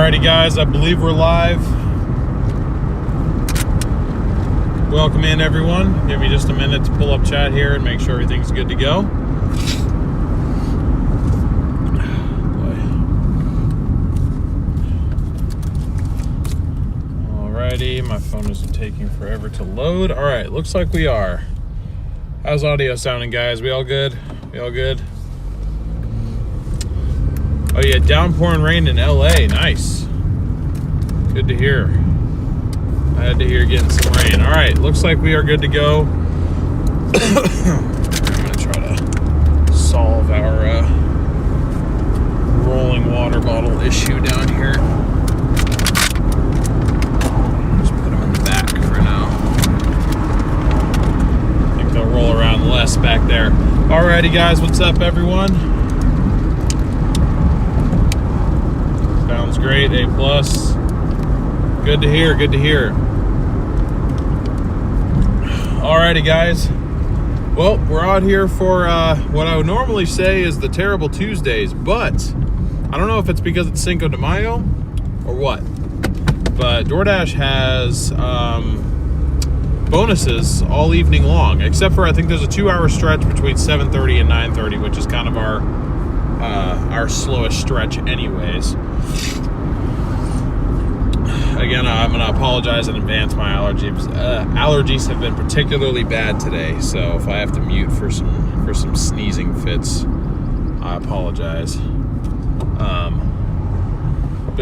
Alrighty guys, I believe we're live. Welcome in everyone. Give me just a minute to pull up chat here and make sure everything's good to go. Alrighty, my phone isn't taking forever to load. Alright, looks like we are. How's audio sounding, guys? We all good? We all good? Oh yeah, downpouring rain in LA. Nice. Good to hear. I had to hear getting some rain. All right, looks like we are good to go. I'm gonna try to solve our rolling water bottle issue down here. Just put them in the back for now. I think they'll roll around less back there. Alrighty guys, what's up everyone? Sounds great, A+. Good to hear, good to hear. Alrighty guys, well, we're out here for what I would normally say is the terrible Tuesdays, but I don't know if it's because it's Cinco de Mayo or what, but Doordash has bonuses all evening long, except for I think there's a 2-hour stretch between 7:30 and 9:30, which is kind of our slowest stretch anyways. Again, I'm going to apologize in advance. My allergies have been particularly bad today, so if I have to mute for some sneezing fits, I apologize. But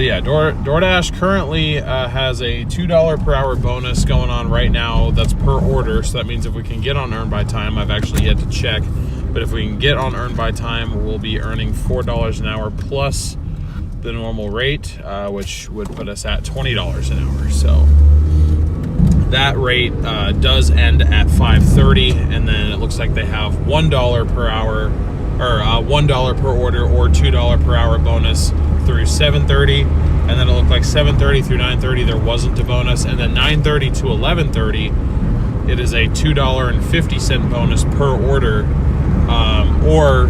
yeah, DoorDash currently has a $2 per hour bonus going on right now. That's per order, so that means if we can get on Earn by Time, I've actually yet to check, but if we can get on Earn by Time, we'll be earning $4 an hour plus the normal rate, which would put us at $20 an hour. So that rate does end at 5:30, and then it looks like they have $1 per hour, or $1 per order, or $2 per hour bonus through 7:30, and then it looked like 7:30 through 9:30 there wasn't a bonus, and then 9:30 to 11:30 it is a $2.50 bonus per order, or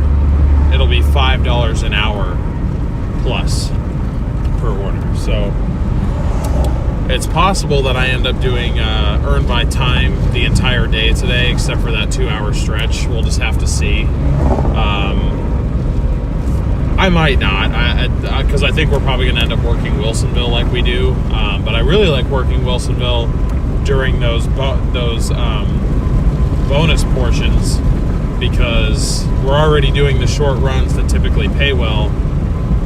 it'll be $5 an hour plus per order. So it's possible that I end up doing Earn by Time the entire day today, except for that 2-hour stretch. We'll just have to see. I might not, because I think we're probably going to end up working Wilsonville like we do. But I really like working Wilsonville during those bonus portions, because we're already doing the short runs that typically pay well.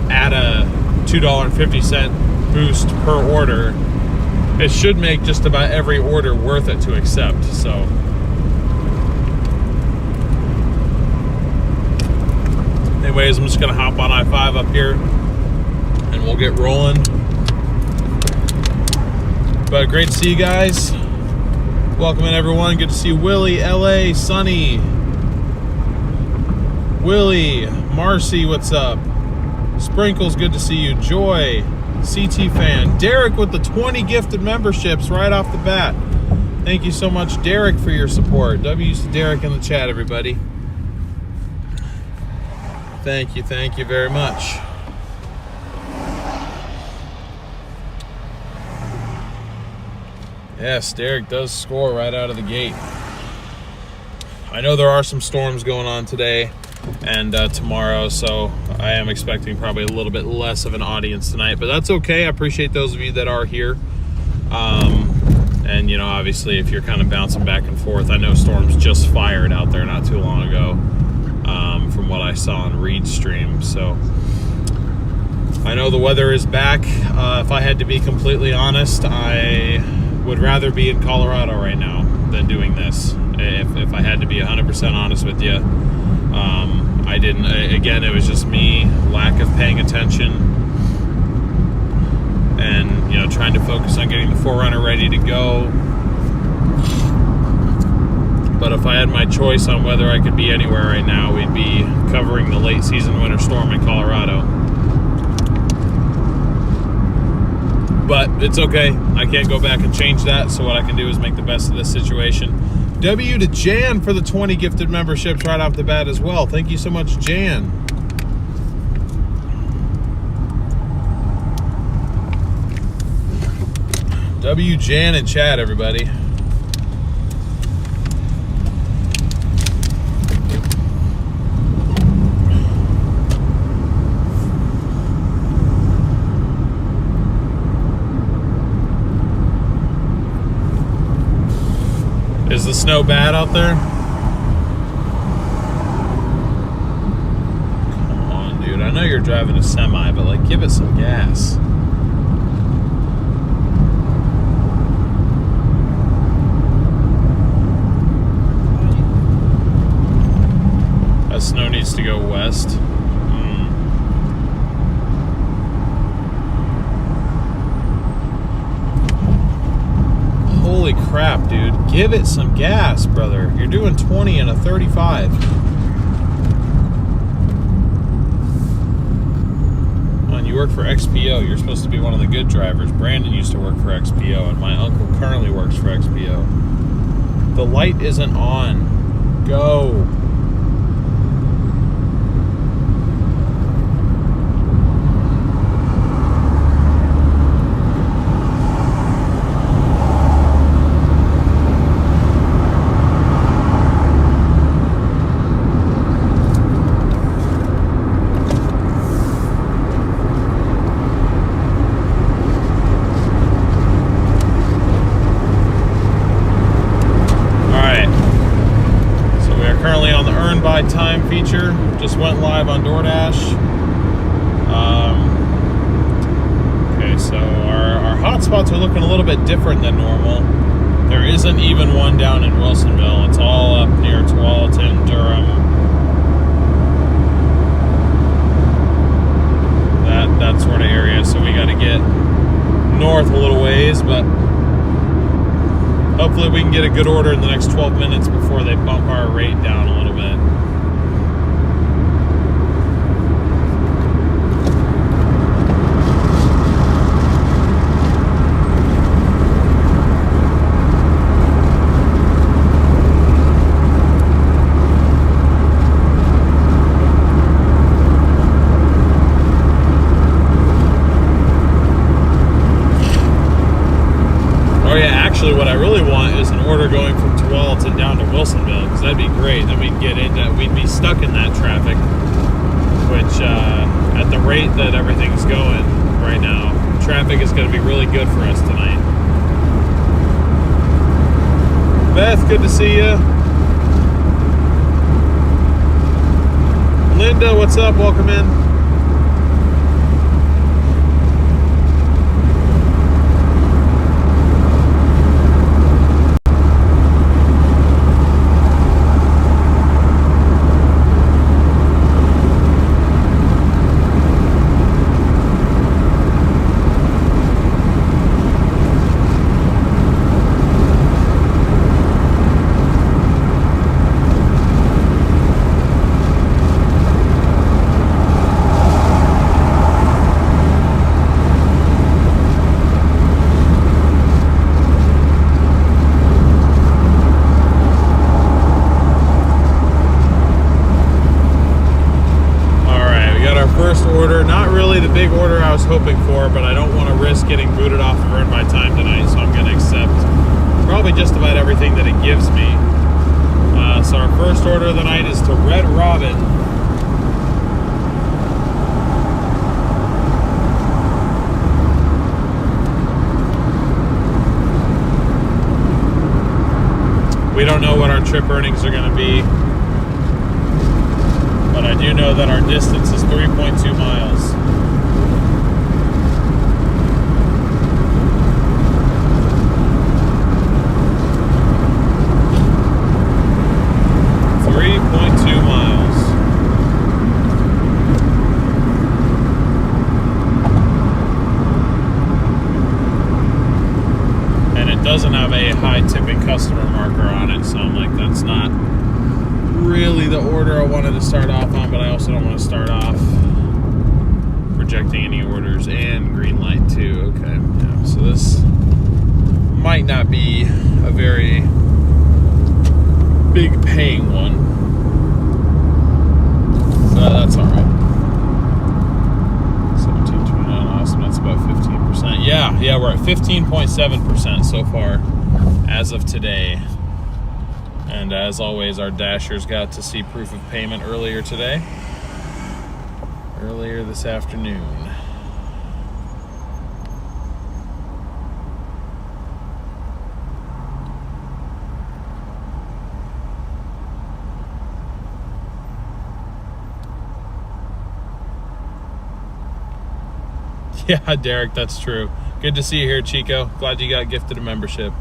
At a $2.50 boost per order, it should make just about every order worth it to accept. So anyways, I'm just gonna hop on I-5 up here and we'll get rolling. But great to see you guys. Welcome in everyone. Good to see Willie, LA, Sunny, Willie, Marcy, what's up? Sprinkles, good to see you. Joy, CT fan. Derek with the 20 gifted memberships right off the bat. Thank you so much, Derek, for your support. W's to Derek in the chat, everybody. Thank you very much. Yes, Derek does score right out of the gate. I know there are some storms going on today and tomorrow, so I am expecting probably a little bit less of an audience tonight, but that's okay. I appreciate those of you that are here. And you know, obviously if you're kind of bouncing back and forth, I know storms just fired out there not too long ago, from what I saw on Reed's stream. So I know the weather is back. If I had to be completely honest, I would rather be in Colorado right now than doing this. If I had to be 100% honest with you. I didn't, again, it was just me, lack of paying attention, and, you know, trying to focus on getting the 4Runner ready to go. But if I had my choice on whether I could be anywhere right now, we'd be covering the late season winter storm in Colorado. But it's okay. I can't go back and change that, so what I can do is make the best of this situation. W to Jan for the 20 gifted memberships right off the bat as well. Thank you so much, Jan. W, Jan, and Chad, everybody. Is the snow bad out there? Come on, dude. I know you're driving a semi, but like, give it some gas. That snow needs to go west. Holy crap, dude. Give it some gas, brother. You're doing 20 in a 35. Oh, and you work for XPO. You're supposed to be one of the good drivers. Brandon used to work for XPO, and my uncle currently works for XPO. The light isn't on. Go. Time feature just went live on Doordash. Okay, so our hotspots are looking a little bit different than normal. There isn't even one down in Wilsonville. It's all up near Tualatin, Durham. That sort of area. So we got to get north a little ways, but hopefully we can get a good order in the next 12 minutes before they bump our rate down a little bit. Actually, what I really want is an order going from Tualatin down to Wilsonville, because that'd be great. Then we'd get into, we'd be stuck in that traffic, which at the rate that everything's going right now, traffic is going to be really good for us tonight. Beth, good to see you. Linda, what's up? Welcome in. Hoping for, but I don't want to risk getting booted off of Earn by Time tonight, so I'm going to accept probably just about everything that it gives me. So our first order of the night is to Red Robin. We don't know what our trip earnings are going to be, but I do know that our distance is 3.2 miles. Doesn't have a high tipping customer marker on it, so I'm like, that's not really the order I wanted to start off on, but I also don't want to start off rejecting any orders. And green light too. Okay, yeah, so this might not be a very big paying one, but that's all right. 17.29, awesome. That's about 15%. Yeah, Yeah, we're at 15.7% so far as of today. And as always, our Dashers got to see proof of payment earlier today. Earlier this afternoon. Yeah, Derek, that's true. Good to see you here, Chico. Glad you got gifted a membership.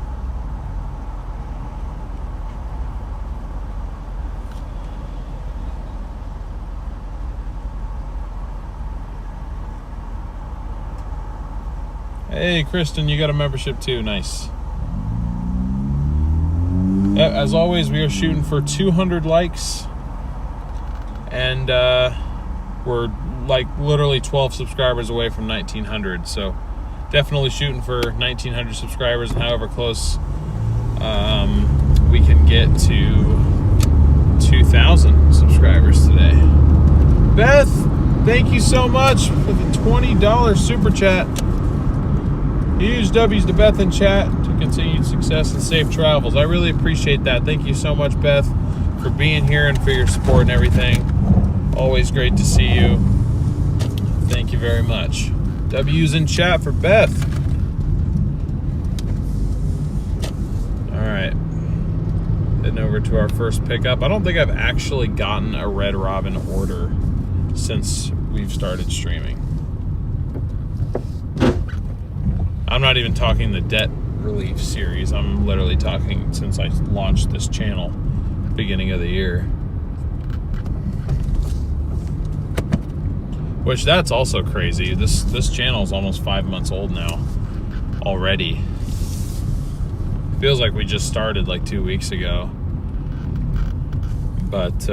Hey, Kristen, you got a membership too. Nice. Yeah, as always, we are shooting for 200 likes. And we're like literally 12 subscribers away from 1,900. So definitely shooting for 1,900 subscribers, and however close we can get to 2,000 subscribers today. Beth, thank you so much for the $20 super chat. Huge W's to Beth in chat to continued success and safe travels. I really appreciate that. Thank you so much, Beth, for being here and for your support and everything. Always great to see you. Thank you very much. W's in chat for Beth. All right. Heading over to our first pickup. I don't think I've actually gotten a Red Robin order since we've started streaming. I'm not even talking the debt relief series. I'm literally talking since I launched this channel beginning of the year. Which, that's also crazy. This channel is almost 5 months old now already. Feels like we just started like 2 weeks ago. But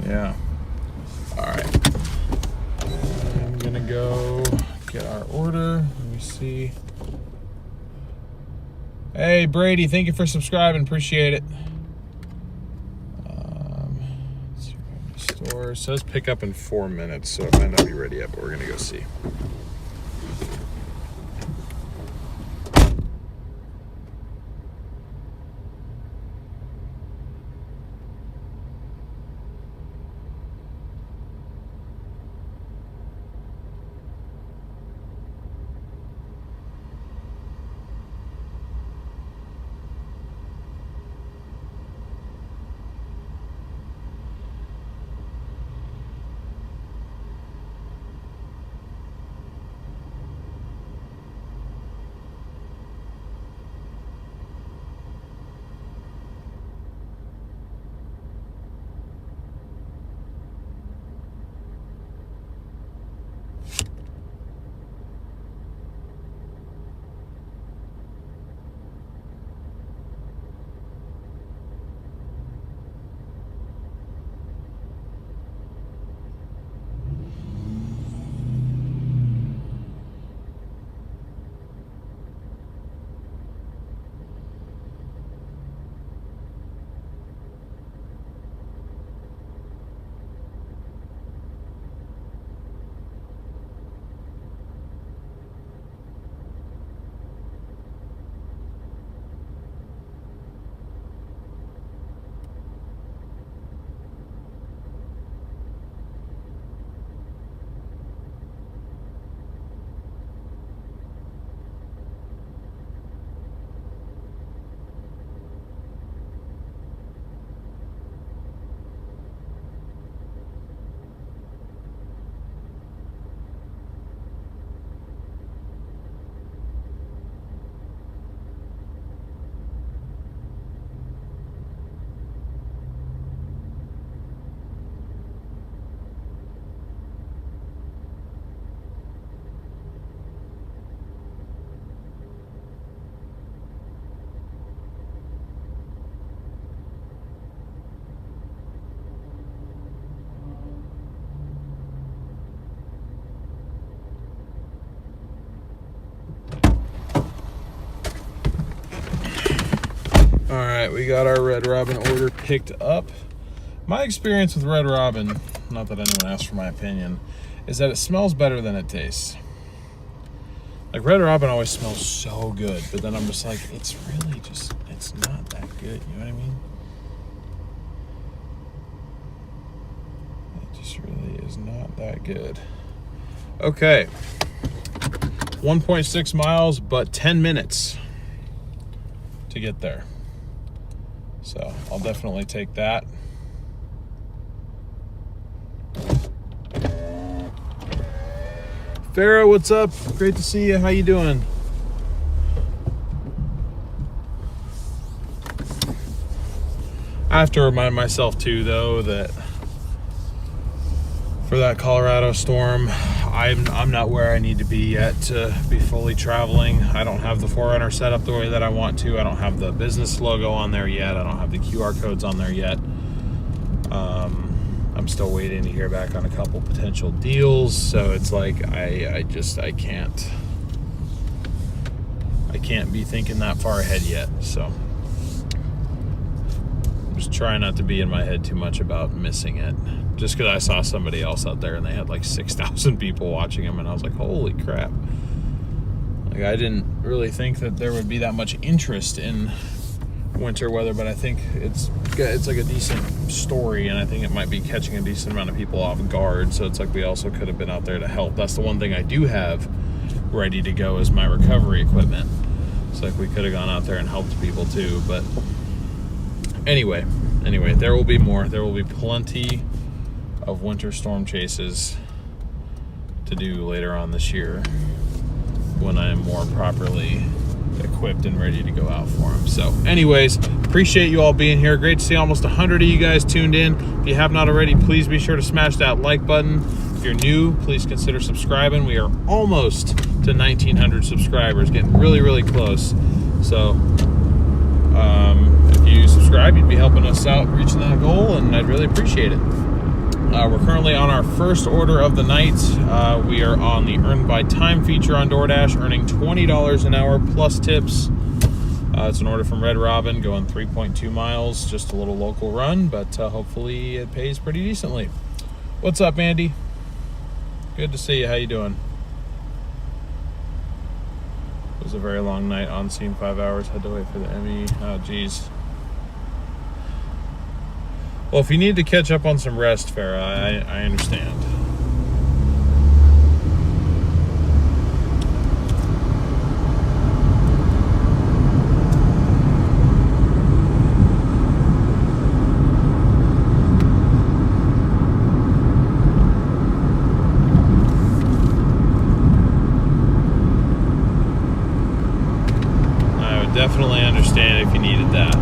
yeah. All right. I'm gonna go get our order. Let me see. Hey, Brady, thank you for subscribing. Appreciate it. Let's see, store. It says pick up in 4 minutes, so it might not be ready yet, but we're gonna go see. All right, we got our Red Robin order picked up. My experience with Red Robin, not that anyone asked for my opinion, is that it smells better than it tastes. Like, Red Robin always smells so good, but then I'm just like, it's really just, it's not that good, you know what I mean? It just really is not that good. Okay, 1.6 miles, but 10 minutes to get there. So I'll definitely take that. Farrah, what's up? Great to see you. How you doing? I have to remind myself too, though, that for that Colorado storm, I'm not where I need to be yet to be fully traveling. I don't have the 4Runner set up the way that I want to. I don't have the business logo on there yet. I don't have the QR codes on there yet. I'm still waiting to hear back on a couple potential deals, so it's like I can't be thinking that far ahead yet. So I'm just trying not to be in my head too much about missing it. Just because I saw somebody else out there and they had like 6,000 people watching them, and I was like, holy crap. Like, I didn't really think that there would be that much interest in winter weather, but I think it's like a decent story, and I think it might be catching a decent amount of people off guard. So it's like we also could have been out there to help. That's the one thing I do have ready to go is my recovery equipment. It's like we could have gone out there and helped people too. But anyway, there will be more. There will be plenty of winter storm chases to do later on this year when I am more properly equipped and ready to go out for them. So anyways, appreciate you all being here. Great to see almost 100 of you guys tuned in. If you have not already, please be sure to smash that like button. If you're new, please consider subscribing. We are almost to 1,900 subscribers, getting really, really close. So if you subscribe, you'd be helping us out reaching that goal, and I'd really appreciate it. We're currently on our first order of the night. We are on the Earn by Time feature on Doordash, earning $20 an hour plus tips. It's an order from Red Robin, going 3.2 miles, just a little local run, but hopefully it pays pretty decently. What's up, Andy? Good to see you. How you doing? It was a very long night on scene, 5 hours. Had to wait for the ME. Oh, geez. Well, if you need to catch up on some rest, Farrah, I understand. I would definitely understand if you needed that.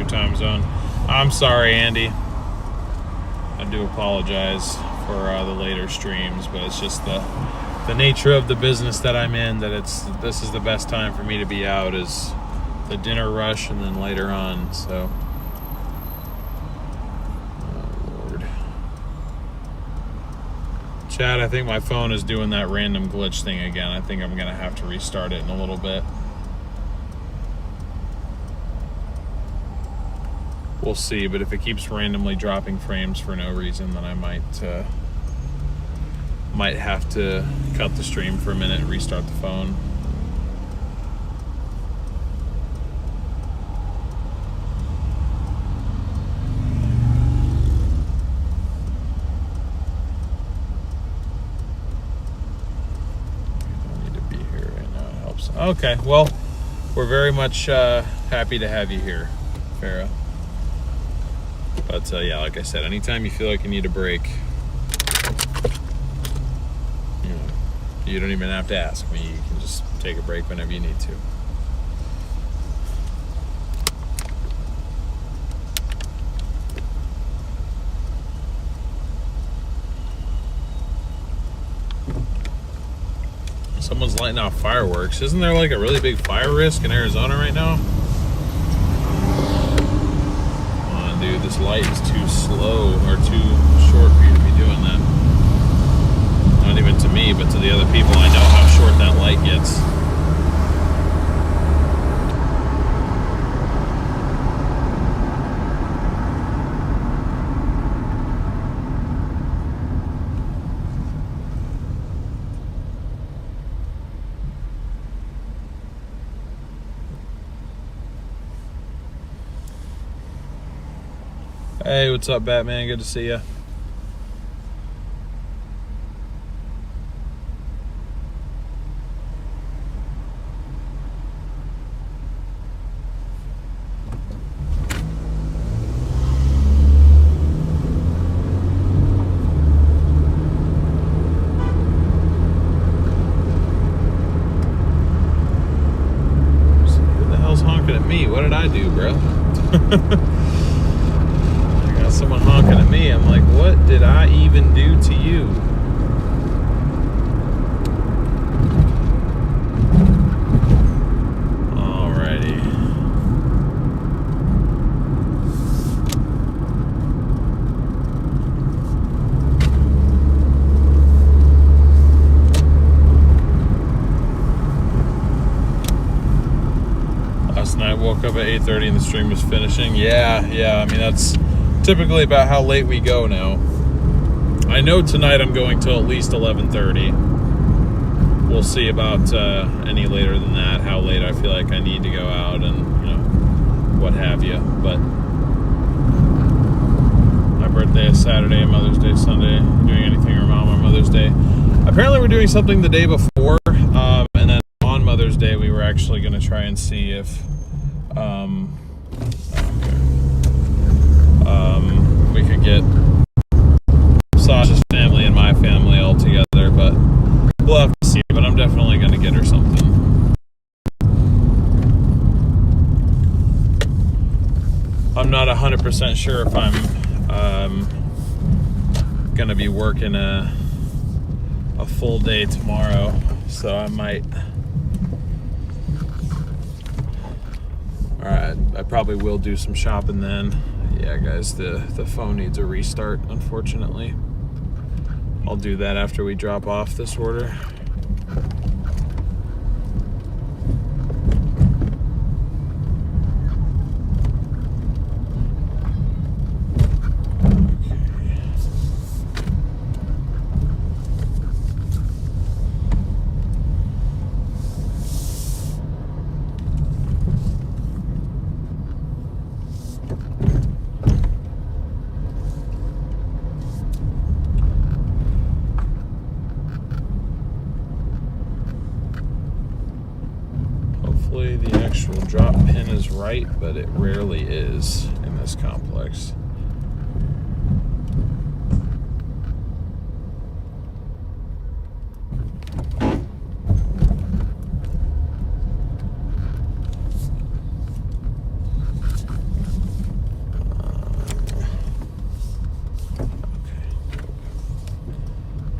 Time zone. I'm sorry, Andy. I do apologize for the later streams, but it's just the nature of the business that I'm in, that this is the best time for me to be out, is the dinner rush and then later on. So oh Lord. Chad, I think my phone is doing that random glitch thing again. I think I'm gonna have to restart it in a little bit. We'll see, but if it keeps randomly dropping frames for no reason, then I might have to cut the stream for a minute and restart the phone. You don't need to be here right now. It helps. Okay, well, we're very much happy to have you here, Farrah. But yeah, like I said, anytime you feel like you need a break, you don't even have to ask me. You can just take a break whenever you need to. Someone's lighting off fireworks. Isn't there like a really big fire risk in Arizona right now? Come on, dude, this light is too slow. Hey, what's up, Batman? Good to see you. Who the hell's honking at me? What did I do, bro? I got someone honking at me. I'm like, what did I even do to you? Alrighty. Last night, woke up at 8:30 and the stream was finishing. Yeah. I mean, that's typically about how late we go now. I know tonight I'm going till at least 11:30. We'll see about any later than that, how late I feel like I need to go out and, you know, what have you. But my birthday is Saturday, Mother's Day Sunday. Doing anything around my Mother's Day? Apparently we're doing something the day before, and then on Mother's Day we were actually going to try and see if we could get Sasha's family and my family all together, but we'll have to see. But I'm definitely going to get her something. I'm not 100% sure if I'm going to be working a full day tomorrow, so I might. Alright, I probably will do some shopping then. Yeah, guys, the phone needs a restart, unfortunately. I'll do that after we drop off this order. Hopefully the actual drop pin is right, but it rarely is in this complex. Okay.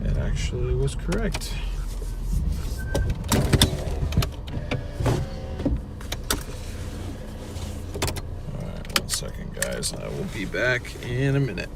It actually was correct. Guys, I will be back in a minute.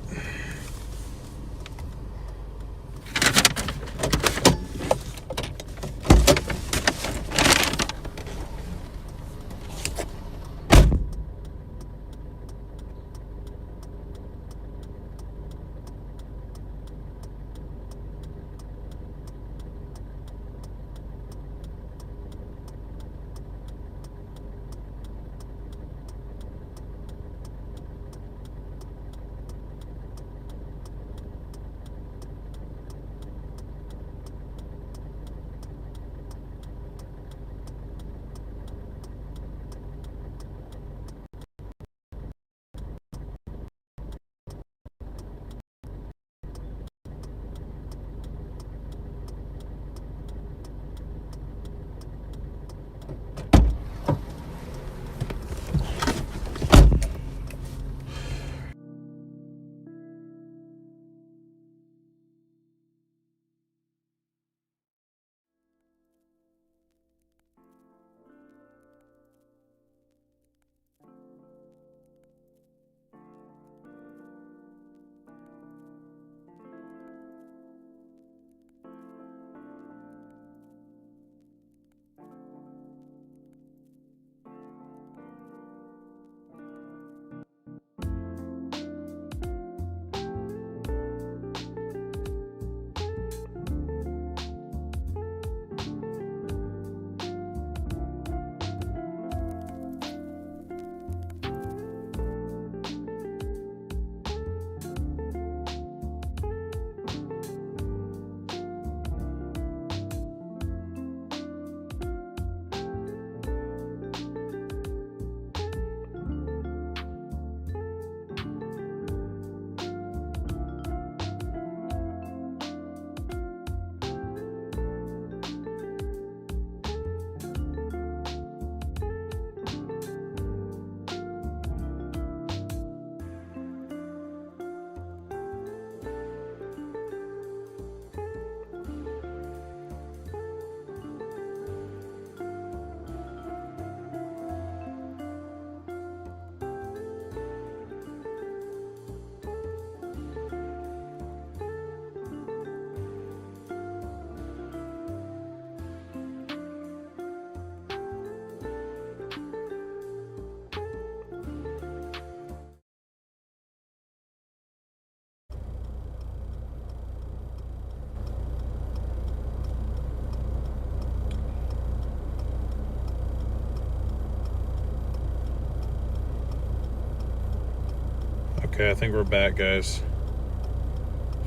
Okay, I think we're back, guys.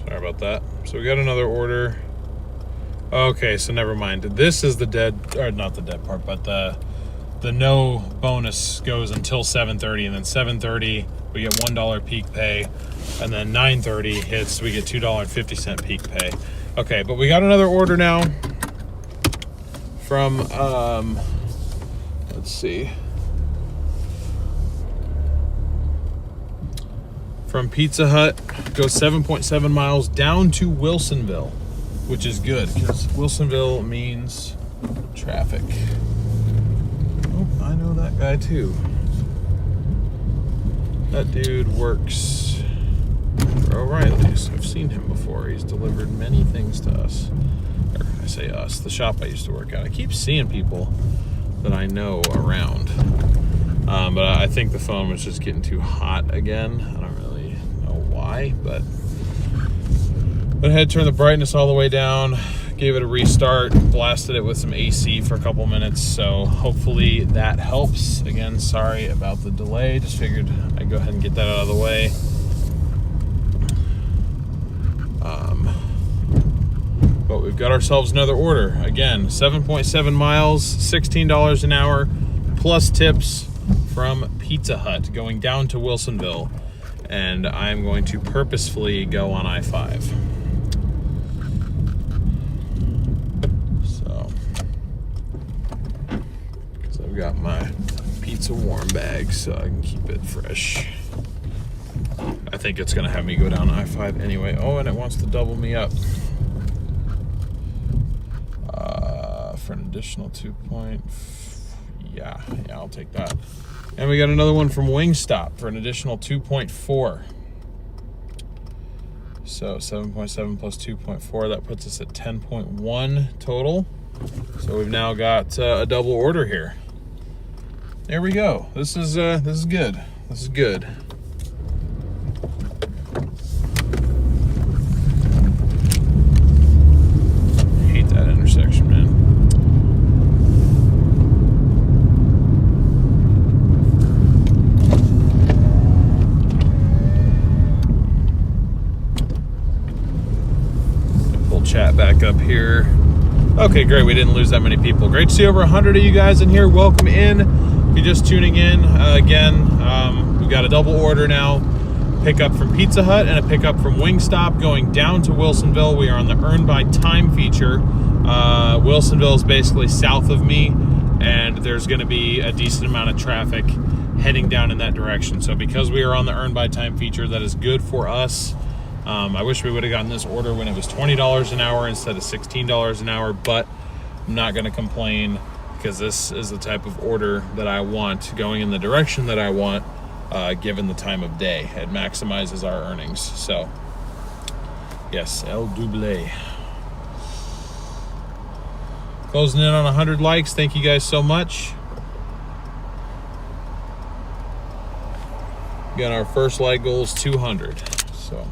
Sorry about that. So we got another order. Okay, so never mind. This is the dead, or not the dead part, but the no bonus goes until 7:30, and then 7:30 we get $1 peak pay, and then 9:30 hits, we get $2.50 peak pay. Okay, but we got another order now from let's see, from Pizza Hut. Goes 7.7 miles down to Wilsonville, which is good because Wilsonville means traffic. Oh, I know that guy too. That dude works for O'Reilly's. I've seen him before. He's delivered many things to us. Or I say us, the shop I used to work at. I keep seeing people that I know around. But I think the phone was just getting too hot again. I don't really know why, but went ahead, turned the brightness all the way down, gave it a restart, blasted it with some AC for a couple minutes, so hopefully that helps. Again, sorry about the delay, just figured I'd go ahead and get that out of the way. But we've got ourselves another order. Again, 7.7 miles, $16 an hour, plus tips from Pizza Hut, going down to Wilsonville. And I'm going to purposefully go on I-5. I've got my pizza warm bag so I can keep it fresh. I think it's gonna have me go down I-5 anyway. Oh, and it wants to double me up for an additional 2 point. Yeah, I'll take that. And we got another one from Wingstop for an additional 2.4. So 7.7 plus 2.4, that puts us at 10.1 total. So we've now got a double order here. There we go. This is good. This is good. I hate that intersection, man. Pull chat back up here. Okay, great. We didn't lose that many people. Great to see over 100 of you guys in here. Welcome in. If you're just tuning in, again, we've got a double order now. Pickup from Pizza Hut and a pickup from Wingstop going down to Wilsonville. We are on the Earn by Time feature. Wilsonville is basically south of me, and there's going to be a decent amount of traffic heading down in that direction. So because we are on the Earn by Time feature, that is good for us. I wish we would have gotten this order when it was $20 an hour instead of $16 an hour, but I'm not going to complain because this is the type of order that I want, going in the direction that I want, given the time of day. It maximizes our earnings. So, yes, El Double. Closing in on 100 likes. Thank you guys so much. Again, our first like goal is 200. So.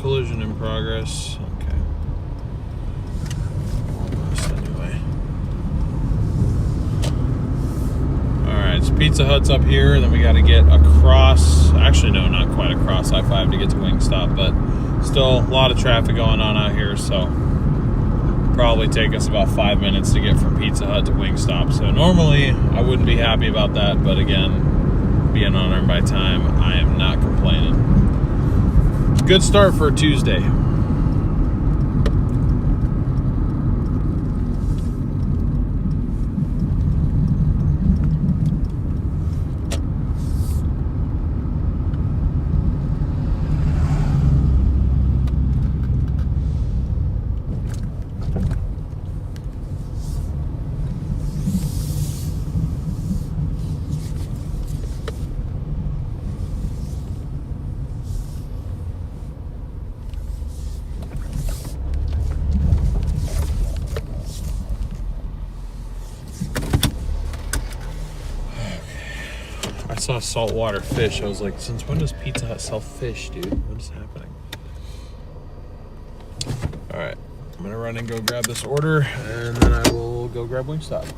Collision in progress. Okay. Almost anyway. Alright, so Pizza Hut's up here, and then we got to get across. Actually, no, not quite across I-5 to get to Wingstop, but still a lot of traffic going on out here, so probably take us about 5 minutes to get from Pizza Hut to Wingstop. So normally I wouldn't be happy about that, but again, being on Earn by Time, I am not complaining. Good start for a Tuesday. saw saltwater fish. I was like, since when does Pizza Hut sell fish, dude? What is happening? All right, I'm gonna run and go grab this order, and then I will go grab Wingstop.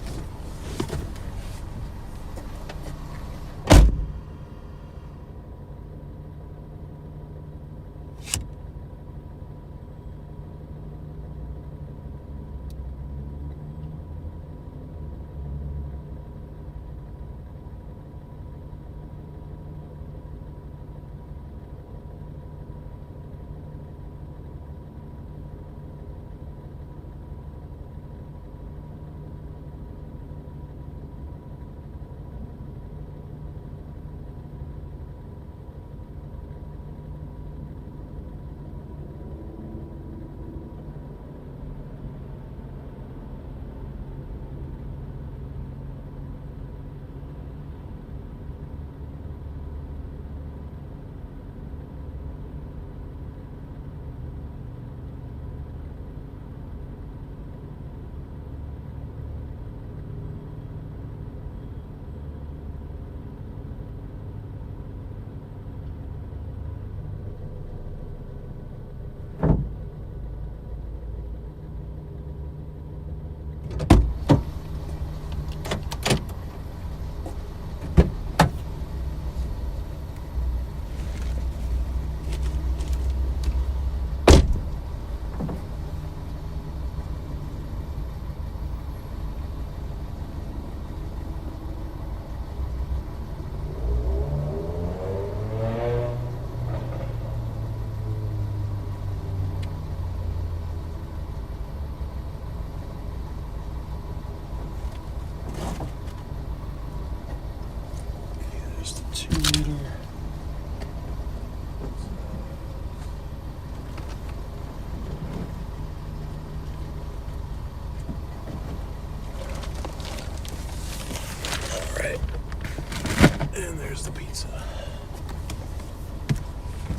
And there's the pizza.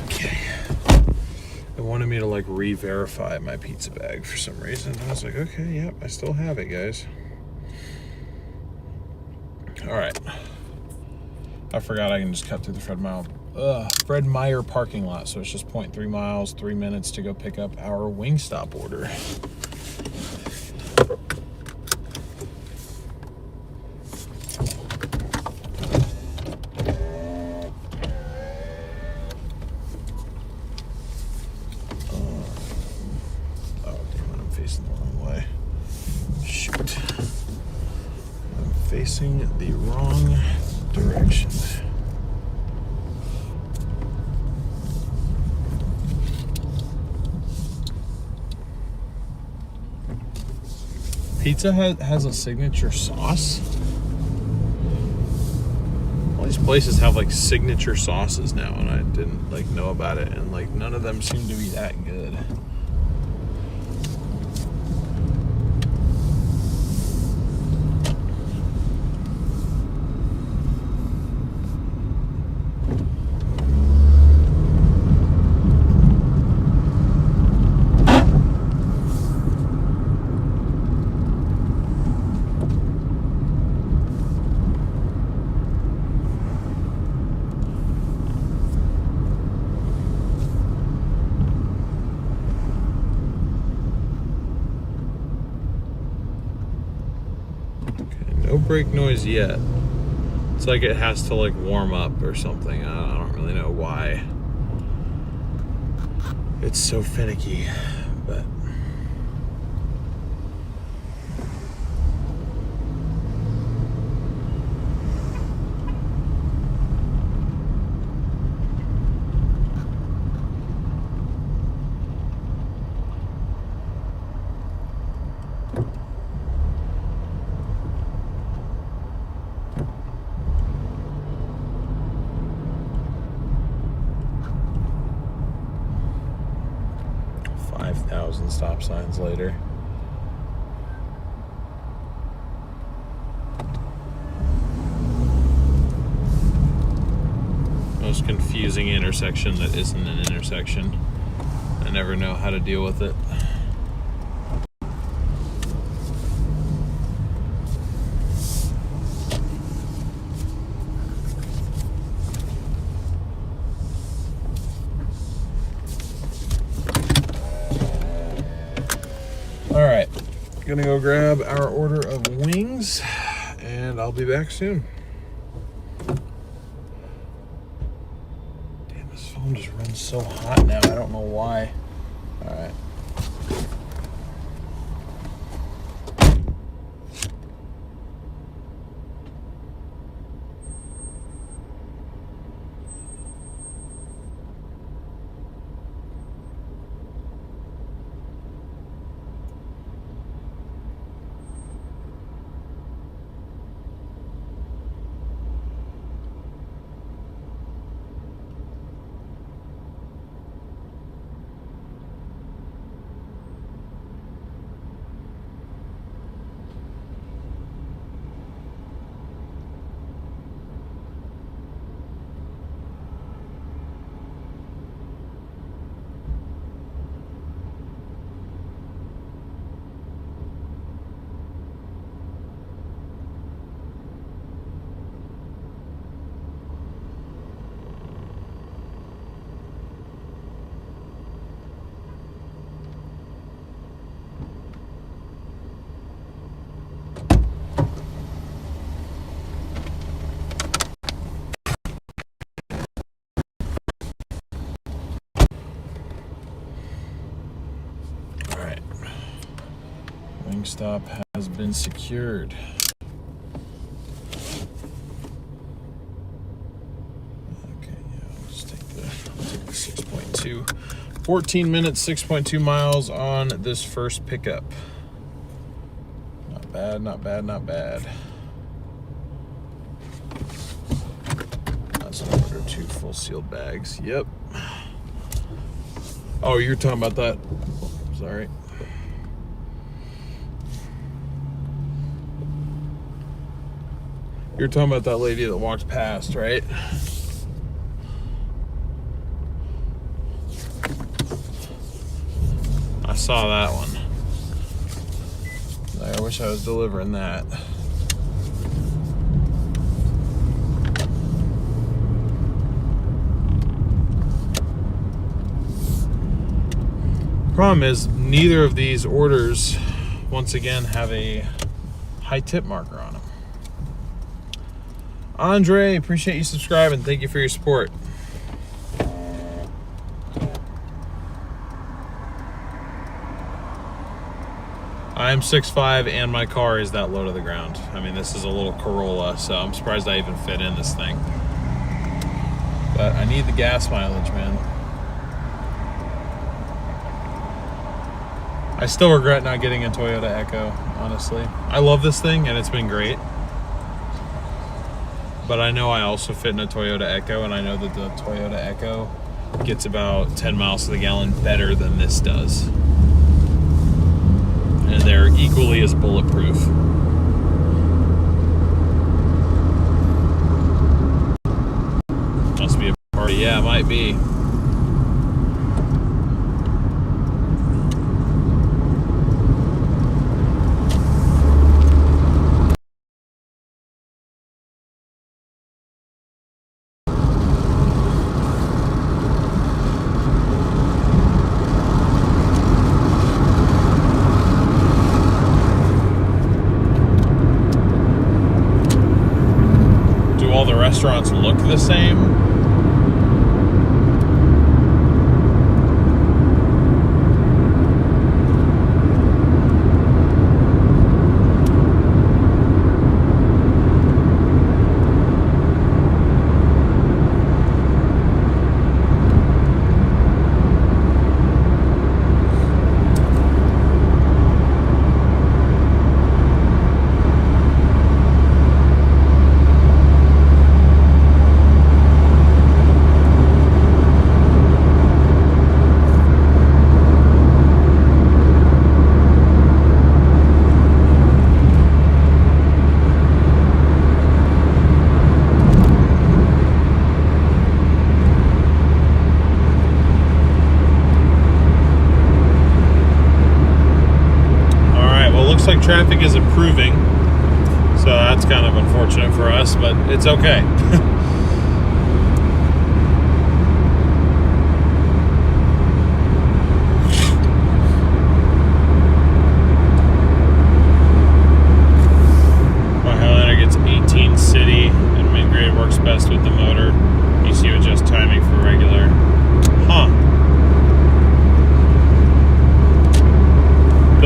Okay. It wanted me to like re-verify my pizza bag for some reason. I was like, okay, yep, I still have it, guys. All right. I forgot I can just cut through the Fred Meyer parking lot. So it's just 0.3 miles, 3 minutes to go pick up our Wingstop order. Facing the wrong direction. Pizza Hut has a signature sauce. All these places have like signature sauces now, and I didn't like know about it, and like none of them seem to be that good. No brake noise yet. It's like it has to like warm up or something. I don't really know why. It's so finicky, but stop signs later. Most confusing intersection that isn't an intersection. I never know how to deal with it. Gonna go grab our order of wings, and I'll be back soon. Damn, this phone just runs so hot now. I don't know why. All right. Stop has been secured. Okay, yeah, I'll just take the 6.2. 14 minutes, 6.2 miles on this first pickup. Not bad, not bad, not bad. That's an order, 2 full sealed bags. Yep. Oh, you're talking about that. Sorry. You're talking about that lady that walked past, right? I saw that one. I wish I was delivering that. Problem is, neither of these orders, once again, have a high tip marker on them. Andre, appreciate you subscribing. Thank you for your support. I'm 6'5", and my car is that low to the ground. I mean, this is a little Corolla, so I'm surprised I even fit in this thing. But I need the gas mileage, man. I still regret not getting a Toyota Echo, honestly. I love this thing, and it's been great. But I know I also fit in a Toyota Echo, and I know that the Toyota Echo gets about 10 miles to the gallon better than this does. And they're equally as bulletproof. Must be a party. Yeah, it might be. Restaurants look the same. Like traffic is improving, so that's kind of unfortunate for us, but it's okay.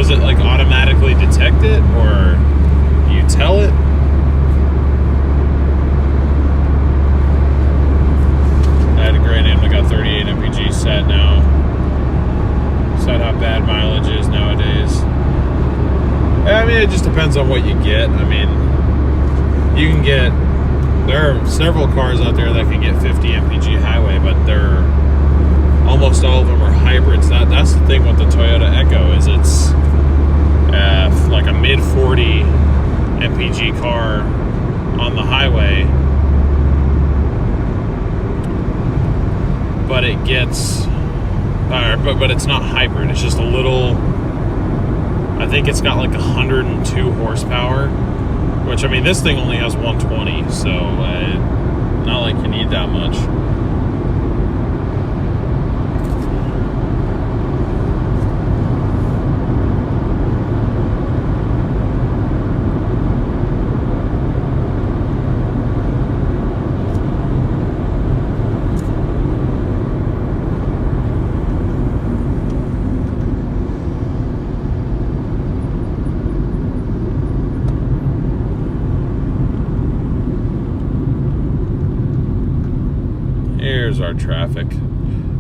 Does it like automatically detect it, or do you tell it? I had a Grand Am that got 38 mpg set now. Said how bad mileage is nowadays. I mean, it just depends on what you get. I mean, you can get, there are several cars out there that can get 50 mpg highway, but they're almost all of them are hybrids. That's the thing with the Toyota Echo, is it's like a mid 40 mpg car on the highway, but it gets, but it's not hybrid. It's just a little, I think it's got like 102 horsepower, which, I mean, this thing only has 120, so not like you need that much. Here's our traffic.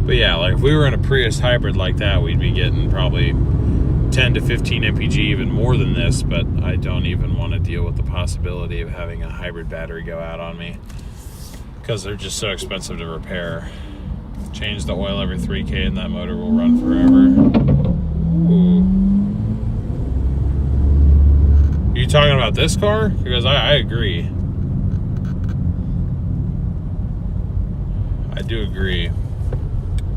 But yeah, like if we were in a Prius hybrid like that, we'd be getting probably 10 to 15 mpg, even more than this, but I don't even want to deal with the possibility of having a hybrid battery go out on me, because they're just so expensive to repair. Change the oil every 3K and that motor will run forever. Ooh. Are you talking about this car? Because I agree. I do agree.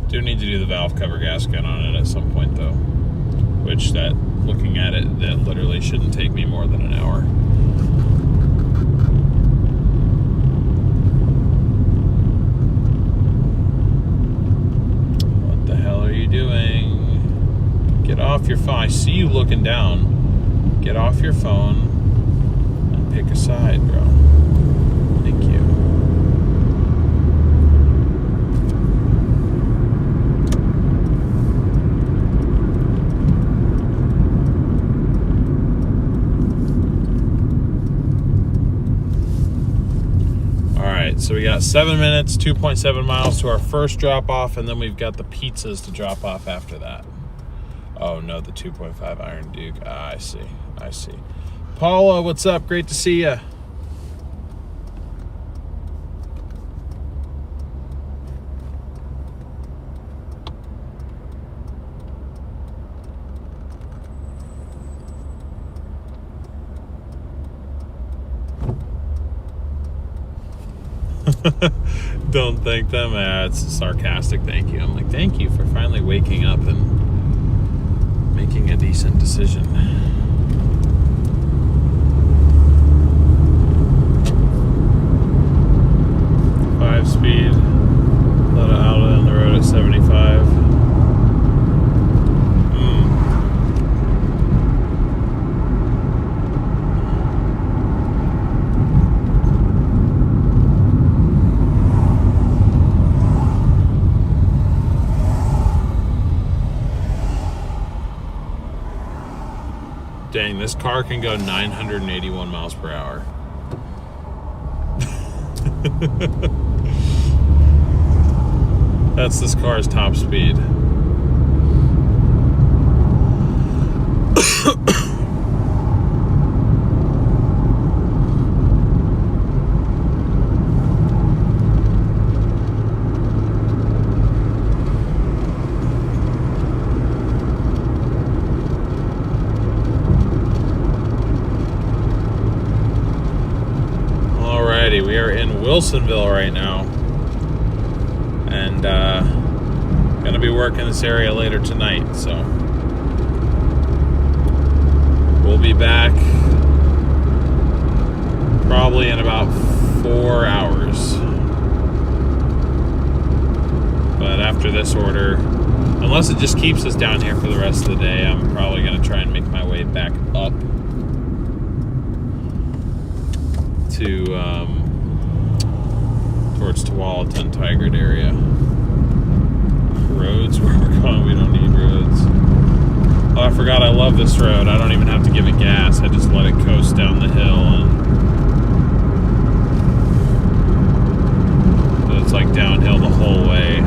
Do need to do the valve cover gasket on it at some point though, which, that, looking at it, that literally shouldn't take me more than an hour. What the hell are you doing? Get off your phone. I see you looking down. Get off your phone and pick a side, bro. Thank you. So we got 7 minutes, 2.7 miles to our first drop off, and then we've got the pizzas to drop off after that. Oh no, the 2.5 Iron Duke. Ah, I see. Paula, what's up? Great to see you. Don't thank them. It's sarcastic. Thank you. I'm like, thank you for finally waking up and making a decent decision. 5-speed. Let it out on the road at 75. Dang, this car can go 981 miles per hour. That's this car's top speed. We are in Wilsonville right now, and gonna be working this area later tonight, so we'll be back probably in about 4 hours. But after this order, unless it just keeps us down here for the rest of the day, I'm probably gonna try and make my way back up to towards Tualatin, Tigard area. Roads, where we're going, we don't need roads. Oh, I forgot I love this road. I don't even have to give it gas. I just let it coast down the hill. And it's like downhill the whole way.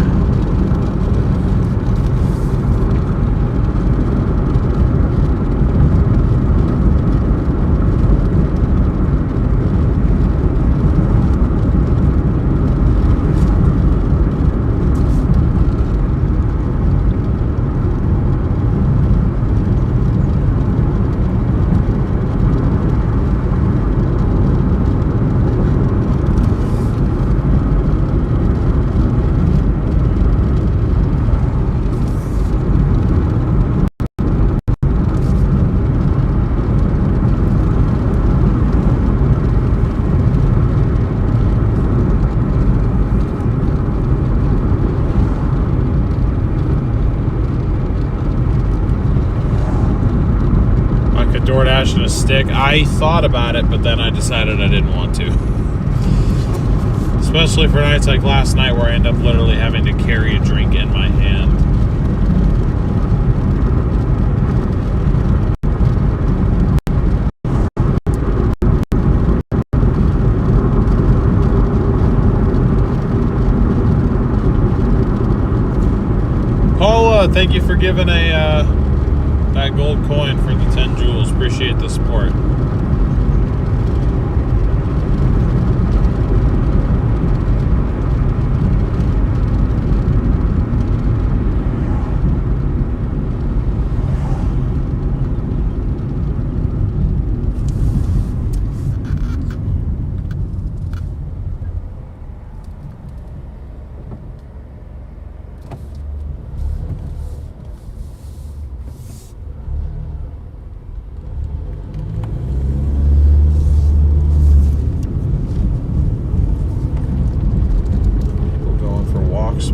Doordash and a stick. I thought about it, but then I decided I didn't want to. Especially for nights like last night where I end up literally having to carry a drink in my hand. Paula, thank you for giving that gold coin for the 10 joules. Appreciate the support.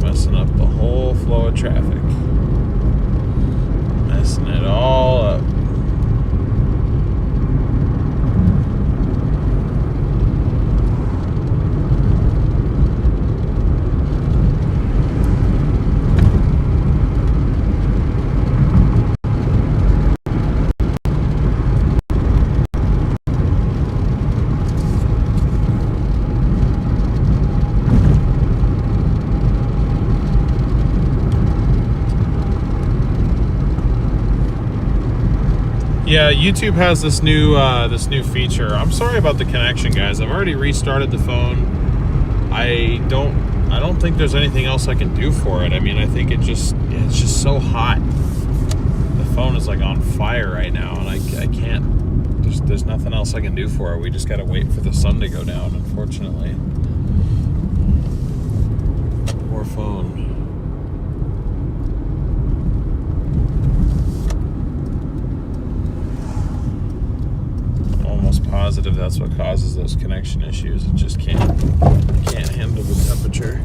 Messing up the whole flow of traffic. Messing it all up. Yeah, YouTube has this new feature. I'm sorry about the connection, guys. I've already restarted the phone. I don't think there's anything else I can do for it. I mean, I think it's just so hot. The phone is like on fire right now, and I can't. There's nothing else I can do for it. We just gotta wait for the sun to go down, unfortunately. Poor phone. Positive that's what causes those connection issues. It just can't handle the temperature.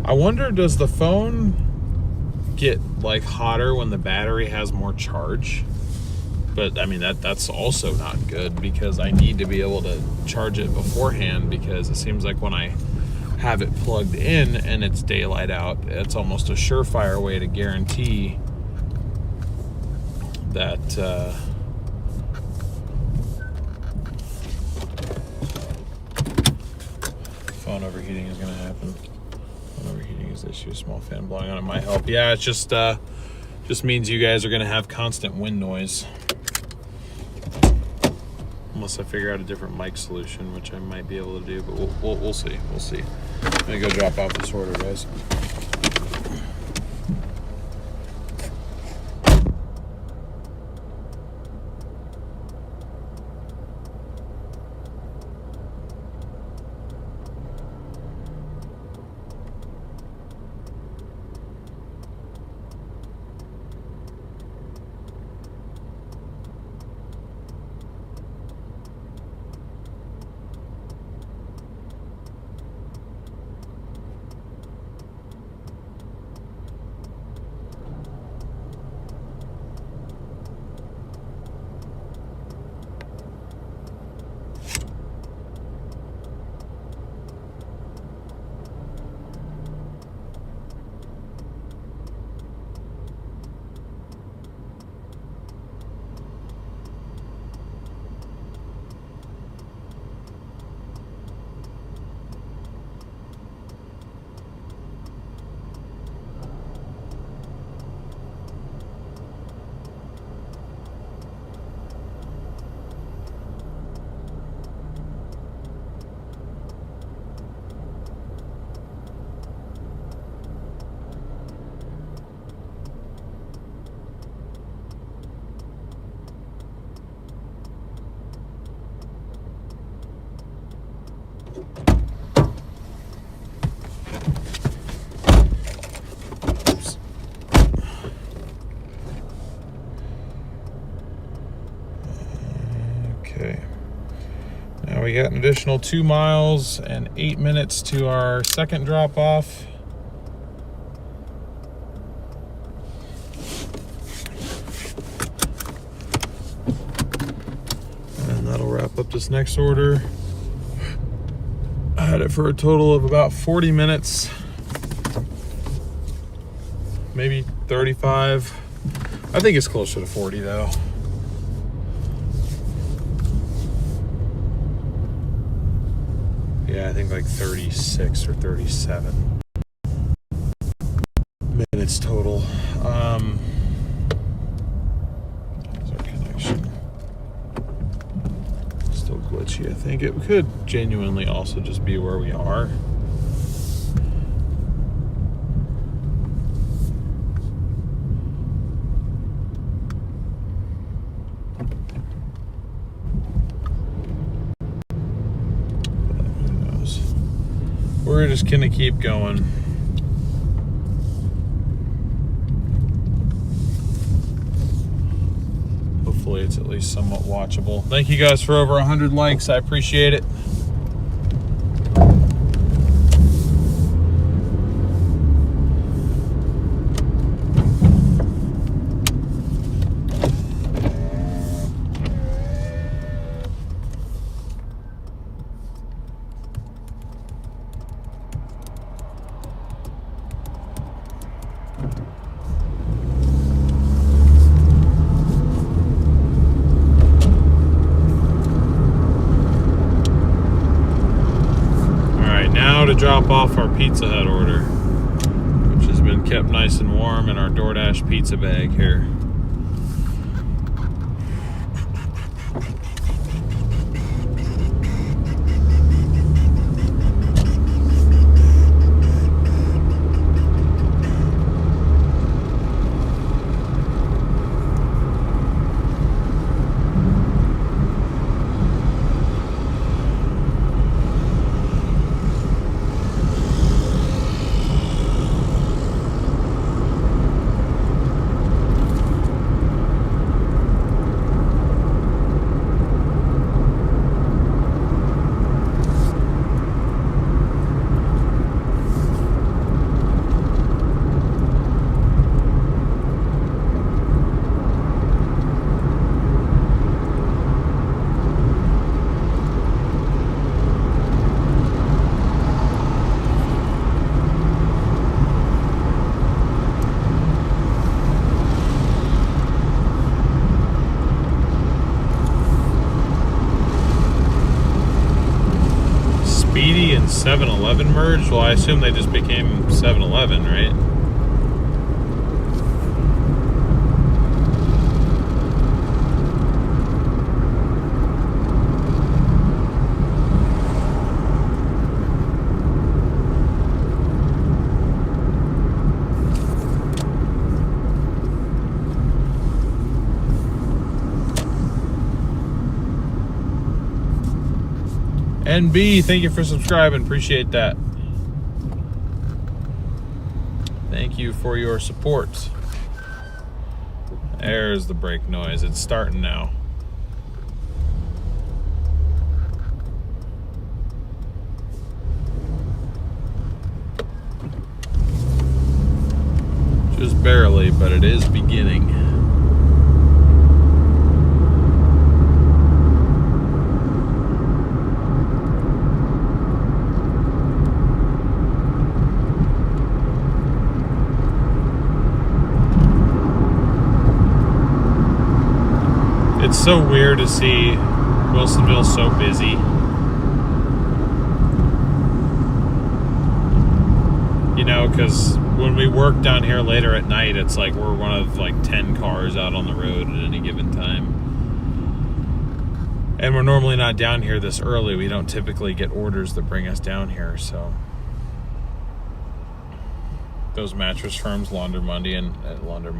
I wonder, does the phone get like hotter when the battery has more charge? But I mean, that's also not good, because I need to be able to charge it beforehand, because it seems like when I have it plugged in and it's daylight out, it's almost a surefire way to guarantee that phone overheating is going to happen. Overheating is the issue. Small fan blowing on it might help. Yeah, it's just means you guys are going to have constant wind noise. Unless I figure out a different mic solution, which I might be able to do, but we'll see. We'll see. I'm going to go drop off this order, guys. we got an additional 2 miles and 8 minutes to our second drop off. And that'll wrap up this next order. I had it for a total of about 40 minutes, maybe 35. I think it's closer to 40 though. Yeah, I think like 36 or 37 minutes total. There's our connection. Still glitchy. I think it could genuinely also just be where we are. We're just gonna keep going. Hopefully it's at least somewhat watchable. Thank you guys for over 100 likes. I appreciate it. To drop off our Pizza Hut order, which has been kept nice and warm in our Doordash pizza bag here. Speedy and 7-Eleven merged? Well, I assume they just became 7-Eleven, right? NB, thank you for subscribing. Appreciate that. Thank you for your support. There's the brake noise. It's starting now. Just barely, but it is beginning. It's so weird to see Wilsonville so busy. You know, because when we work down here later at night, it's like we're one of like 10 cars out on the road at any given time. And we're normally not down here this early. We don't typically get orders that bring us down here, so. Those mattress firms launder money and launder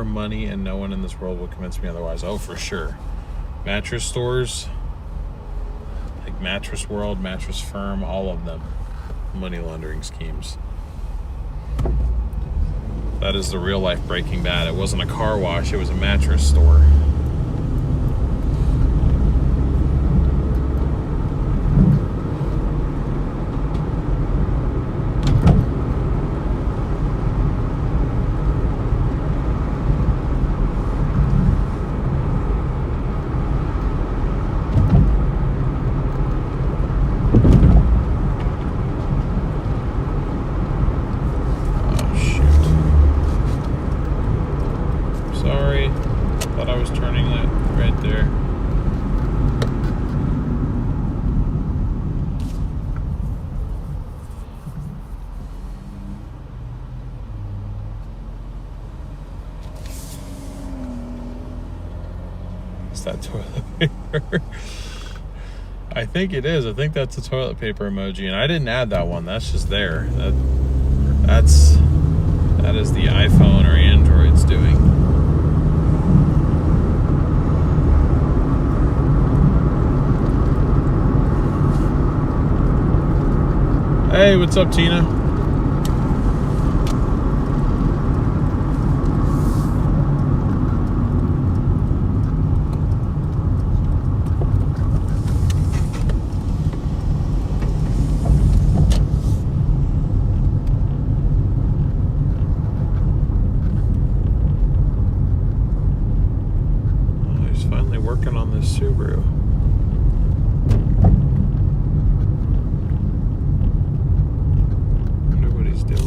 money, and no one in this world will convince me otherwise. Oh, for sure. Mattress stores, like Mattress World, Mattress Firm, all of them, money laundering schemes. That is the real life Breaking Bad. It wasn't a car wash, it was a mattress store. Is that toilet paper? I think it is. I think that's a toilet paper emoji, and I didn't add that one. That's just there. That is the iPhone or Android's doing. Hey, what's up, Tina? Working on this Subaru. Wonder what he's doing.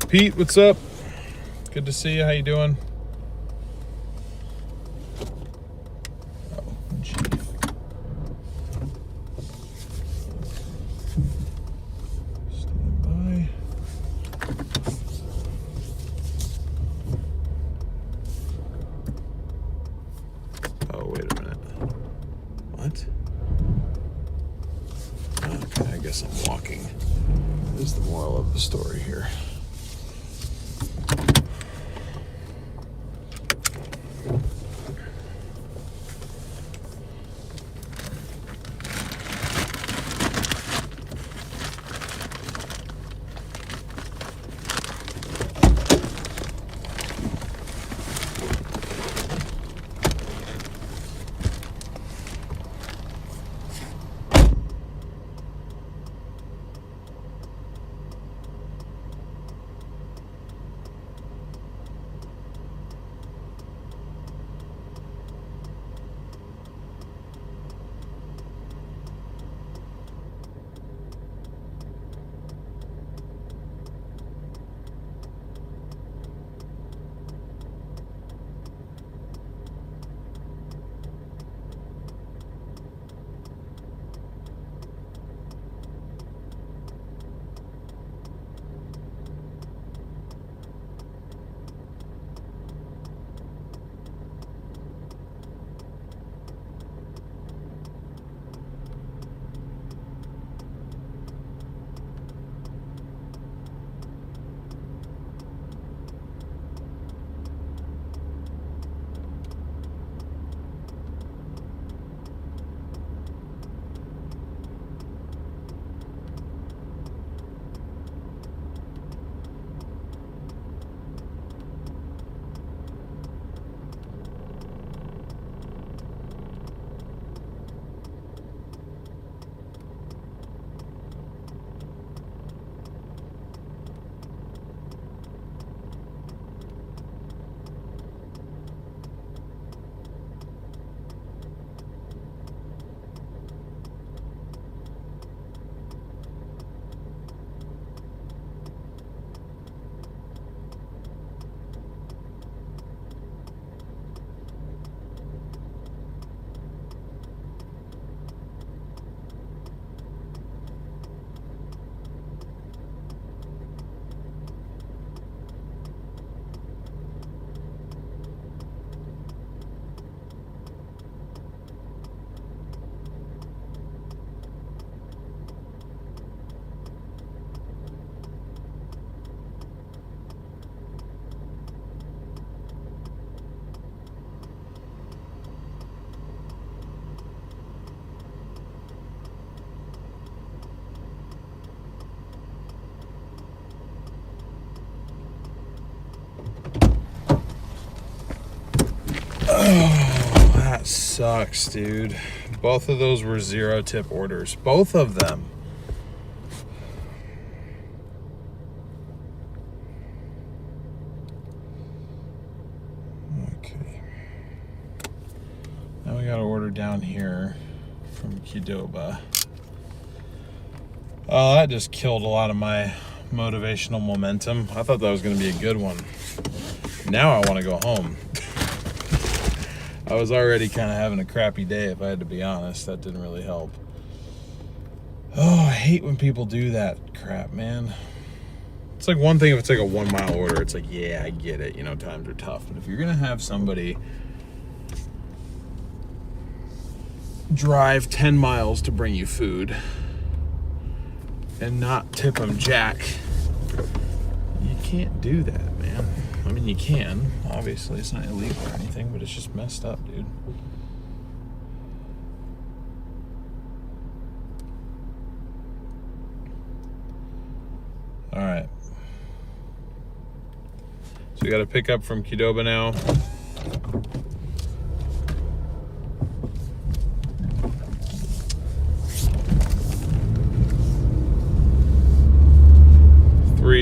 Pete, what's up? Good to see you. How you doing? Oh, wait a minute. What? Okay, I guess I'm walking. What is the moral of the story here? Oh, that sucks, dude. Both of those were 0-tip orders. Both of them. Okay. Now we got to order down here from Qdoba. Oh, that just killed a lot of my motivational momentum. I thought that was going to be a good one. Now I want to go home. I was already kind of having a crappy day, if I had to be honest. That didn't really help. Oh, I hate when people do that crap, man. It's like one thing if it's like a 1 mile order. It's like, yeah, I get it. You know, times are tough. But if you're going to have somebody drive 10 miles to bring you food and not tip them jack, you can't do that, man. I mean, you can. Obviously, it's not illegal or anything, but it's just messed up, dude. All right. So we got to pick up from Qdoba now.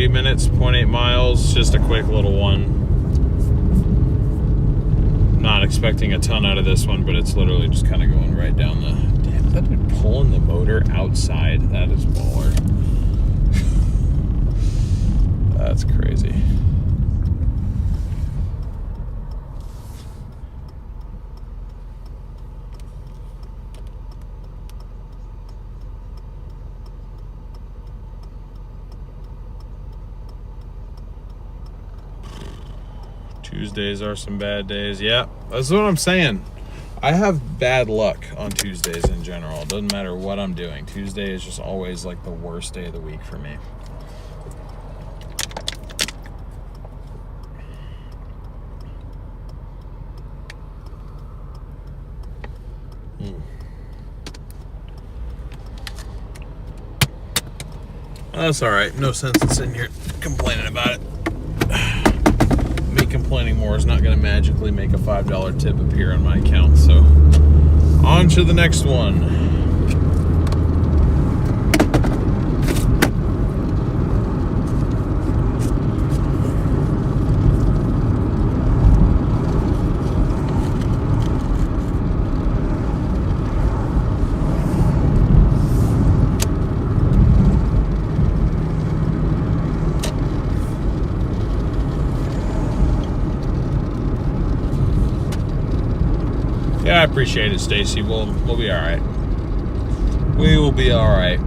Minutes, 0.8 miles, just a quick little one. Not expecting a ton out of this one, but it's literally just kind of going right down the... Damn, is that dude pulling the motor outside? That is baller. That's crazy. Tuesdays are some bad days. Yeah, that's what I'm saying. I have bad luck on Tuesdays in general. It doesn't matter what I'm doing. Tuesday is just always like the worst day of the week for me. That's all right. No sense in sitting here complaining about it. Me complaining more is not going to magically make a $5 tip appear on my account. So, on to the next one. Yeah, I appreciate it, Stacy. We'll be all right. We will be all right.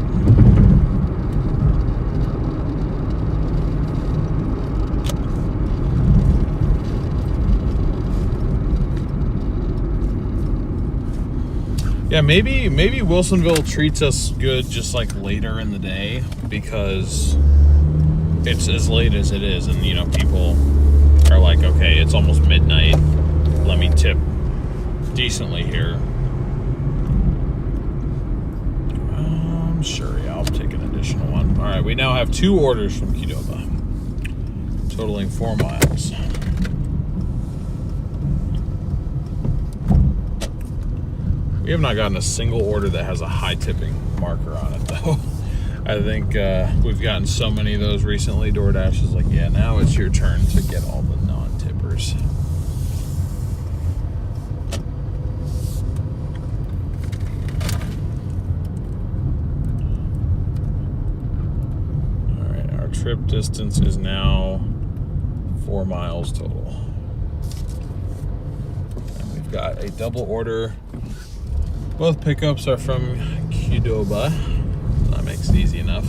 Yeah, maybe Wilsonville treats us good just like later in the day because it's as late as it is, and you know people are like, okay, it's almost midnight. Let me tip decently here. Sure, yeah, I'll take an additional one. All right, we now have 2 orders from Qdoba, totaling 4 miles. We have not gotten a single order that has a high tipping marker on it, though. I think we've gotten so many of those recently. Doordash is like, yeah, now it's your turn to get all the non-tippers. Trip distance is now 4 miles total. And we've got a double order. Both pickups are from Qdoba. That makes it easy enough.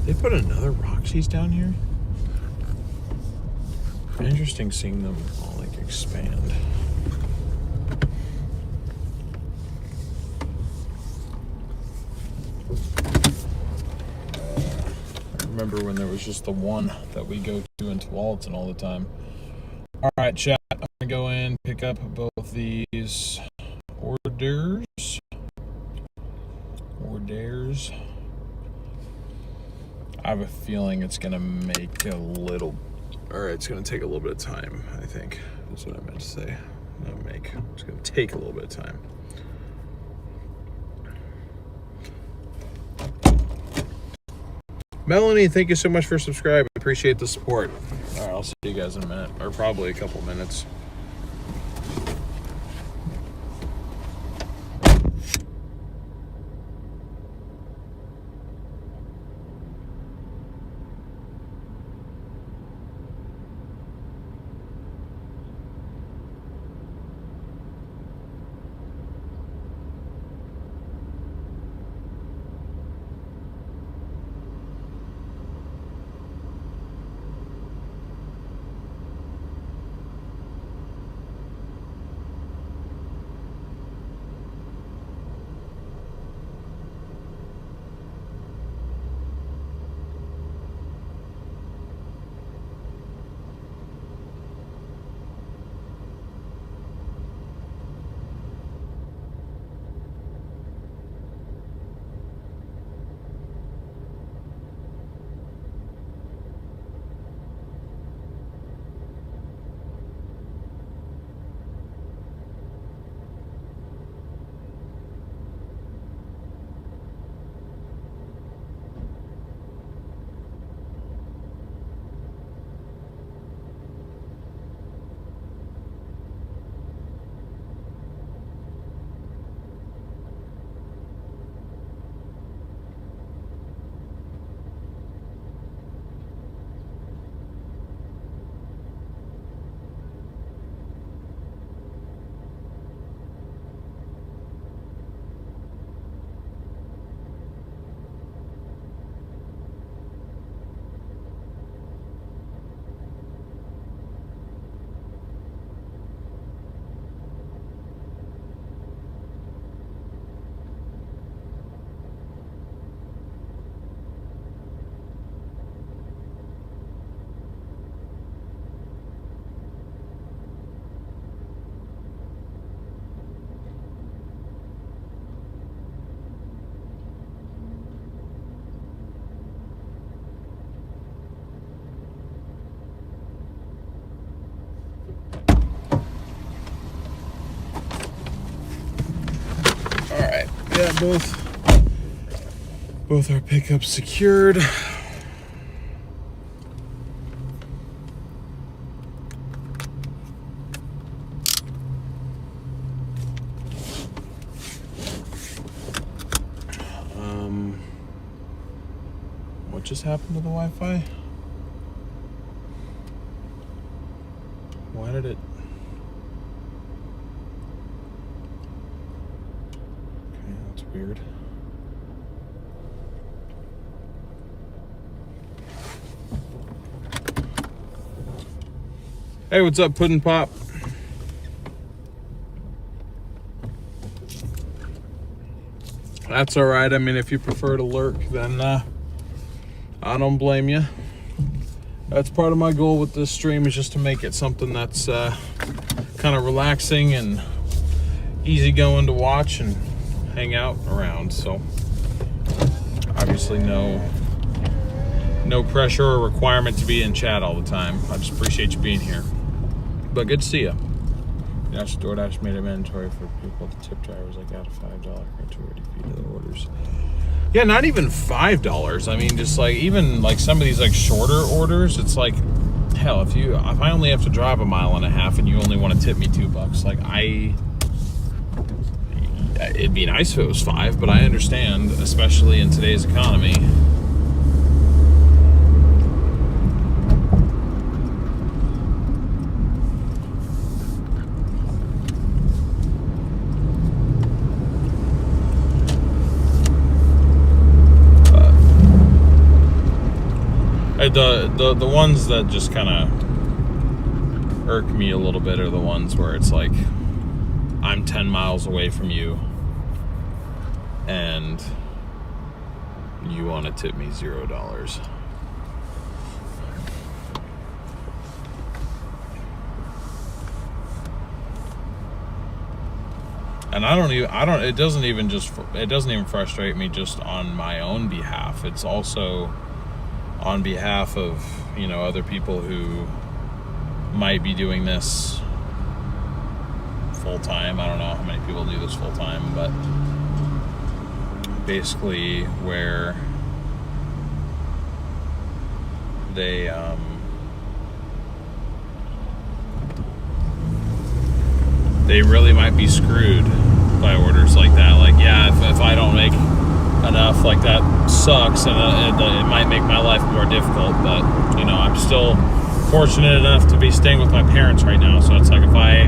They put another Roxy's down here? Interesting seeing them all like expand. Remember when there was just the one that we go to in Tualatin all the time. All right, chat. I'm gonna go in, pick up both these orders. I have a feeling it's gonna make a little, or it's gonna take a little bit of time. I think that's what I meant to say. Not make. It's gonna take a little bit of time. Melanie, thank you so much for subscribing. Appreciate the support. All right, I'll see you guys in a minute, or probably a couple minutes. Yeah, both our pickups secured. What just happened to the Wi-Fi? Why did it? Okay, that's weird. Hey, what's up, Puddin' Pop? That's all right. I mean, if you prefer to lurk, then I don't blame you. That's part of my goal with this stream, is just to make it something that's kind of relaxing and easygoing to watch and hang out around. So obviously no pressure or requirement to be in chat all the time. I just appreciate you being here. But good to see you. Yes, Doordash made it mandatory for people to tip drivers. I got a $5 gratuity fee to the orders. Yeah, not even $5. I mean, just like, even like some of these like shorter orders, it's like, hell, if I only have to drive a mile and a half and you only want to tip me $2, like it'd be nice if it was $5, but I understand, especially in today's economy. The ones that just kind of irk me a little bit are the ones where it's like, I'm 10 miles away from you and you want to tip me $0. And it doesn't even frustrate me just on my own behalf. It's also on behalf of, other people who might be doing this full time. I don't know how many people do this full time, but basically where they really might be screwed by orders like that. Like, yeah, if I don't make enough, like, that sucks, and it might make my life more difficult, but I'm still fortunate enough to be staying with my parents right now, so it's like, if I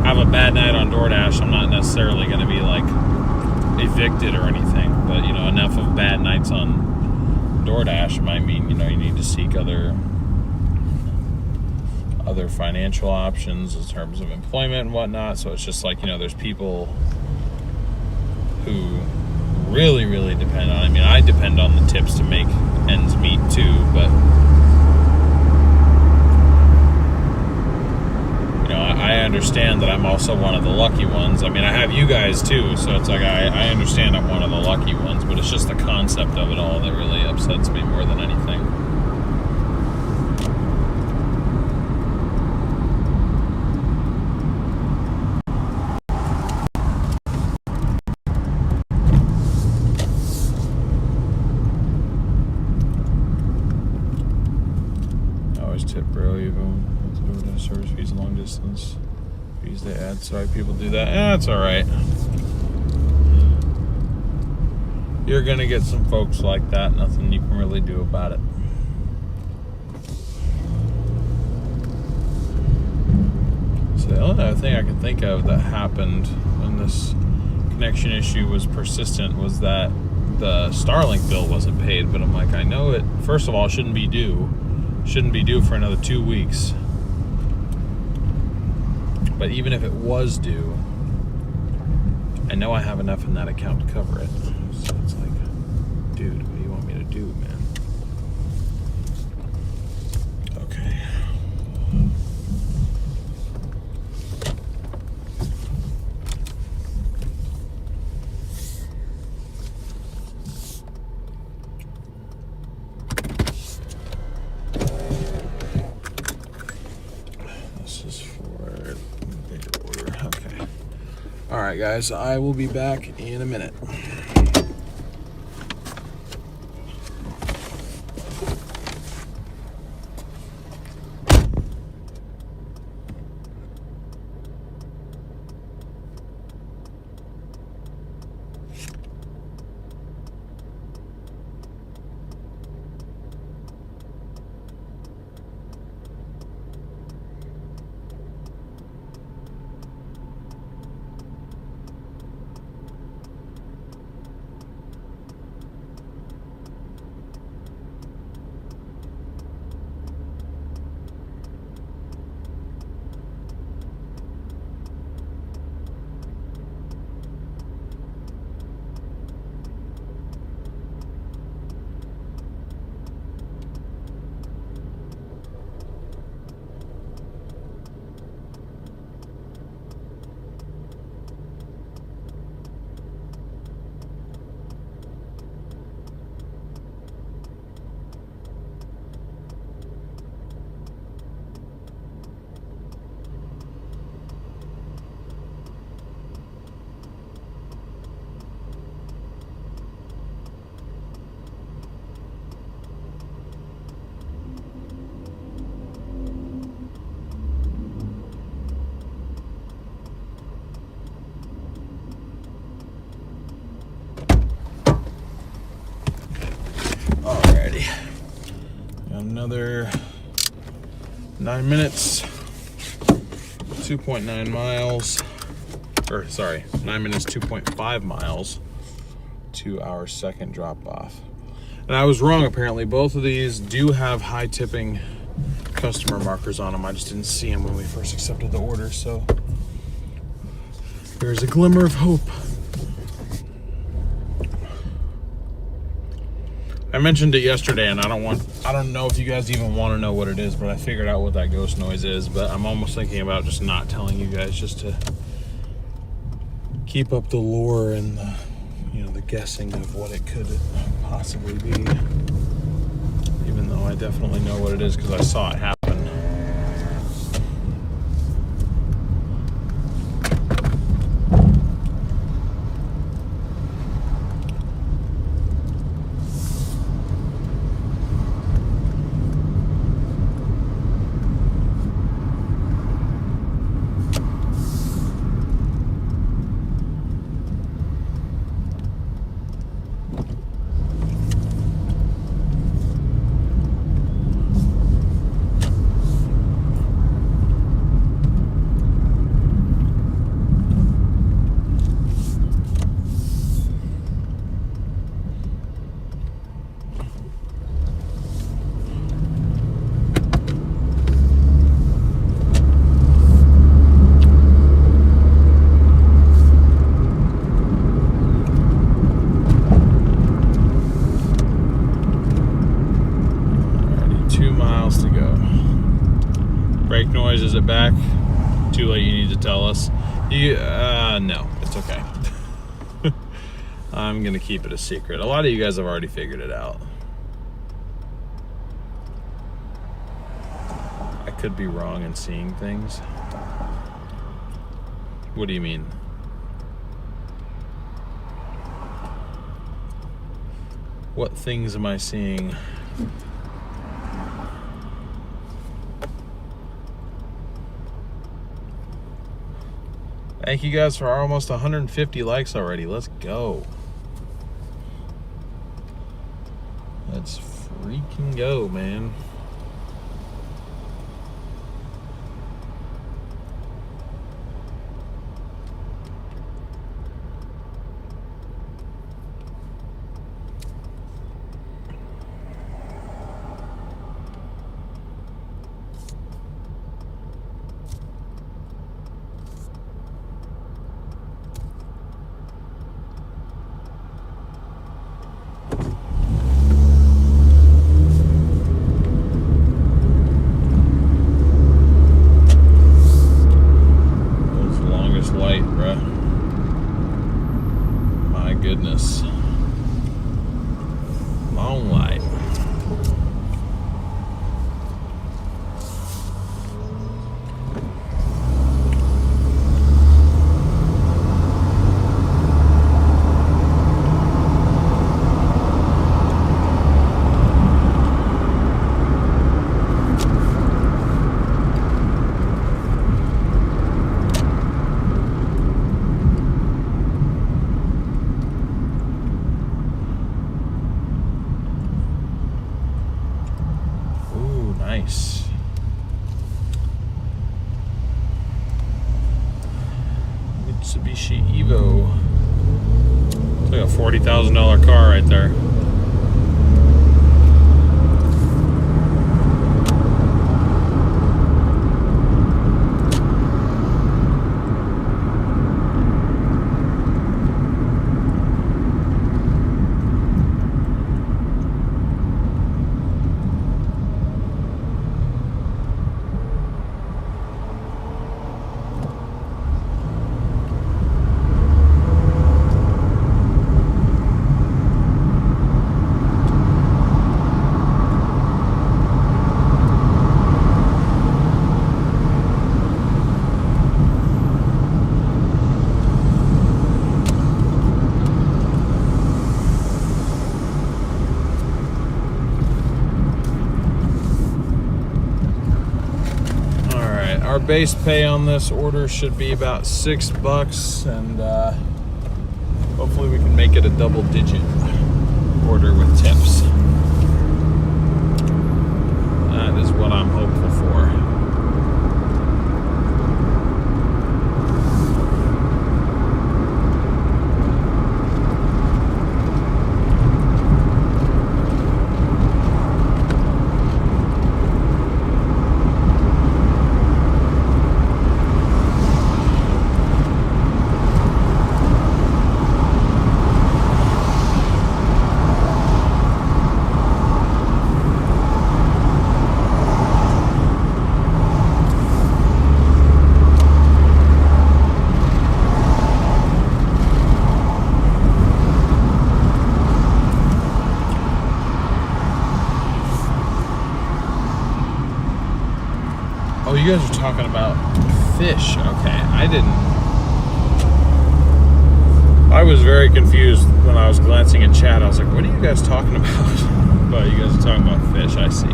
have a bad night on Doordash, I'm not necessarily going to be like evicted or anything, but enough of bad nights on Doordash might mean you need to seek other financial options in terms of employment and whatnot. So it's just like, there's people who really, really depend on, I depend on the tips to make ends meet too, but I understand that I'm also one of the lucky ones. I have you guys too, so it's like, I understand I'm one of the lucky ones, but it's just the concept of it all that really upsets me more than anything. Service fees and long distance fees they add. Sorry, people do that. It's all right. You're gonna get some folks like that. Nothing you can really do about it. So the only other thing I can think of that happened when this connection issue was persistent was that the Starlink bill wasn't paid. But I'm like, I know it. First of all, it shouldn't be due. Shouldn't be due for another 2 weeks. But even if it was due, I know I have enough in that account to cover it. So it's like, dude, what do you want me to do, man? Okay. All right, guys, I will be back in a minute. Alrighty. Another 9 minutes, 2.9 miles, or sorry, 9 minutes, 2.5 miles to our second drop off. And I was wrong, apparently. Both of these do have high tipping customer markers on them. I just didn't see them when we first accepted the order, so there's a glimmer of hope. I mentioned it yesterday, and I don't know if you guys even want to know what it is, but I figured out what that ghost noise is. But I'm almost thinking about just not telling you guys, just to keep up the lore and the, the guessing of what it could possibly be. Even though I definitely know what it is because I saw it happen. Brake noise, is it back? Too late, you need to tell us. No, it's okay. I'm gonna keep it a secret. A lot of you guys have already figured it out. I could be wrong in seeing things. What do you mean? What things am I seeing? Thank you guys for almost 150 likes already. Let's go. Let's freaking go, man. Goodness. Long light. Mitsubishi Evo. It's like a $40,000 car right there. Our base pay on this order should be about $6, and hopefully we can make it a double-digit order with tips. That is what I'm hopeful for. Oh, you guys are talking about fish. Okay, I was very confused when I was glancing at chat. I was like, what are you guys talking about? But you guys are talking about fish. I see.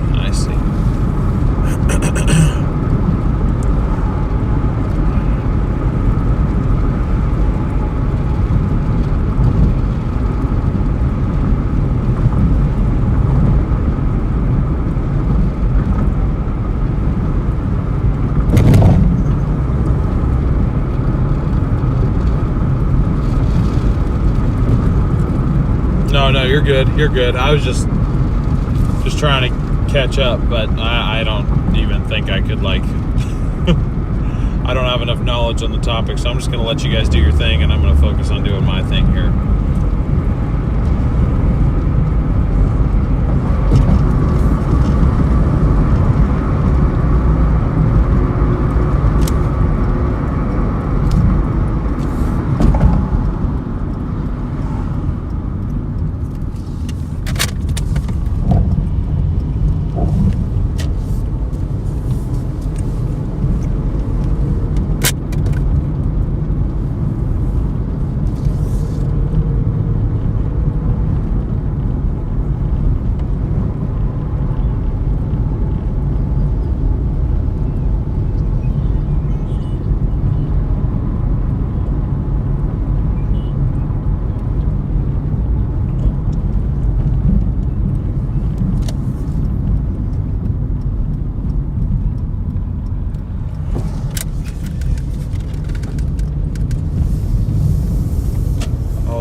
No, you're good. You're good. I was just trying to catch up, but I don't even think I could, like, I don't have enough knowledge on the topic, so I'm just going to let you guys do your thing, and I'm going to focus on doing my thing here.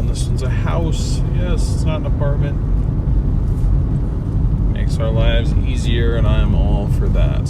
This one's a house. Yes, it's not an apartment. Makes our lives easier, and I'm all for that.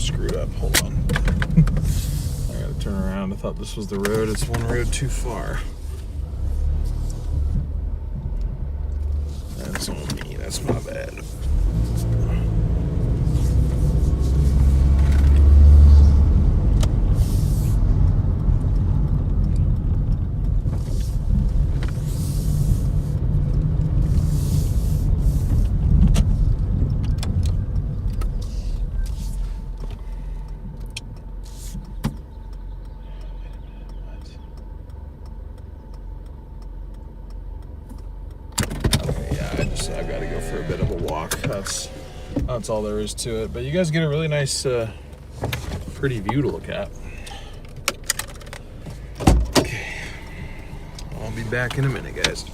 screwed up. Hold on. I gotta turn around. I thought this was the road. It's one road too far. That's on me. That's my bad. I've got to go for a bit of a walk. That's all there is to it. But you guys get a really nice, pretty view to look at. Okay, I'll be back in a minute, guys.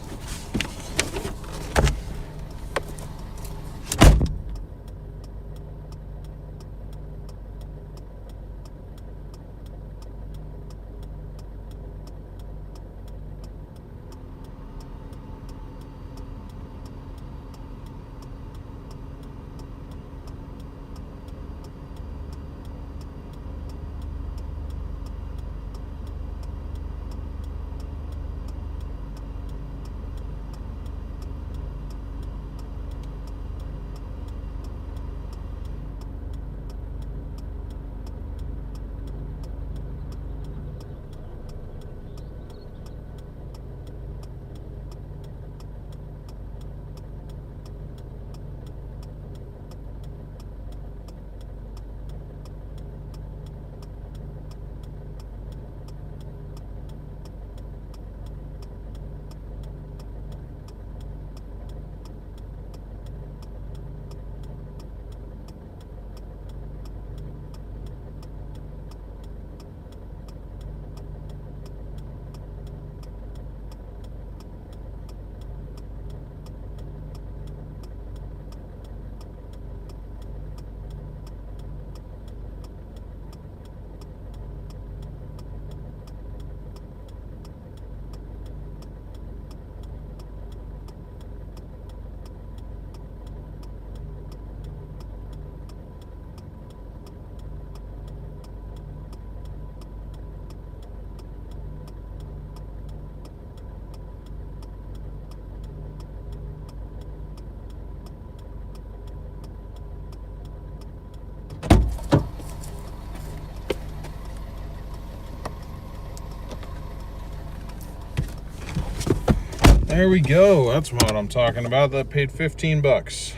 There we go. That's what I'm talking about. That paid 15 bucks.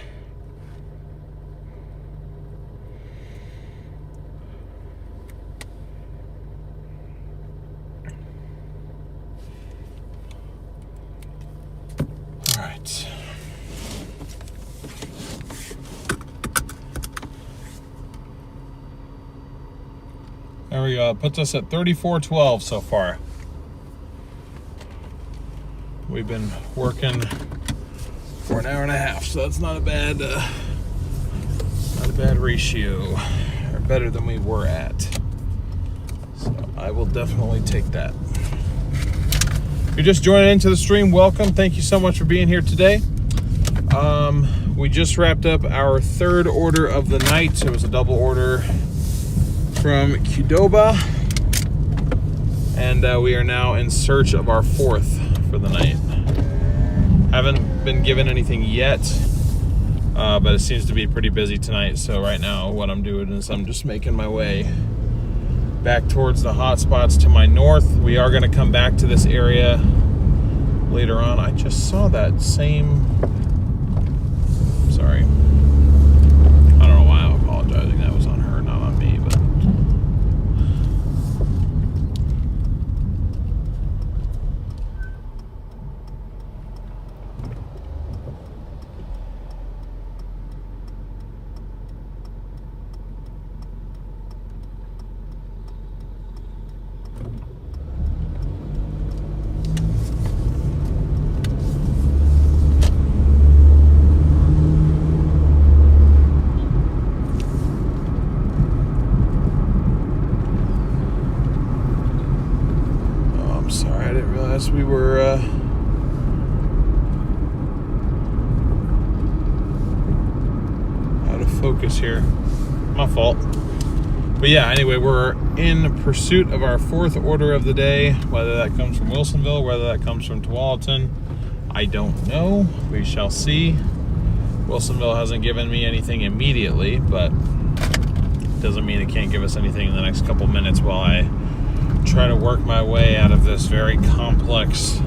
All right. There we go. It puts us at 34.12 so far. We've been working for an hour and a half, so that's not a bad ratio, or better than we were at. So I will definitely take that. If you're just joining into the stream, welcome. Thank you so much for being here today. We just wrapped up our third order of the night. It was a double order from Qdoba, and we are now in search of our fourth for the night. Haven't been given anything yet, but it seems to be pretty busy tonight. So right now what I'm doing is I'm just making my way back towards the hot spots to my north. We are going to come back to this area later on. I just saw that same, sorry, I don't know why I'm apologizing. That was on her, not on me, but we were out of focus here. My fault. But yeah, anyway, we're in pursuit of our fourth order of the day. Whether that comes from Wilsonville, whether that comes from Tualatin, I don't know. We shall see. Wilsonville hasn't given me anything immediately, but doesn't mean it can't give us anything in the next couple minutes while I try to work my way out of this very complex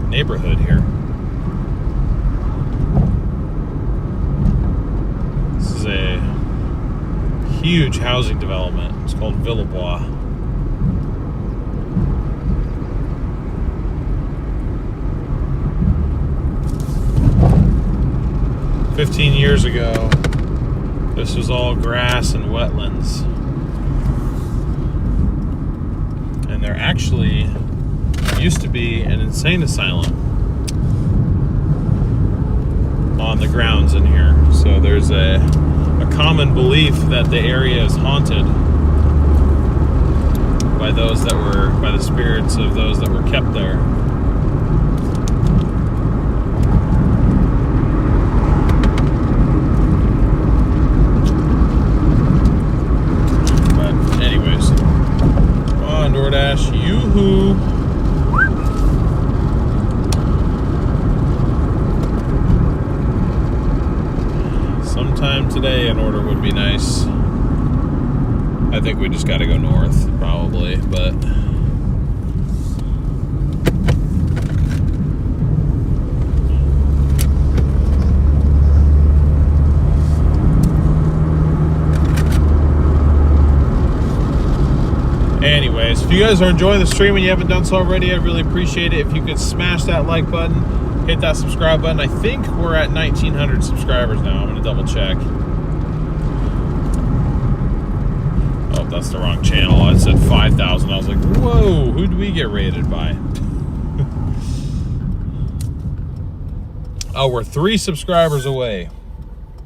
neighborhood here. This is a huge housing development. It's called Villebois. "15 years ago, this was all grass and wetlands. And there actually used to be an insane asylum on the grounds in here. So there's a common belief that the area is haunted by the spirits of those that were kept there. But anyways, come on, Doordash, yoo-hoo. Sometime today an order would be nice. I think we just got to go north, probably, but anyways, if you guys are enjoying the stream and you haven't done so already, I'd really appreciate it if you could smash that like button, hit that subscribe button. I think we're at 1,900 subscribers now. I'm going to double check. Oh, that's the wrong channel. I said 5,000. I was like, whoa, who did we get rated by? Oh, we're 3 subscribers away.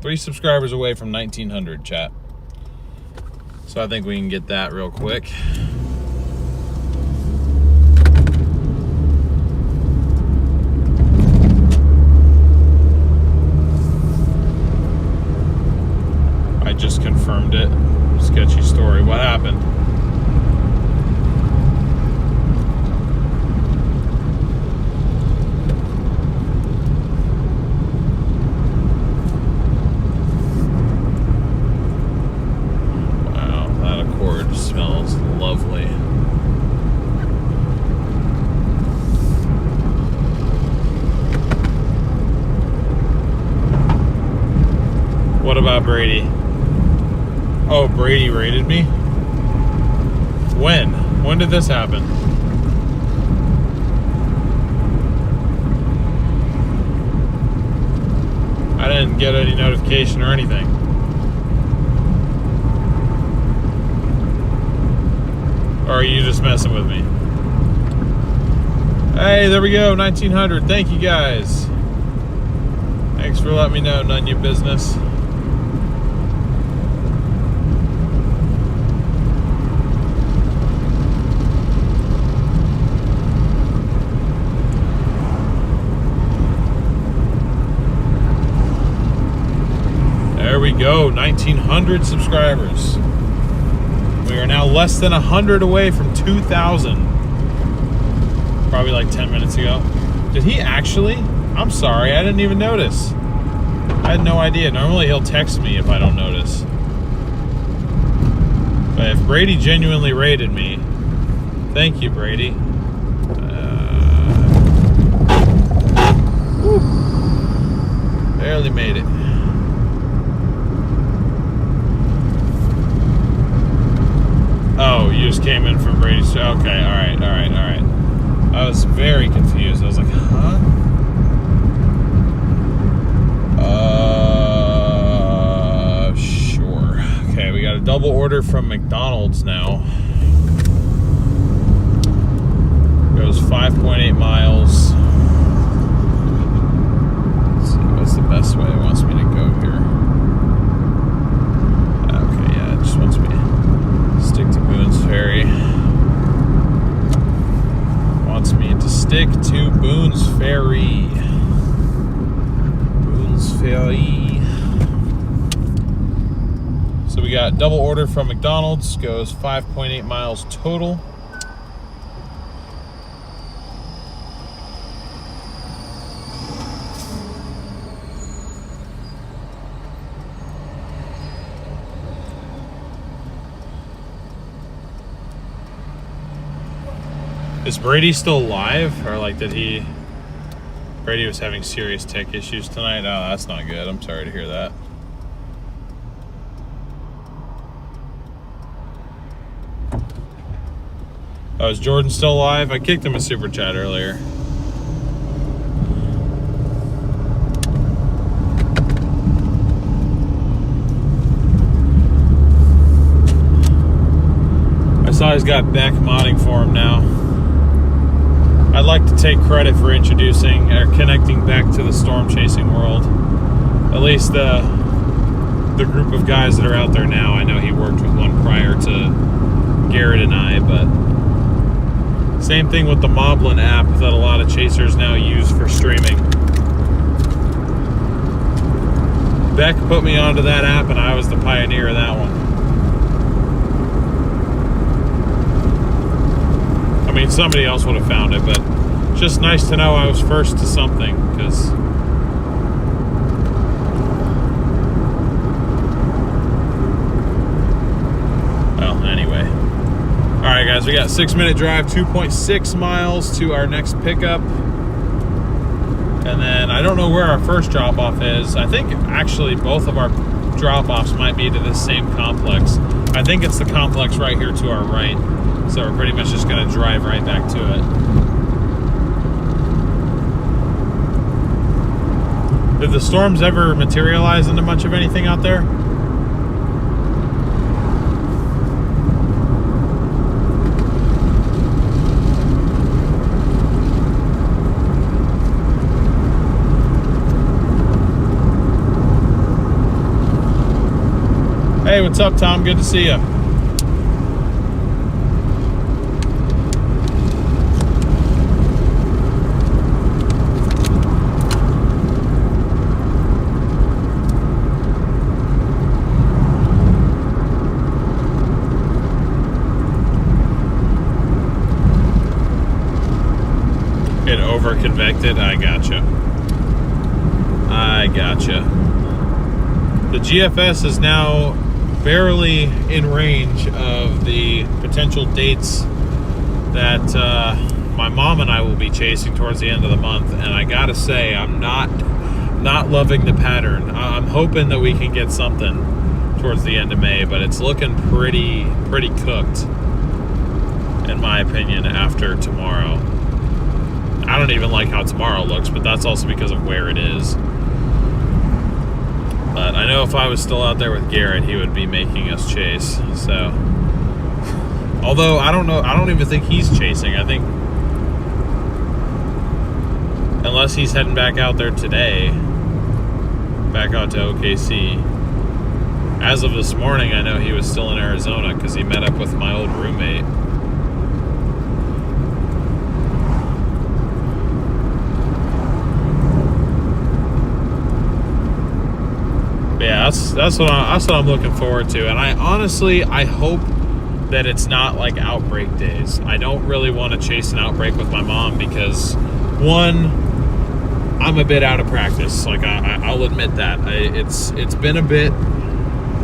3 subscribers away from 1,900, chat. So I think we can get that real quick. I just confirmed it. Sketchy story. What happened? Wow, that Accord smells lovely. What about Brady? Oh, Brady rated me? When? When did this happen? I didn't get any notification or anything. Or are you just messing with me? Hey, there we go, 1,900. Thank you guys. Thanks for letting me know, none of your business. There we go, 1,900 subscribers. We are now less than 100 away from 2,000. Probably like 10 minutes ago. Did he actually? I'm sorry, I didn't even notice. I had no idea. Normally he'll text me if I don't notice. But if Brady genuinely rated me, thank you, Brady. Barely made it. Oh, you just came in from Brady's. Okay, all right. I was very confused. I was like, huh? Sure. Okay, we got a double order from McDonald's now. Goes 5.8 miles. Let's see, what's the best way it wants me to go here? Okay, yeah, it just wants me to stick to Boone's Ferry. Wants me to stick to Boone's Ferry. Boone's Ferry. got double order from McDonald's, goes 5.8 miles total. Is Brady still alive, or like Brady was having serious tech issues tonight? Oh, that's not good. I'm sorry to hear that. Oh, is Jordan still alive? I kicked him a super chat earlier. I saw he's got Beck modding for him now. I'd like to take credit for introducing or connecting Beck to the storm chasing world. At least the group of guys that are out there now. I know he worked with one prior to Garrett and I, but same thing with the Moblin app that a lot of chasers now use for streaming. Beck put me onto that app, and I was the pioneer of that one. I mean, somebody else would have found it, but it's just nice to know I was first to something, because well, anyway. Alright guys, we got 6-minute drive, 2.6 miles to our next pickup. And then I don't know where our first drop-off is. I think actually both of our drop-offs might be to this same complex. I think it's the complex right here to our right. So we're pretty much just going to drive right back to it. Did the storms ever materialize into much of anything out there? Hey, what's up, Tom? Good to see you. It over-convected? I gotcha. The GFS is now barely in range of the potential dates that my mom and I will be chasing towards the end of the month, and I gotta say, I'm not loving the pattern. I'm hoping that we can get something towards the end of May, but it's looking pretty cooked, in my opinion, after tomorrow. I don't even like how tomorrow looks, but that's also because of where it is. But I know if I was still out there with Garrett, he would be making us chase. So, although I don't know, I don't even think he's chasing. I think, unless he's heading back out there today, back out to OKC. As of this morning, I know he was still in Arizona because he met up with my old roommate. Yeah, that's what I'm looking forward to, and I honestly hope that it's not like outbreak days. I don't really want to chase an outbreak with my mom because, one, I'm a bit out of practice. Like I'll admit that it's been a bit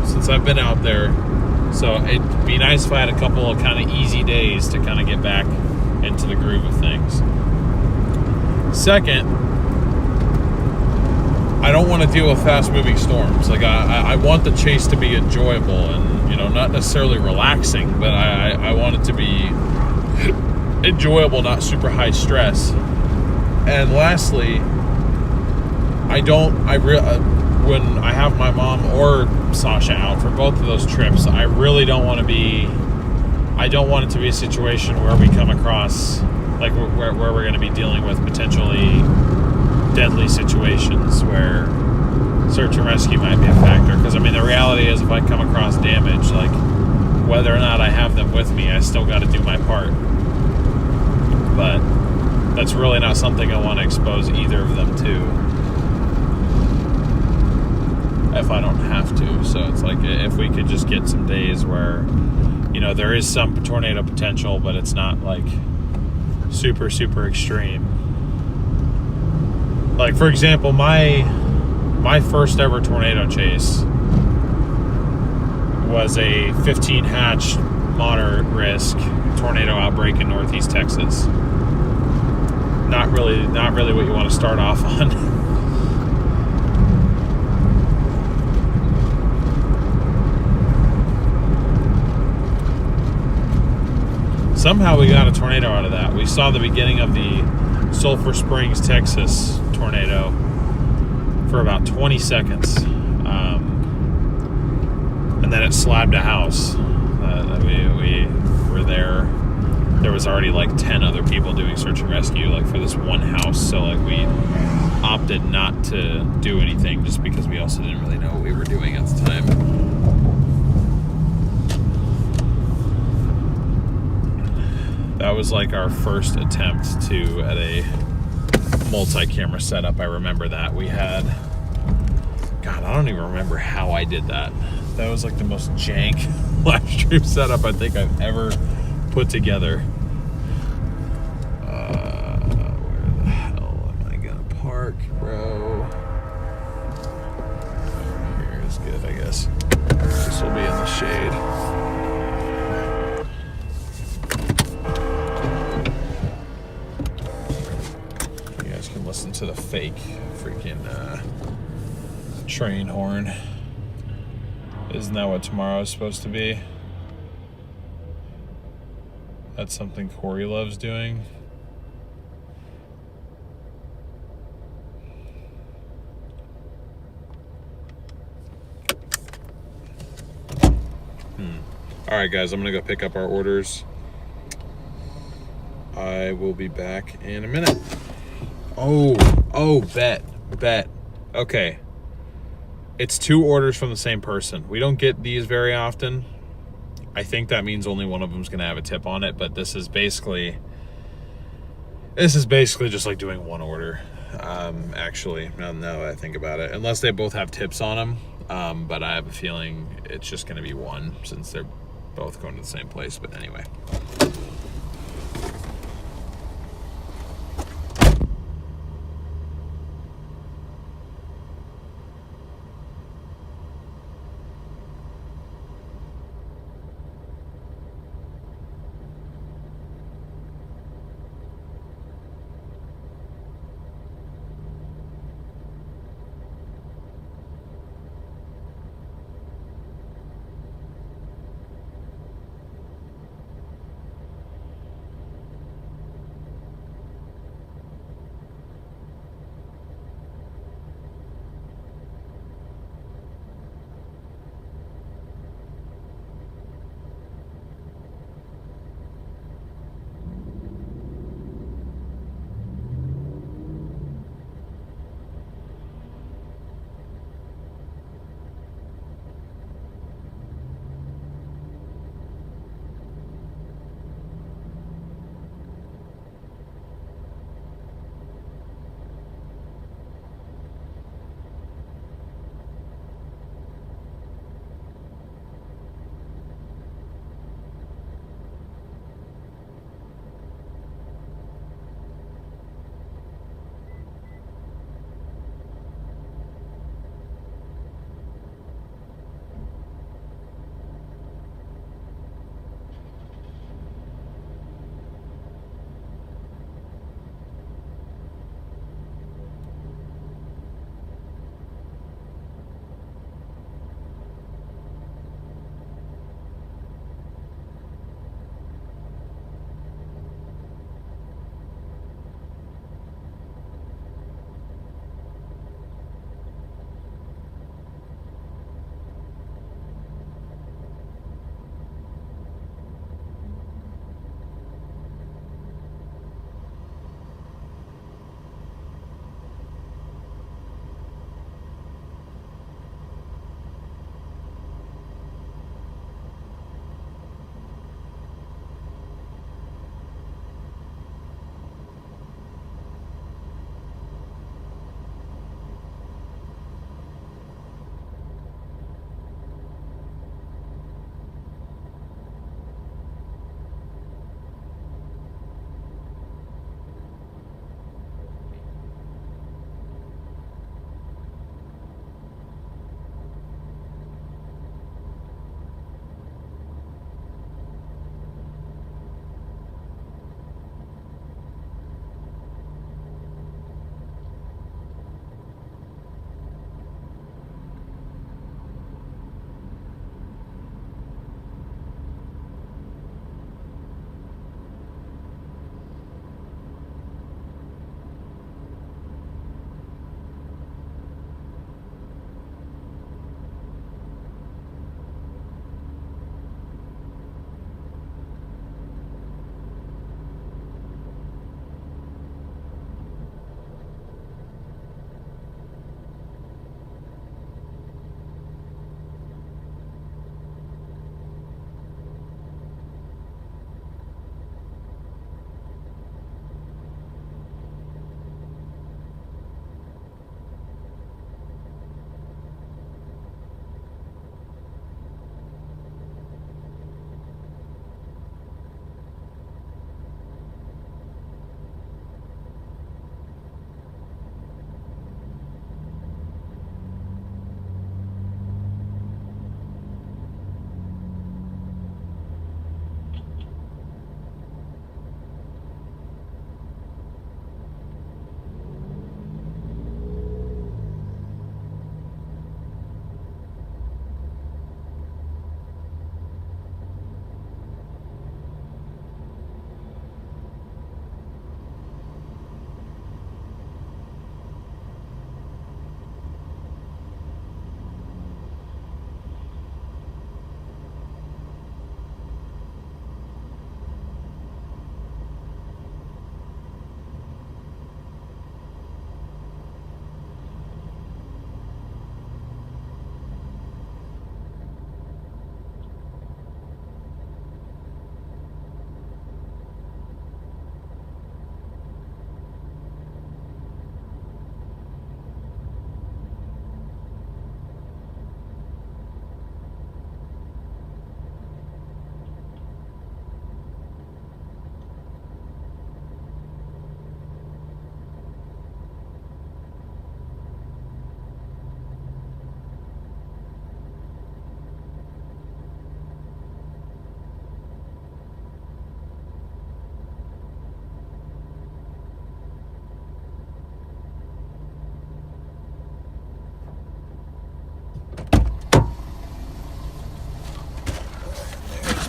since I've been out there, so it'd be nice if I had a couple of kind of easy days to kind of get back into the groove of things. Second, I don't want to deal with fast-moving storms. Like I want the chase to be enjoyable and, you know, not necessarily relaxing, but I want it to be enjoyable, not super high stress. And lastly, when I have my mom or Sasha out for both of those trips, I really don't want to be. I don't want it to be a situation where we come across like where we're going to be dealing with potentially deadly situations where search and rescue might be a factor. Because I mean, the reality is, if I come across damage, like whether or not I have them with me, I still got to do my part. But that's really not something I want to expose either of them to. if I don't have to. So it's like if we could just get some days where, you know, there is some tornado potential, but it's not like super, super extreme. Like, for example, my first ever tornado chase was a 15 hatch moderate risk tornado outbreak in Northeast Texas. Not really what you want to start off on. Somehow we got a tornado out of that. We saw the beginning of the Sulphur Springs, Texas tornado for about 20 seconds. And then it slabbed a house. We were there. There was already like 10 other people doing search and rescue, like for this one house. So like we opted not to do anything just because we also didn't really know what we were doing at the time. That was like our first attempt at a multi-camera setup. I remember that. We had, God, I don't even remember how I did that. That was like the most jank live stream setup I think I've ever put together. Where the hell am I gonna park, bro? Here's good, I guess. This will be in the shade. You guys can listen to the fake freaking train horn. Isn't that what tomorrow is supposed to be? That's something Corey loves doing. All right, guys, I'm gonna go pick up our orders. I will be back in a minute. Oh, bet. Okay. It's 2 orders from the same person. We don't get these very often. I think that means only one of them is going to have a tip on it, but this is basically just like doing one order. Actually, now that I think about it, unless they both have tips on them. But I have a feeling it's just going to be one since they're both going to the same place. But anyway.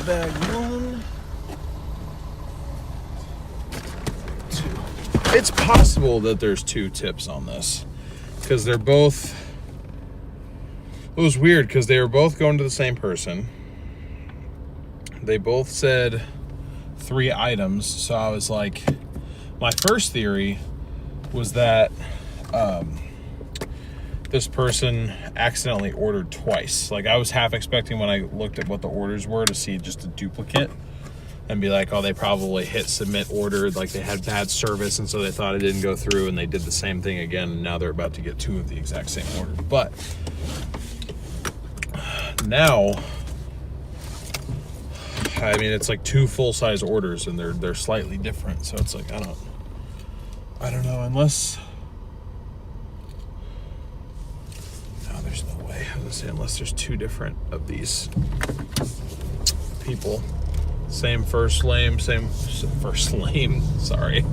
bag 1, 2. It's possible that there's 2 tips on this because they're both. It was weird because they were both going to the same person. They both said 3 items, so I was like, my first theory was that this person accidentally ordered twice. Like, I was half expecting when I looked at what the orders were to see just a duplicate and be like, oh, they probably hit submit order, like they had bad service and so they thought it didn't go through and they did the same thing again and now they're about to get 2 of the exact same order. But now, I mean, it's like 2 full-size orders and they're slightly different, so it's like I don't know, unless no, there's no way. I was gonna say unless there's 2 different of these people, same first name, sorry.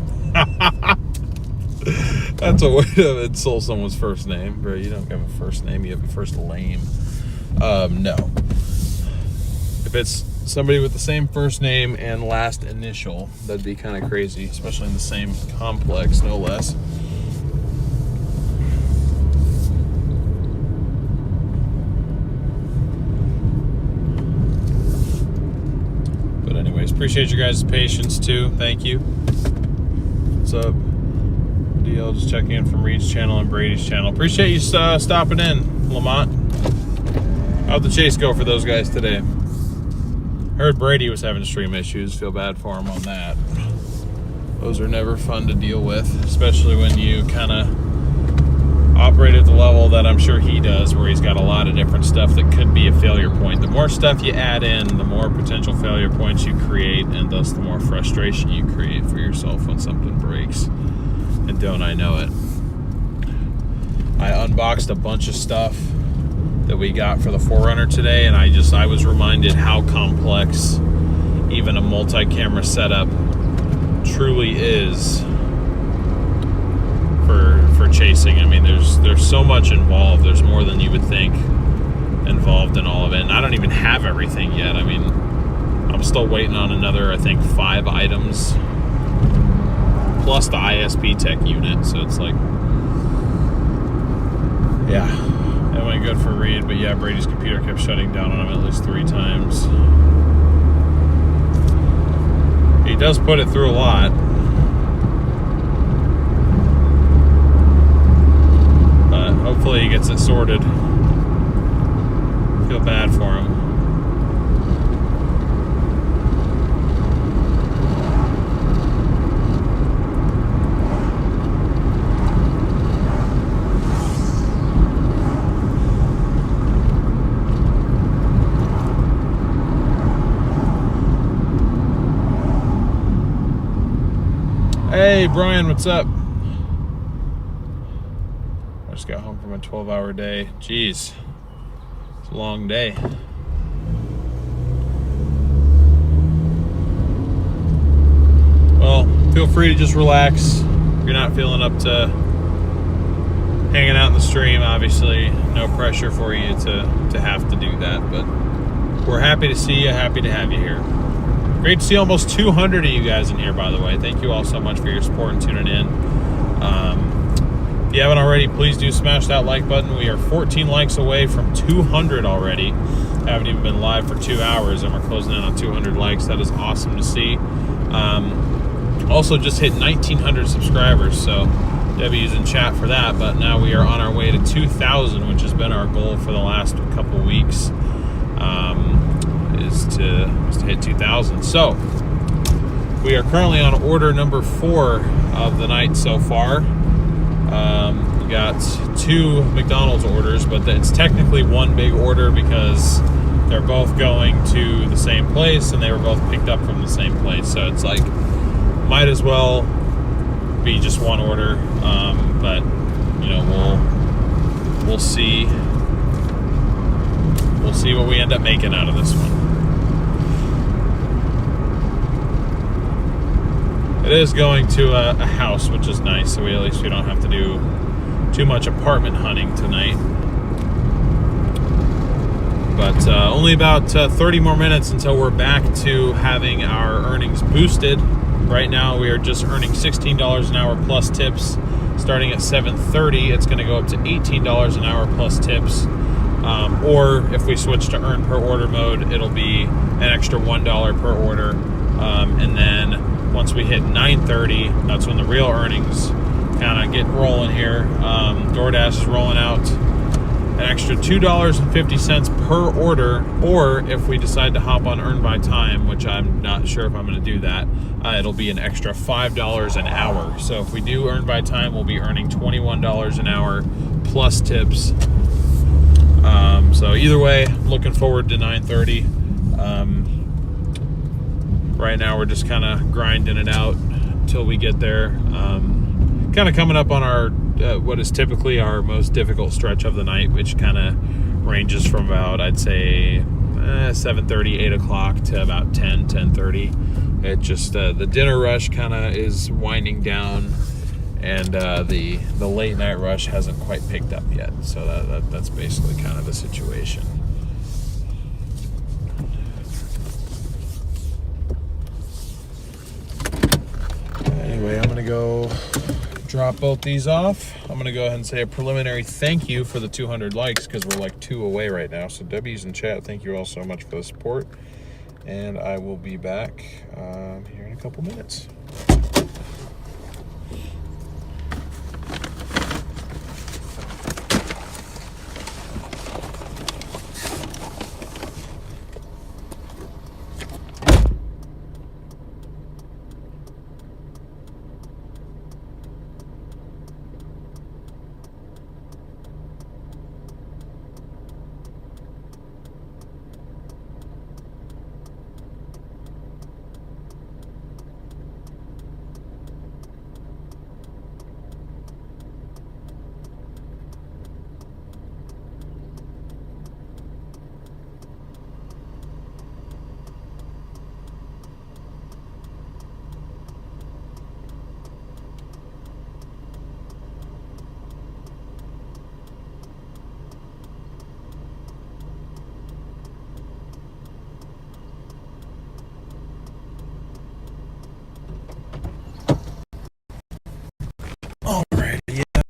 That's a way to insult someone's first name, bro. You don't have a first name, you have a first lame. No. If it's somebody with the same first name and last initial, that'd be kind of crazy, especially in the same complex, no less. But anyways, appreciate your guys' patience too. Thank you. What's up? DL just checking in from Reed's channel and Brady's channel. Appreciate you stopping in, Lamont. How'd the chase go for those guys today? Heard Brady was having stream issues. Feel bad for him on that. Those are never fun to deal with, especially when you kind of operate at the level that I'm sure he does, where he's got a lot of different stuff that could be a failure point. The more stuff you add in, the more potential failure points you create, and thus the more frustration you create for yourself when something breaks. And don't I know it? I unboxed a bunch of stuff that we got for the 4Runner today, and I was reminded how complex even a multi-camera setup truly is for chasing. I mean, there's so much involved. There's more than you would think involved in all of it, and I don't even have everything yet. I mean, I'm still waiting on another, I think, 5 items plus the ISP tech unit, so it's like, yeah. It went good for Reed, but yeah, Brady's computer kept shutting down on him at least 3 times. He does put it through a lot. But hopefully he gets it sorted. Feel bad for him. Hey, Brian, what's up? I just got home from a 12-hour day. Jeez, it's a long day. Well, feel free to just relax. If you're not feeling up to hanging out in the stream, obviously, no pressure for you to have to do that. But we're happy to see you, happy to have you here. Great to see almost 200 of you guys in here, by the way. Thank you all so much for your support and tuning in. If you haven't already, please do smash that like button. We are 14 likes away from 200 already. Haven't even been live for 2 hours, and we're closing in on 200 likes. That is awesome to see. Also just hit 1,900 subscribers, so Debbie's in chat for that, but now we are on our way to 2,000, which has been our goal for the last couple weeks. Is to hit 2,000. So we are currently on order number 4 of the night so far. We got 2 McDonald's orders, but it's technically one big order because they're both going to the same place and they were both picked up from the same place. So it's like, might as well be just one order. But you know, we'll see. We'll see what we end up making out of this one. It is going to a house, which is nice, so at least we don't have to do too much apartment hunting tonight. But only about 30 more minutes until we're back to having our earnings boosted. Right now we are just earning $16 an hour plus tips. Starting at 7:30, it's going to go up to $18 an hour plus tips. Or if we switch to earn per order mode, it'll be an extra $1 per order. And then once we hit 9:30, that's when the real earnings kind of get rolling here. DoorDash is rolling out an extra $2.50 per order, or if we decide to hop on Earn by Time, which I'm not sure if I'm going to do that, it'll be an extra $5 an hour. So if we do Earn by Time, we'll be earning $21 an hour plus tips. So either way, looking forward to 9:30. Right now we're just kind of grinding it out until we get there. Kind of coming up on our what is typically our most difficult stretch of the night, which kind of ranges from about, I'd say, 7:30, 8 o'clock to about 10:30. It just the dinner rush kind of is winding down, and the late night rush hasn't quite picked up yet. So that's basically kind of the situation. Anyway, I'm gonna go drop both these off. I'm gonna go ahead and say a preliminary thank you for the 200 likes, because we're like 2 away right now. So W's in chat, thank you all so much for the support, and I will be back here in a couple minutes.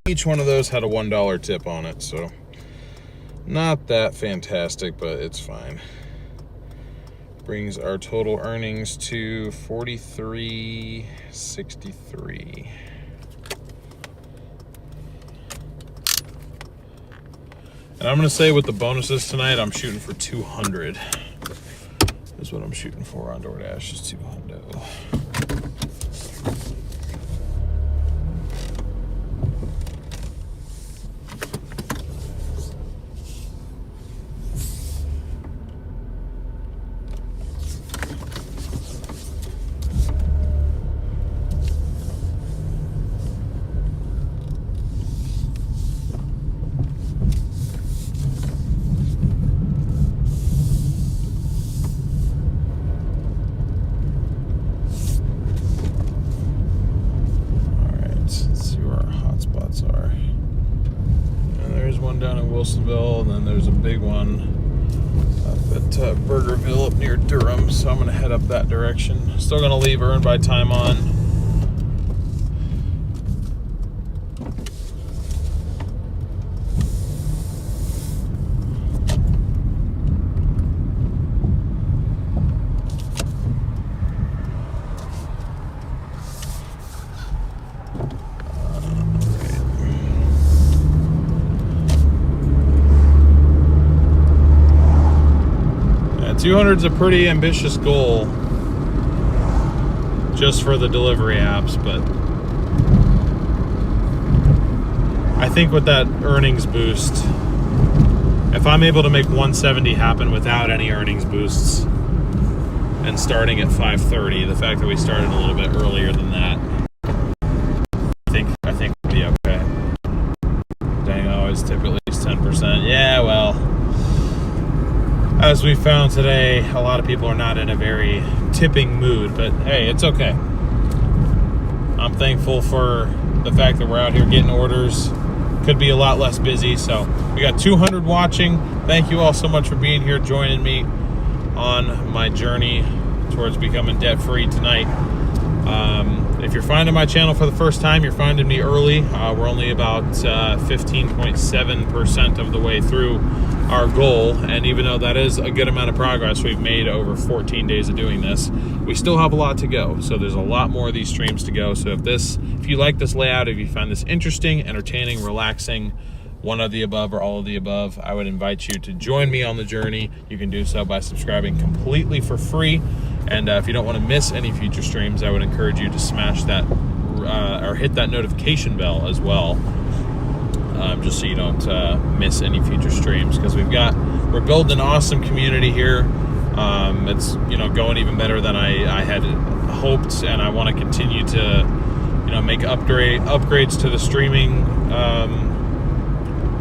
Each one of those had a $1 tip on it, so not that fantastic, but it's fine. Brings our total earnings to $43.63. And I'm gonna say with the bonuses tonight, I'm shooting for 200. That's what I'm shooting for on DoorDash, is 200. Wilsonville, and then there's a big one up at Burgerville up near Durham, so I'm going to head up that direction. Still going to leave Earn by Time on. Yeah, 200's a pretty ambitious goal just for the delivery apps, but I think with that earnings boost, if I'm able to make 170 happen without any earnings boosts and starting at 5:30, the fact that we started a little bit earlier than that, I think we'll be okay. Dang, I always tip at least 10%. Yeah, well, as we found today, a lot of people are not in a very tipping mood, but hey, it's okay. I'm thankful for the fact that we're out here getting orders, could be a lot less busy. So we got 200 watching. Thank you all so much for being here, joining me on my journey towards becoming debt-free tonight. If you're finding my channel for the first time, you're finding me early. We're only about 15.7% of the way through our goal, and even though that is a good amount of progress we've made over 14 days of doing this, we still have a lot to go. So there's a lot more of these streams to go. So if you like this layout, if you find this interesting, entertaining, relaxing, one of the above or all of the above, I would invite you to join me on the journey. You can do so by subscribing completely for free. And if you don't want to miss any future streams, I would encourage you to smash that or hit that notification bell as well, just so you don't miss any future streams. Because we're building an awesome community here. It's going even better than I had hoped, and I want to continue to make upgrades to the streaming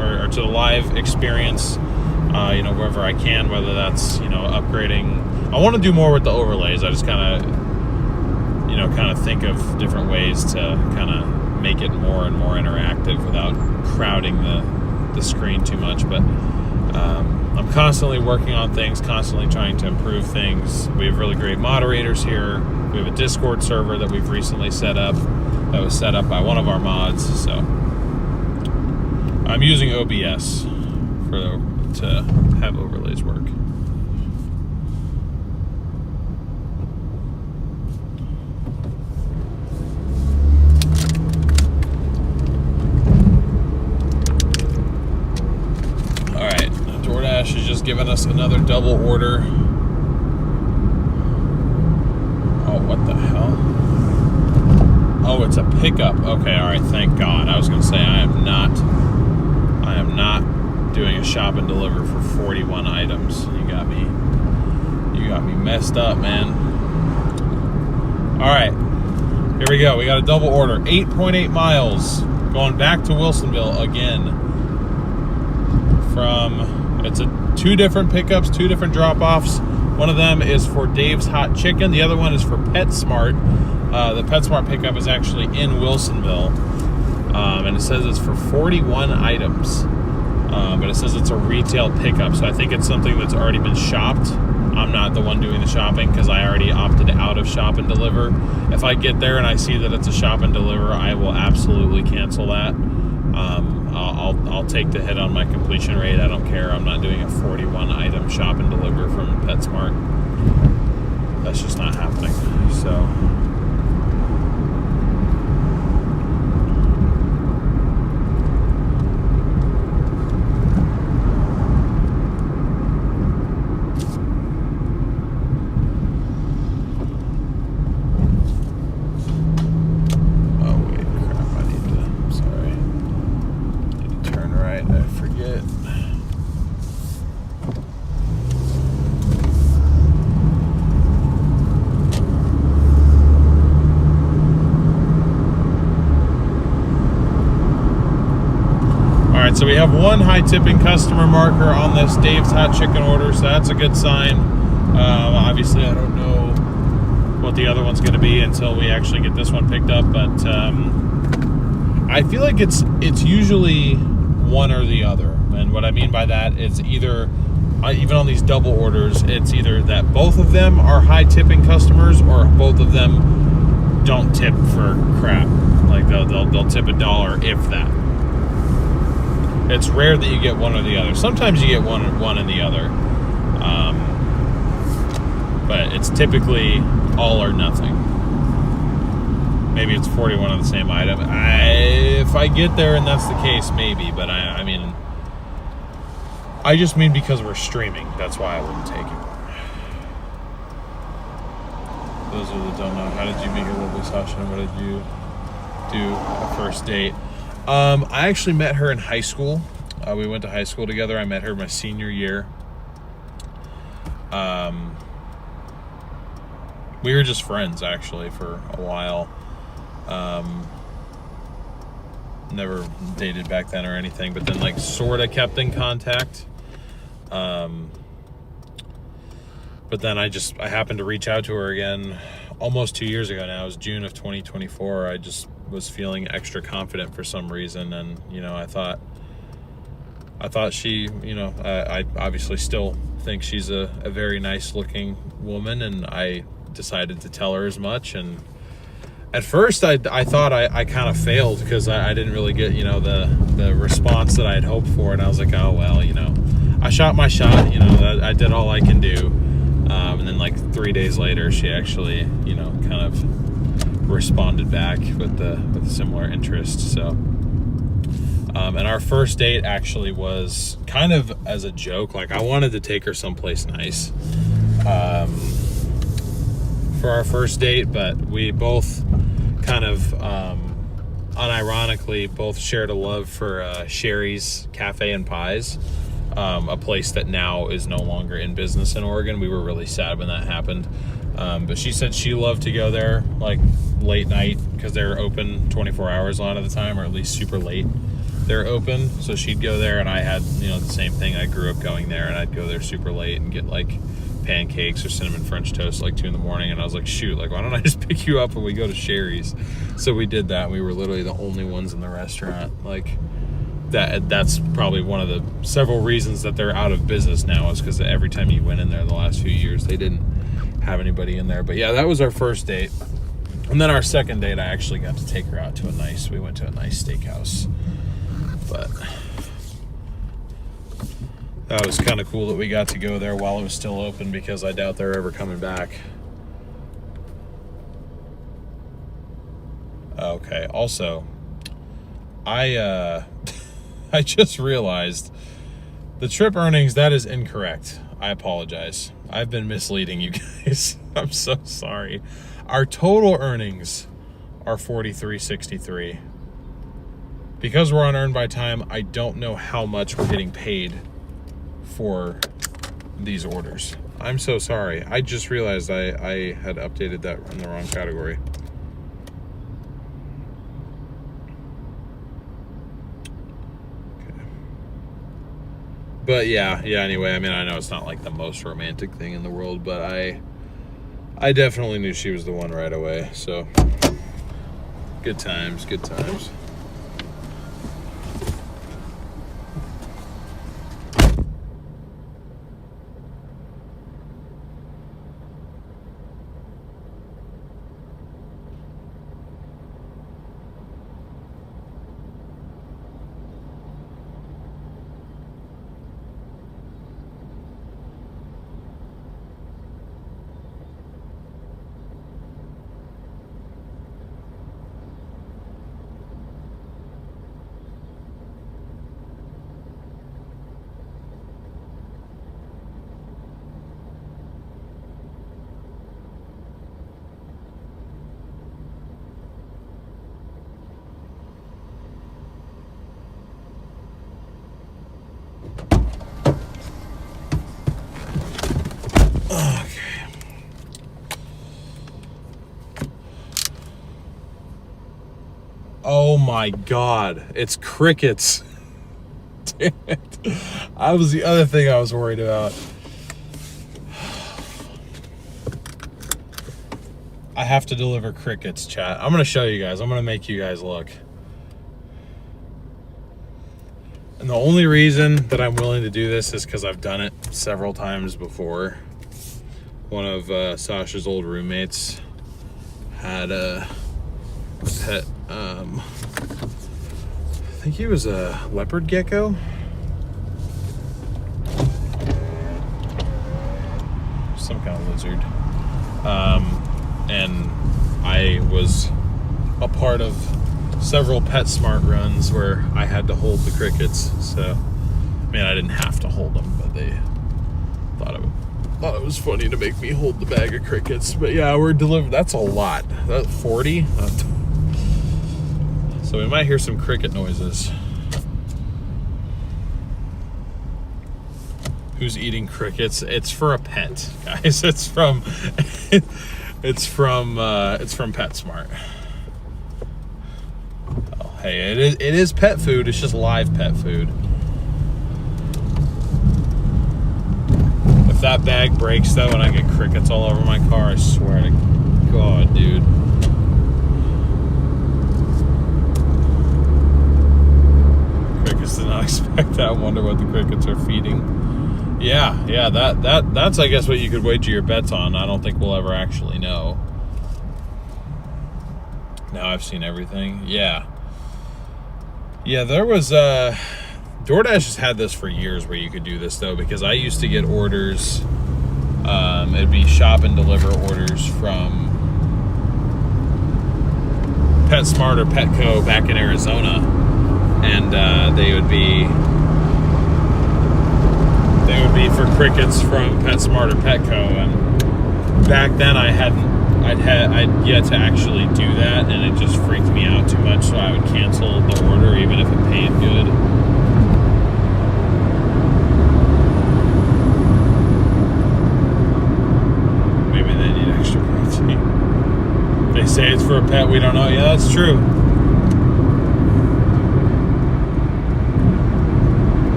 or to the live experience. Wherever I can, whether that's upgrading. I want to do more with the overlays. I just kind of think of different ways to kind of make it more and more interactive without crowding the screen too much. But I'm constantly working on things, constantly trying to improve things. We have really great moderators here. We have a Discord server that we've recently set up, that was set up by one of our mods. So I'm using OBS to have overlays work. Alright, Doordash is just giving us another double order. Oh, what the hell? Oh, it's a pickup. Okay, alright, thank God. I was gonna say I am not doing a shop and deliver for 41 items. You got me messed up, man. All right, here we go. We got a double order, 8.8 miles going back to Wilsonville again. It's two different pickups, two different drop-offs. One of them is for Dave's Hot Chicken. The other one is for PetSmart. The PetSmart pickup is actually in Wilsonville, and it says it's for 41 items. But it says it's a retail pickup, so I think it's something that's already been shopped. I'm not the one doing the shopping because I already opted out of shop and deliver. If I get there and I see that it's a shop and deliver, I will absolutely cancel that. I'll take the hit on my completion rate. I don't care. I'm not doing a 41 item shop and deliver from PetSmart. That's just not happening. So. So we have one high tipping customer marker on this Dave's Hot Chicken order, so that's a good sign. Obviously, I don't know what the other one's going to be until we actually get this one picked up, but I feel like it's usually one or the other. And what I mean by that is either, even on these double orders, it's either that both of them are high tipping customers or both of them don't tip for crap. Like they'll tip $1 if that. It's rare that you get one or the other. Sometimes you get one and the other, but it's typically all or nothing. Maybe it's 41 of the same item. If I get there and that's the case, maybe. But I just mean because we're streaming. That's why I wouldn't take it. Those of you that don't know, how did you meet your lovely Sasha, and what did you do at first date? I actually met her in high school. We went to high school together. I met her my senior year. We were just friends, actually, for a while. Never dated back then or anything, but then, like, sort of kept in contact. But then I happened to reach out to her again almost 2 years ago now. It was June of 2024. I just was feeling extra confident for some reason. And, you know, I thought she, you know, I obviously still think she's a very nice looking woman, and I decided to tell her as much. And at first I thought I kind of failed because I didn't really get, you know, the response that I had hoped for. And I was like, oh, well, you know, I shot my shot, you know, I did all I can do. And then like 3 days later, she actually, you know, kind of responded back with a similar interest. So, and our first date actually was kind of as a joke. Like, I wanted to take her someplace nice for our first date, but we both kind of unironically both shared a love for Sherry's Cafe and Pies, a place that now is no longer in business in Oregon. We were really sad when that happened, but she said she loved to go there like late night because they're open 24 hours a lot of the time, or at least super late they're open. So she'd go there, and I had, you know, the same thing. I grew up going there, and I'd go there super late and get like pancakes or cinnamon French toast like 2 a.m. And I was like, shoot, like, why don't I just pick you up and we go to Sherry's? So we did that. We were literally the only ones in the restaurant. Like, that's probably one of the several reasons that they're out of business now, is because every time you went in there the last few years, they didn't have anybody in there. But yeah, that was our first date. And then our second date, I actually got to take her out to we went to a nice steakhouse. But that was kind of cool that we got to go there while it was still open, because I doubt they're ever coming back. Okay, also, I just realized the trip earnings, that is incorrect. I apologize. I've been misleading you guys. I'm so sorry. Our total earnings are $43.63. Because we're on Earn by Time, I don't know how much we're getting paid for these orders. I'm so sorry. I just realized I had updated that in the wrong category. Okay. But yeah, anyway, I mean, I know it's not like the most romantic thing in the world, but I definitely knew she was the one right away. So good times. Oh my God, it's crickets. Damn it. That was the other thing I was worried about. I have to deliver crickets, chat. I'm gonna show you guys. I'm gonna make you guys look. And the only reason that I'm willing to do this is because I've done it several times before. One of Sasha's old roommates had a pet, I think he was a leopard gecko. Some kind of lizard. And I was a part of several PetSmart runs where I had to hold the crickets. So, I mean, I didn't have to hold them, but they thought it was funny to make me hold the bag of crickets. But yeah, we're delivering. That's a lot. That's 40. So we might hear some cricket noises. Who's eating crickets? It's for a pet, guys. It's from PetSmart. Oh, hey, it is pet food. It's just live pet food. If that bag breaks though and I get crickets all over my car, I swear to God, dude. expect that. I wonder what the crickets are feeding. Yeah, that's I guess what you could wager your bets on. I don't think we'll ever actually know. Now I've seen everything. Yeah, there was DoorDash has had this for years where you could do this though, because I used to get orders. It'd be shop and deliver orders from PetSmart or Petco back in Arizona, and they would be for crickets from PetSmart or Petco. And back then I'd yet to actually do that, and it just freaked me out too much, so I would cancel the order even if it paid good. Maybe they need extra protein. They say it's for a pet, we don't know. Yeah, that's true.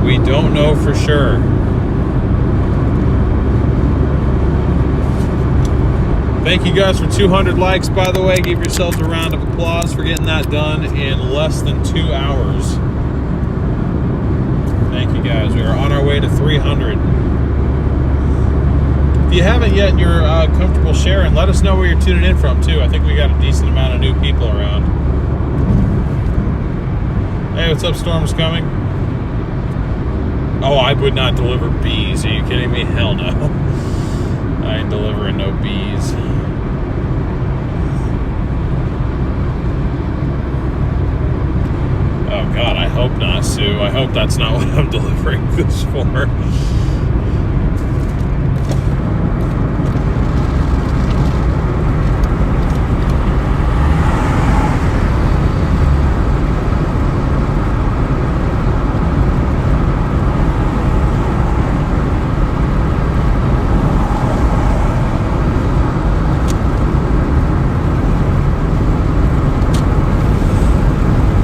We don't know for sure. Thank you guys for 200 likes, by the way. Give yourselves a round of applause for getting that done in less than 2 hours. Thank you guys. We are on our way to 300. If you haven't yet and you're comfortable sharing, let us know where you're tuning in from too. I think we got a decent amount of new people around. Hey, what's up, Storm's coming? Oh, I would not deliver bees. Are you kidding me? Hell no. I ain't delivering no bees. Oh God, I hope not, Sue. I hope that's not what I'm delivering this for.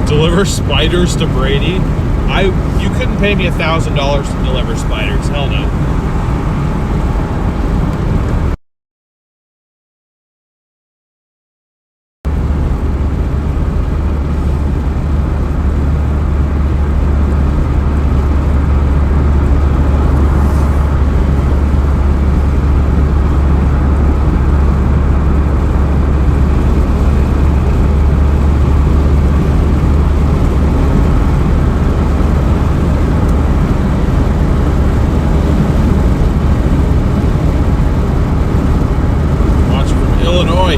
Deliver spiders to Brady? You couldn't pay me $1,000 to deliver spiders. Hell no.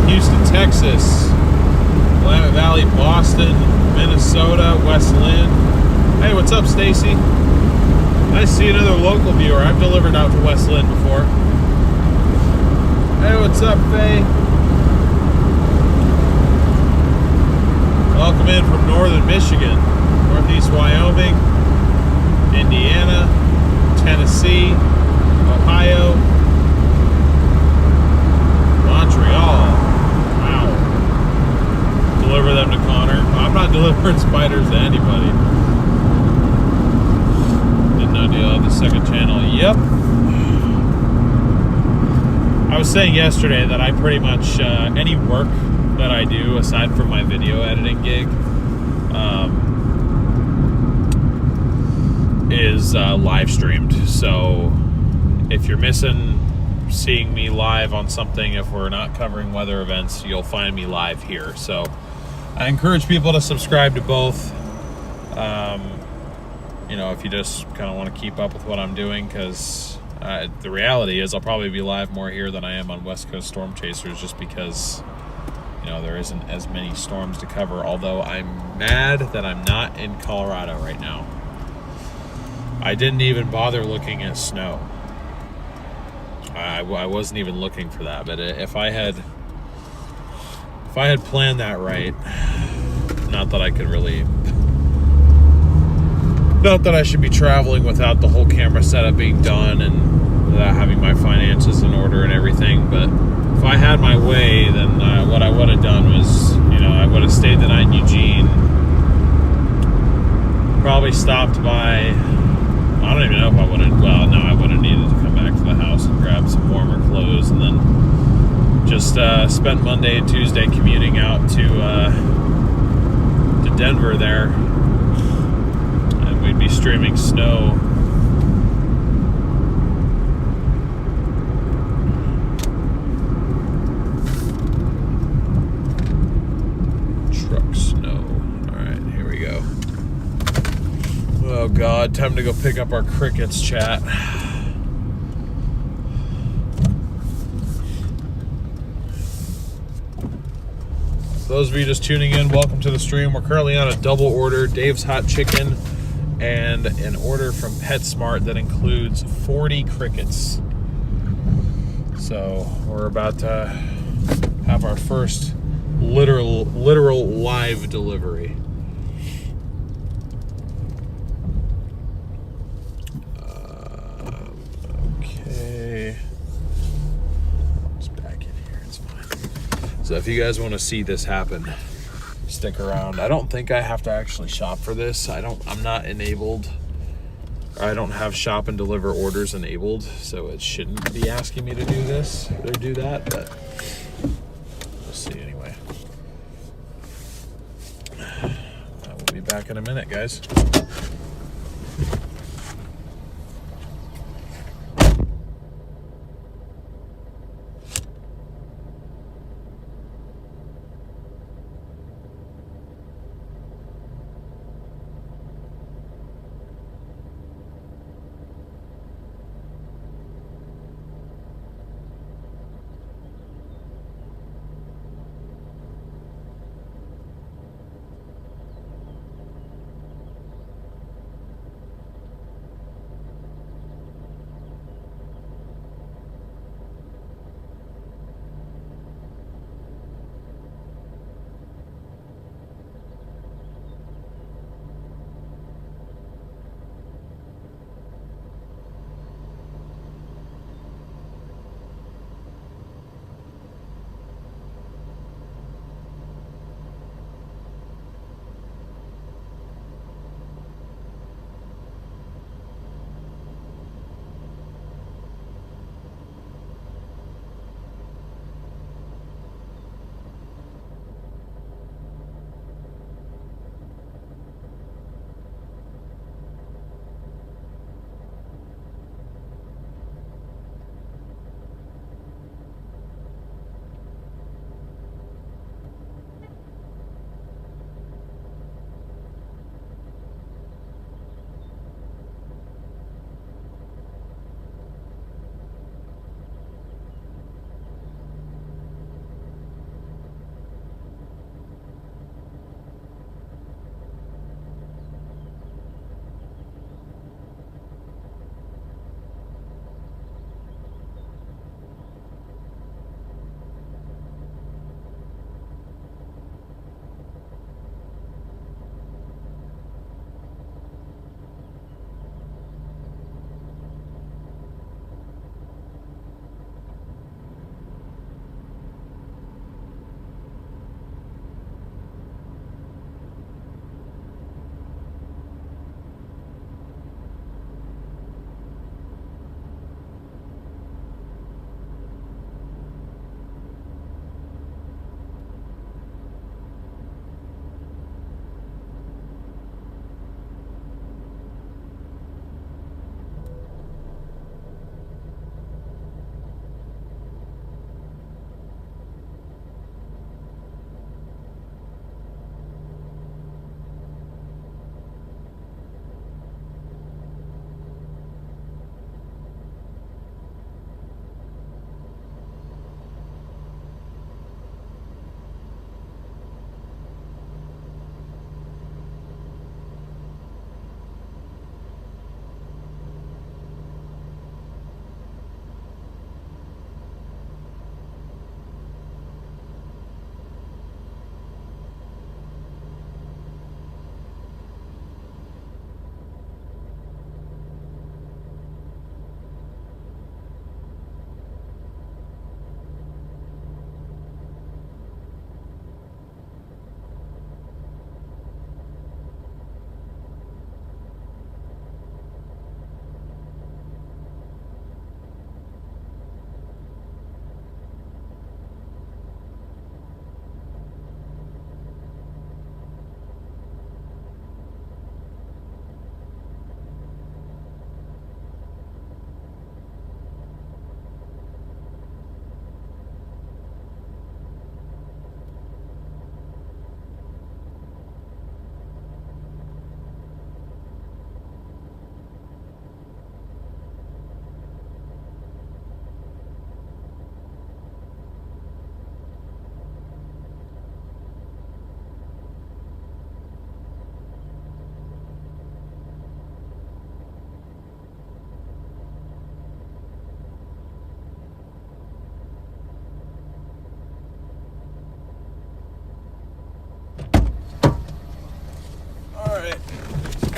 Houston, Texas, Willamette Valley, Boston, Minnesota, West Lynn. Hey, what's up, Stacy? Nice to see another local viewer. I've delivered out to West Lynn before. Hey, what's up, Faye? Welcome in from northern Michigan, northeast Wyoming, Indiana, Tennessee, Ohio, Montreal. Wow. Deliver them to Connor. I'm not delivering spiders to anybody. Didn't know deal on the second channel. Yep. I was saying yesterday that I pretty much, any work that I do aside from my video editing gig, is live streamed. So if you're missing seeing me live on something, if we're not covering weather events, you'll find me live here. So I encourage people to subscribe to both. You know, if you just kind of want to keep up with what I'm doing, because the reality is I'll probably be live more here than I am on West Coast Storm Chasers, just because, you know, there isn't as many storms to cover. Although I'm mad that I'm not in Colorado right now. I didn't even bother looking at snow. I wasn't even looking for that, but if I had planned that right, not that I should be traveling without the whole camera setup being done and without having my finances in order and everything, but if I had my way, then what I would have done was, you know, I would have stayed the night in Eugene, probably stopped by, I don't even know if I would have, well, no, I would have needed to come back to the house and grab some warmer clothes, and then Just spent Monday and Tuesday commuting out to Denver there, and we'd be streaming snow. Truck snow. All right, here we go. Oh God, time to go pick up our crickets, chat. For those of you just tuning in, welcome to the stream. We're currently on a double order, Dave's Hot Chicken, and an order from PetSmart that includes 40 crickets. So we're about to have our first literal live delivery. Okay. Just back in here, it's fine. So if you guys want to see this happen, stick around. I don't think I have to actually shop for this. I'm not enabled. I don't have shop and deliver orders enabled, so it shouldn't be asking me to do this or do that, but we'll see anyway. We'll be back in a minute, guys.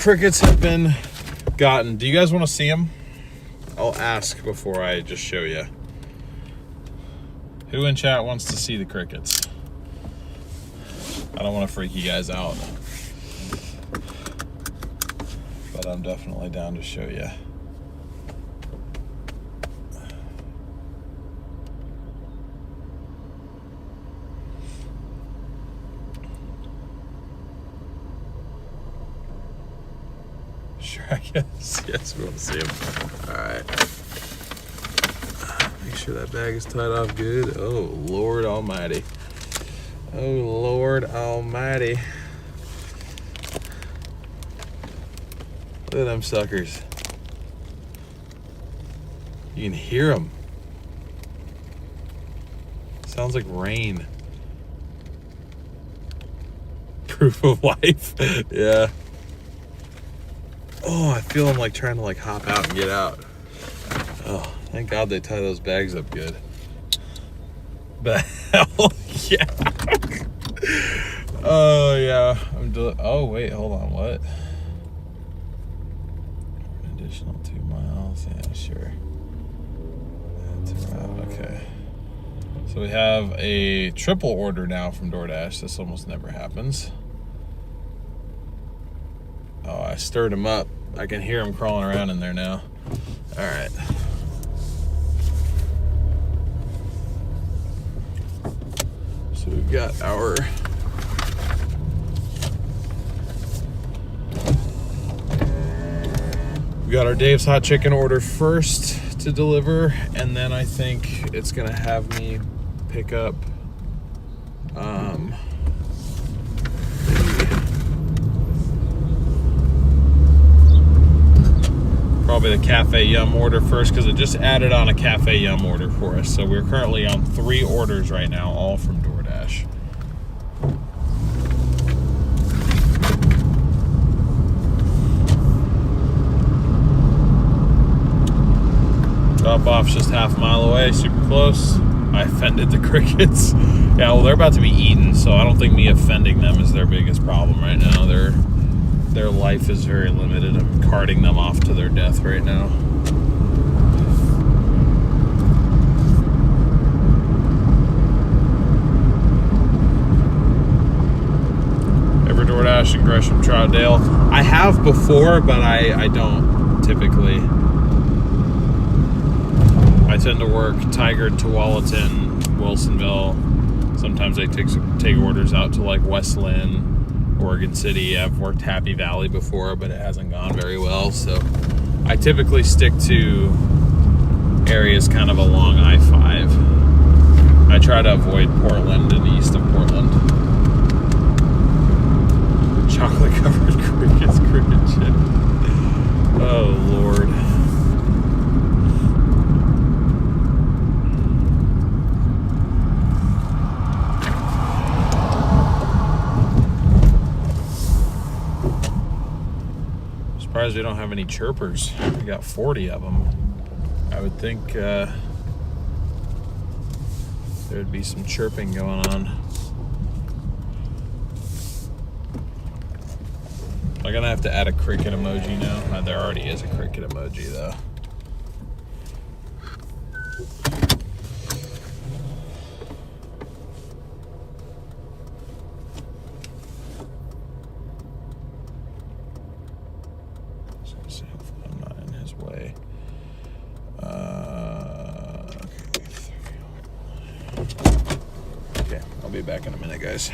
crickets have been gotten. Do you guys want to see them? I'll ask before I just show you. Who in chat wants to see the crickets? I don't want to freak you guys out, but I'm definitely down to show you. Sure, I guess. Yes, we want to see them. All right. Make sure that bag is tied off good. Oh, Lord Almighty. Oh, Lord Almighty. Look at them suckers. You can hear them. Sounds like rain. Proof of life. Yeah. Oh, I feel them like trying to like hop out and get out. Oh, thank God they tie those bags up good. The hell yeah. Oh yeah. Oh wait, hold on. What? An additional 2 miles. Yeah, sure. That's around. Okay. So we have a triple order now from Doordash. This almost never happens. Oh, I stirred him up. I can hear him crawling around in there now. All right. So we've got our Dave's Hot Chicken order first to deliver, and then I think it's gonna have me pick up probably the Cafe Yum order first, because it just added on a Cafe Yum order for us. So we're currently on 3 orders right now, all from Doordash. Drop off's just half a mile away, super close. I offended the crickets. Yeah, well, they're about to be eaten, so I don't think me offending them is their biggest problem right now. Their life is very limited. I'm carting them off to their death right now. Ever Doordash in Gresham, Troutdale? I have before, but I don't typically. I tend to work Tigard, Tualatin, Wilsonville. Sometimes I take orders out to like West Lynn, Oregon City. I've worked Happy Valley before, but it hasn't gone very well. So I typically stick to areas kind of along I-5. I try to avoid Portland and east of Portland. Chocolate covered crickets, cricket shit. Oh, Lord. Surprised we don't have any chirpers. We got 40 of them. I would think there'd be some chirping going on. I'm gonna have to add a cricket emoji now. There already is a cricket emoji though. Okay, I'll be back in a minute, guys.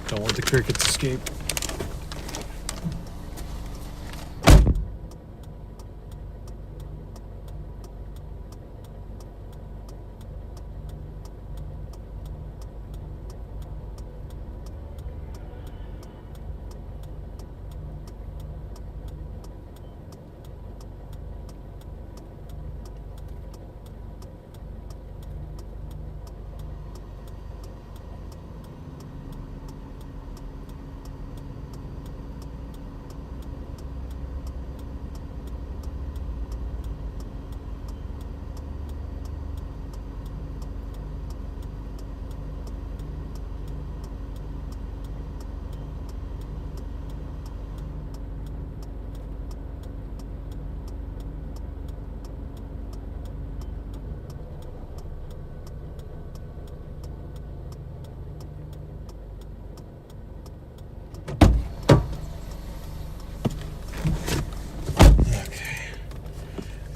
Don't let the crickets escape.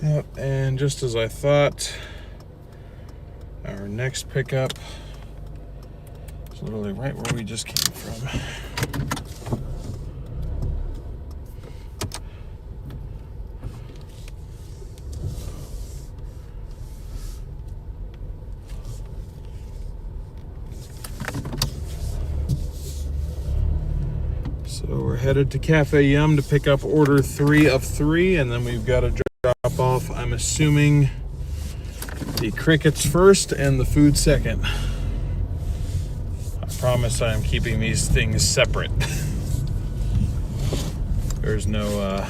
Yep, and just as I thought, our next pickup is literally right where we just came from. So we're headed to Cafe Yum to pick up order 3 of 3, and then we've got to drop off, I'm assuming, the crickets first and the food second. I promise I'm keeping these things separate. There's no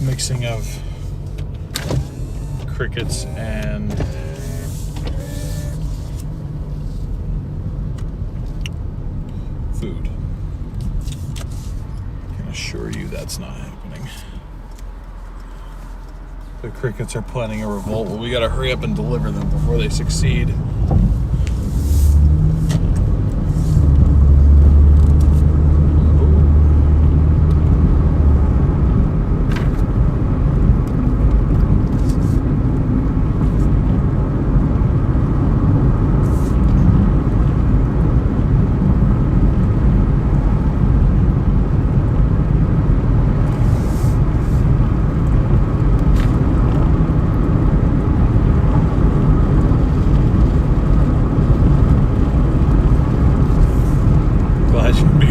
mixing of crickets and food. I can assure you that's not happening. The crickets are planning a revolt. Well, we gotta hurry up and deliver them before they succeed.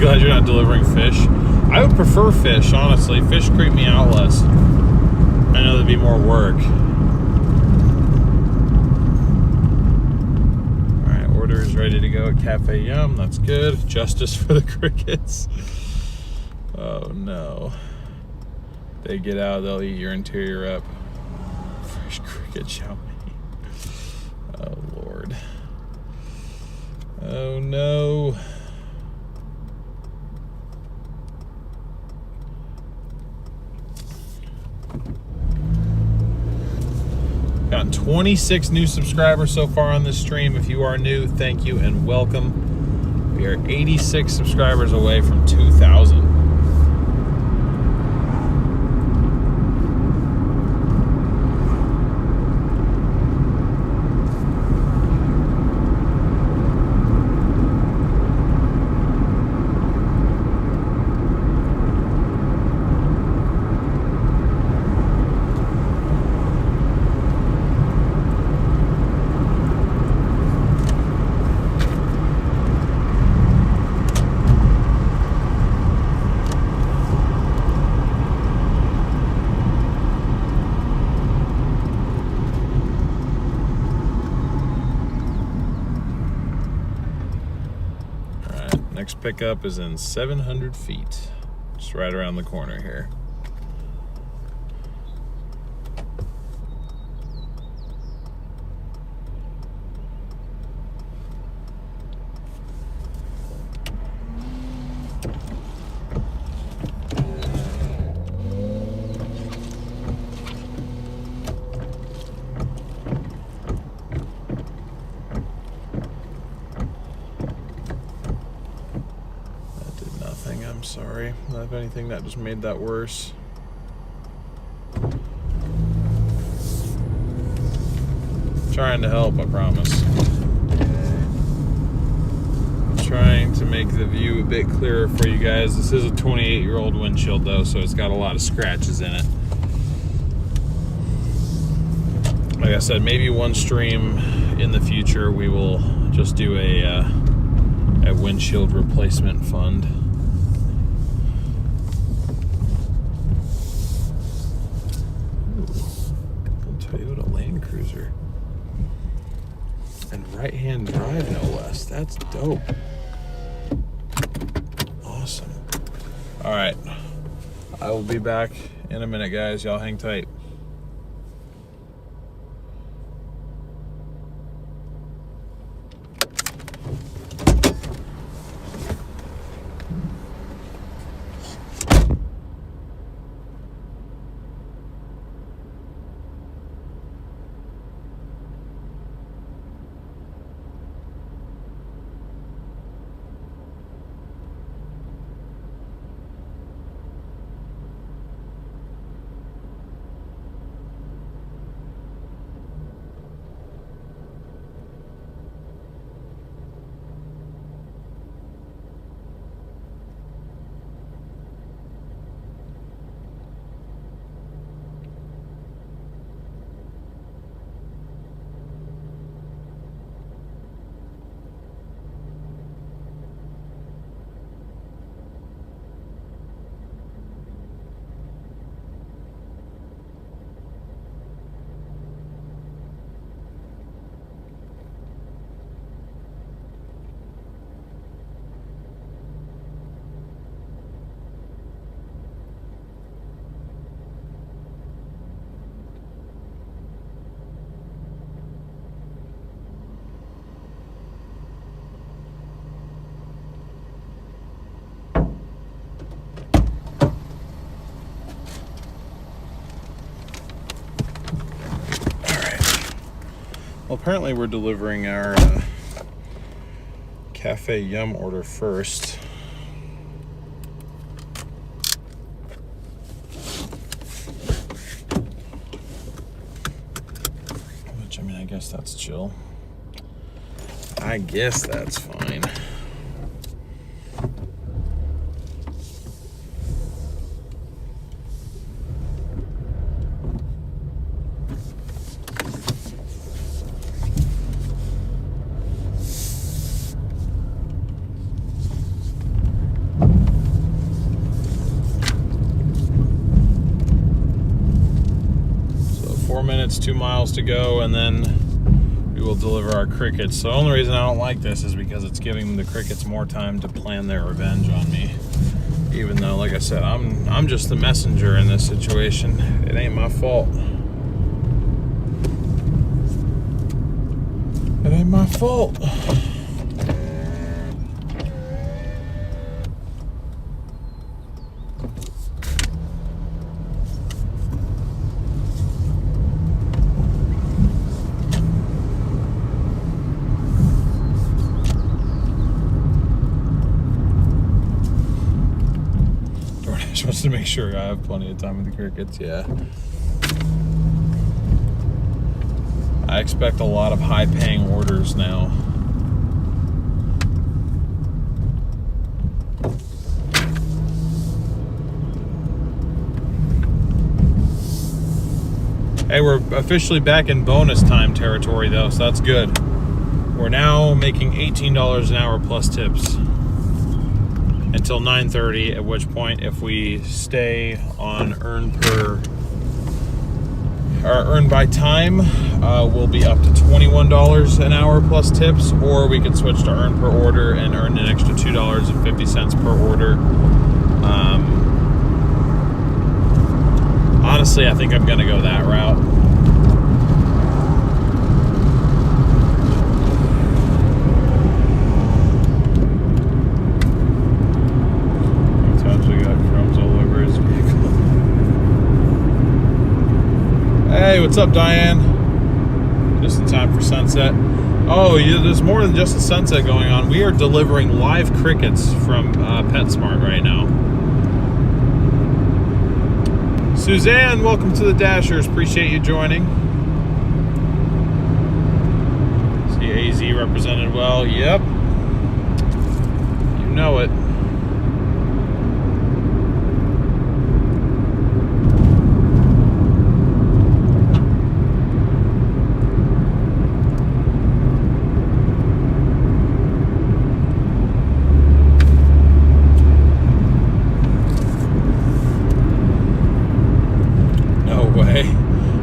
Glad you're not delivering fish. I would prefer fish, honestly. Fish creep me out less. I know there'd be more work. Alright, order is ready to go at Cafe Yum. That's good. Justice for the crickets. Oh no. They get out, they'll eat your interior up. Fresh cricket chow mein. Oh Lord. Oh no. Gotten 26 new subscribers so far on this stream. If you are new, thank you and welcome. We are 86 subscribers away from 2,000. Next pickup is in 700 feet. Just right around the corner here. Sorry, if anything, that just made that worse. Trying to help, I promise. Trying to make the view a bit clearer for you guys. This is a 28-year-old windshield though, so it's got a lot of scratches in it. Like I said, maybe one stream in the future we will just do a windshield replacement fund. Toyota Land Cruiser. And right-hand drive, no less. That's dope. Awesome. All right. I will be back in a minute, guys. Y'all hang tight. Well, apparently we're delivering our Cafe Yum order first. Which, I mean, I guess that's chill. I guess that's fine. So 4 minutes, 2 miles to go, and then we will deliver our crickets. So the only reason I don't like this is because it's giving the crickets more time to plan their revenge on me. Even though, like I said, I'm just the messenger in this situation. It ain't my fault. It ain't my fault. Doordash wants to make sure I have plenty of time with the crickets. Yeah. I expect a lot of high-paying orders now. Hey, we're officially back in bonus time territory, though, so that's good. We're now making $18 an hour plus tips until 9:30, at which point, if we stay on earn by time, we'll be up to $21 an hour plus tips, or we could switch to earn per order and earn an extra $2.50 per order. Honestly, I think I'm gonna go that route. Sometimes we got crumbs all over his vehicle. Hey, what's up, Diane? Just in time for sunset. Oh, yeah, there's more than just a sunset going on. We are delivering live crickets from PetSmart right now. Suzanne, welcome to the Dashers. Appreciate you joining. See AZ represented well. Yep. You know it.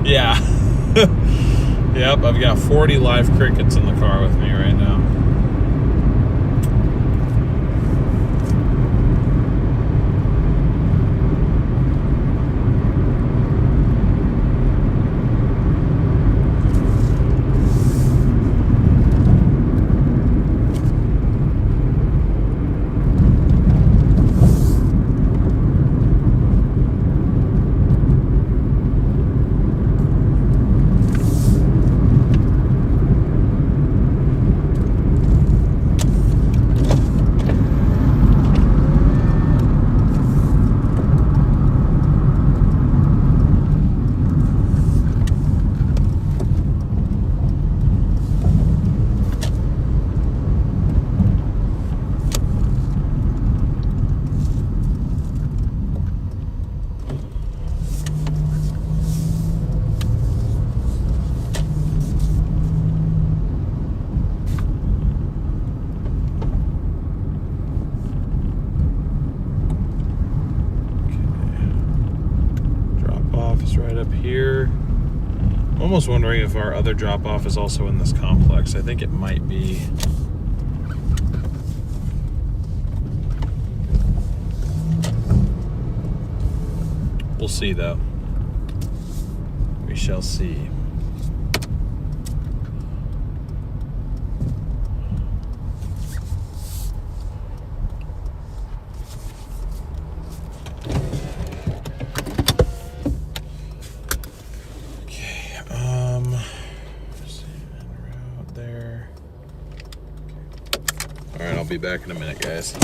Yeah. Yep, I've got 40 live crickets in the car with me right now. Up here. I'm almost wondering if our other drop-off is also in this complex. I think it might be. We'll see, though. We shall see. be back in a minute, guys.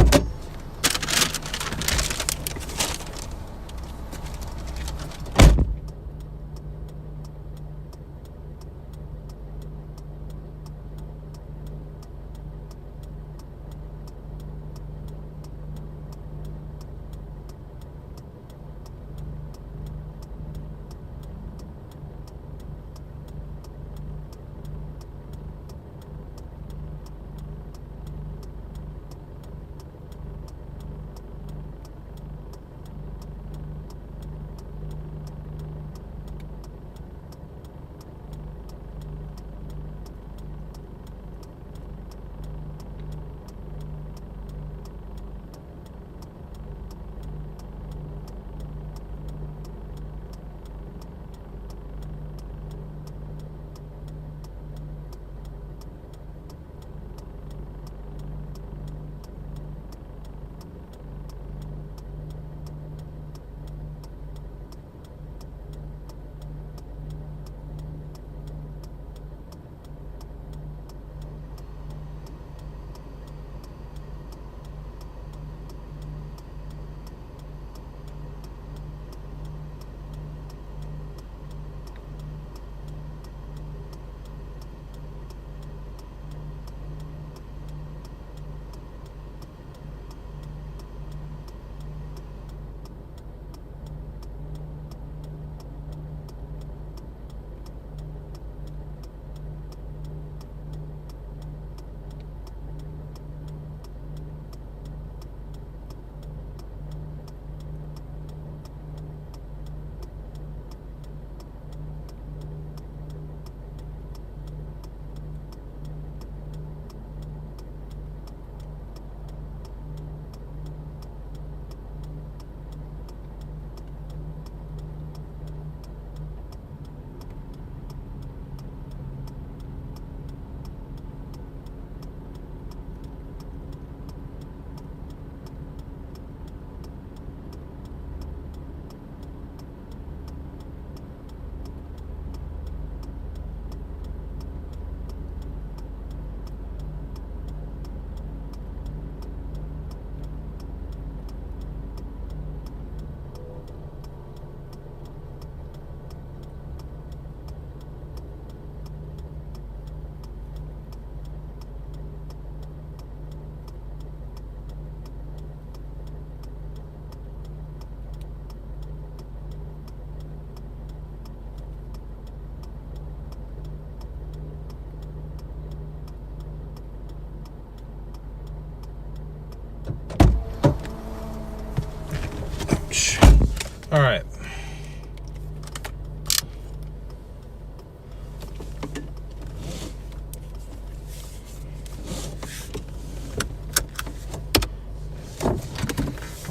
All right.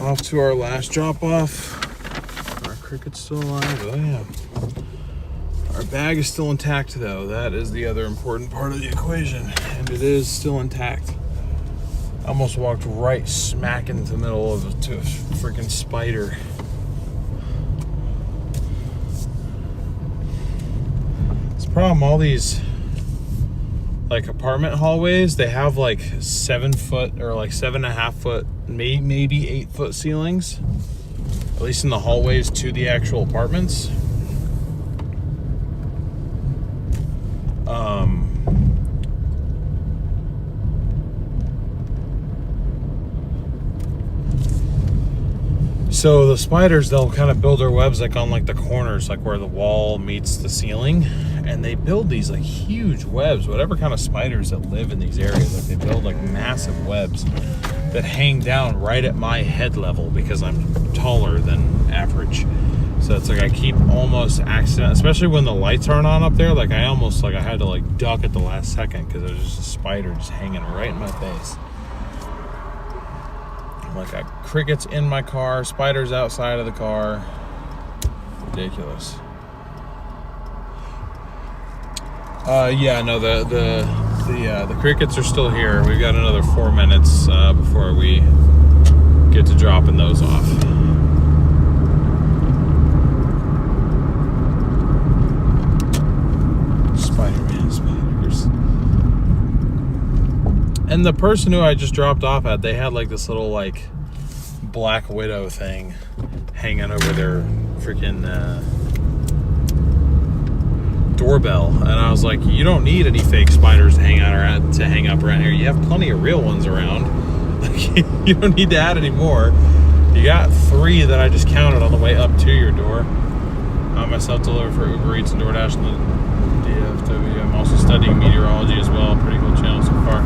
Off to our last drop off. Our cricket's still alive. Oh yeah. Our bag is still intact though. That is the other important part of the equation. And it is still intact. I almost walked right smack into the middle of a freaking spider. It's a problem, all these like apartment hallways, they have like 7 foot or like 7.5 foot, maybe 8 foot ceilings, at least in the hallways to the actual apartments. So the spiders, they'll kind of build their webs like on like the corners, like where the wall meets the ceiling, and they build these like huge webs. Whatever kind of spiders that live in these areas, like they build like massive webs that hang down right at my head level because I'm taller than average. So it's like I keep almost accident, especially when the lights aren't on up there. Like I almost like I had to like duck at the last second because there's just a spider just hanging right in my face. Like got crickets in my car, spiders outside of the car. Ridiculous. Yeah, no, the crickets are still here. We've got another 4 minutes before we get to dropping those off. Spider-Man, spiders. And the person who I just dropped off at, they had like this little like Black Widow thing hanging over their freaking doorbell, and I was like, you don't need any fake spiders to hang up around here. You have plenty of real ones around. Like, you don't need to add any more. You got 3 that I just counted on the way up to your door. I myself deliver for Uber Eats and Doordash and the DFW. I'm also studying meteorology as well. Pretty cool channel so far.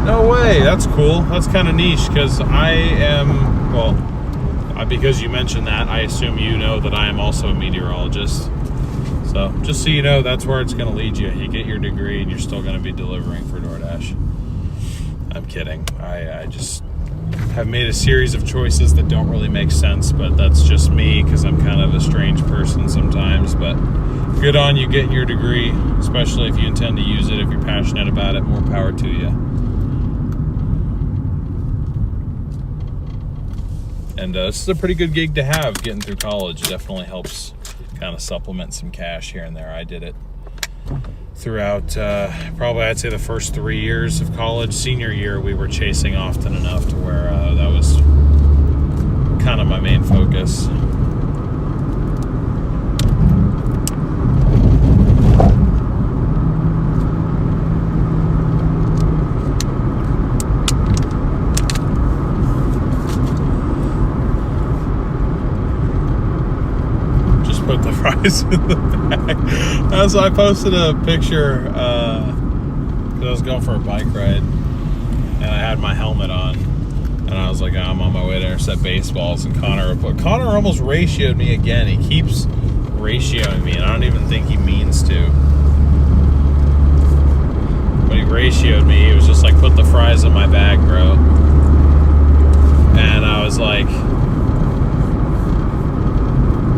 No way, that's cool. That's kind of niche, because I am, well, because you mentioned that, I assume you know that I am also a meteorologist. So just so you know, that's where it's going to lead you. You get your degree and you're still going to be delivering for Doordash. I'm kidding. I just have made a series of choices that don't really make sense, but that's just me, because I'm kind of a strange person sometimes. But good on you getting your degree, especially if you intend to use it. If you're passionate about it, more power to you. And this is a pretty good gig to have getting through college. It definitely helps kind of supplement some cash here and there. I did it throughout probably I'd say the first 3 years of college. Senior year we were chasing often enough to where that was kind of my main focus. Put the fries in the bag. So I posted a picture because I was going for a bike ride and I had my helmet on and I was like, I'm on my way to intercept baseballs, and Connor almost ratioed me again. He keeps ratioing me and I don't even think he means to. When he ratioed me, he was just like, put the fries in my bag, bro. And I was like,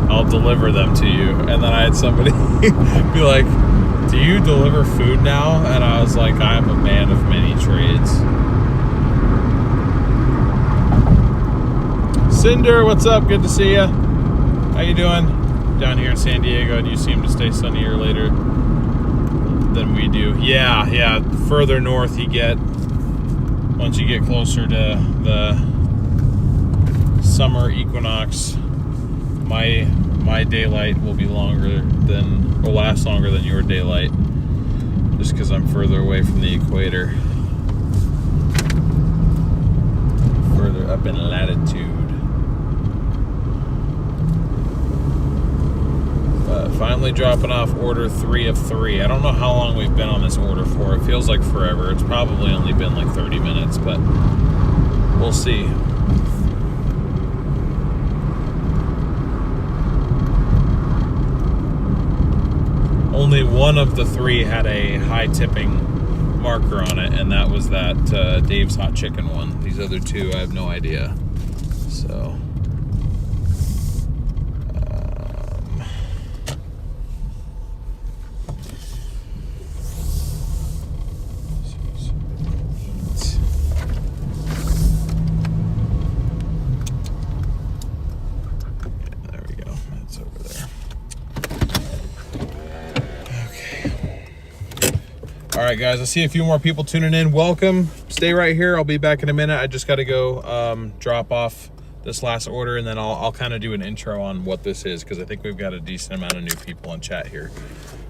I'll deliver them to you. And then I had somebody be like, do you deliver food now? And I was like, I'm a man of many trades. Cinder, what's up? Good to see you. How you doing? Down here in San Diego, and you seem to stay sunnier later than we do. Yeah, further north you get, once you get closer to the summer equinox, my daylight will last longer than your daylight, just because I'm further away from the equator, further up in latitude. But finally dropping off order 3 of 3. I don't know how long we've been on this order for. It feels like forever. It's probably only been like 30 minutes, but we'll see. Only one of the 3 had a high tipping marker on it, and that was that Dave's Hot Chicken one. These other 2, I have no idea. So, there we go. That's over there. All right, guys, I see a few more people tuning in. Welcome. Stay right here. I'll be back in a minute. I just got to go drop off this last order, and then I'll kind of do an intro on what this is, because I think we've got a decent amount of new people in chat here,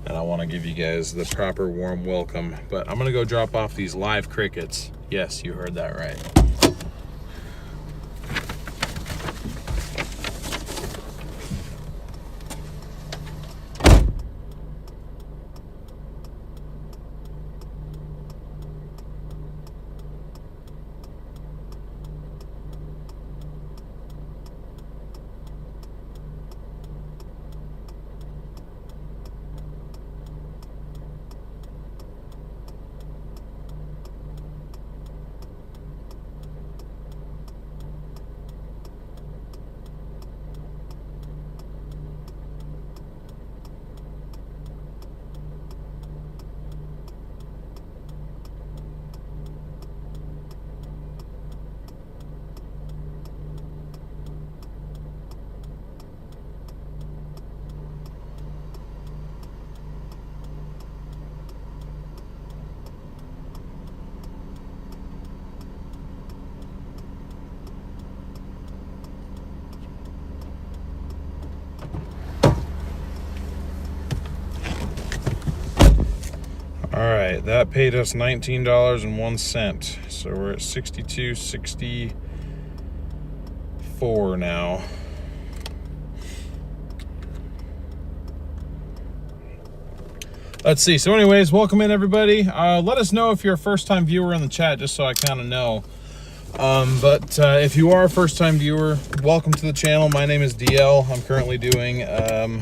and I want to give you guys the proper warm welcome. But I'm going to go drop off these live crickets. Yes, you heard that right. All right, that paid us $19.01. So we're at $62.64 now. Let's see. So anyways, welcome in, everybody. Let us know if you're a first-time viewer in the chat, just so I kind of know. But if you are a first-time viewer, welcome to the channel. My name is DL. I'm currently doing a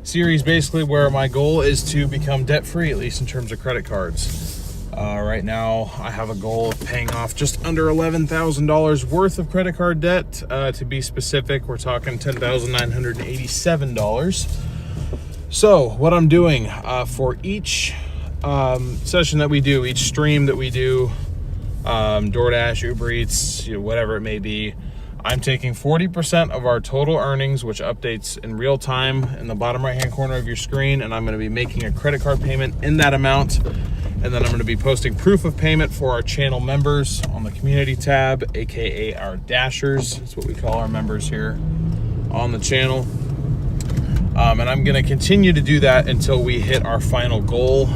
series basically where my goal is to become debt-free, at least in terms of credit cards. Right now, I have a goal of paying off just under $11,000 worth of credit card debt. To be specific, we're talking $10,987. So what I'm doing for each session that we do, each stream that we do, Doordash, Uber Eats, whatever it may be, I'm taking 40% of our total earnings, which updates in real time in the bottom right hand corner of your screen, and I'm going to be making a credit card payment in that amount, and then I'm going to be posting proof of payment for our channel members on the community tab, aka our dashers. That's what we call our members here on the channel. And I'm going to continue to do that until we hit our final goal.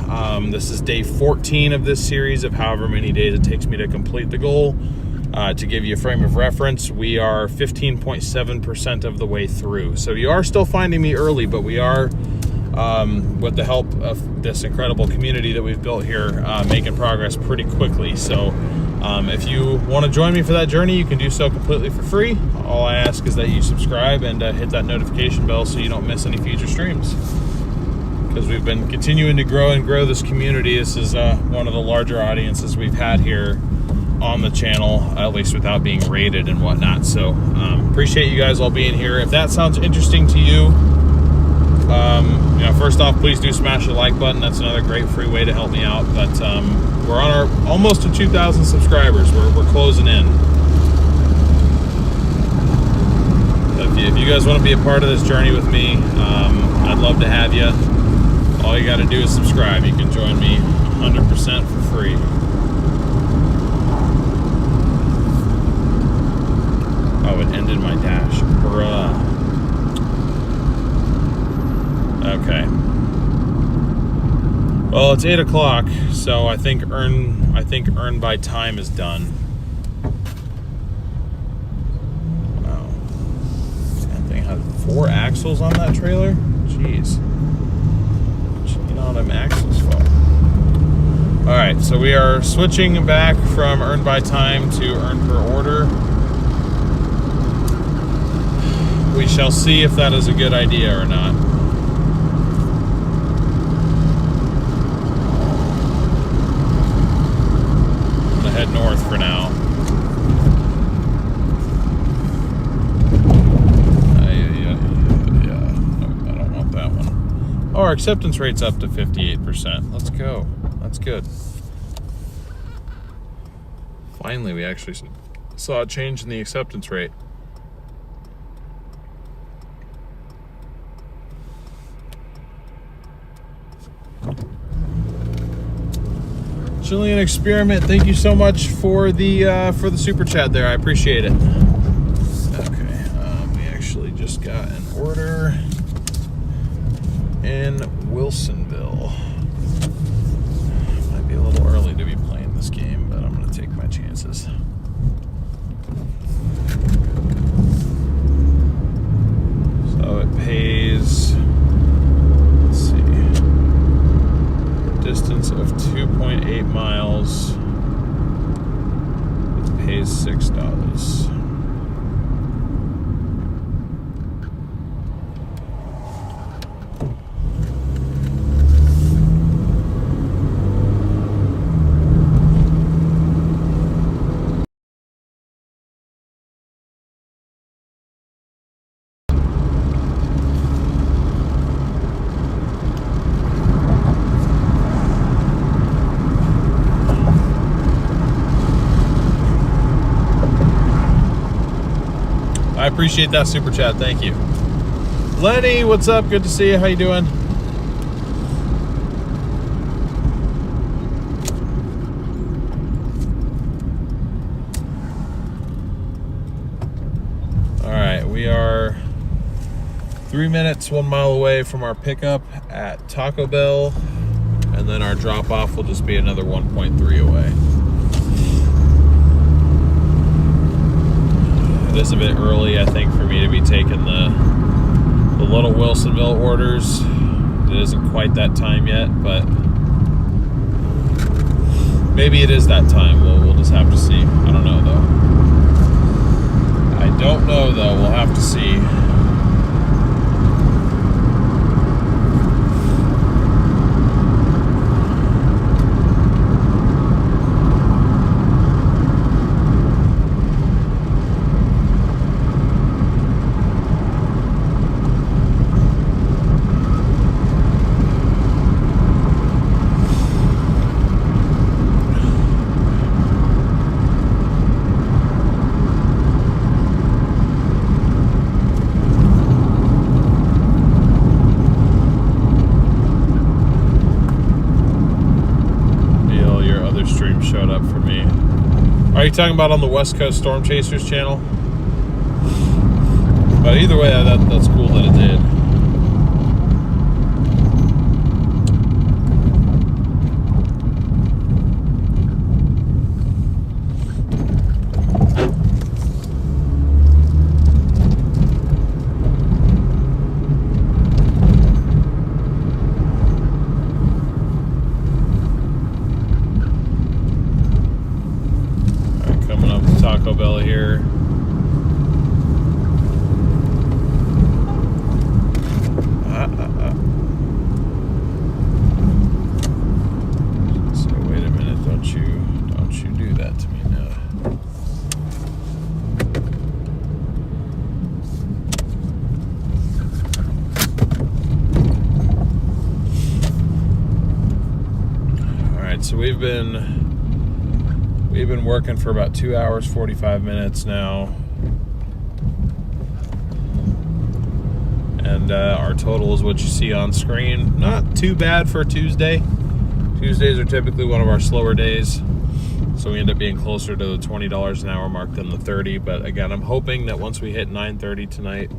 This is day 14 of this series of however many days it takes me to complete the goal. To give you a frame of reference, we are 15.7% of the way through. So you are still finding me early, but we are, with the help of this incredible community that we've built here, making progress pretty quickly. So if you want to join me for that journey, you can do so completely for free. All I ask is that you subscribe and hit that notification bell so you don't miss any future streams. Because we've been continuing to grow this community. This is one of the larger audiences we've had here on the channel, at least without being rated and whatnot. So appreciate you guys all being here. If that sounds interesting to you, first off, please do smash the like button. That's another great free way to help me out. But we're on our almost to 2,000 subscribers. We're closing in. If you guys want to be a part of this journey with me, I'd love to have you. All you got to do is subscribe. You can join me 100% for free. Oh, it ended my dash. Bruh. Okay. Well, it's 8 o'clock, so I think earn by time is done. Wow. That thing has 4 axles on that trailer? Jeez. You know what them axles for? Alright, so we are switching back from earn by time to earn per order. We shall see if that is a good idea or not. I'm gonna head north for now. Yeah. Nope, I don't want that one. Oh, our acceptance rate's up to 58%. Let's go. That's good. Finally, we actually saw a change in the acceptance rate. Chilean Experiment, thank you so much for the super chat there. I appreciate it. Okay, we actually just got an order in Wilsonville. Might be a little early to be playing this game, but I'm gonna take my chances. So it pays, let's see, distance of 2.8 miles. It pays $6. I appreciate that super chat. Thank you. Lenny, what's up? Good to see you. How you doing? All right, we are 3 minutes, 1 mile away from our pickup at Taco Bell. and then our drop off will just be another 1.3 away. It is a bit early, I think, for me to be taking the little Wilsonville orders. It isn't quite that time yet, but maybe it is that time. We'll just have to see. I don't know, though. I don't know, though. We'll have to see. Showed up for me. Are you talking about on the West Coast Storm Chasers channel? But either way, that's cool that it did. Taco Bell here. So wait a minute, don't you do that to me now. All right, so we've been working for about 2 hours, 45 minutes now. And our total is what you see on screen. Not too bad for a Tuesday. Tuesdays are typically one of our slower days. So we end up being closer to the $20 an hour mark than the 30. But again, I'm hoping that once we hit 9:30 tonight,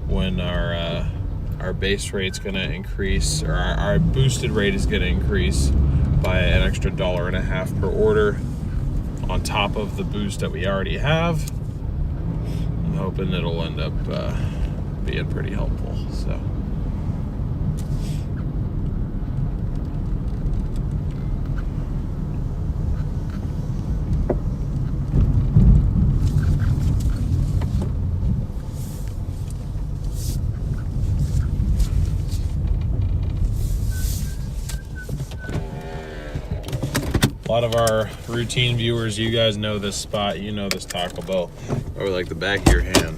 when our base rate's gonna increase, or our boosted rate is gonna increase by an extra $1.50 per order, on top of the boost that we already have. I'm hoping it'll end up being pretty helpful. So a lot of our routine viewers, you guys know this spot, you know this Taco Bell over like the back of your hand.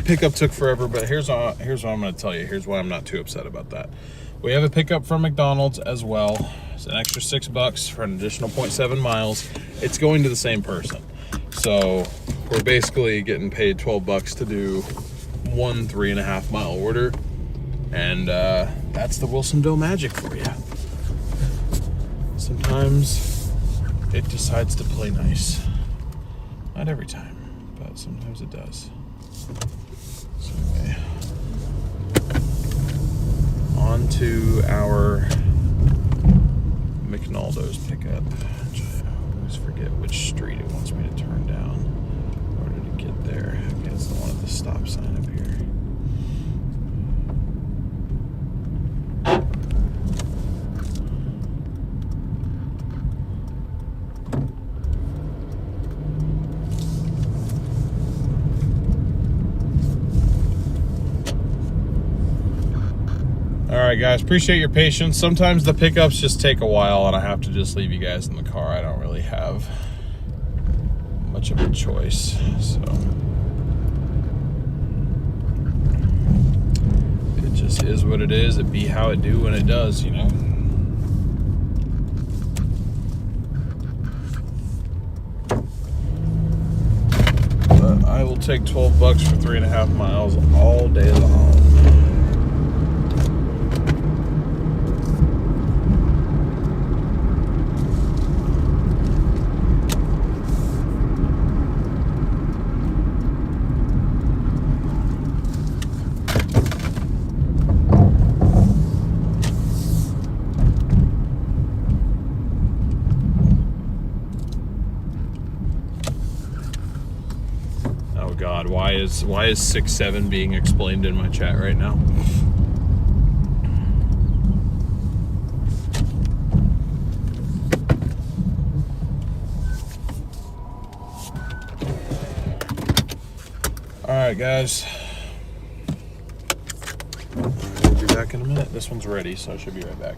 pickup took forever, but here's what I'm going to tell you. Here's why I'm not too upset about that. We have a pickup from McDonald's as well. It's an extra $6 for an additional 0.7 miles. It's going to the same person. So we're basically getting paid $12 to do one 3.5 mile order. And that's the Wilsonville magic for you. Sometimes it decides to play nice. Not every time, but sometimes it does. So anyway, on to our McNaldo's pickup. Which I always forget which street it wants me to turn down in order to get there. Okay, it's the one at the stop sign up here. Alright guys, appreciate your patience. Sometimes the pickups just take a while and I have to just leave you guys in the car. I don't really have much of a choice, so it just is what it is. It be how it do when it does, you know. But I will take $12 for 3.5 miles all day long. God, why is 6-7 being explained in my chat right now? All right, guys. We'll be back in a minute. This one's ready, so I should be right back.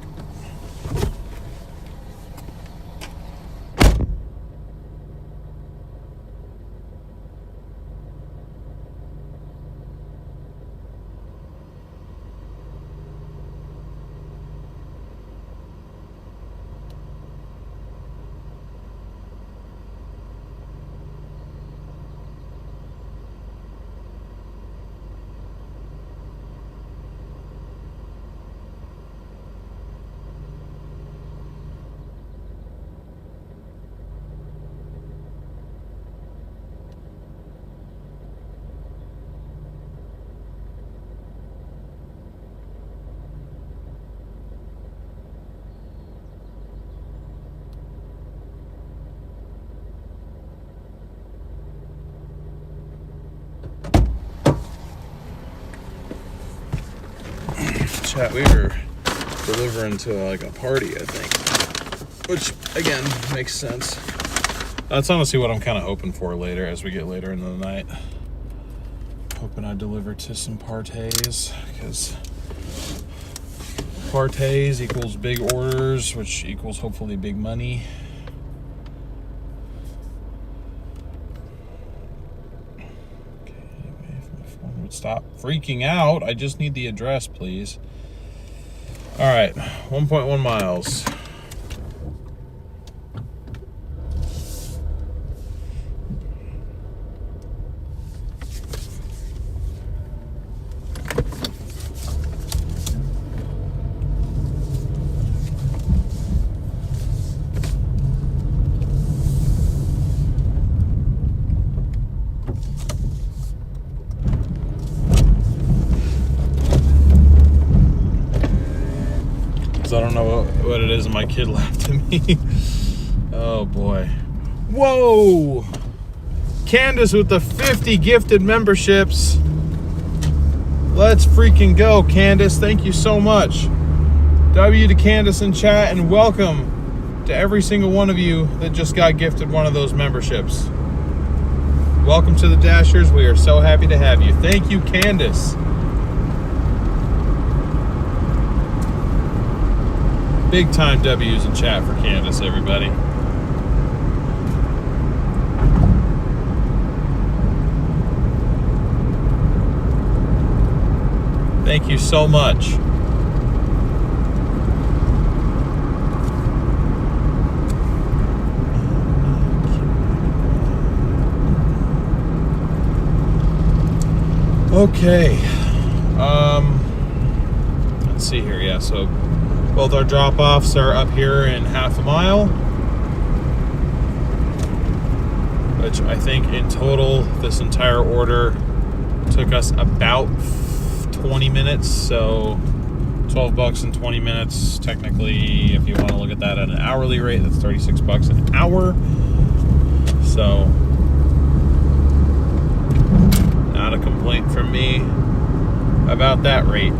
Chat, we were delivering to like a party, I think, which again makes sense. That's honestly what I'm kind of hoping for later as we get later into the night. Hoping I deliver to some parties, because parties equals big orders, which equals hopefully big money. Okay, anyway, if my phone would stop freaking out, I just need the address, please. All right, 1.1 miles. I don't know what it is my kid left to me. Oh boy. Whoa! Candace with the 50 gifted memberships. Let's freaking go, Candace. Thank you so much. W to Candace in chat, and welcome to every single one of you that just got gifted one of those memberships. Welcome to the Dashers. We are so happy to have you. Thank you, Candace. Big time W's in chat for Candace, everybody. Thank you so much. Okay. Let's see here. Yeah, so both our drop-offs are up here in half a mile, which I think in total this entire order took us about 20 minutes. So $12 in 20 minutes. Technically, if you want to look at that at an hourly rate, that's $36 an hour. So not a complaint from me about that rate.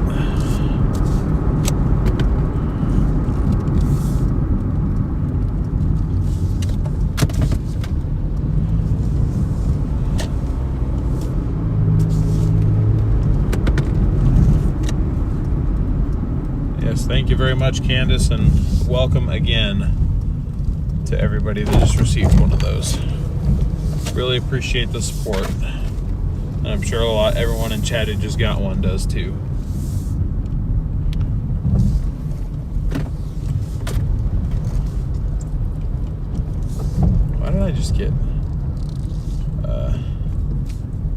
Yes, thank you very much, Candace, and welcome again to everybody that just received one of those. Really appreciate the support. And I'm sure everyone in chat who just got one does too. Why did I just get a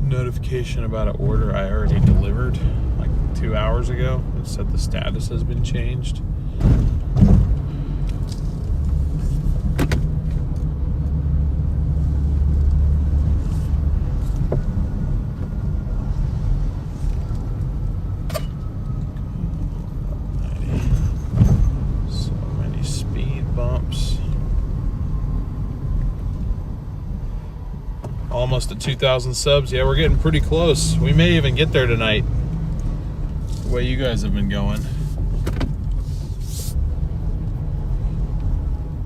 notification about an order I already delivered like 2 hours ago? It said the status has been changed. Almost at 2,000 subs. Yeah, we're getting pretty close. We may even get there tonight, the way you guys have been going,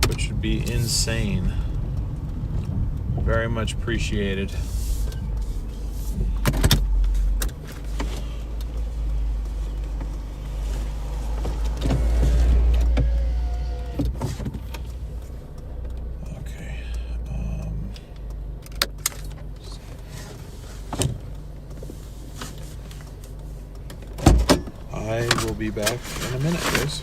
which would be insane. Very much appreciated. I will be back in a minute, guys.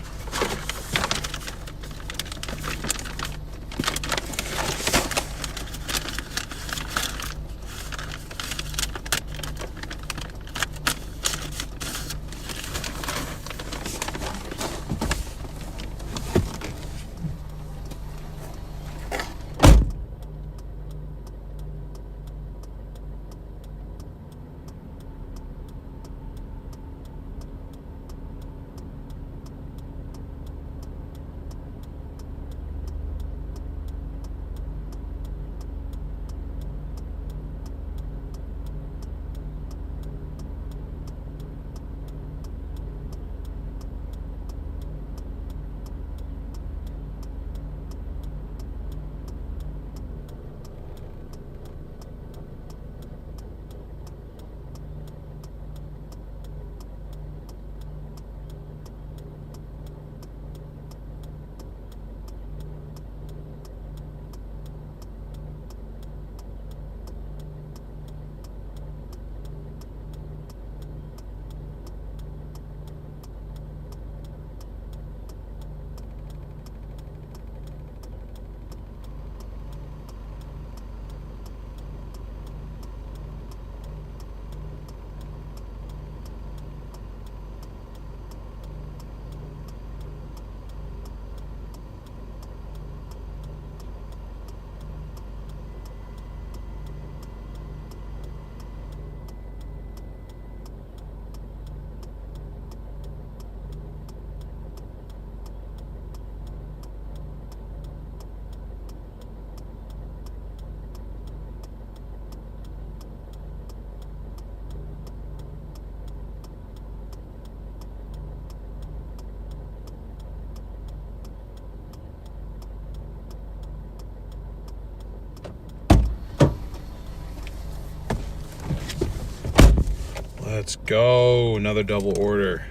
Let's go. Another double order.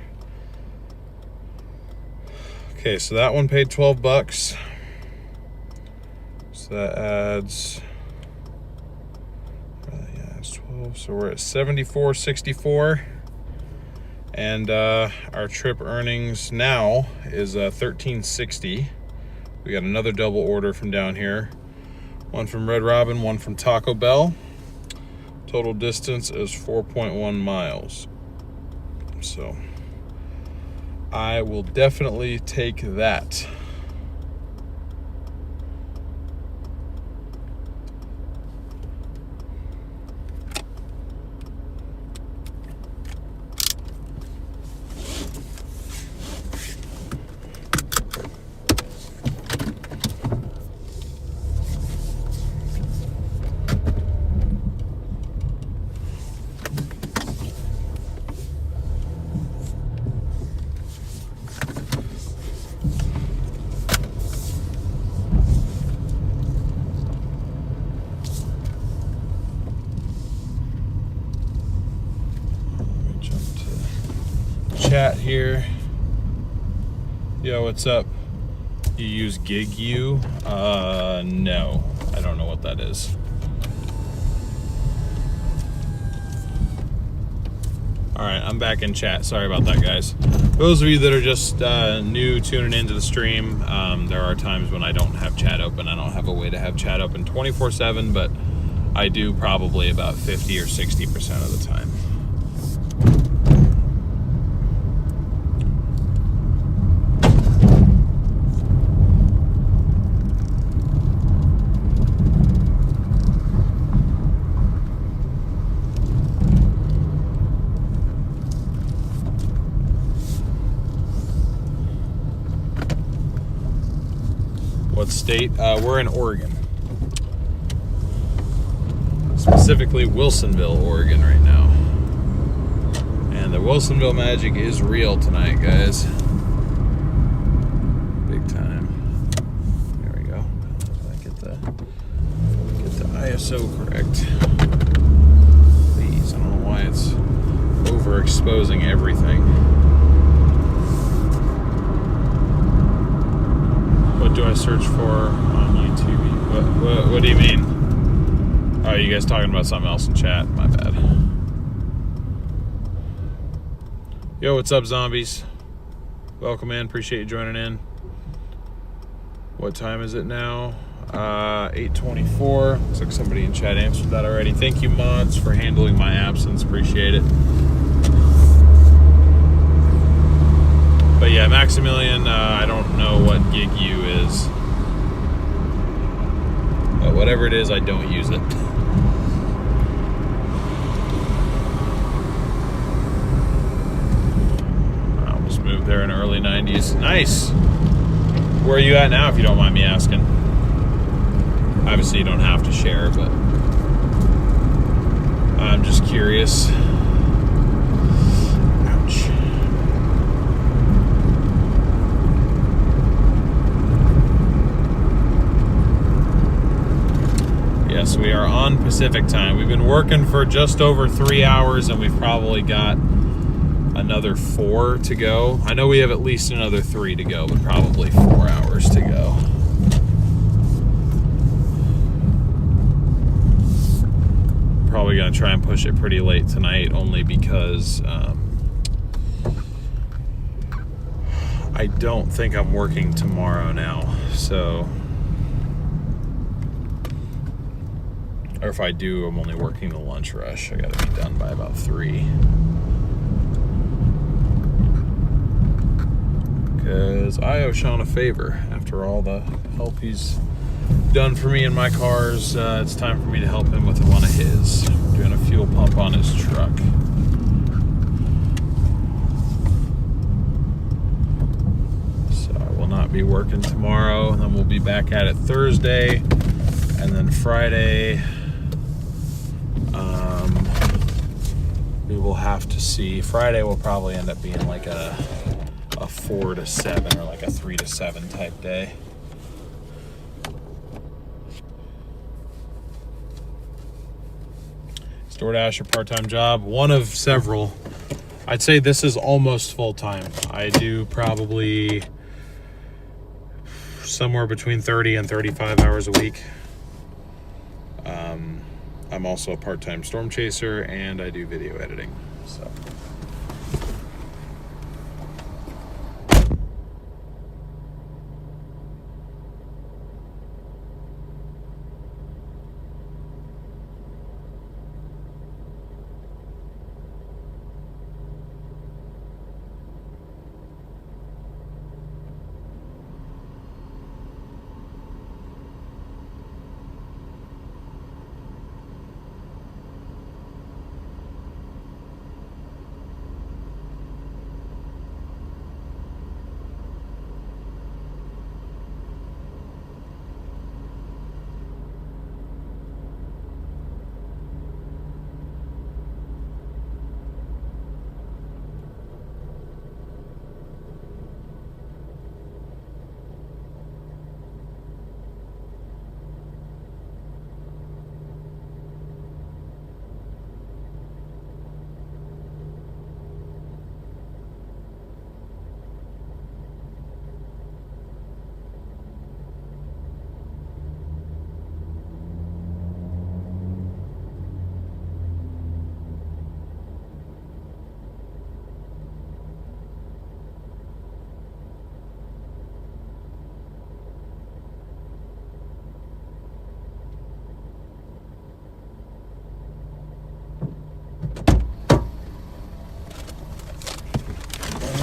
Okay, so that one paid $12. So that adds, yeah, it's 12. So we're at $74.64. And our trip earnings now is $13.60. We got another double order from down here. One from Red Robin, one from Taco Bell. Total distance is 4.1 miles. So I will definitely take that. Chat here. Yo, what's up? You use GigU? No, I don't know what that is. All right, I'm back in chat. Sorry about that, guys. Those of you that are just new tuning into the stream, there are times when I don't have chat open. I don't have a way to have chat open 24/7, but I do probably about 50 or 60% of the time. What state? We're in Oregon. Specifically Wilsonville, Oregon right now. And the Wilsonville magic is real tonight, guys. Big time. There we go. Get the ISO correct. Please, I don't know why it's overexposing everything. What do I search for on YouTube? What do you mean? Oh, you guys talking about something else in chat? My bad. Yo, what's up, zombies? Welcome in. Appreciate you joining in. What time is it now? 8:24. Looks like somebody in chat answered that already. Thank you, mods, for handling my absence. Appreciate it. But yeah, Maximilian, I don't know what GigU is. But whatever it is, I don't use it. I almost moved there in the early 90s. Nice! Where are you at now, if you don't mind me asking? Obviously, you don't have to share, but I'm just curious. Ouch. Yes, we are on Pacific time. We've been working for just over 3 hours, and we've probably got another 4 to go. I know we have at least another 3 to go, but probably 4 hours to go. Probably gonna try and push it pretty late tonight, only because I don't think I'm working tomorrow now, so. Or if I do, I'm only working the lunch rush. I gotta be done by about 3. Because I owe Sean a favor. After all the help he's done for me in my cars, it's time for me to help him with one of his. Doing a fuel pump on his truck. So I will not be working tomorrow, and then we'll be back at it Thursday, and then Friday. We will have to see. Friday will probably end up being like a 4 to 7 or like a 3 to 7 type day. Is Doordash a part-time job? One of several. I'd say this is almost full-time. I do probably somewhere between 30 and 35 hours a week. I'm also a part-time storm chaser, and I do video editing. So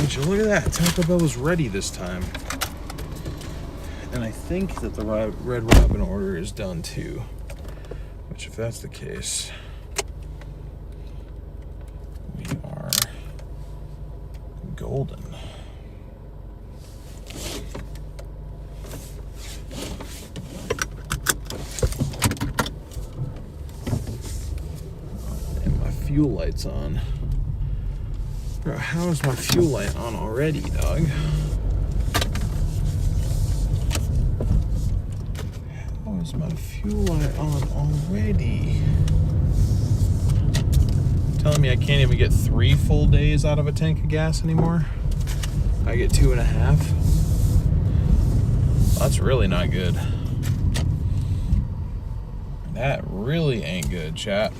Would you look at that? Taco Bell was ready this time. And I think that the Red Robin order is done too. Which, if that's the case, we are golden. And my fuel light's on. Bro, how is my fuel light on already, dog? How is my fuel light on already? Telling me I can't even get 3 full days out of a tank of gas anymore? I get 2.5? That's really not good. That really ain't good, chat.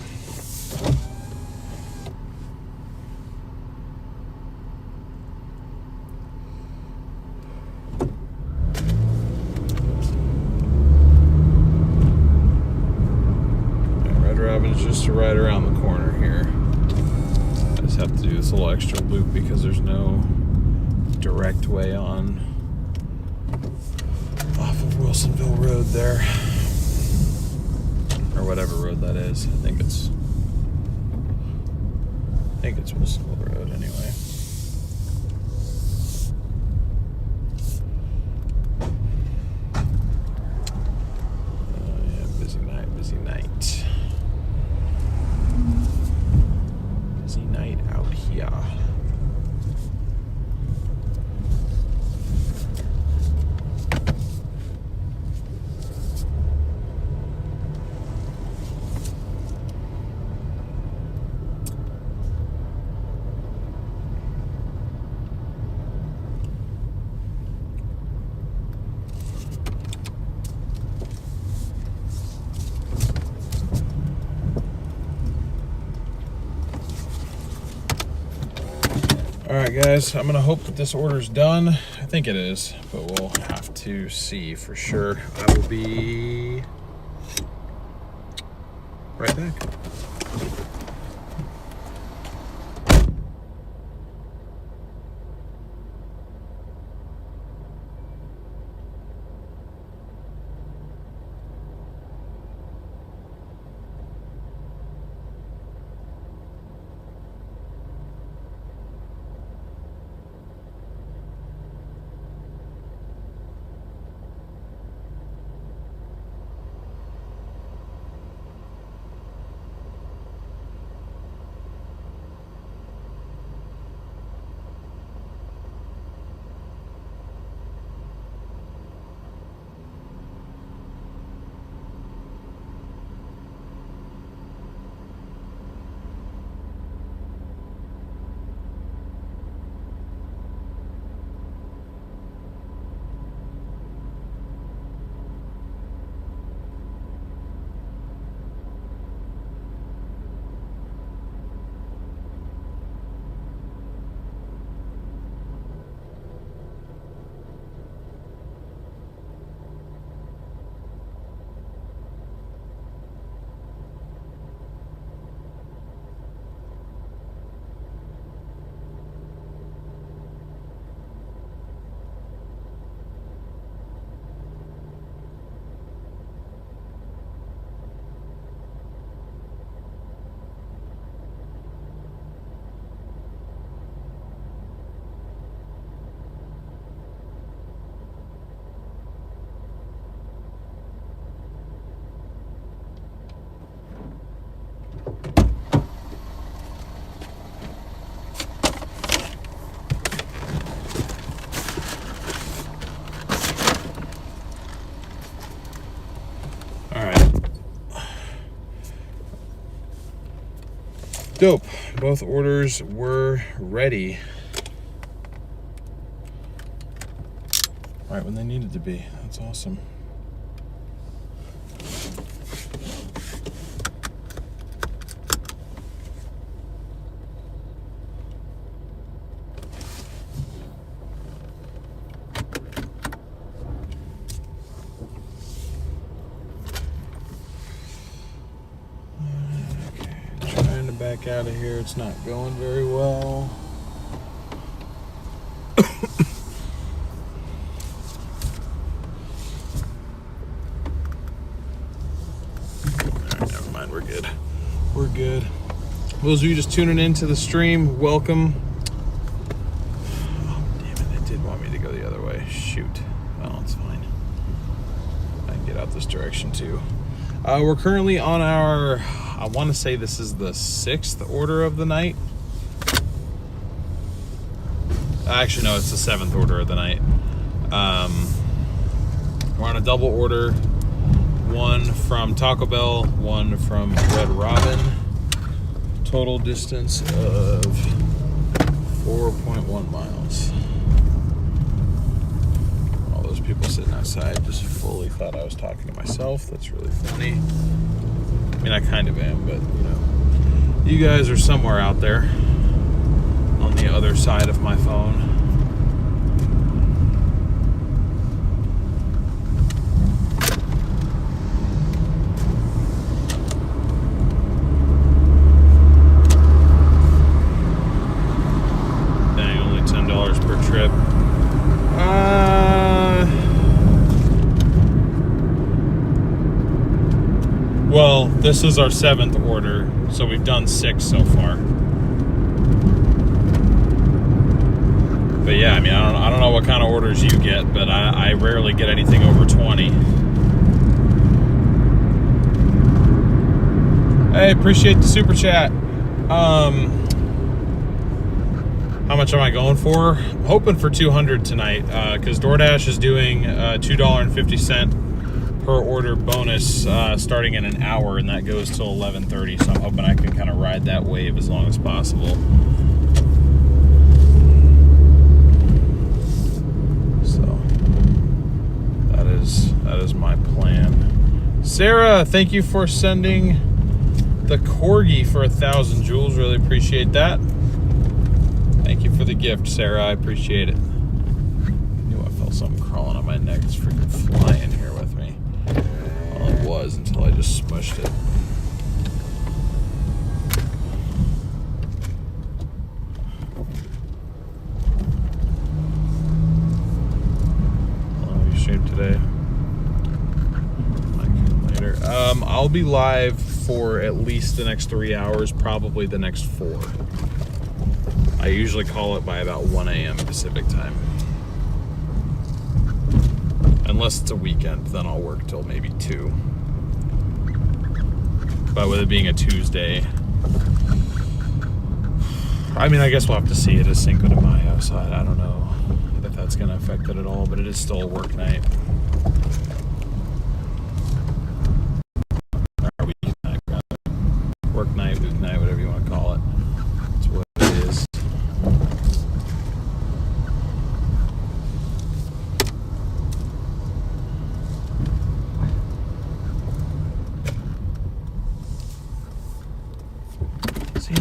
Just right around the corner here. I just have to do this little extra loop because there's no direct way on off of Wilsonville Road there, or whatever road that is. I think it's Wilsonville Road anyway. Yeah, busy night. Busy night out here. Alright guys, I'm gonna hope that this order's done. I think it is, but we'll have to see for sure. I will be right back. Dope. Both orders were ready right when they needed to be. That's awesome. Back out of here. It's not going very well. Alright, never mind, we're good. We're good. Those of you just tuning into the stream, welcome. Oh, damn it, it did want me to go the other way. Shoot. Well, it's fine. I can get out this direction too. We're currently on our, I want to say this is the 6th order of the night. Actually, no, it's the 7th order of the night. We're on a double order. One from Taco Bell, one from Red Robin. Total distance of 4.1 miles. All those people sitting outside just fully thought I was talking to myself. That's really funny. I mean, I kind of am, but you know, you guys are somewhere out there on the other side of my phone. Trip. Well, this is our 7th order, so we've done 6 so far. But yeah, I mean, I don't know what kind of orders you get, but I rarely get anything over 20. Hey, appreciate the super chat. How much am I going for? I'm hoping for 200 tonight, because Doordash is doing $2.50 per order bonus starting in an hour, and that goes till 11:30. So I'm hoping I can kind of ride that wave as long as possible. So that is my plan. Sarah, thank you for sending the corgi for 1,000 jewels. Really appreciate that. Thank you for the gift, Sarah. I appreciate it. I knew I felt something crawling on my neck. It's freaking flying here with me. Well, it was until I just smushed it. How long have you streamed today? Later. I'll be live for at least the next 3 hours, probably the next 4. I usually call it by about 1 a.m. Pacific time. Unless it's a weekend, then I'll work till maybe 2. But with it being a Tuesday, I mean, I guess we'll have to see. It is Cinco de Mayo, so I don't know if that's going to affect it at all, but it is still a work night. Or weeknight, rather. Work night, weeknight, whatever you want to call it. That's what it is.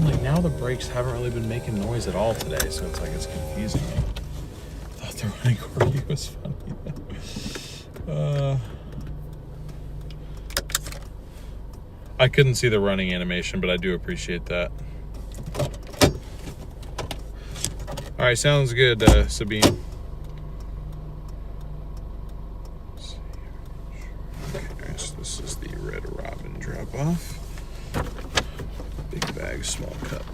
Like now the brakes haven't really been making noise at all today, so it's like it's confusing me. I thought the running corgi was funny. I couldn't see the running animation, but I do appreciate that. All right, sounds good, Sabine. Okay, so this is the Red Robin drop off. Big bag, small cup.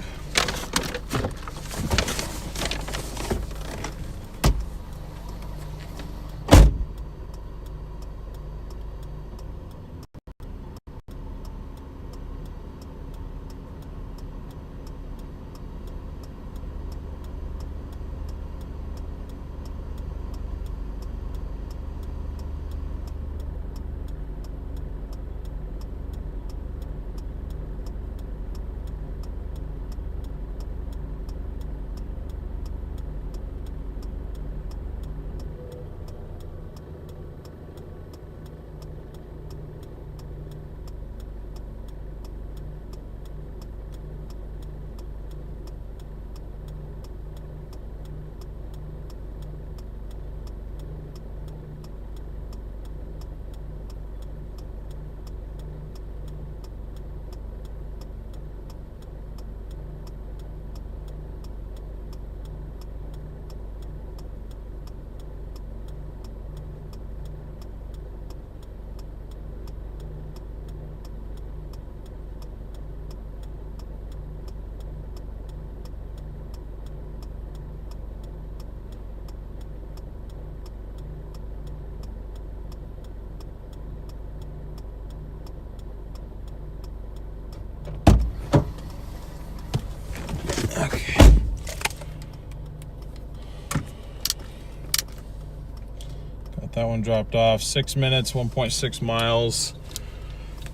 Got that one dropped off. 6 minutes, 1.6 miles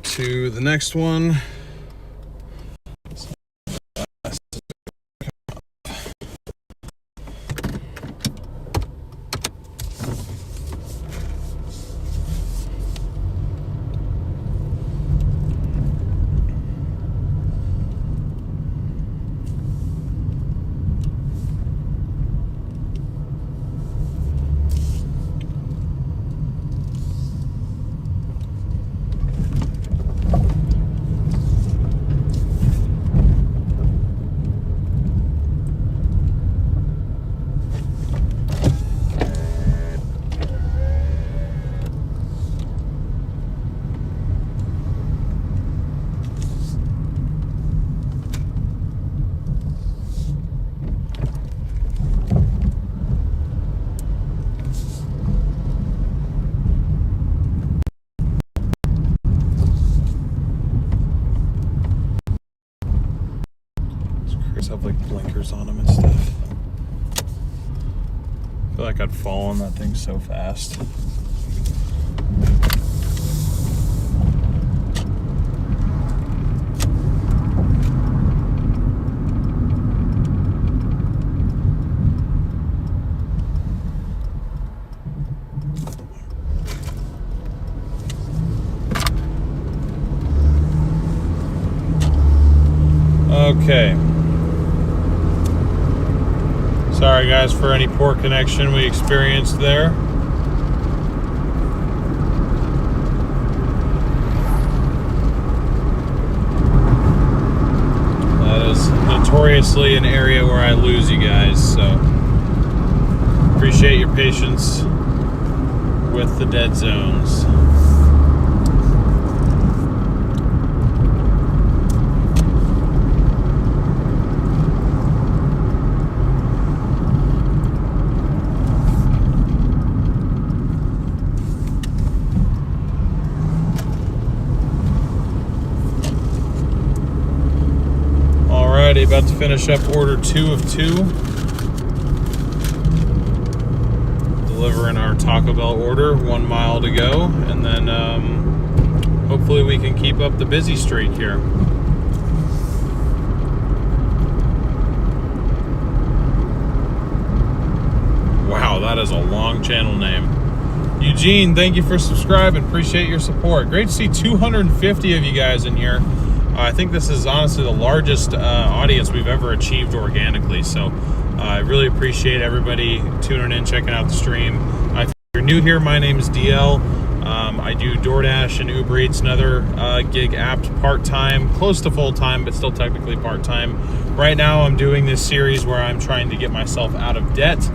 to the next one. Have like blinkers on them and stuff. I feel like I'd fall on that thing so fast. Okay. Sorry guys for any poor connection we experienced there. That is notoriously an area where I lose you guys, so appreciate your patience with the dead zones. About to finish up order 2 of 2. Delivering our Taco Bell order, 1 mile to go, and then hopefully we can keep up the busy streak here. Wow, that is a long channel name. Eugene, thank you for subscribing. Appreciate your support. Great to see 250 of you guys in here. I think this is honestly the largest audience we've ever achieved organically, so I really appreciate everybody tuning in, checking out the stream. If you're new here, my name is DL. I do Doordash and Uber Eats and other gig apps part-time, close to full-time, but still technically part-time. Right now, I'm doing this series where I'm trying to get myself out of debt.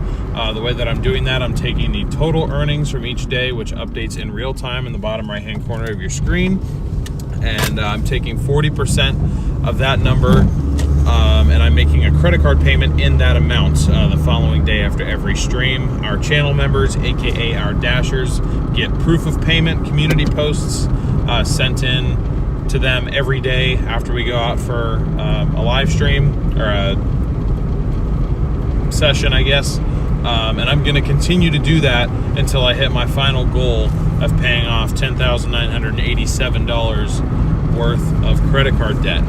The way that I'm doing that, I'm taking the total earnings from each day, which updates in real time in the bottom right-hand corner of your screen. And I'm taking 40% of that number, and I'm making a credit card payment in that amount the following day after every stream. Our channel members, aka our dashers, get proof of payment, community posts sent in to them every day after we go out for a live stream or a session, I guess. And I'm going to continue to do that until I hit my final goal of paying off $10,987 worth of credit card debt.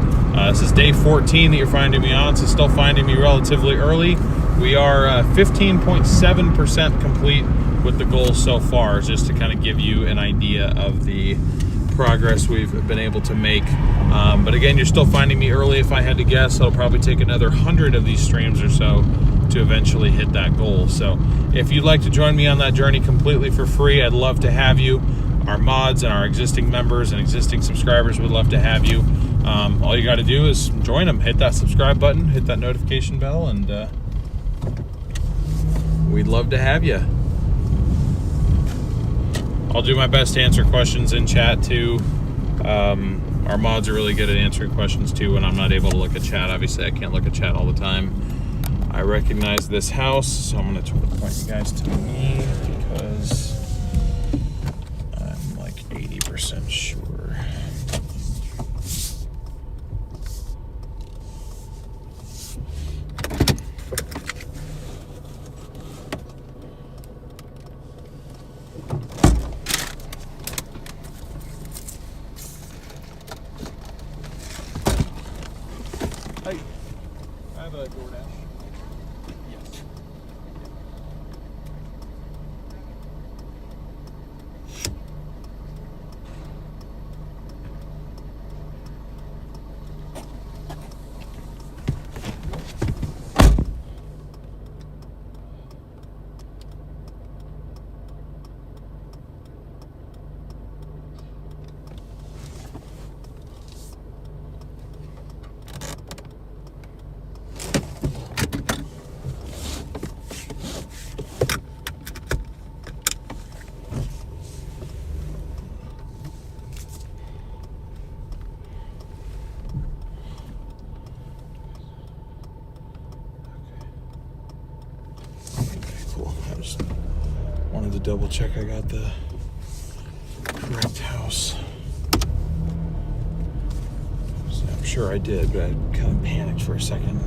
This is day 14 that you're finding me on, so still finding me relatively early. We are 15.7% complete with the goal so far, just to kind of give you an idea of the progress we've been able to make. But again, you're still finding me early. If I had to guess, it'll probably take another 100 of these streams or so to eventually hit that goal. So if you'd like to join me on that journey completely for free, I'd love to have you. Our mods and our existing members and existing subscribers would love to have you. All you got to do is join them. Hit that subscribe button, hit that notification bell, and we'd love to have you. I'll do my best to answer questions in chat too. Our mods are really good at answering questions too when I'm not able to look at chat. Obviously, I can't look at chat all the time. I recognize this house, so I'm going to point you guys to me because I'm like 80% sure. Just wanted to double check I got the correct house. So I'm sure I did, but I kind of panicked for a second.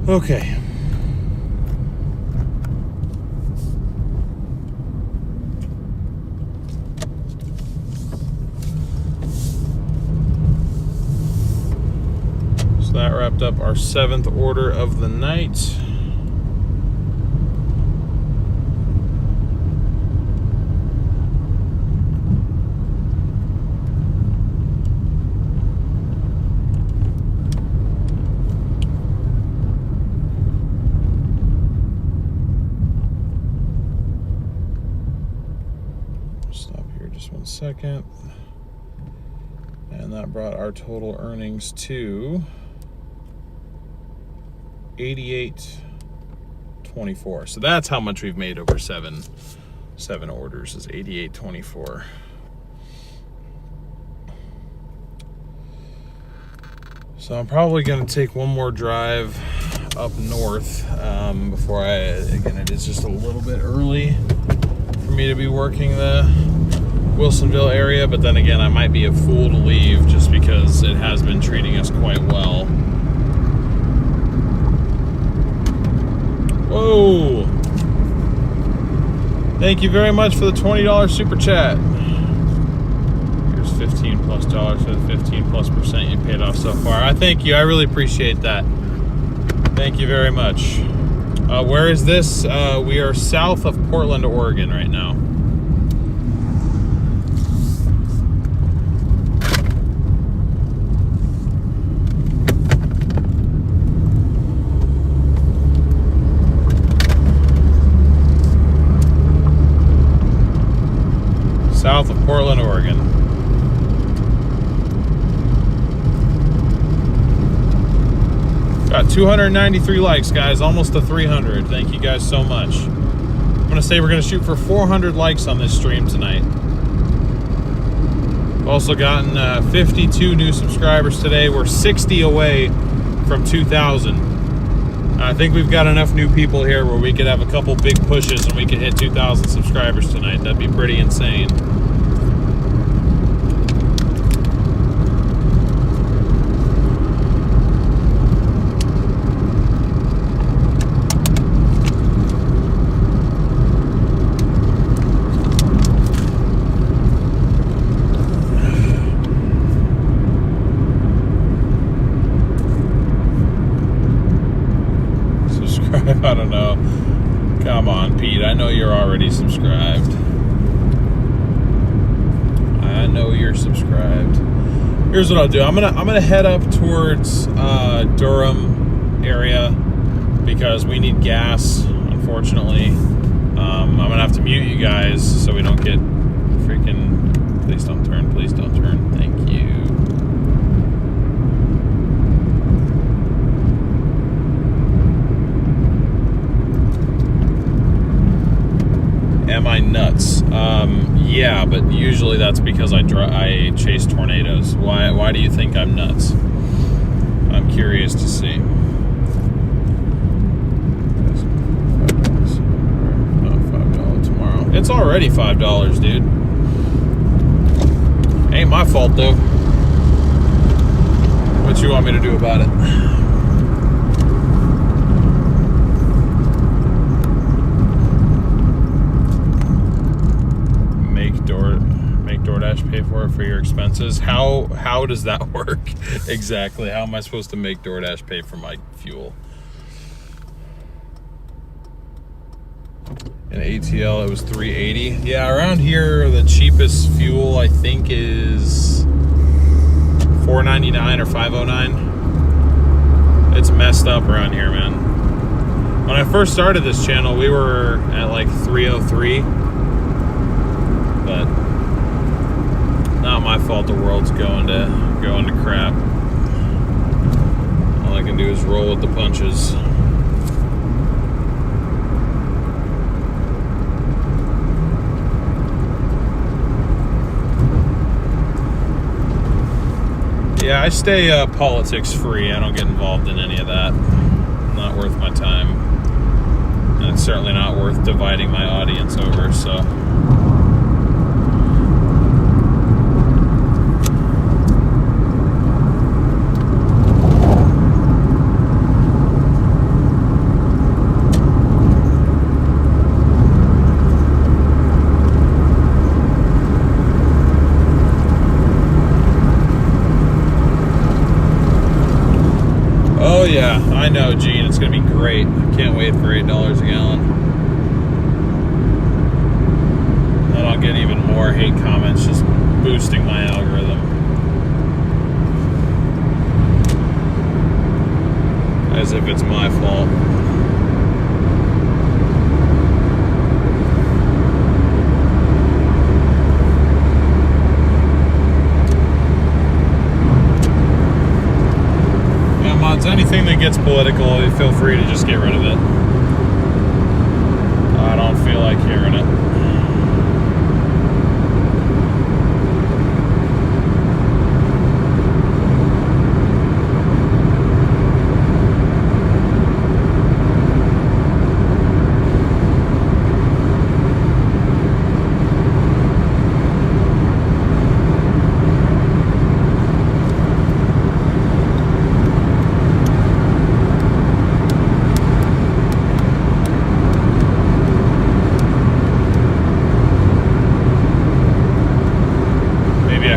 Okay. So that wrapped up our 7th order of the night. Stop here just 1 second. And that brought our total earnings to $88.24. So that's how much we've made over seven orders, is $88.24. So I'm probably going to take one more drive up north before again, it is just a little bit early for me to be working the Wilsonville area, but then again, I might be a fool to leave just because it has been treating us quite well. Whoa! Thank you very much for the $20 super chat. Here's $15+ for the 15+% you paid off so far. I thank you. I really appreciate that. Thank you very much. Where is this? We are south of Portland, Oregon right now. South of Portland, Oregon. Got 293 likes, guys. Almost to 300. Thank you guys so much. I'm going to say we're going to shoot for 400 likes on this stream tonight. Also gotten 52 new subscribers today. We're 60 away from 2,000. I think we've got enough new people here where we could have a couple big pushes and we could hit 2,000 subscribers tonight. That'd be pretty insane. I don't know. Come on, Pete. I know you're already subscribed. I know you're subscribed. Here's what I'll do. I'm gonna head up towards Durham area because we need gas. Unfortunately, I'm gonna have to mute you guys so we don't get freaking. Please don't turn. Please don't turn. Thank you. Am I nuts? Yeah, but usually that's because I chase tornadoes. Why do you think I'm nuts? I'm curious to see. $5 tomorrow. It's already $5, dude. Ain't my fault though. What you want me to do about it? Doordash pay for it for your expenses. How does that work exactly? How am I supposed to make Doordash pay for my fuel? In ATL it was $3.80. Yeah, around here the cheapest fuel I think is $4.99 or $5.09. It's messed up around here, man. When I first started this channel, we were at like $3.03, but not my fault the world's going to crap. All I can do is roll with the punches. Yeah, I stay politics free. I don't get involved in any of that. Not worth my time. And it's certainly not worth dividing my audience over, so. Oh yeah, I know, Gene. It's going to be great. I can't wait for $8 a gallon. Then I'll get even more hate comments, just boosting my algorithm. As if it's my fault. Anything that gets political, feel free to just get rid of it. I don't feel like hearing it.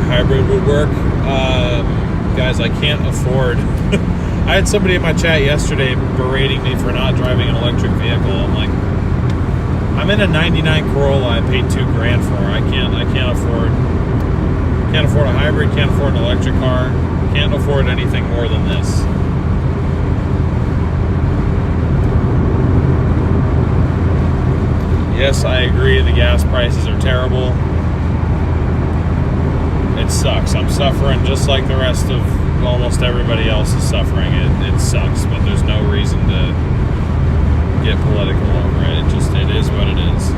Hybrid would work. Guys, I can't afford. I had somebody in my chat yesterday berating me for not driving an electric vehicle. I'm like, I'm in a '99 Corolla I paid $2,000 for. I can't afford a hybrid, can't afford an electric car, can't afford anything more than this. Yes, I agree, the gas prices are terrible. It sucks. I'm suffering just like the rest of almost everybody else is suffering. It sucks, but there's no reason to get political over it. It is what it is.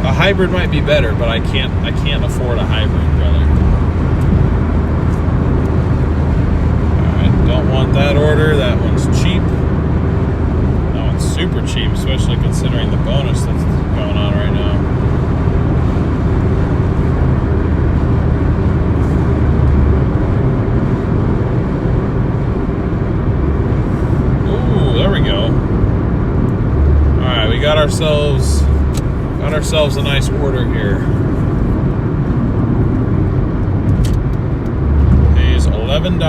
A hybrid might be better, but I can't afford a hybrid, brother. Alright, don't want that order. That one's cheap. That one's super cheap, especially considering the bonus that's going on right now. We got ourselves a nice order here. Pays $11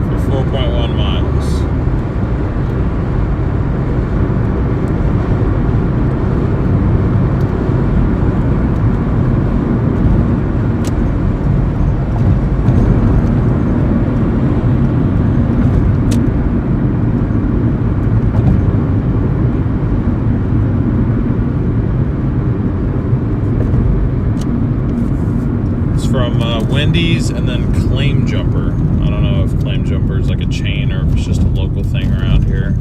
for 4.1 miles. Wendy's and then Claim Jumper. I don't know if Claim Jumper is like a chain or if it's just a local thing around here.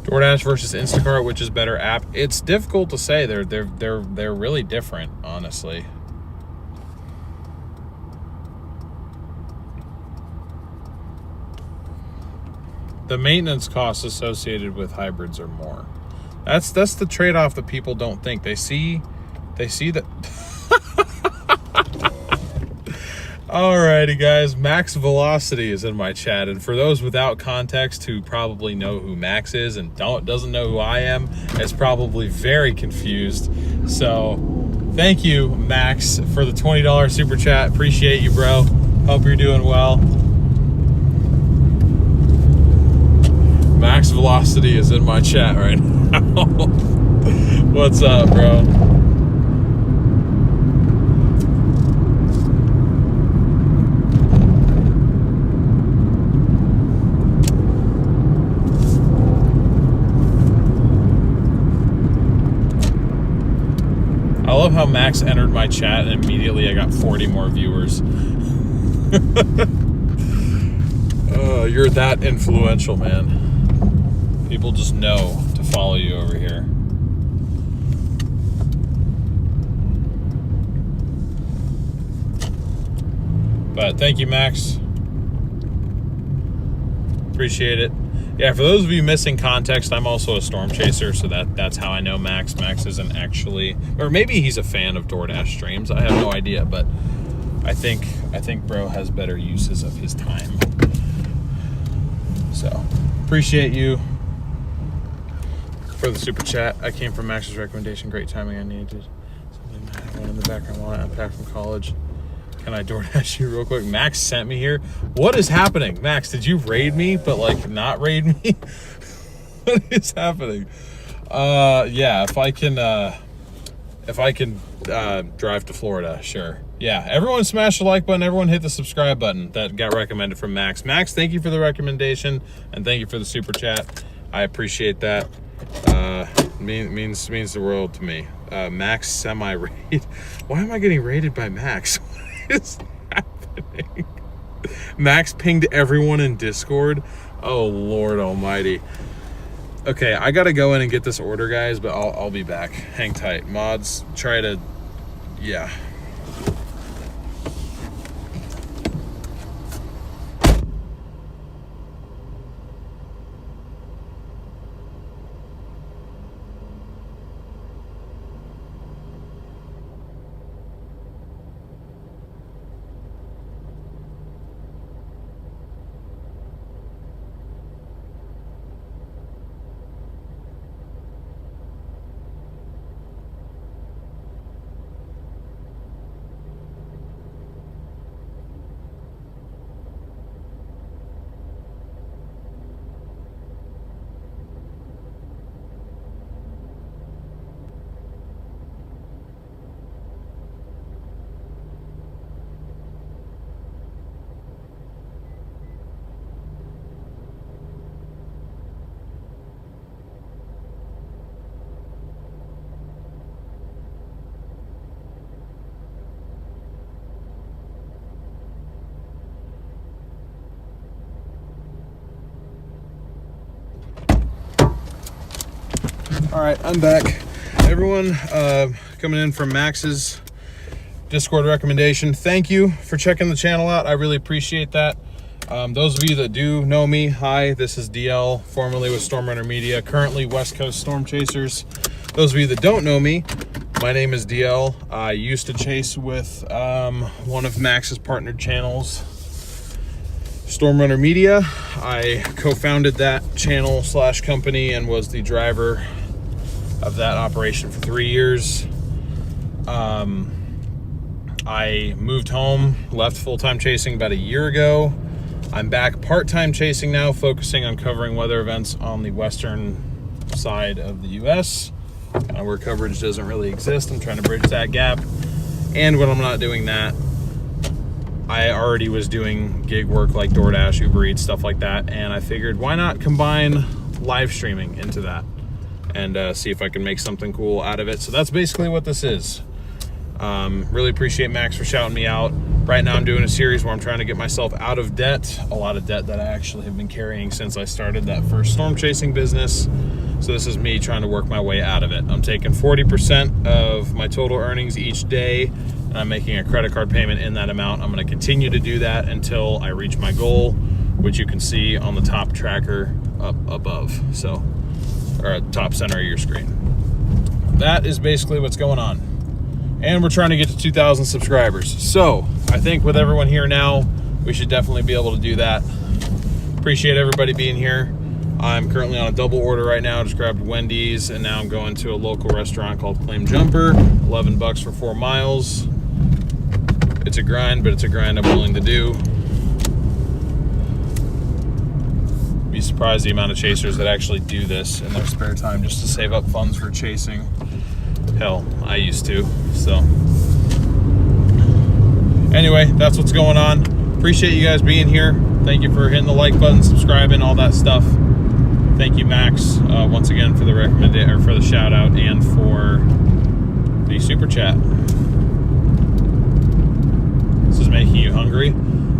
DoorDash versus Instacart, which is better app? It's difficult to say. They're really different, honestly. The maintenance costs associated with hybrids are more. That's the trade-off that people don't think. They see that. Alrighty, guys. Max Velocity is in my chat, and for those without context who probably know who Max is and doesn't know who I am, is probably very confused. So, thank you, Max, for the $20 super chat. Appreciate you, bro. Hope you're doing well. Max Velocity is in my chat right now. What's up, bro? I love how Max entered my chat and immediately I got 40 more viewers. You're that influential, man. People just know to follow you over here. But thank you, Max. Appreciate it. Yeah, for those of you missing context, I'm also a storm chaser, so that's how I know Max. Max isn't actually, or maybe he's a fan of Doordash streams. I have no idea, but I think bro has better uses of his time. So, appreciate you for the super chat. I came from Max's recommendation. Great timing. I needed something I have one in the background while I unpack from college. Can I DoorDash you real quick? Max sent me here. What is happening? Max, did you raid me, but like not raid me? What is happening? Yeah, if I can drive to Florida, sure. Yeah, everyone smash the like button. Everyone hit the subscribe button that got recommended from Max. Max, thank you for the recommendation and thank you for the super chat. I appreciate that. Means the world to me. Max semi-raid. Why am I getting raided by Max? What is happening? Max pinged everyone in Discord. Oh Lord Almighty. Okay, I gotta go in and get this order, guys, but I'll be back. Hang tight. Mods, try to, yeah. All right, I'm back. Everyone coming in from Max's Discord recommendation, thank you for checking the channel out. I really appreciate that. Those of you that do know me, hi, this is DL, formerly with Storm Runner Media, currently West Coast Storm Chasers. Those of you that don't know me, my name is DL. I used to chase with one of Max's partnered channels, Storm Runner Media. I co-founded that channel / company and was the driver of that operation for 3 years. I moved home, left full-time chasing about a year ago. I'm back part-time chasing now, focusing on covering weather events on the western side of the US, where coverage doesn't really exist. I'm trying to bridge that gap. And when I'm not doing that, I already was doing gig work like DoorDash, Uber Eats, stuff like that, and I figured why not combine live streaming into that and see if I can make something cool out of it. So that's basically what this is. Really appreciate Max for shouting me out. Right now I'm doing a series where I'm trying to get myself out of debt, a lot of debt that I actually have been carrying since I started that first storm chasing business. So this is me trying to work my way out of it. I'm taking 40% of my total earnings each day, and I'm making a credit card payment in that amount. I'm going to continue to do that until I reach my goal, which you can see on the top tracker up above, so, or at top center of your screen. That is basically what's going on. And we're trying to get to 2,000 subscribers. So I think with everyone here now, we should definitely be able to do that. Appreciate everybody being here. I'm currently on a double order right now. Just grabbed Wendy's, and now I'm going to a local restaurant called Claim Jumper. 11 bucks for 4 miles. It's a grind, but it's a grind I'm willing to do. Be surprised the amount of chasers that actually do this in their spare time just to save up funds for chasing. Hell, I used to. So anyway, that's what's going on. Appreciate you guys being here. Thank you for hitting the like button, subscribing, all that stuff. Thank you, Max, once again for the recommendation, or for the shout out, and for the super chat. This is making you hungry.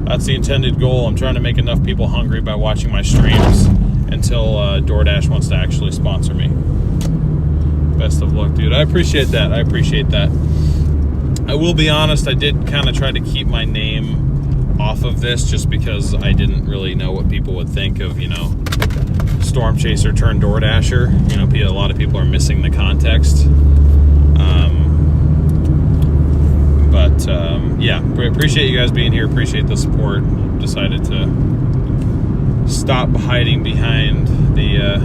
That's the intended goal. I'm trying to make enough people hungry by watching my streams until DoorDash wants to actually sponsor me. Best of luck, dude. I appreciate that. I appreciate that. I will be honest, I did kind of try to keep my name off of this just because I didn't really know what people would think of, you know, Storm Chaser turned DoorDasher. You know, a lot of people are missing the context. Yeah, we appreciate you guys being here. Appreciate the support. Decided to stop hiding behind the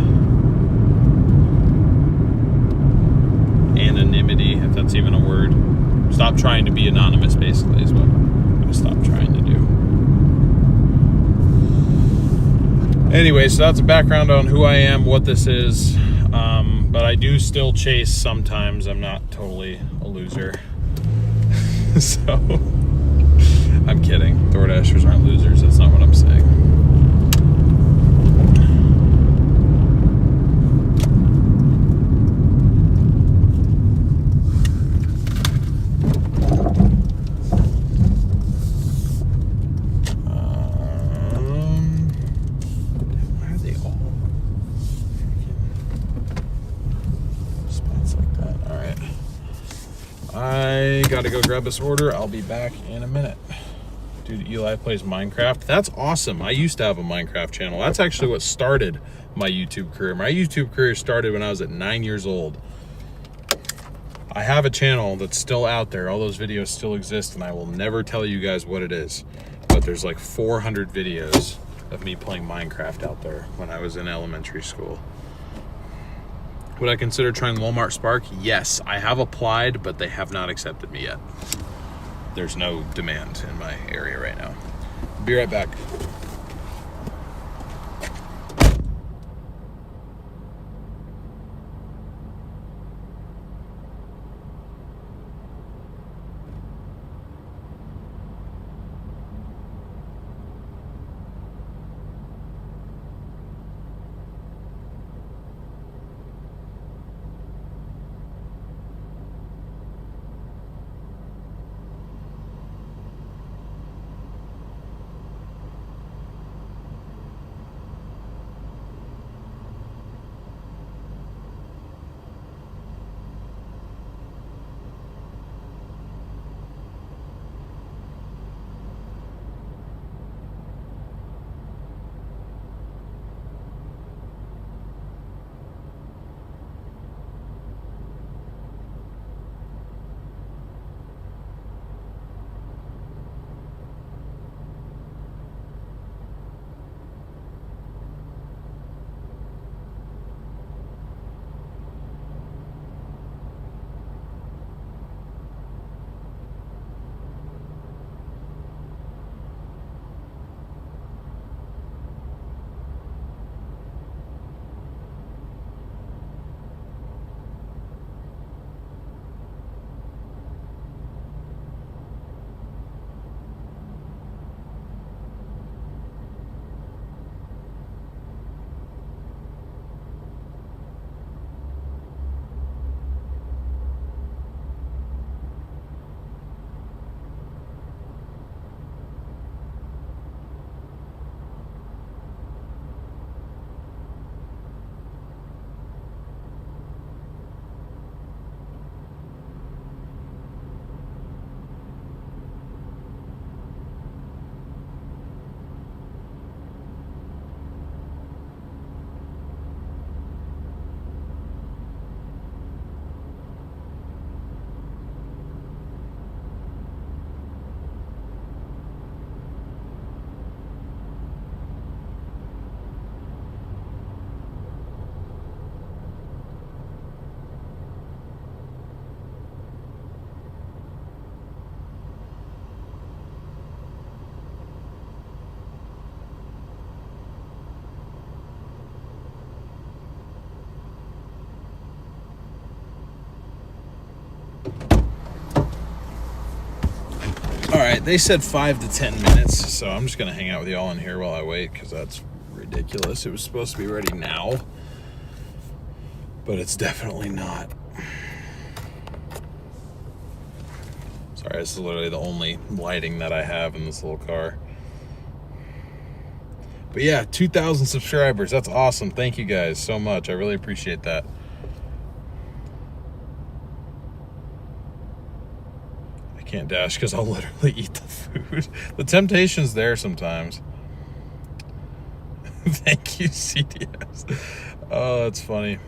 anonymity, if that's even a word. Stop trying to be anonymous, basically, is what I'm going to stop trying to do. Anyway, so that's a background on who I am, what this is. But I do still chase sometimes. I'm not totally a loser. So, I'm kidding. DoorDashers aren't losers. That's not what I'm saying. Why are they all spots like that? All right. I gotta go grab this order. I'll be back in a minute. Dude, Eli plays Minecraft. That's awesome. I used to have a Minecraft channel. That's actually what started my YouTube career. My YouTube career started when I was at 9 years old. I have a channel that's still out there. All those videos still exist, and I will never tell you guys what it is. But there's like 400 videos of me playing Minecraft out there when I was in elementary school. Would I consider trying Walmart Spark? Yes, I have applied, but they have not accepted me yet. There's no demand in my area right now. Be right back. All right, they said 5 to 10 minutes, so I'm just gonna hang out with y'all in here while I wait, because that's ridiculous. It was supposed to be ready now, but it's definitely not. Sorry, this is literally the only lighting that I have in this little car. But yeah, 2,000 subscribers. That's awesome. Thank you guys so much. I really appreciate that. I can't dash because I'll literally eat the food. The temptation's there sometimes. Thank you, CDS. Oh, that's funny.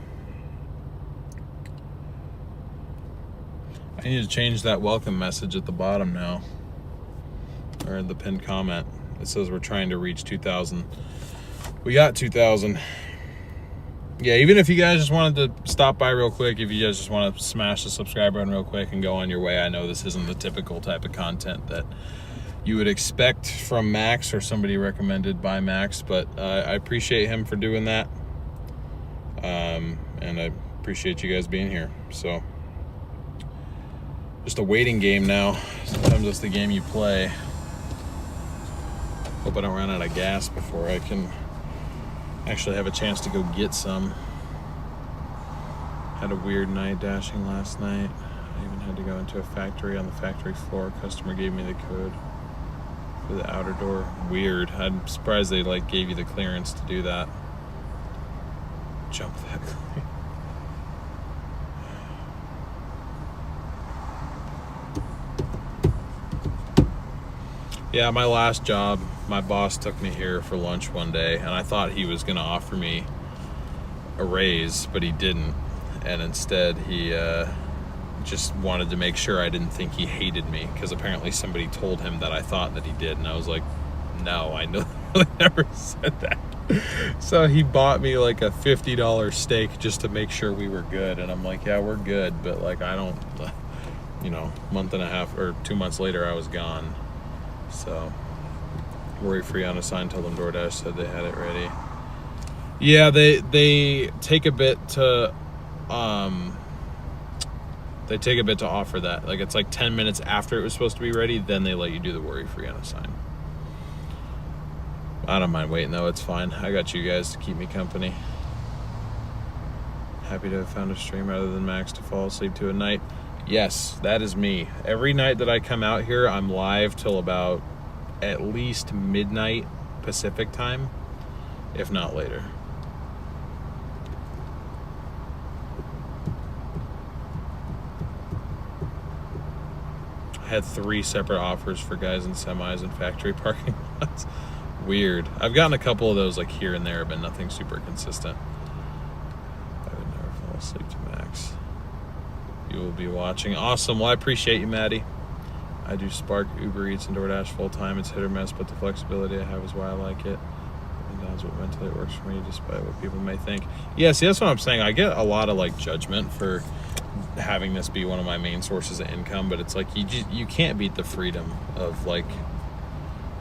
I need to change that welcome message at the bottom now, or in the pinned comment. It says we're trying to reach 2,000. We got 2,000. Yeah, even if you guys just wanted to stop by real quick, if you guys just want to smash the subscribe button real quick and go on your way. I know this isn't the typical type of content that you would expect from Max or somebody recommended by Max, but I appreciate him for doing that. And I appreciate you guys being here. So, just a waiting game now. Sometimes that's the game you play. Hope I don't run out of gas before I can actually have a chance to go get some. Had a weird night dashing last night. I even had to go into a factory on the factory floor. Customer gave me the code for the outer door. Weird. I'm surprised they like gave you the clearance to do that. Jump that clear. Yeah, my last job, my boss took me here for lunch one day, and I thought he was going to offer me a raise, but he didn't. And instead, he just wanted to make sure I didn't think he hated me, because apparently somebody told him that I thought that he did. And I was like, no, I never said that. So he bought me like a $50 steak just to make sure we were good. And I'm like, yeah, we're good. But like, I don't, month and a half or 2 months later, I was gone. So, worry-free unassigned. Told them Doordash said they had it ready. Yeah, they take a bit to offer that. Like, it's like 10 minutes after it was supposed to be ready, then they let you do the worry-free unassigned. I don't mind waiting though. It's fine. I got you guys to keep me company. Happy to have found a stream rather than Max to fall asleep to at night. Yes, that is me. Every night that I come out here, I'm live till about at least midnight Pacific time, if not later. I had 3 separate offers for guys in semis and factory parking lots. Weird. I've gotten a couple of those like here and there, but nothing super consistent. I would never fall asleep to Max. You will be watching. Awesome. Well, I appreciate you, Maddie. I do Spark, Uber Eats, and Doordash full time. It's hit or miss, but the flexibility I have is why I like it. And that's what mentally it works for me, despite what people may think. Yeah, see, that's what I'm saying. I get a lot of like judgment for having this be one of my main sources of income, but it's like you can't beat the freedom of like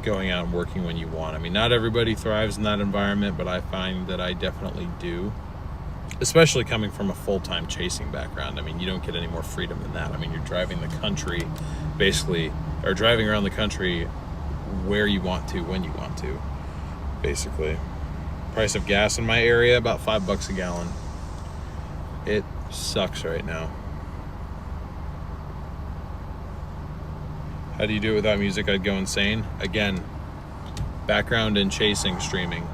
going out and working when you want. I mean, not everybody thrives in that environment, but I find that I definitely do. Especially coming from a full-time chasing background. I mean, you don't get any more freedom than that. I mean, you're driving the country, basically, or driving around the country where you want to, when you want to, basically. Price of gas in my area, about $5 a gallon. It sucks right now. How do you do it without music? I'd go insane. Again, background and chasing streaming,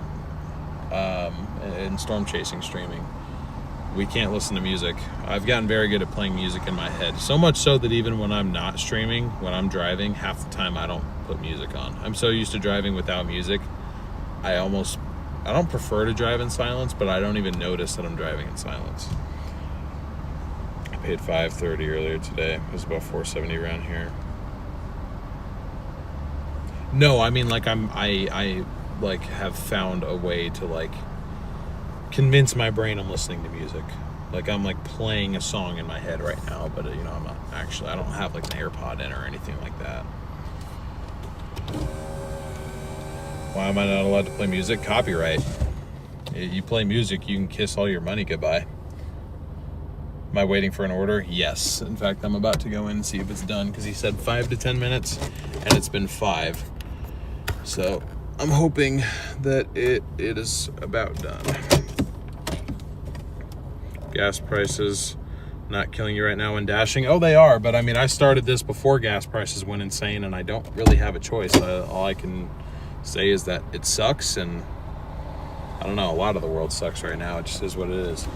and storm chasing streaming. We can't listen to music. I've gotten very good at playing music in my head. So much so that even when I'm not streaming, when I'm driving, half the time I don't put music on. I'm so used to driving without music. I don't prefer to drive in silence, but I don't even notice that I'm driving in silence. I paid $5.30 earlier today. It was about $4.70 around here. No, I mean like I like have found a way to like convince my brain I'm listening to music. Like I'm like playing a song in my head right now, but I'm not actually, I don't have like an AirPod in or anything like that. Why am I not allowed to play music? Copyright. You play music, you can kiss all your money goodbye. Am I waiting for an order? Yes. In fact, I'm about to go in and see if it's done because he said 5 to 10 minutes and it's been 5. So I'm hoping that it is about done. Gas prices not killing you right now when dashing. Oh, they are, but I mean, I started this before gas prices went insane and I don't really have a choice. All I can say is that it sucks and I don't know. A lot of the world sucks right now. It just is what it is.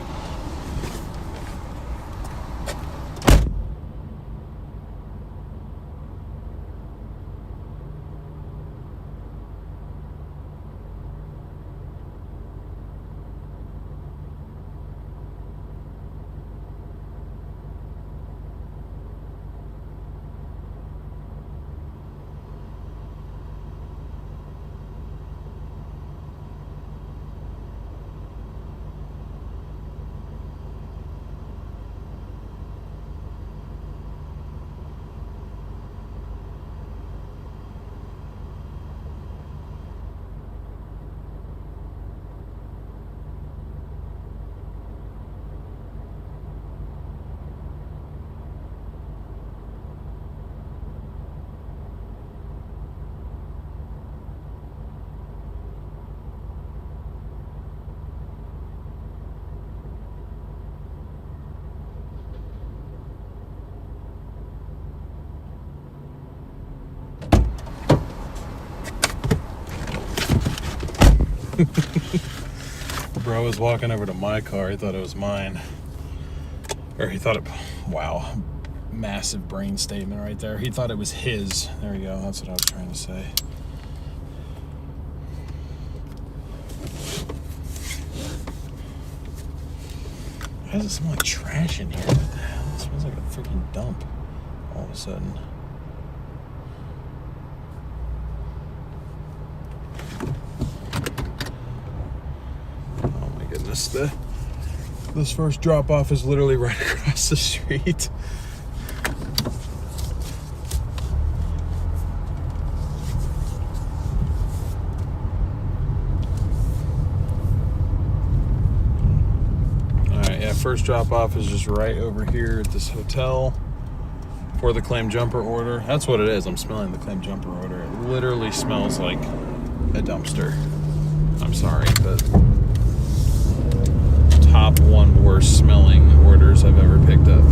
Bro was walking over to my car. He thought it was mine. Or he thought it... Wow. Massive brain statement right there. He thought it was his. There we go. That's what I was trying to say. Why does it smell like trash in here? What the hell? It smells like a freaking dump all of a sudden. This first drop off is literally right across the street. Alright, yeah, first drop off is just right over here at this hotel for the claim jumper order. That's what it is. I'm smelling the claim jumper order. It literally smells like a dumpster. I'm sorry, but top one worst smelling orders I've ever picked up.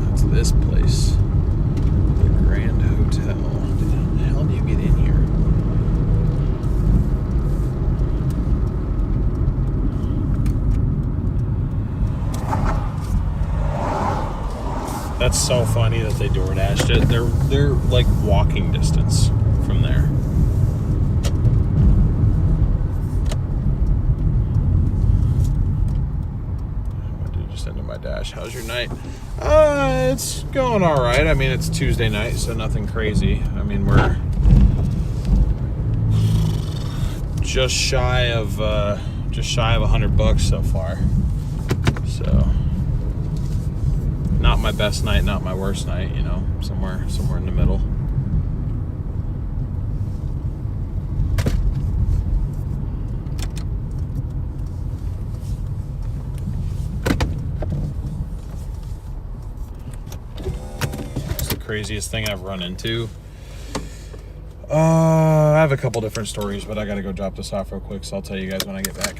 That's this place, the Grand Hotel. How the hell do you get in here? That's so funny that they Doordashed it. They're like walking distance from there. Dash. How's your night? It's going all right. I mean, it's Tuesday night, so nothing crazy. I mean, we're just shy of $100 so far. So, not my best night, not my worst night. You know, somewhere in the middle. Craziest thing I've run into. I have a couple different stories, but I gotta go drop this off real quick, so I'll tell you guys when I get back.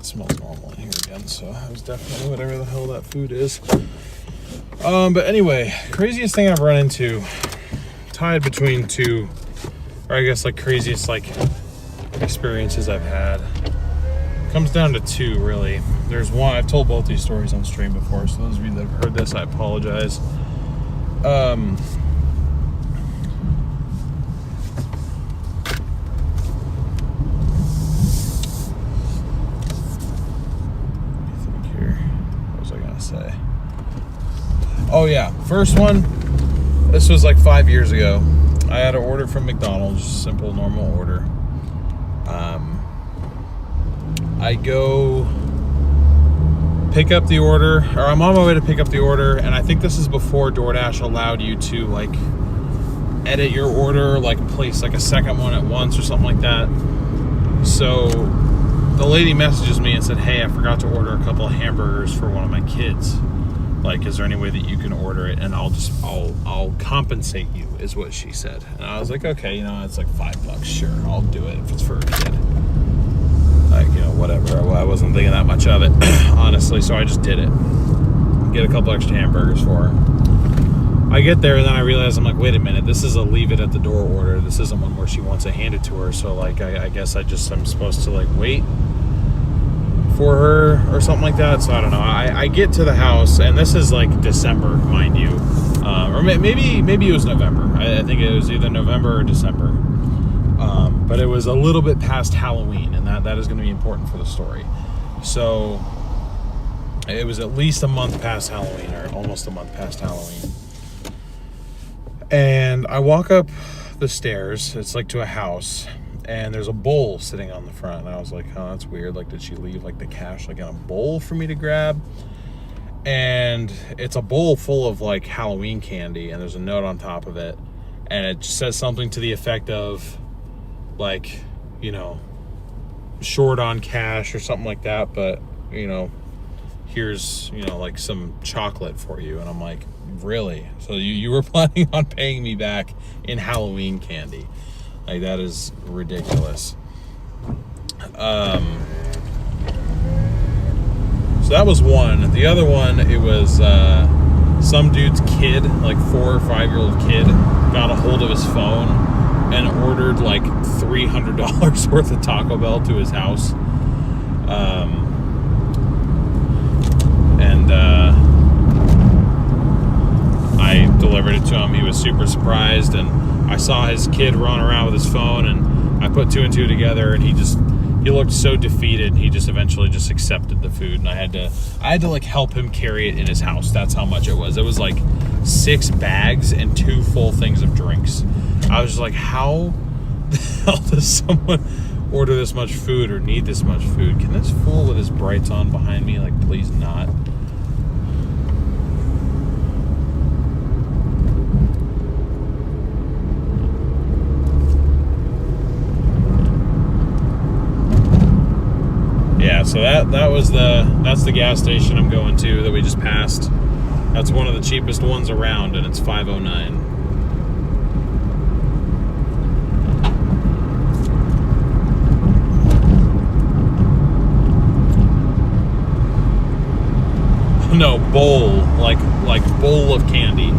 it smells normal in here again, so it was definitely whatever the hell that food is. But anyway, craziest thing I've run into, tied between two, or I guess like craziest like experiences I've had, comes down to two really. There's one, I've told both these stories on stream before, so those of you that have heard this, I apologize. Say. Oh yeah, first one, this was like 5 years ago. I had an order from McDonald's, simple normal order. I go pick up the order, or I'm on my way to pick up the order, and I think this is before DoorDash allowed you to like edit your order, like place like a second one at once or something like that. So the lady messages me and said, hey, I forgot to order a couple of hamburgers for one of my kids. Like, is there any way that you can order it and I'll compensate you, is what she said. And I was like, okay, you know, it's like $5, sure, I'll do it if it's for a kid. Like, you know, whatever. I wasn't thinking that much of it, honestly, so I just did it. Get a couple extra hamburgers for her. I get there and then I realize, I'm like, wait a minute, this is a leave it at the door order. This isn't one where she wants it handed to her. So like, I guess I'm supposed to like wait for her or something like that. So I don't know. I get to the house, and this is like December, mind you, or maybe it was November. I think it was either November or December. But it was a little bit past Halloween, and that is going to be important for the story. So it was at least a month past Halloween, or almost a month past Halloween. And I walk up the stairs. It's like to a house, and there's a bowl sitting on the front. And I was like, oh, that's weird. Like, did she leave like the cash like in a bowl for me to grab? And it's a bowl full of like Halloween candy, and there's a note on top of it, and it says something to the effect of like, you know, short on cash or something like that, but you know, here's, you know, like some chocolate for you. And I'm like, really? So you were planning on paying me back in Halloween candy? Like, that is ridiculous. So that was one. The other one, it was some dude's kid, like 4 or 5 year old kid, got a hold of his phone and ordered like $300 worth of Taco Bell to his house. I delivered it to him. He was super surprised, and I saw his kid run around with his phone, and I put two and two together, and he looked so defeated. He just eventually just accepted the food, and I had to like help him carry it in his house. That's how much it was. It was like 6 bags and 2 full things of drinks. I was just like, how the hell does someone order this much food or need this much food? Can this fool with his brights on behind me, like, please not? Yeah, so that's the gas station I'm going to that we just passed. That's one of the cheapest ones around, and it's $5.09. No, bowl, like bowl of candy.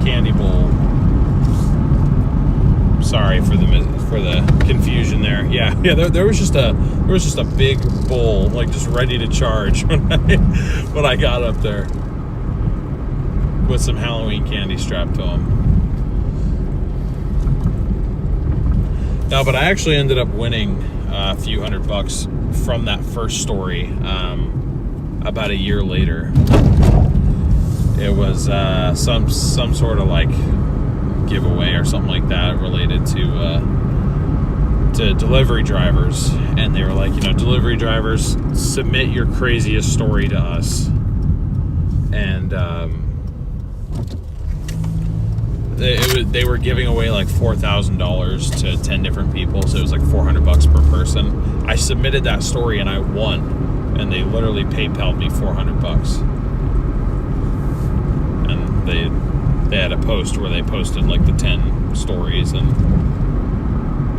Candy bowl. Sorry for the confusion there. Yeah. There was just a big bowl, like just ready to charge when I got up there with some Halloween candy strapped to them. No, but I actually ended up winning a few $100 from that first story about a year later. It was some sort of like giveaway or something like that related to delivery drivers, and they were like, you know, delivery drivers, submit your craziest story to us. And they were giving away like $4,000 to 10 different people, so it was like $400 per person. I submitted that story and I won, and they literally PayPal'd me $400. And they had a post where they posted like the 10 stories, and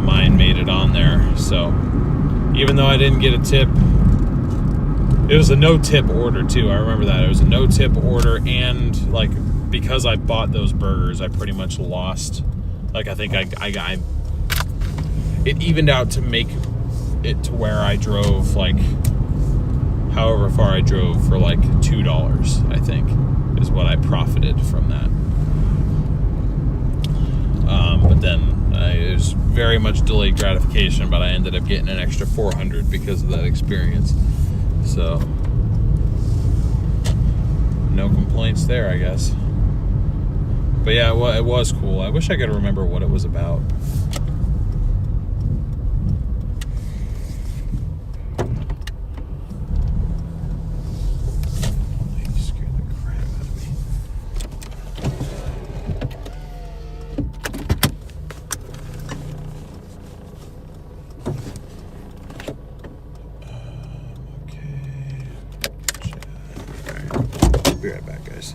mine made it on there. So even though I didn't get a tip. It was a no-tip order, too. I remember that. It was a no-tip order, and, like, because I bought those burgers, I pretty much lost. Like, I think I it evened out to make it to where I drove, like, however far I drove for, like, $2, I think, is what I profited from that. But then it was very much delayed gratification, but I ended up getting an extra $400 because of that experience. So, no complaints there, I guess. But yeah, it was cool. I wish I could remember what it was about. Be right back, guys.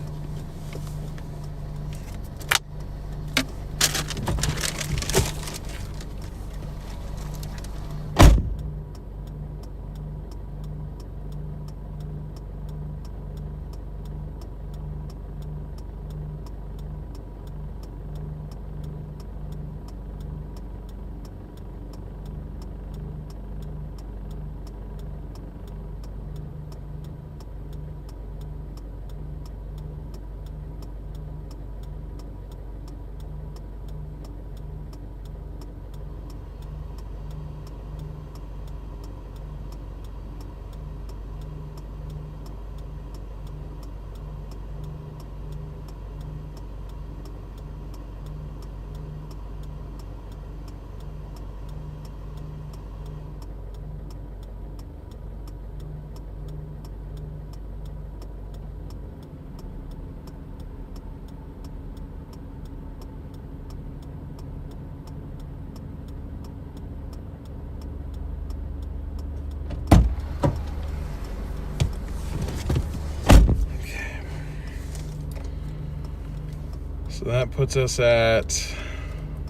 So that puts us at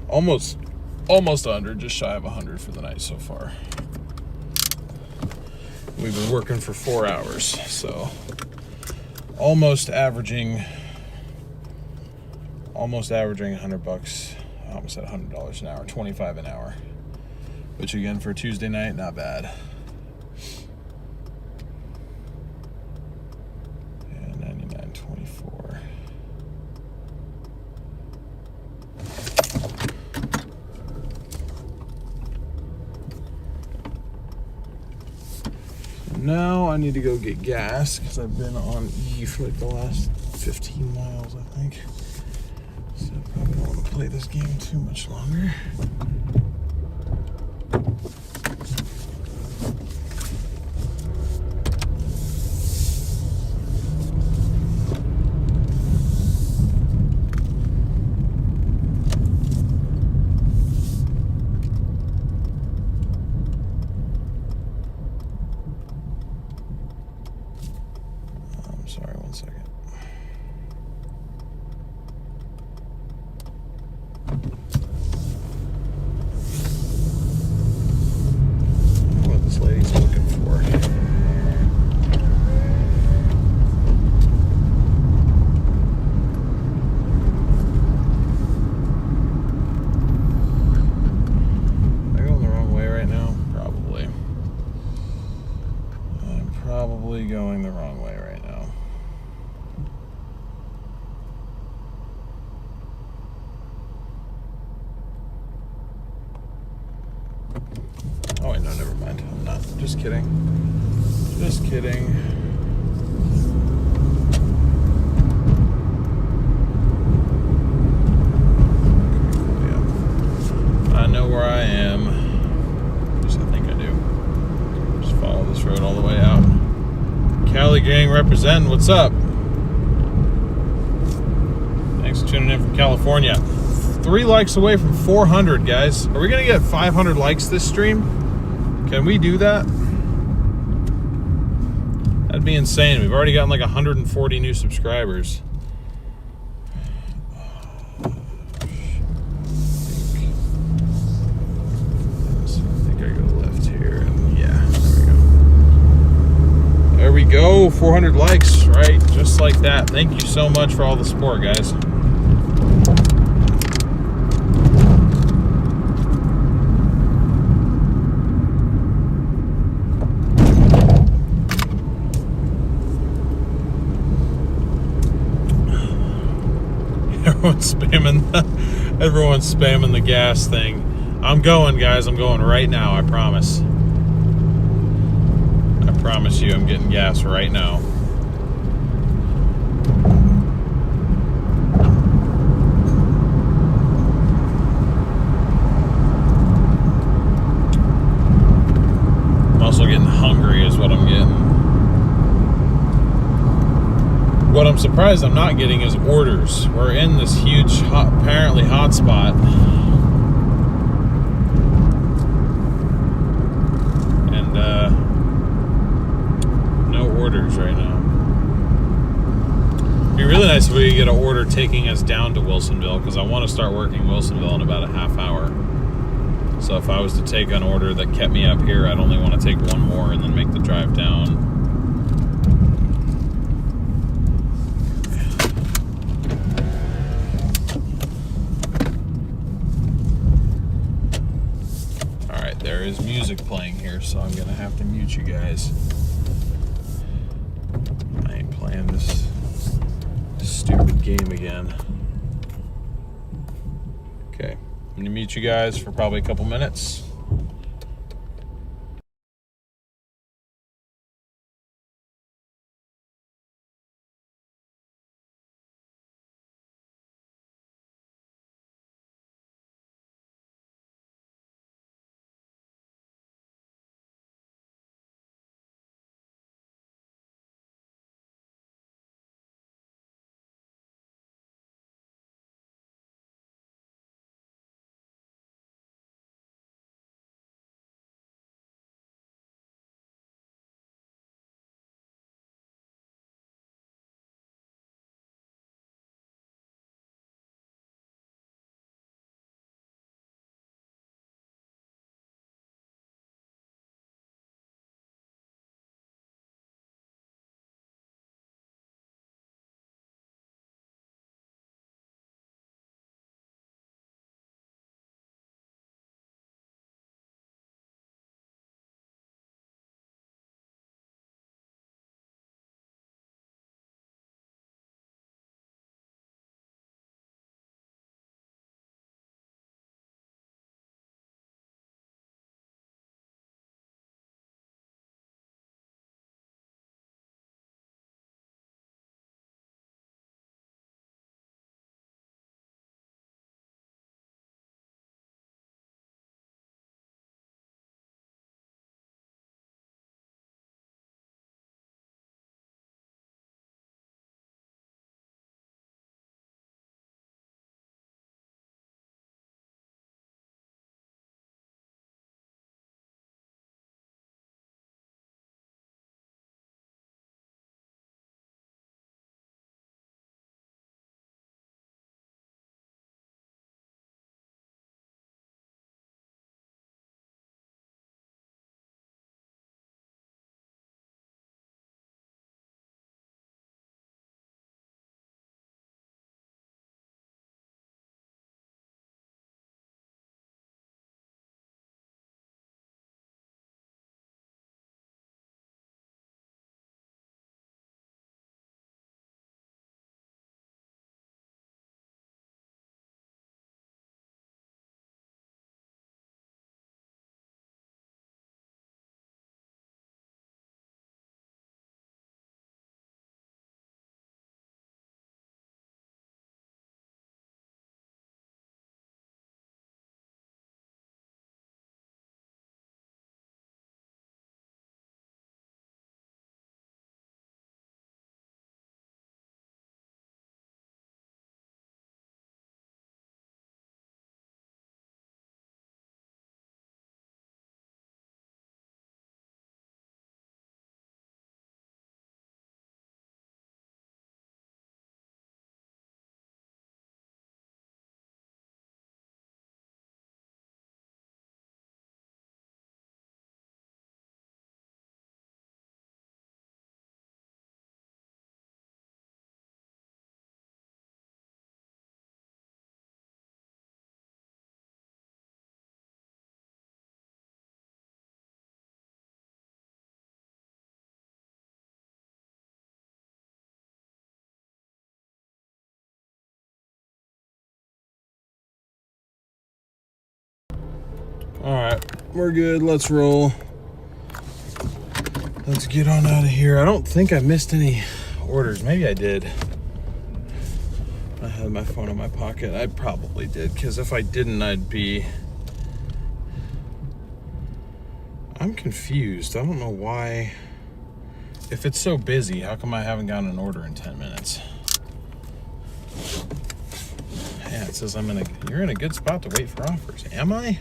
almost 100, just shy of 100 for the night so far. We've been working for 4 hours, so almost averaging $100. I almost said $100 an hour, 25 an hour. Which again, for Tuesday night, not bad. And 99.24. Now I need to go get gas because I've been on E for like the last 15 miles, I think. So I probably don't want to play this game too much longer. Sorry, 1 second. What this lady's looking for. Am I going the wrong way right now? Probably. I'm probably going the wrong way right now. Oh wait, no, never mind. I'm not. Just kidding. Just kidding. Okay, cool, yeah. I know where I am. At least I think I do. Just follow this road all the way out. Cali gang representing. What's up? Thanks for tuning in from California. 3 likes away from 400, guys. Are we gonna get 500 likes this stream? Can we do that? That'd be insane. We've already gotten like 140 new subscribers. I think I go left here, and yeah. go. 400 likes, right? Just like that. Thank you so much for all the support, guys. Everyone's spamming the gas thing. I'm going, guys. I'm going right now. I promise. I promise you I'm getting gas right now. I'm also getting hungry is what I'm getting. What I'm surprised I'm not getting is orders. We're in this huge, apparently hot spot. And no orders right now. It'd be really nice if we could get an order taking us down to Wilsonville, because I want to start working Wilsonville in about a half hour. So if I was to take an order that kept me up here, I'd only want to take one more and then make the drive down. There is music playing here, so I'm gonna have to mute you guys. I ain't playing this stupid game again. Okay, I'm gonna mute you guys for probably a couple minutes. All right, we're good. Let's roll. Let's get on out of here. I don't think I missed any orders. Maybe I did. I had my phone in my pocket. I probably did, because if I didn't, I'm confused. I don't know why. If it's so busy, how come I haven't gotten an order in 10 minutes? Yeah, it says you're in a good spot to wait for offers. Am I?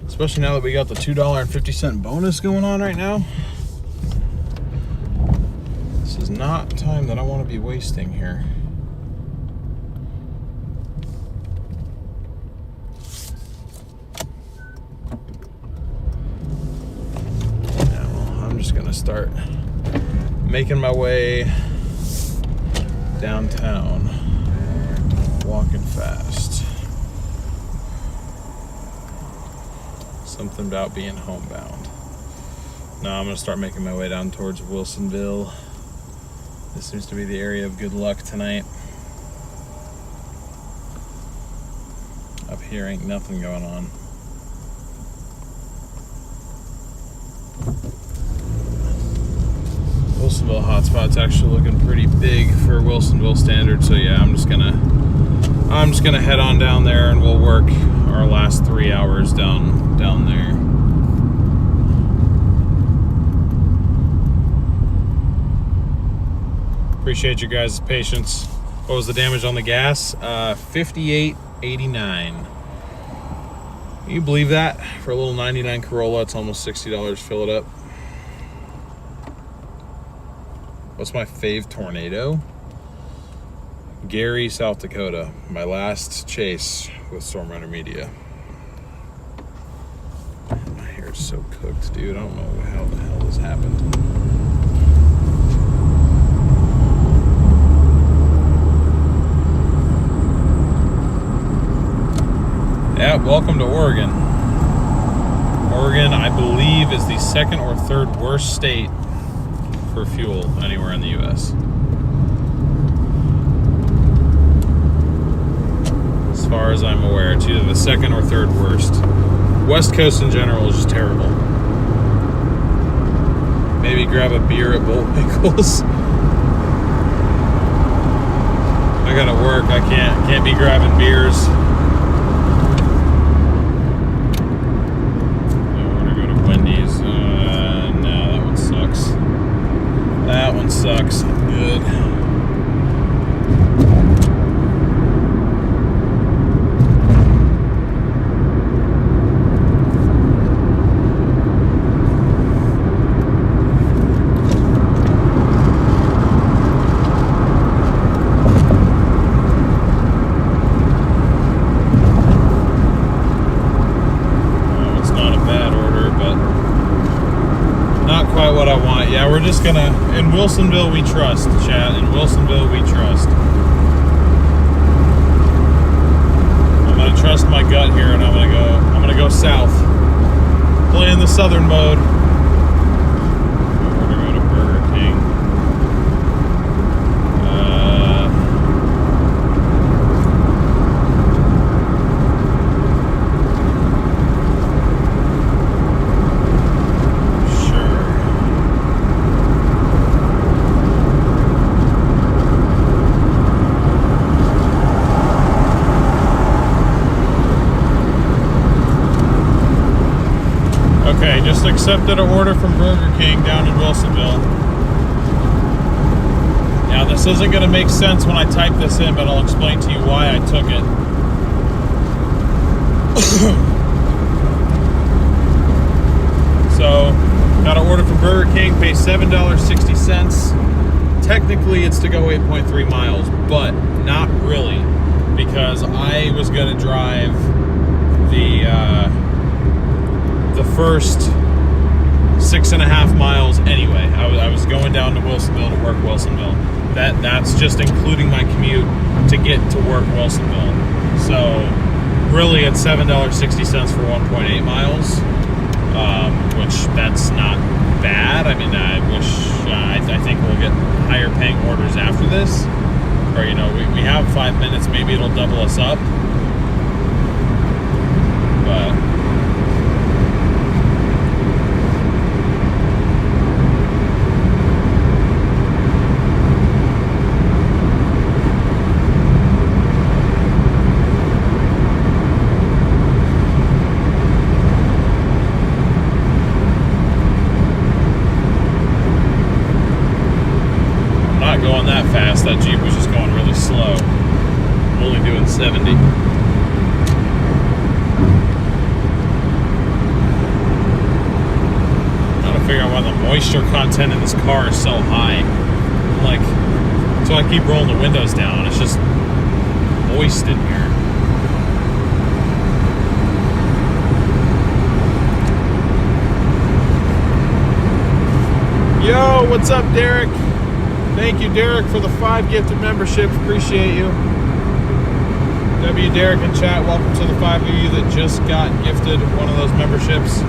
Especially now that we got the $2.50 bonus going on right now. This is not time that I want to be wasting here. Yeah, well, I'm just gonna start making my way downtown, walking fast. Something about being homebound. Now I'm gonna start making my way down towards Wilsonville. This seems to be the area of good luck tonight. Up here ain't nothing going on. Wilsonville hotspot's actually looking pretty big for Wilsonville standards, so yeah, I'm just gonna head on down there and we'll work our last 3 hours down there. Appreciate you guys' patience. What was the damage on the gas? 58.89. Can you believe that? For a little 99 Corolla, it's almost $60 to fill it up. What's my fave tornado? Gary, South Dakota. My last chase with Storm Runner Media. My hair's so cooked, dude. I don't know how the hell this happened. Yeah, welcome to Oregon. Oregon, I believe, is the second or third worst state for fuel anywhere in the U.S. As far as I'm aware, it's either the second or third worst. West Coast in general is just terrible. Maybe grab a beer at Bull Pickles. I gotta work. I can't be grabbing beers. I want to go to Wendy's. No, that one sucks. That one sucks. I'm good. What I want. Yeah, we're just gonna, in Wilsonville we trust, chat. In Wilsonville we trust. I'm gonna trust my gut here, and I'm gonna go south. Play in the southern mode. We're gonna go to Burger King. Okay, just accepted an order from Burger King down in Wilsonville. Now, this isn't going to make sense when I type this in, but I'll explain to you why I took it. So, got an order from Burger King, pay $7.60. Technically, it's to go 8.3 miles, but not really, because I was going to drive the first 6.5 miles anyway. I was going down to Wilsonville to work Wilsonville. That's just including my commute to get to work Wilsonville. So really it's $7.60 for 1.8 miles, which that's not bad. I mean, I wish, I think we'll get higher paying orders after this. Or, you know, we have 5 minutes, maybe it'll double us up. But that fast. That Jeep was just going really slow. Only doing 70. Trying to figure out why the moisture content in this car is so high. Like, so I keep rolling the windows down. It's just moist in here. Yo, what's up, Derek? Thank you, Derek, for the 5 gifted memberships. Appreciate you. W. Derek in chat, welcome to the 5 of you that just got gifted one of those memberships.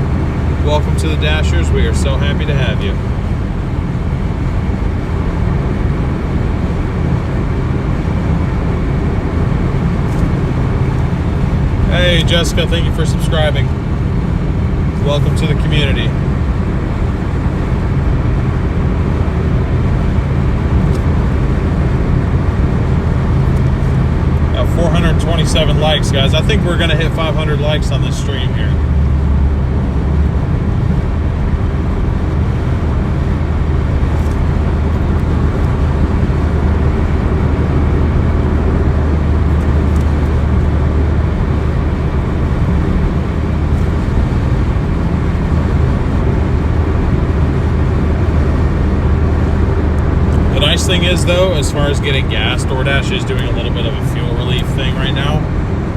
Welcome to the Dashers. We are so happy to have you. Hey, Jessica, thank you for subscribing. Welcome to the community. 427 likes, guys. I think we're gonna hit 500 likes on this stream here. The nice thing is, though, as far as getting gas, DoorDash is doing a little bit of a fuel relief thing right now.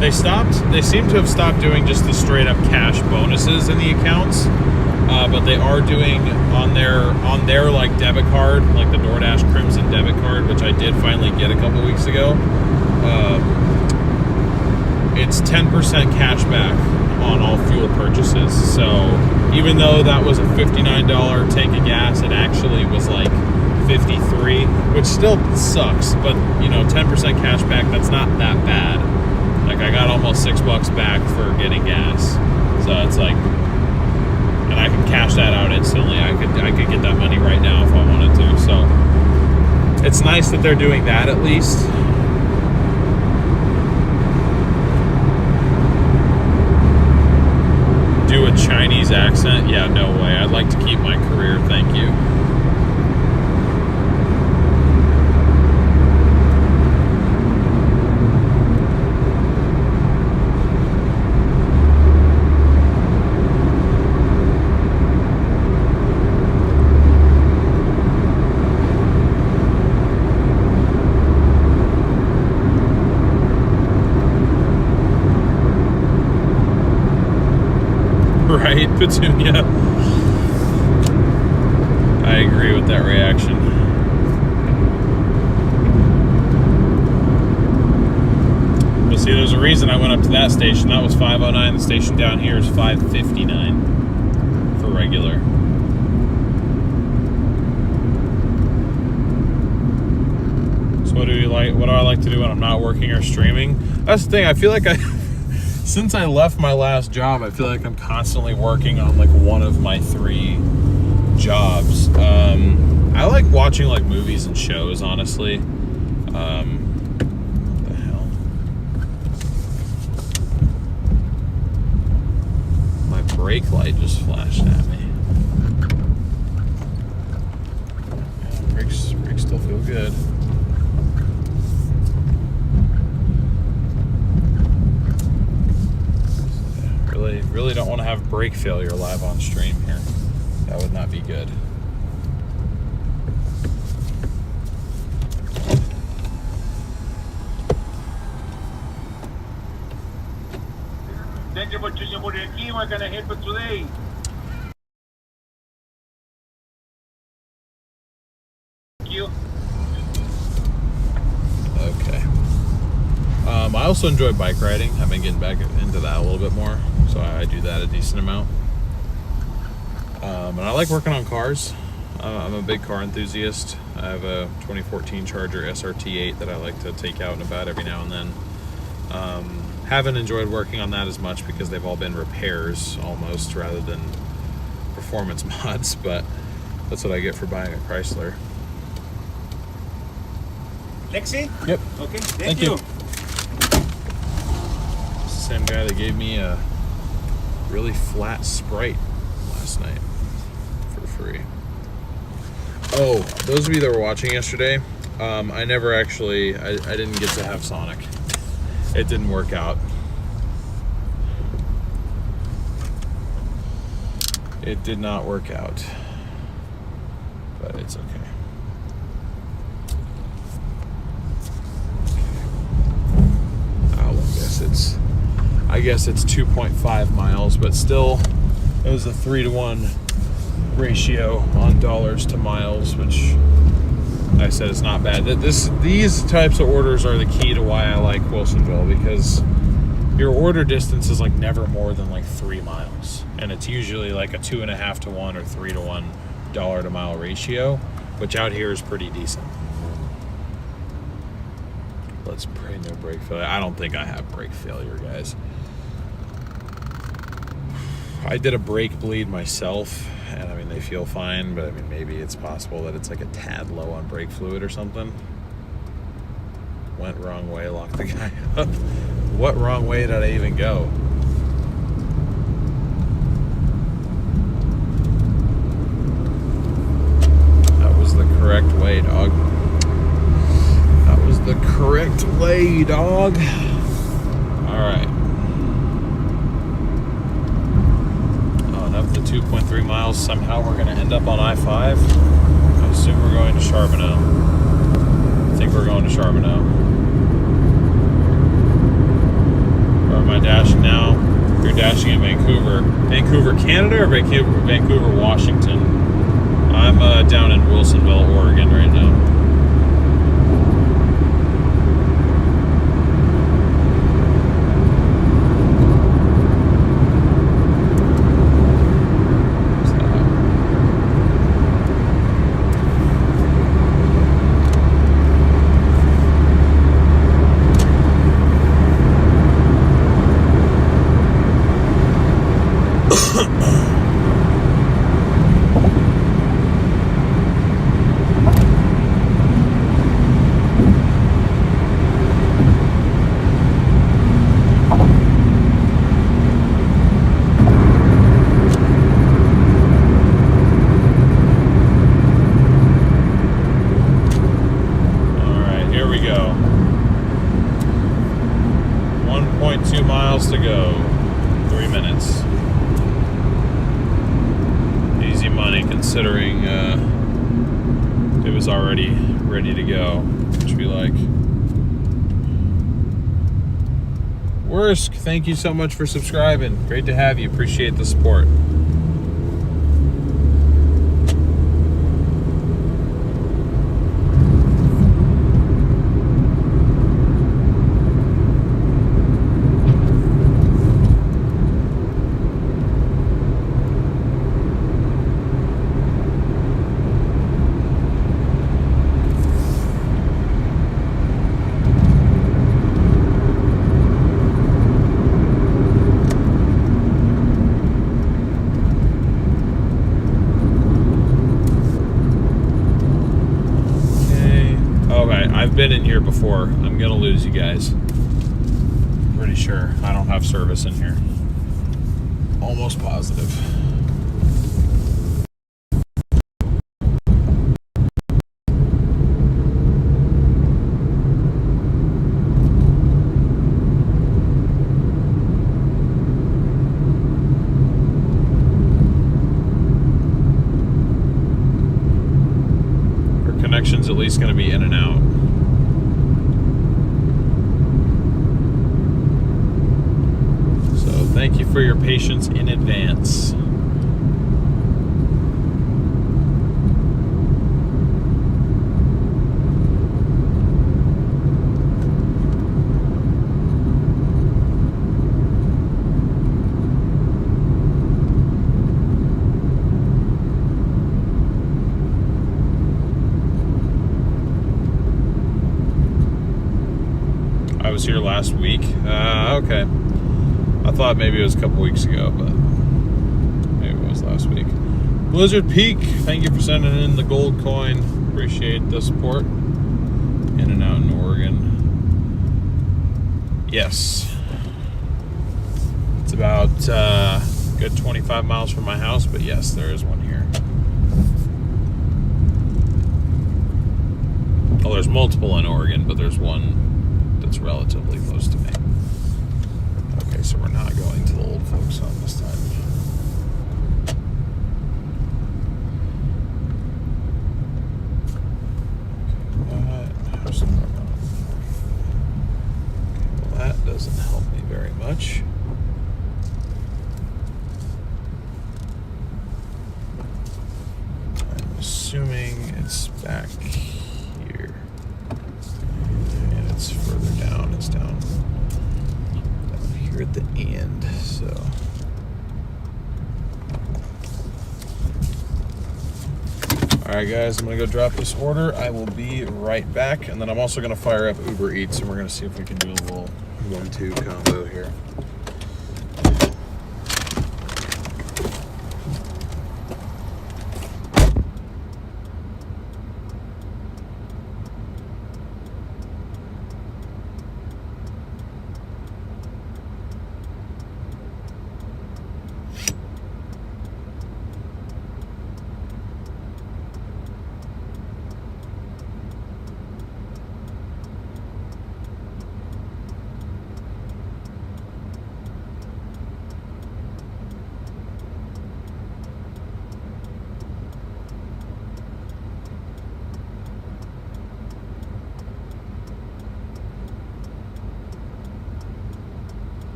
They seem to have stopped doing just the straight up cash bonuses in the accounts, but they are doing on their like debit card, like the DoorDash Crimson debit card, which I did finally get a couple weeks ago. It's 10% cash back on all fuel purchases. So even though that was a $59 tank of gas, it actually was like 53, which still sucks, but you know, 10% cash back, that's not that bad. Like, I got almost $6 back for getting gas, so it's like, and I can cash that out instantly. I could get that money right now if I wanted to. So it's nice that they're doing that at least. Do a Chinese accent? Yeah, no way. I'd like to keep my career, thank you. Right, Petunia. I agree with that reaction. But see, there's a reason I went up to that station. That was 509. The station down here is 559 for regular. So what do you like? What do I like to do when I'm not working or streaming? That's the thing. I feel like since I left my last job, I feel like I'm constantly working on like one of my 3 jobs. I like watching like movies and shows, honestly. What the hell? My brake light just flashed at me. Yeah, brakes still feel good. Really don't want to have brake failure live on stream here. That would not be good. Thank you for choosing Muriaki. What can I help you today? Thank you. Okay. I also enjoy bike riding. I've been getting back into that a little bit more, so I do that a decent amount. And I like working on cars. I'm a big car enthusiast. I have a 2014 Charger SRT8 that I like to take out and about every now and then. Haven't enjoyed working on that as much because they've all been repairs almost rather than performance mods, but that's what I get for buying a Chrysler. Lexi? Yep. Okay, thank you. Same guy that gave me a really flat Sprite last night for free. Oh, those of you that were watching yesterday, I never actually, I didn't get to have Sonic. It didn't work out. It did not work out. But it's okay. I guess it's 2.5 miles, but still, it was a 3-to-1 ratio on dollars to miles, which I said is not bad. These types of orders are the key to why I like Wilsonville, because your order distance is like never more than like 3 miles, and it's usually like a 2.5 to 1 or 3-to-1 dollar to mile ratio, which out here is pretty decent. Let's pray no brake failure. I don't think I have brake failure, guys. I did a brake bleed myself, and I mean, they feel fine, but I mean, maybe it's possible that it's like a tad low on brake fluid or something. Went wrong way, locked the guy up. What wrong way did I even go? That was the correct way, dog. That was the correct way, dog. All right. Of the 2.3 miles, somehow we're going to end up on I-5. I assume we're going to Charbonneau. I think we're going to Charbonneau. Where am I dashing now? You're dashing in Vancouver. Vancouver, Canada, or Vancouver, Washington? I'm down in Wilsonville, Oregon right now. To go, 3 minutes. Easy money considering it was already ready to go, which we like. Worsk, thank you so much for subscribing. Great to have you. Appreciate the support. I've been in here before. I'm gonna lose you guys. Pretty sure I don't have service in here. Almost positive. Our connection's at least gonna be in and out. Thank you for your patience in advance. I was here last week. Okay. I thought maybe it was a couple weeks ago, but maybe it was last week. Blizzard Peak, thank you for sending in the gold coin. Appreciate the support. In and out in Oregon. Yes. It's about good 25 miles from my house, but yes, there is one here. Well, there's multiple in Oregon, but there's one that's relatively close to me. Okay, so we're not going to the old folks home this time. That doesn't help me very much. I'm assuming it's back here. And it's further down. It's down here at the end. So alright guys, I'm gonna go drop this order. I will be right back, and then I'm also gonna fire up Uber Eats and we're gonna see if we can do a little 1-2 combo here.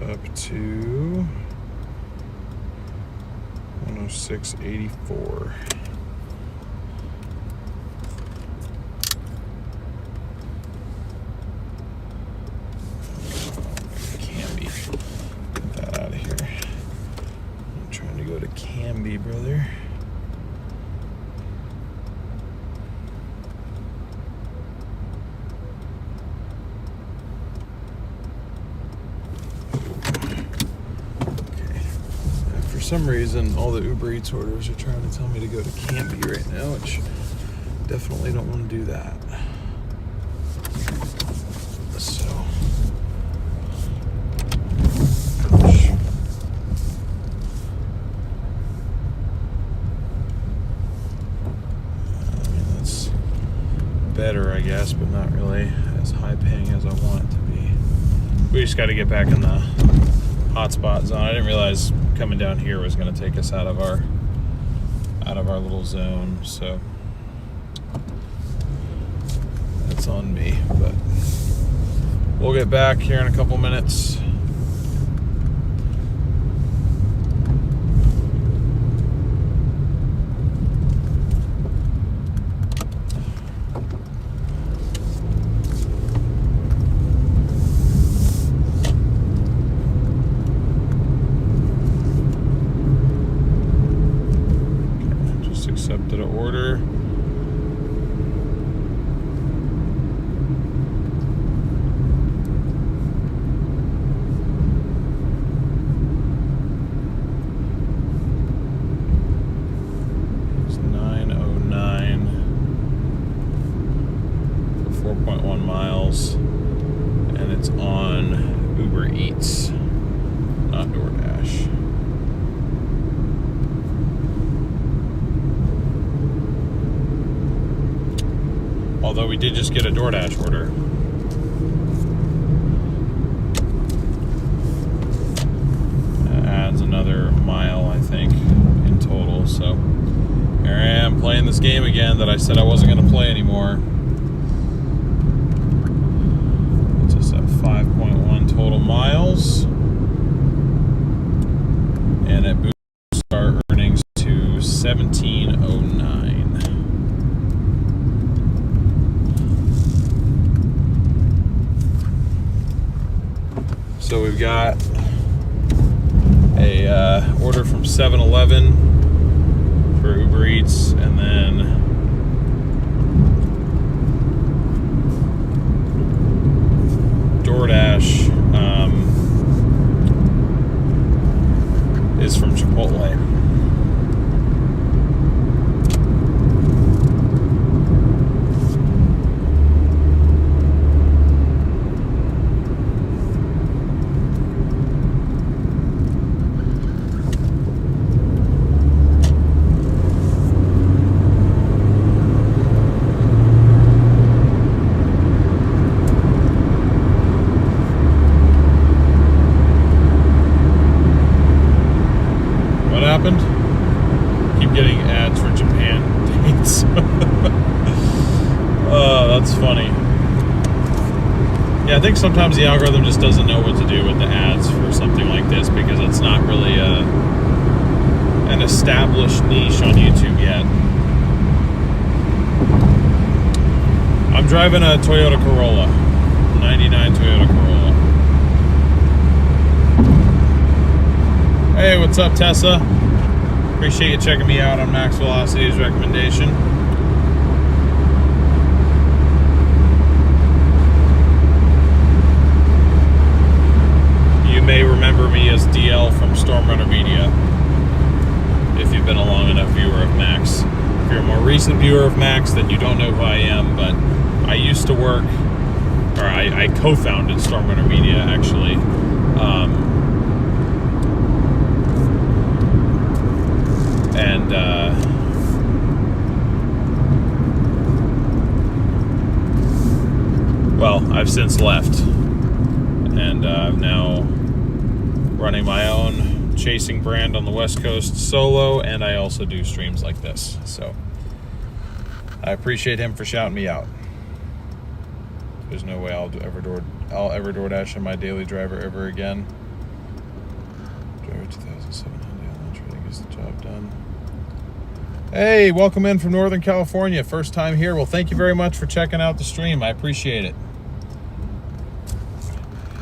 Up to 106.84. Canby, get that out of here. I'm trying to go to Canby, brother. For some reason, all the Uber Eats orders are trying to tell me to go to Canby right now, which definitely don't want to do that. So, ouch. I mean, that's better, I guess, but not really as high paying as I want it to be. We just got to get back in the hotspot zone. I didn't realize coming down here was going to take us out of our little zone, so that's on me, but we'll get back here in a couple minutes. Accepted an order. It's 9:09 for 4.1 miles, and it's on Uber Eats, not Doordash. Although we did just get a Doordash order. That adds another mile, I think, in total. So here I am playing this game again that I said I wasn't going to play anymore. It's just at 5.1 total miles. And it boosts our earnings to 1709. So we've got a order from 7-Eleven for Uber Eats, and then Doordash happened? Keep getting ads for Japan dates. Oh, that's funny. Yeah, I think sometimes the algorithm just doesn't know what to do with the ads for something like this because it's not really an established niche on YouTube yet. I'm driving a Toyota Corolla, 99 Toyota Corolla. Hey, what's up, Tessa? Appreciate you checking me out on Max Velocity's recommendation. You may remember me as DL from Stormrunner Media, if you've been a long enough viewer of Max. If you're a more recent viewer of Max, then you don't know who I am, but I used to work, or I co-founded Stormrunner Media, actually. Well, I've since left, and I'm now running my own chasing brand on the West Coast solo, and I also do streams like this. So I appreciate him for shouting me out. There's no way I'll ever DoorDash in my daily driver ever again. Driver 2007 Hyundai Elantra, I think gets the job done. Hey, welcome in from Northern California. First time here. Well, thank you very much for checking out the stream. I appreciate it.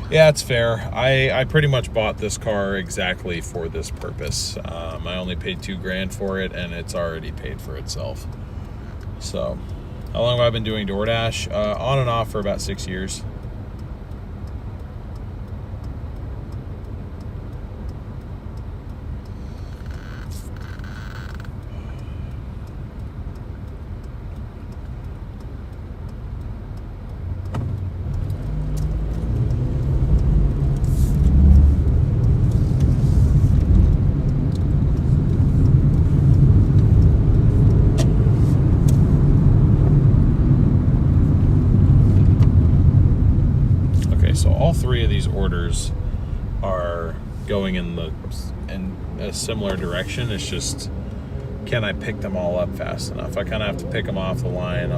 Yeah, it's fair. I pretty much bought this car exactly for this purpose. I only paid $2,000 for it, and it's already paid for itself. So, how long have I been doing DoorDash? On and off for about 6 years. All three of these orders are going in a similar direction. It's just, can I pick them all up fast enough? I kind of have to pick them off the line.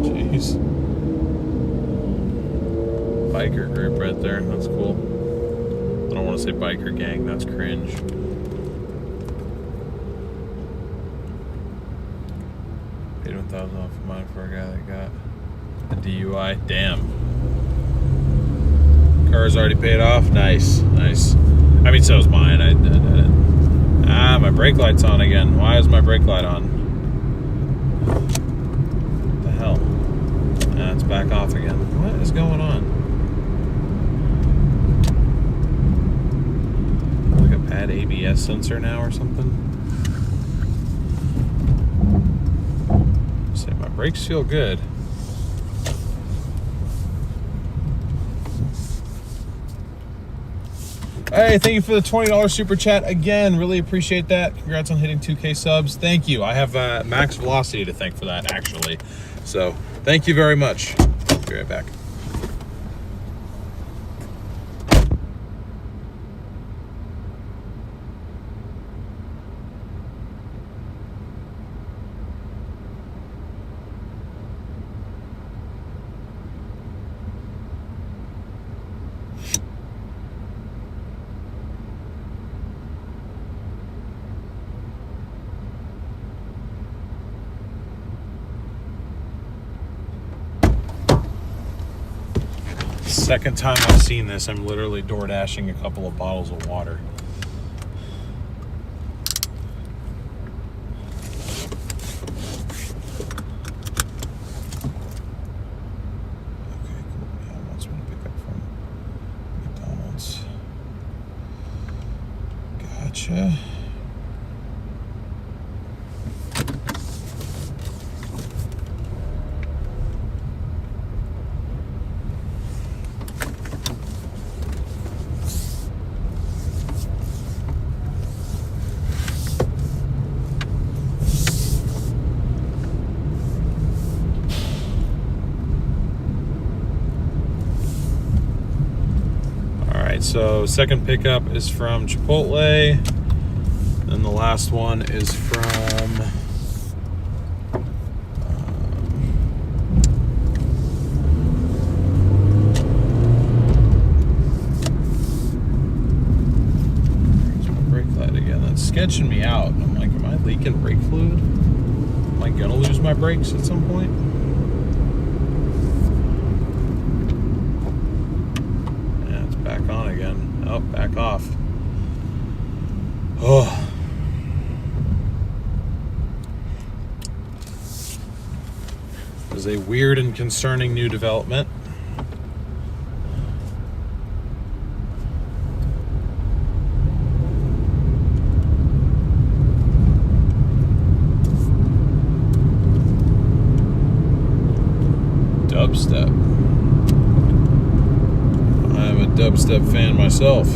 Jeez. Biker group right there. That's cool. I don't want to say biker gang. That's cringe. Paid $1,000 off of mine for a guy that got a DUI. Damn. Car's already paid off. Nice. Nice. I mean, so is mine. My brake light's on again. Why is my brake light on? What the hell? It's back off again. What is going on? Like a bad ABS sensor now or something? Say my brakes feel good. Hey, thank you for the $20 super chat again. Really appreciate that. Congrats on hitting 2K subs. Thank you. I have Max Velocity to thank for that, actually. So, thank you very much. Be right back. Second time I've seen this, I'm literally DoorDashing a couple of bottles of water. Okay, cool. Yeah, wants me to pick up from McDonald's. Gotcha. so second pickup is from Chipotle. And the last one is from where's my brake light again? That's sketching me out. I'm like, am I leaking brake fluid? Am I gonna lose my brakes at some point? Yeah, it's back on again. Oh, back off. Oh. Is a weird and concerning new development. Dubstep. I'm a dubstep fan myself.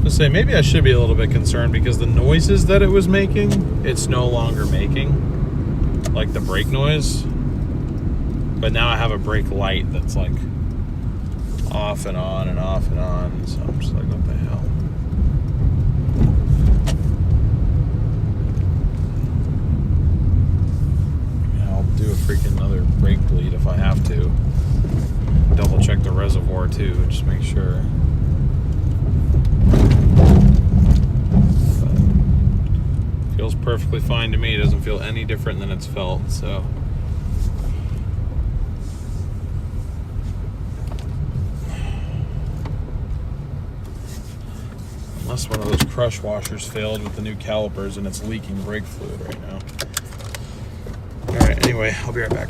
Say maybe I should be a little bit concerned because the noises that it was making, it's no longer making, like the brake noise. But now I have a brake light that's like off and on and off and on, so I'm just like, what the hell? I'll do a freaking another brake bleed if I have to. Double check the reservoir too, just make sure. Feels perfectly fine to me. It doesn't feel any different than it's felt, so. Unless one of those crush washers failed with the new calipers and it's leaking brake fluid right now. Alright, anyway, I'll be right back.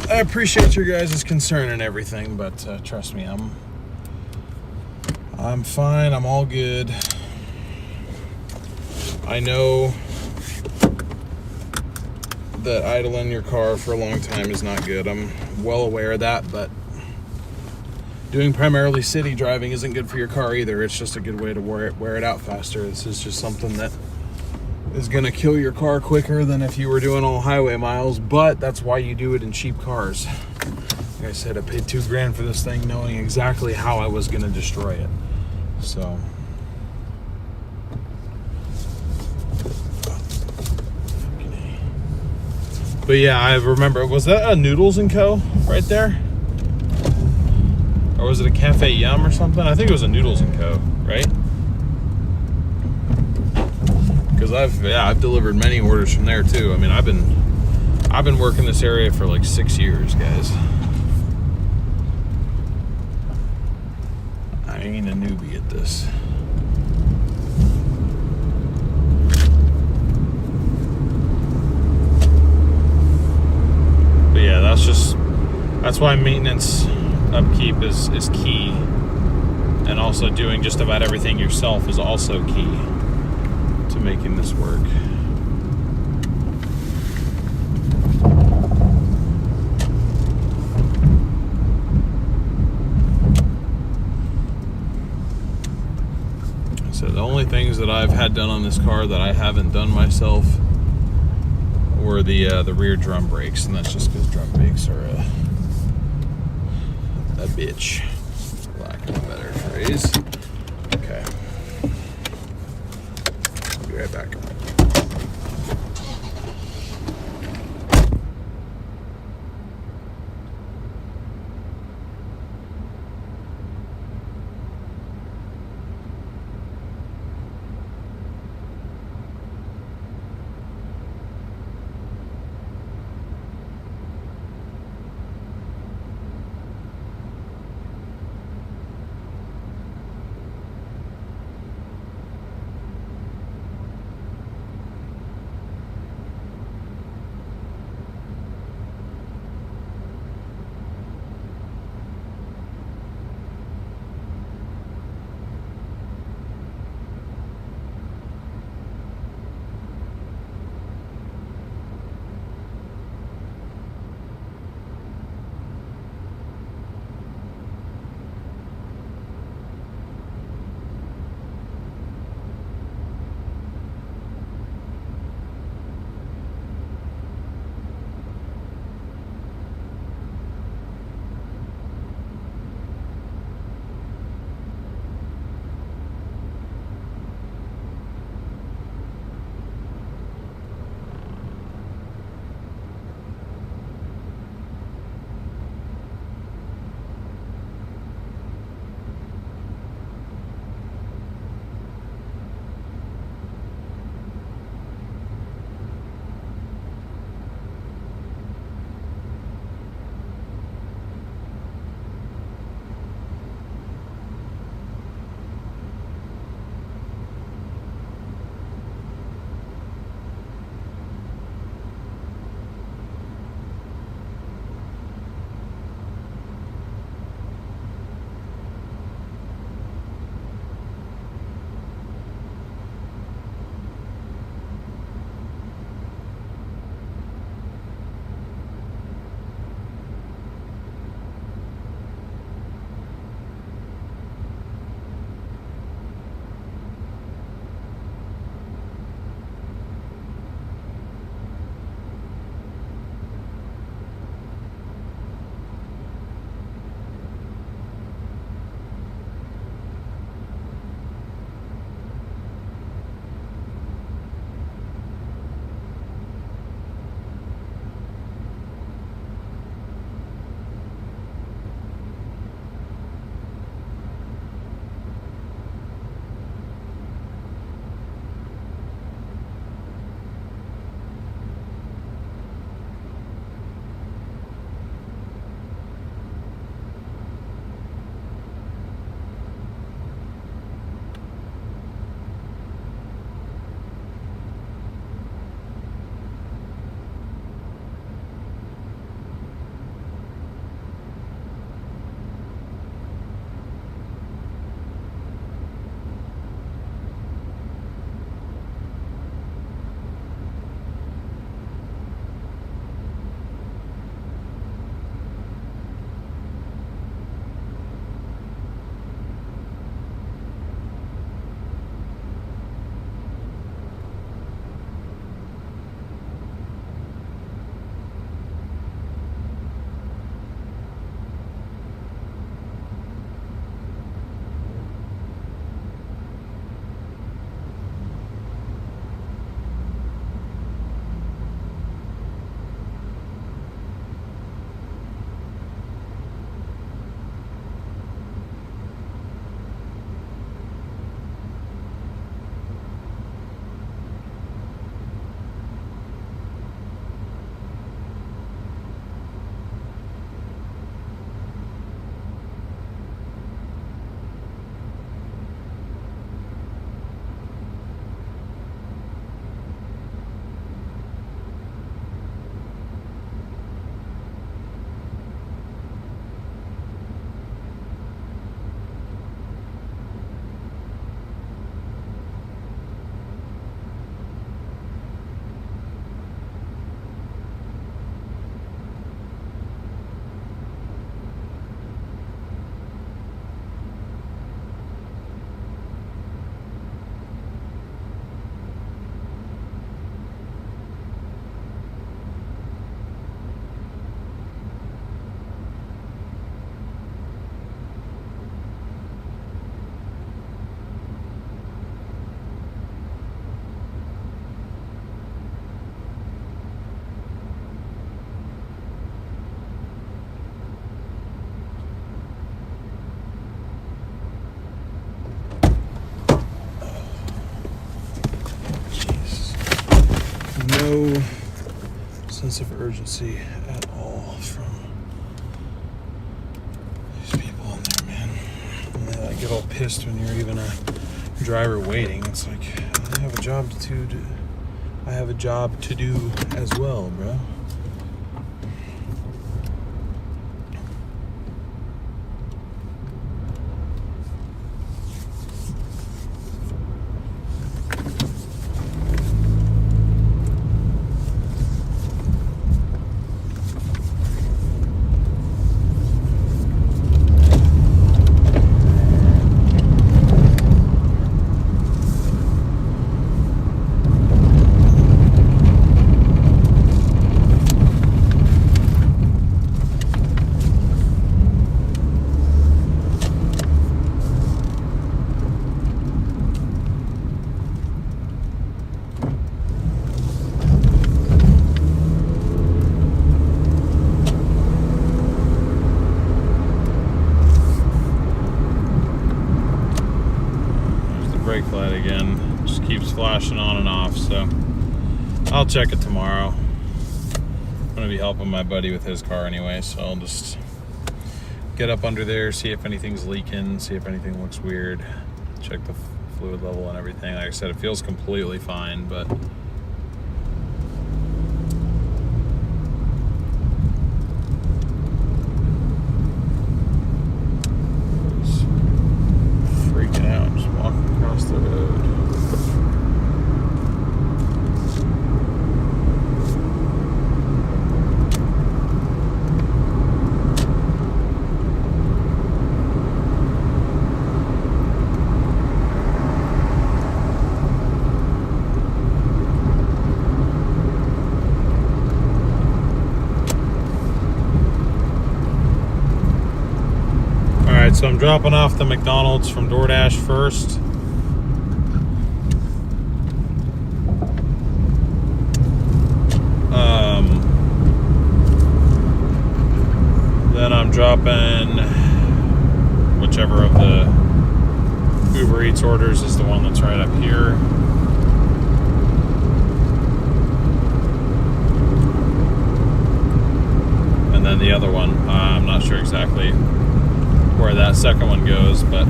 I appreciate your guys' concern and everything, but trust me, I'm fine. I'm all good. I know that idling your car for a long time is not good. I'm well aware of that, but doing primarily city driving isn't good for your car either. It's just a good way to wear it out faster. This is just something that is going to kill your car quicker than if you were doing all highway miles, but that's why you do it in cheap cars. Like I said, I paid $2,000 for this thing knowing exactly how I was going to destroy it. So but yeah, I remember, was that a Noodles & Co. right there? Or was it a Cafe Yum or something? I think it was a Noodles & Co., right? Because I've delivered many orders from there too. I mean, I've been working this area for like 6 years, guys. I ain't a newbie at this. But yeah, that's why maintenance upkeep is key, and also doing just about everything yourself is also key to making this work. So the only things that I've had done on this car that I haven't done myself were the rear drum brakes, and that's just because drum brakes are a bitch, for lack of a better phrase. Okay. I'll be right back. sense of urgency at all from these people in there, man. And they like get all pissed when you're even a driver waiting. It's like, I have a job to do. I have a job to do as well, bro. Brake light again, just keeps flashing on and off, so I'll check it tomorrow. I'm gonna be helping my buddy with his car anyway, so I'll just get up under there, see if anything's leaking, see if anything looks weird, check the fluid level and everything. Like I said, it feels completely fine, but the road. All right, so I'm dropping off the McDonald's from Doordash first. Then I'm dropping whichever of the Uber Eats orders is the one that's right up here. And then the other one, I'm not sure exactly where that second one goes, but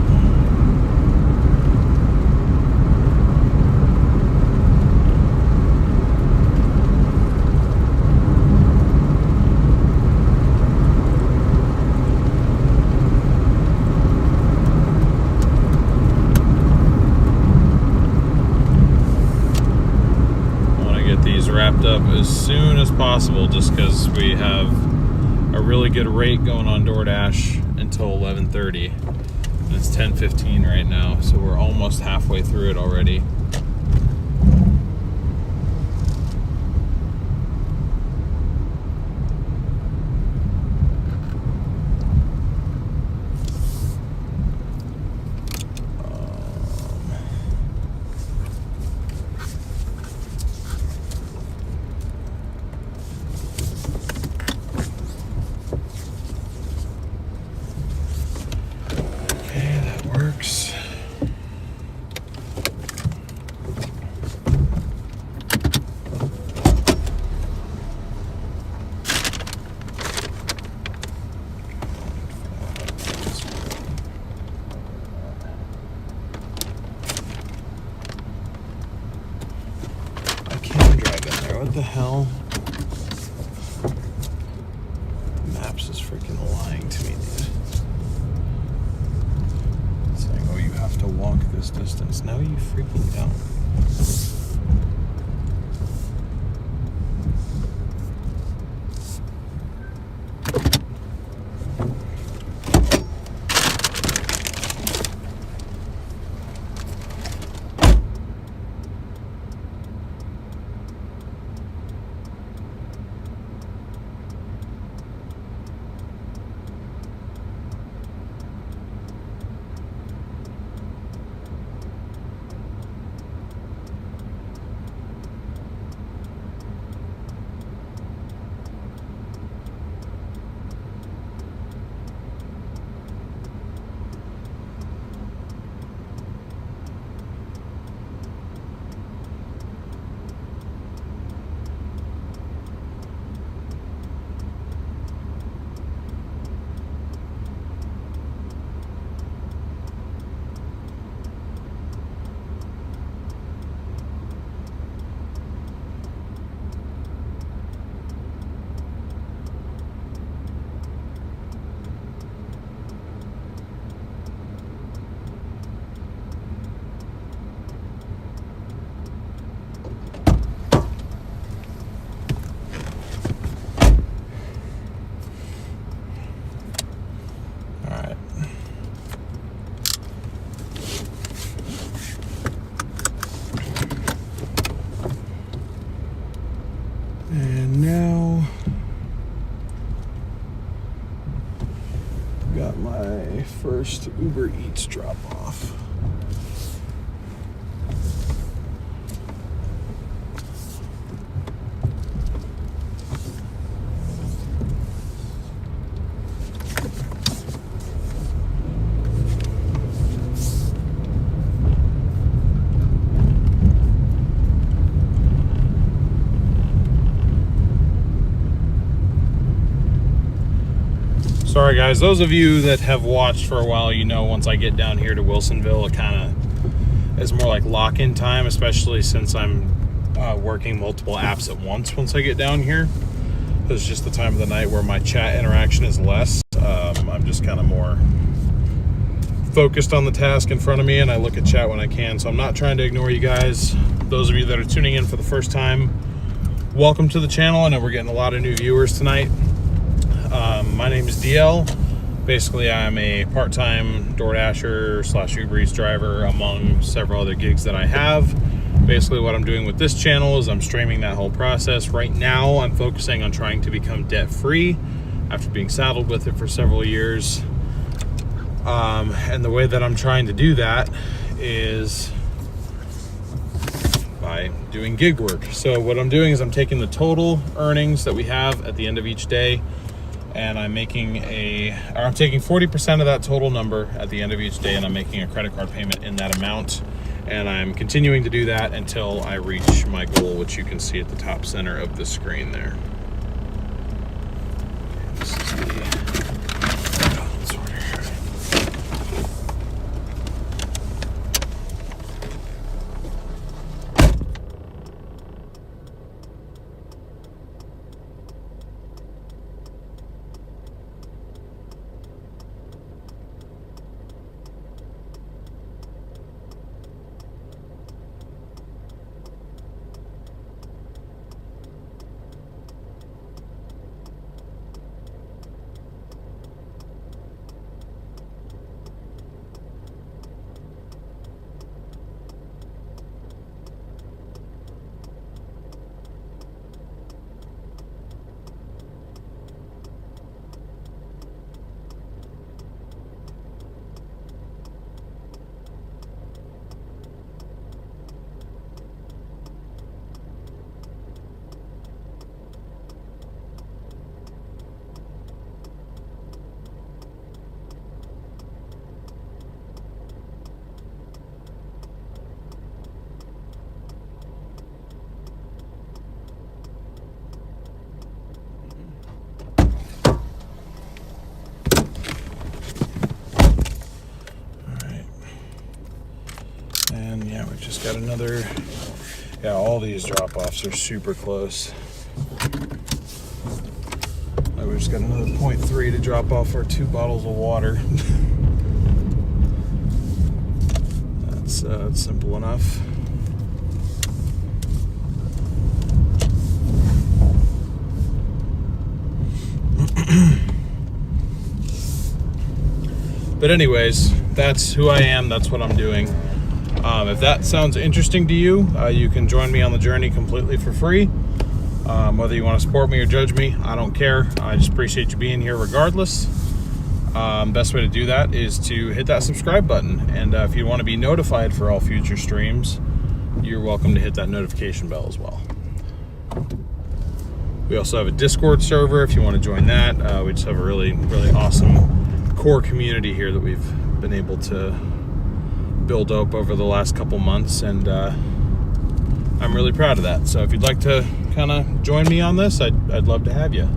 wrapped up as soon as possible, just because we have a really good rate going on Doordash until 11:30, and it's 10:15 right now, so we're almost halfway through it already. What the hell? Maps is freaking lying to me, dude. It's saying, oh, you have to walk this distance. No, you freaking don't. got my first Uber Eats drop off. Sorry guys, those of you that have watched for a while, you know once I get down here to Wilsonville, it kind of is more like lock-in time, especially since I'm working multiple apps at once I get down here. It's just the time of the night where my chat interaction is less. I'm just kind of more focused on the task in front of me, and I look at chat when I can, so I'm not trying to ignore you guys. Those of you that are tuning in for the first time, welcome to the channel. I know we're getting a lot of new viewers tonight. My name is DL. Basically, I'm a part-time Doordasher / Uber Eats driver among several other gigs that I have. Basically, what I'm doing with this channel is I'm streaming that whole process. Right now, I'm focusing on trying to become debt-free after being saddled with it for several years. And the way that I'm trying to do that is by doing gig work. So what I'm doing is I'm taking the total earnings that we have at the end of each day, and I'm taking 40% of that total number at the end of each day, and I'm making a credit card payment in that amount. And I'm continuing to do that until I reach my goal, which you can see at the top center of the screen there. This is the balance order. And yeah, we've just got another, all these drop-offs are super close. We've just got another 0.3 to drop off our 2 bottles of water. That's simple enough. But anyways, that's who I am, that's what I'm doing. If that sounds interesting to you, you can join me on the journey completely for free. Whether you want to support me or judge me, I don't care. I just appreciate you being here regardless. Best way to do that is to hit that subscribe button. And if you want to be notified for all future streams, you're welcome to hit that notification bell as well. We also have a Discord server if you want to join that. We just have a really, really awesome core community here that we've been able to build up over the last couple months, and I'm really proud of that. So if you'd like to kind of join me on this, I'd love to have you.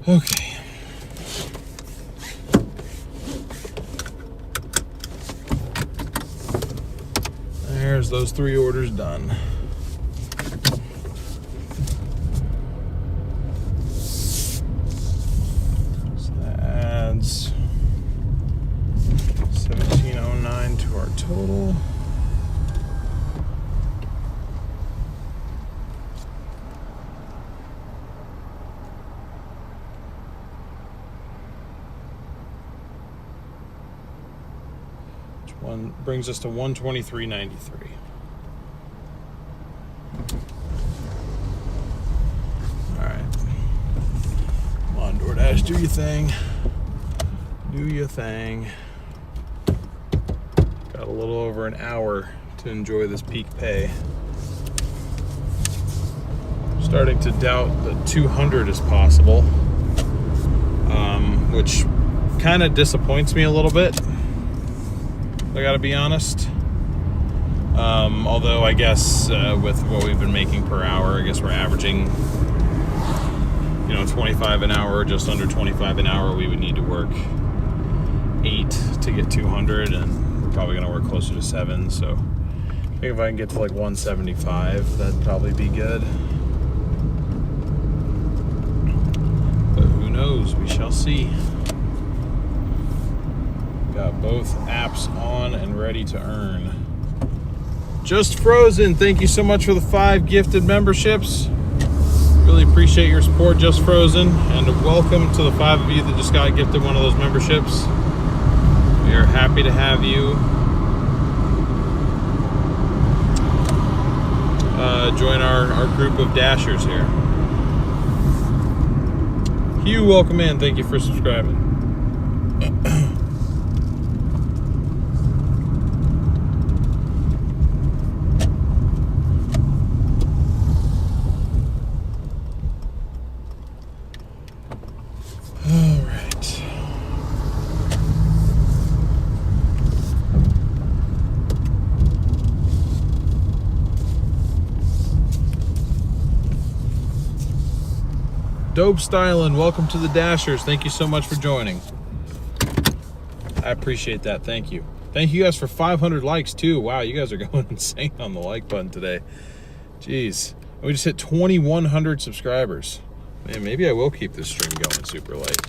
Okay. There's those 3 orders done. So that adds 1709 to our total. One brings us to 123.93. All right, come on, Doordash, do your thing. Do your thing. Got a little over an hour to enjoy this peak pay. Starting to doubt that 200 is possible, which kind of disappoints me a little bit. I gotta be honest. Although I guess with what we've been making per hour, I guess we're averaging, 25 an hour, just under 25 an hour. We would need to work 8 to get 200, and we're probably gonna work closer to 7. So I think if I can get to like 175, that'd probably be good. But who knows? We shall see. Got both apps on and ready to earn. Just Frozen, thank you so much for the 5 gifted memberships. Really appreciate your support, Just Frozen, and welcome to the 5 of you that just got gifted one of those memberships. We are happy to have you join our group of Dashers here. Hugh, welcome in. Thank you for subscribing. Dope Stylin', welcome to the Dashers. Thank you so much for joining. I appreciate that. Thank you. Thank you guys for 500 likes too. Wow, you guys are going insane on the like button today. Jeez. We just hit 2,100 subscribers. Man, maybe I will keep this stream going super late.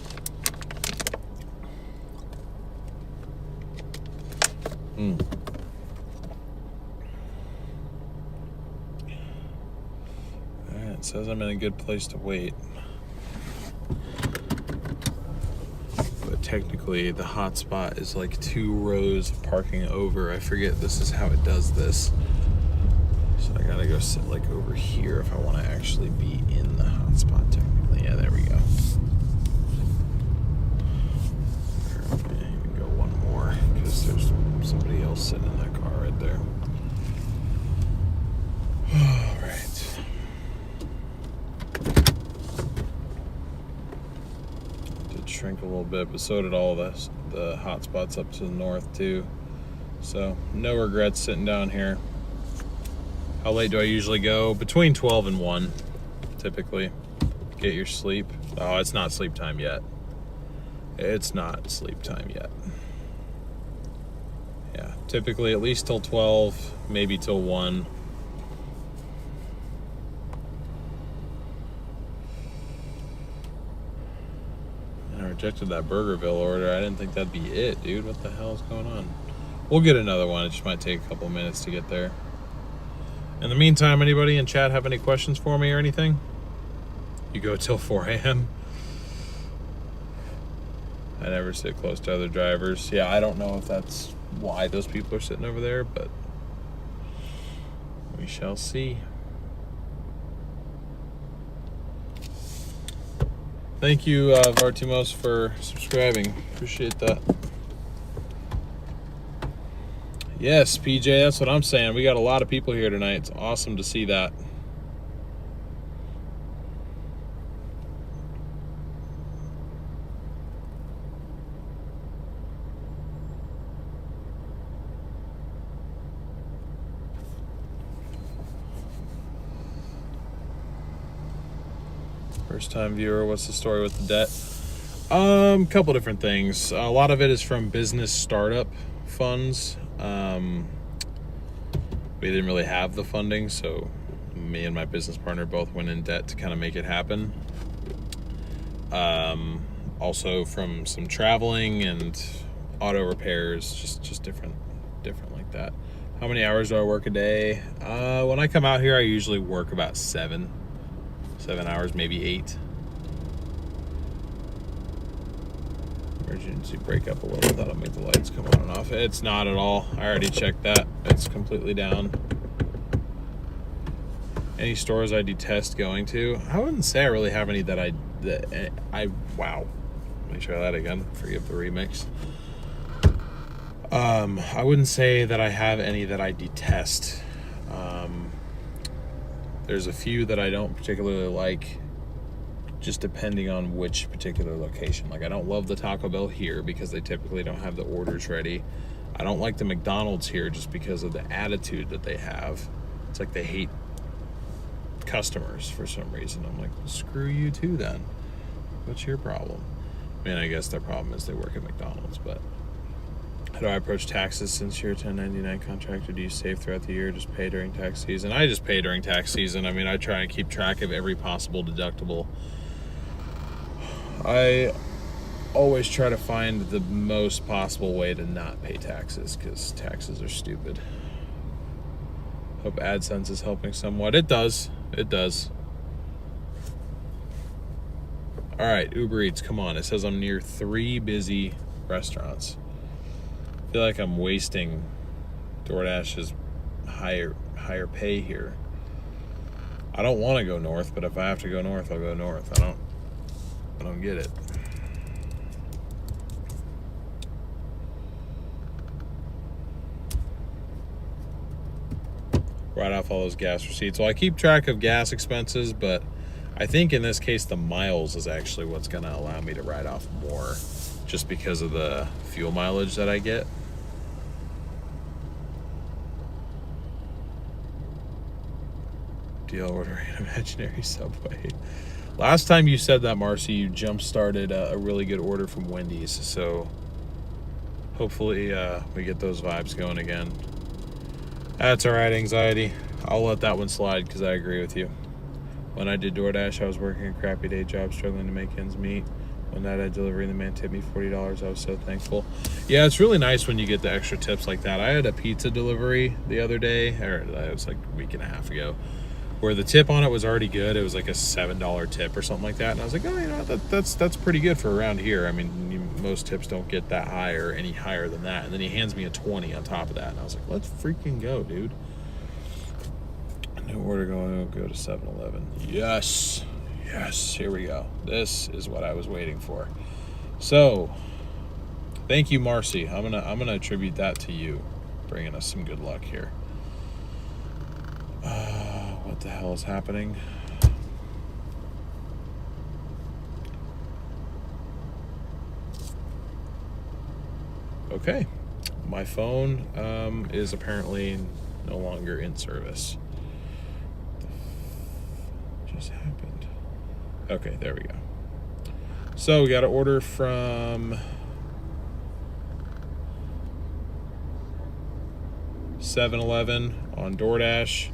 Alright, it says I'm in a good place to wait. Technically the hotspot is like 2 rows of parking over. I forget this is how it does this. So I gotta go sit like over here if I want to actually be in the hotspot technically. Yeah, there we go. Yeah, you can go one more because there's somebody else sitting in that car right there. All right. Shrink a little bit, but so did all this, the hot spots up to the north too. So no regrets sitting down here. How late do I usually go? Between 12 and 1 typically. Get your sleep. Oh, it's not sleep time yet. It's not sleep time yet. Yeah, typically at least till 12, maybe till 1. Rejected that Burgerville order. I didn't think that'd be it, dude. What the hell is going on? We'll get another one. It just might take a couple minutes to get there. In the meantime, anybody in chat have any questions for me or anything? You go till 4 a.m. I never sit close to other drivers. Yeah, I don't know if that's why those people are sitting over there, but we shall see. Thank you, Vartimos, for subscribing. Appreciate that. Yes, PJ, that's what I'm saying. We got a lot of people here tonight. It's awesome to see that. First time viewer, what's the story with the debt? Couple different things. A lot of it is from business startup funds. We didn't really have the funding, so me and my business partner both went in debt to kind of make it happen. Also from some traveling and auto repairs, just different like that. How many hours do I work a day? When I come out here, I usually work about 7 hours, maybe 8. Emergency break up a little. That'll make the lights come on and off. It's not at all. I already checked that. It's completely down. Any stores I detest going to? I wouldn't say I really have any that wow. Let me try that again. Forgive the remix. I wouldn't say that I have any that I detest. There's a few that I don't particularly like, just depending on which particular location. Like, I don't love the Taco Bell here because they typically don't have the orders ready. I don't like the McDonald's here just because of the attitude that they have. It's like they hate customers for some reason. I'm like, well, screw you too then. What's your problem? I mean, I guess their problem is they work at McDonald's, but how do I approach taxes since you're a 1099 contractor? Do you save throughout the year, just pay during tax season? I just pay during tax season. I mean, I try and keep track of every possible deductible. I always try to find the most possible way to not pay taxes because taxes are stupid. Hope AdSense is helping somewhat. It does. It does. All right, Uber Eats, come on. It says I'm near 3 busy restaurants. I feel like I'm wasting Doordash's higher pay here. I don't want to go north, but if I have to go north, I'll go north. I don't get it. Write off all those gas receipts. Well, I keep track of gas expenses, but I think in this case the miles is actually what's going to allow me to write off more, just because of the fuel mileage that I get. Deal ordering an imaginary Subway. Last time you said that, Marcy, you jump-started a really good order from Wendy's, so hopefully we get those vibes going again. That's all right, anxiety. I'll let that one slide because I agree with you. When I did DoorDash, I was working a crappy day job, struggling to make ends meet. One night I delivered and the man tipped me $40. I was so thankful. Yeah, it's really nice when you get the extra tips like that. I had a pizza delivery the other day, or it was like a week and a half ago, where the tip on it was already good. It was like a $7 tip or something like that. And I was like, oh, you know, that's pretty good for around here. I mean, most tips don't get that high or any higher than that. And then he hands me a 20 on top of that. And I was like, let's freaking go, dude. New order going to go to 7-Eleven. Yes. Yes, here we go. This is what I was waiting for. So, thank you, Marcy. I'm gonna attribute that to you, bringing us some good luck here. What the hell is happening? Okay, my phone is apparently no longer in service. What just happened? Okay, there we go. So we got an order from 7-Eleven on Doordash.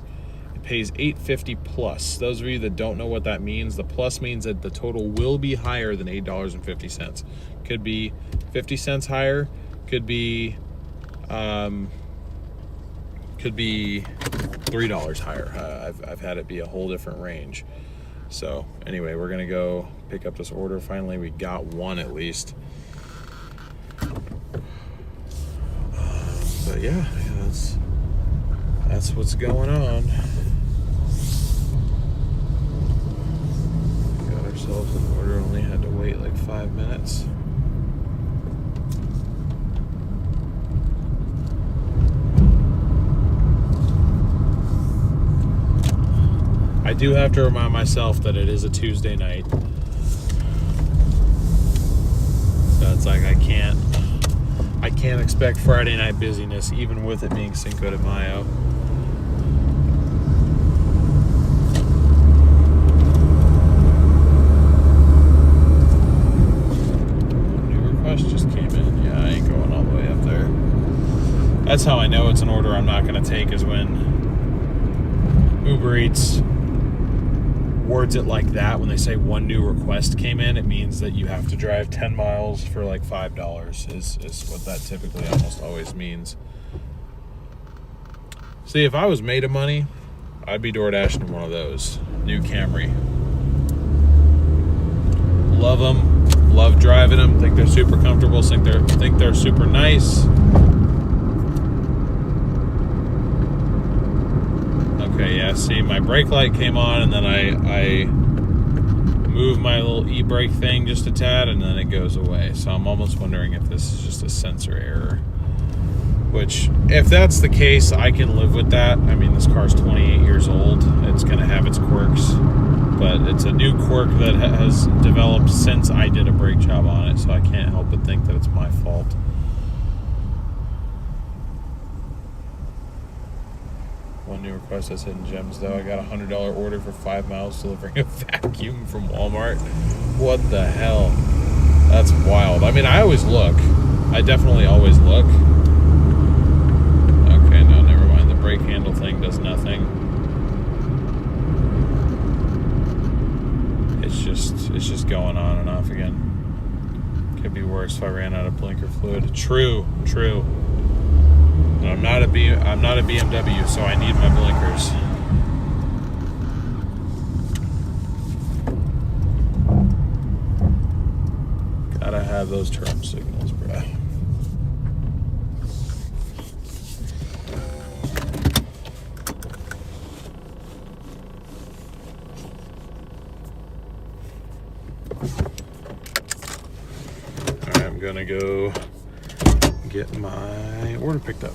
It pays $8.50 plus. Those of you that don't know what that means, the plus means that the total will be higher than $8.50. Could be 50 cents higher. Could be $3 higher. I've had it be a whole different range. So anyway, we're gonna go pick up this order. Finally, we got one at least. But yeah, that's what's going on. Got ourselves an order. Only had to wait like 5 minutes. I do have to remind myself that it is a Tuesday night. So it's like I can't expect Friday night busyness, even with it being Cinco de Mayo. That's how I know it's an order I'm not going to take, is when Uber Eats words it like that. When they say one new request came in, it means that you have to drive 10 miles for like $5 is what that typically almost always means. See, if I was made of money, I'd be Doordashing one of those. New Camry. Love them. Love driving them. Think they're super comfortable. Think they're super nice. Okay, yeah, see, my brake light came on, and then I move my little e-brake thing just a tad, and then it goes away. So I'm almost wondering if this is just a sensor error. Which, if that's the case, I can live with that. I mean, this car's 28 years old. It's going to have its quirks. But it's a new quirk that has developed since I did a brake job on it, so I can't help but think that it's my fault. One new request that's hidden gems, though. I got a $100 order for 5 miles delivering a vacuum from Walmart. What the hell? That's wild. I mean, I always look. I definitely always look. Okay, no, never mind. The brake handle thing does nothing. It's just going on and off again. Could be worse if I ran out of blinker fluid. True. And I'm not a BMW, so I need my blinkers. Gotta have those turn signals, bro. Alright, I'm gonna go get my order picked up.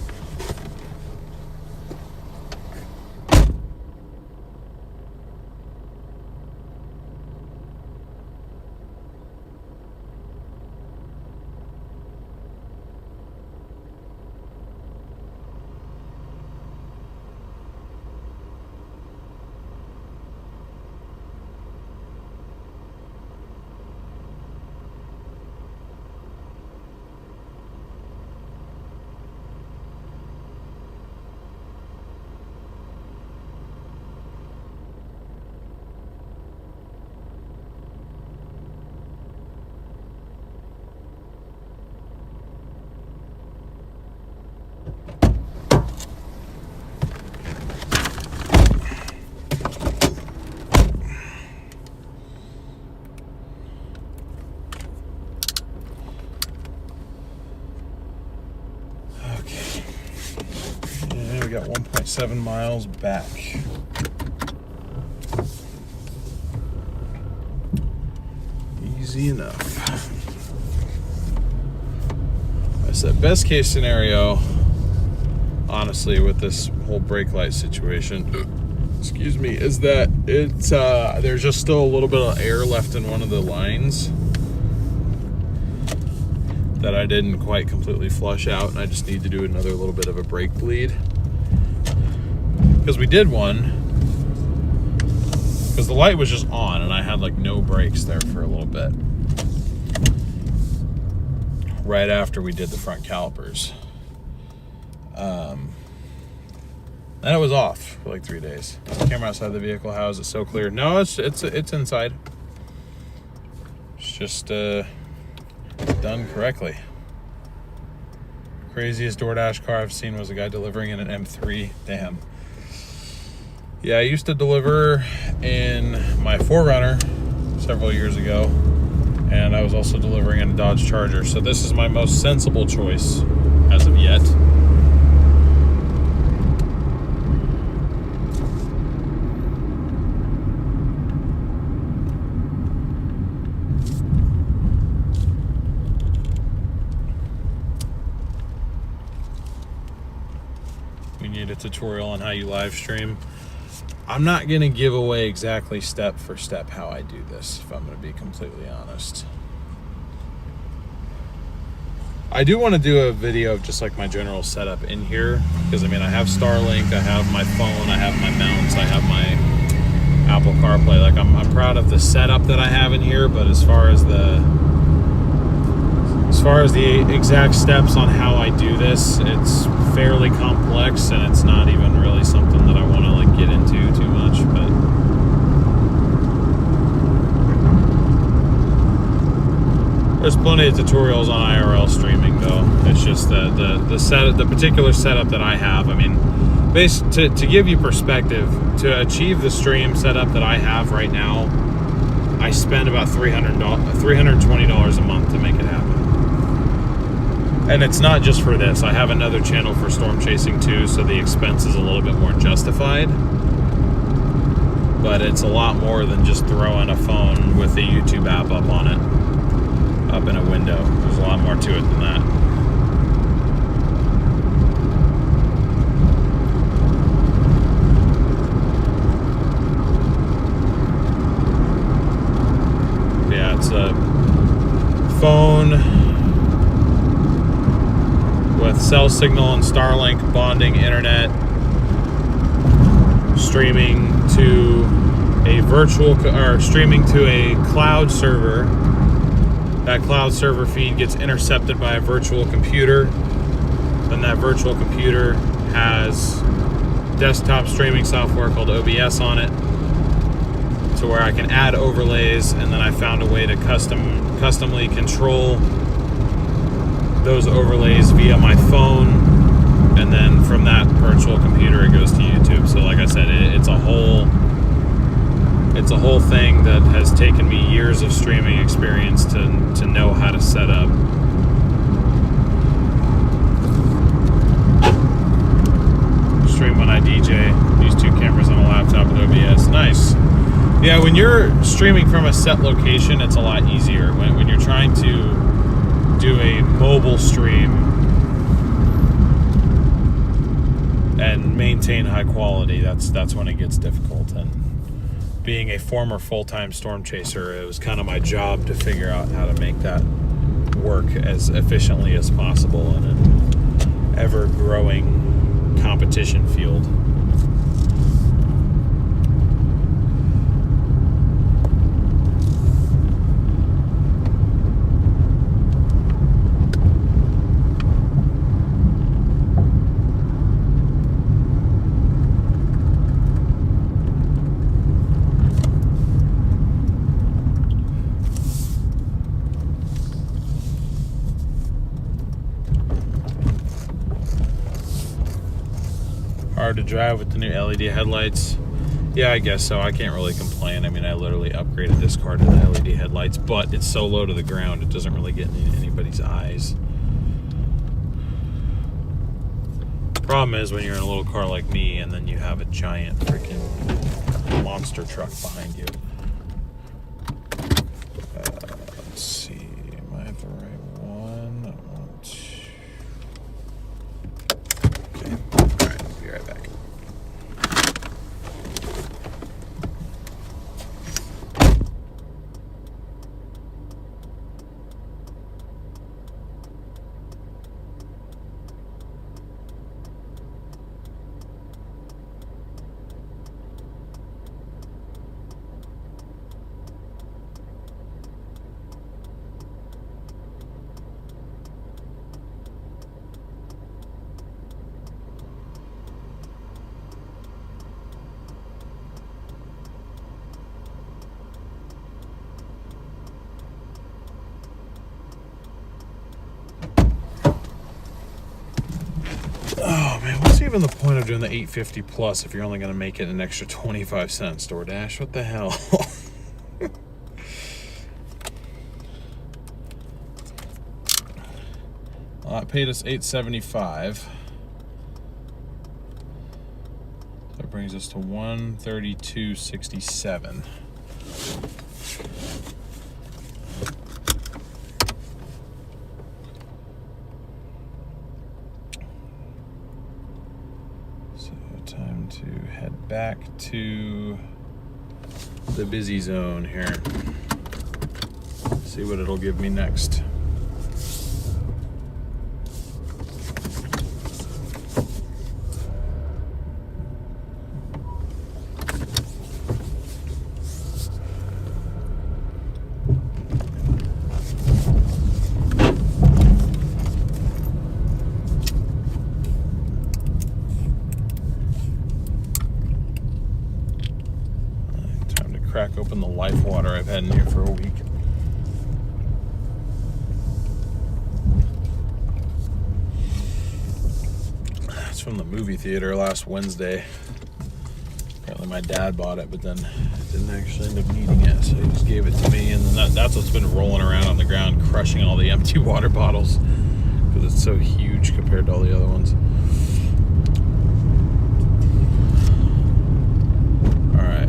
We got 1.7 miles back. Easy enough. I said best case scenario, honestly, with this whole brake light situation, excuse me, is that it's there's just still a little bit of air left in one of the lines that I didn't quite completely flush out, and I just need to do another little bit of a brake bleed. Because we did one, because the light was just on and I had like no brakes there for a little bit. Right after we did the front calipers. And it was off for like 3 days. Camera outside the vehicle, how is it so clear? No, it's inside. It's just done correctly. Craziest DoorDash car I've seen was a guy delivering in an M3. Damn. Yeah, I used to deliver in my 4Runner several years ago, and I was also delivering in a Dodge Charger, so this is my most sensible choice as of yet. We need a tutorial on how you live stream. I'm not going to give away exactly step for step how I do this, if I'm going to be completely honest. I do want to do a video of just like my general setup in here, because I mean, I have Starlink, I have my phone, I have my mounts, I have my Apple CarPlay. Like I'm proud of the setup that I have in here, but as far as the As far as the exact steps on how I do this, it's fairly complex, and it's not even really something that I want to like get into too much. But there's plenty of tutorials on IRL streaming, though. It's just the particular setup that I have. I mean, to give you perspective, to achieve the stream setup that I have right now, I spend about $320 a month to make it happen. And it's not just for this. I have another channel for storm chasing too, so the expense is a little bit more justified. But it's a lot more than just throwing a phone with the YouTube app up on it, up in a window. There's a lot more to it than that. Yeah, it's a phone with cell signal and Starlink bonding internet, streaming to a streaming to a cloud server. That cloud server feed gets intercepted by a virtual computer. Then that virtual computer has desktop streaming software called OBS on it, to where I can add overlays, and then I found a way to customly control those overlays via my phone, and then from that virtual computer it goes to YouTube. So like I said, it's a whole thing that has taken me years of streaming experience to know how to set up. Stream when I DJ. Use 2 cameras on a laptop with OBS. Nice. Yeah, when you're streaming from a set location, it's a lot easier. When you're trying to do a mobile stream and maintain high quality, that's when it gets difficult. And being a former full-time storm chaser, it was kind of my job to figure out how to make that work as efficiently as possible in an ever-growing competition field. Hard to drive with the new LED headlights. Yeah, I guess so. I can't really complain. I mean, I literally upgraded this car to the LED headlights, but it's so low to the ground, it doesn't really get in anybody's eyes. Problem is when you're in a little car like me and then you have a giant freaking monster truck behind you. Let's see. Am I at the right one? I want to... Okay. Alright, I'll be right back. Oh man, what's even the point of doing the 850 plus if you're only going to make it an extra 25 cents, Doordash? What the hell? Well, that paid us $875. So that brings us to $132.67. Time to head back to the busy zone here. See what it'll give me next. Life water I've had in here for a week. It's from the movie theater last Wednesday. Apparently my dad bought it, but then didn't actually end up needing it, so he just gave it to me. And then that's what's been rolling around on the ground, crushing all the empty water bottles, because it's so huge compared to all the other ones. All right,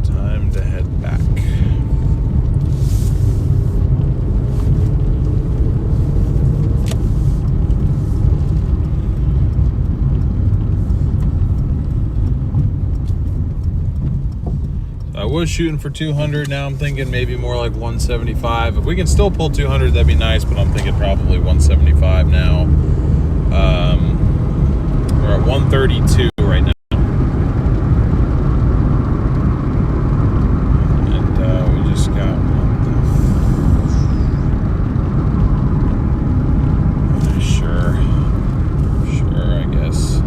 time to head back. I was shooting for 200. Now I'm thinking maybe more like 175. If we can still pull 200, that'd be nice, but I'm thinking probably 175 now. We're at 132 right now. And we just got Sure, I guess.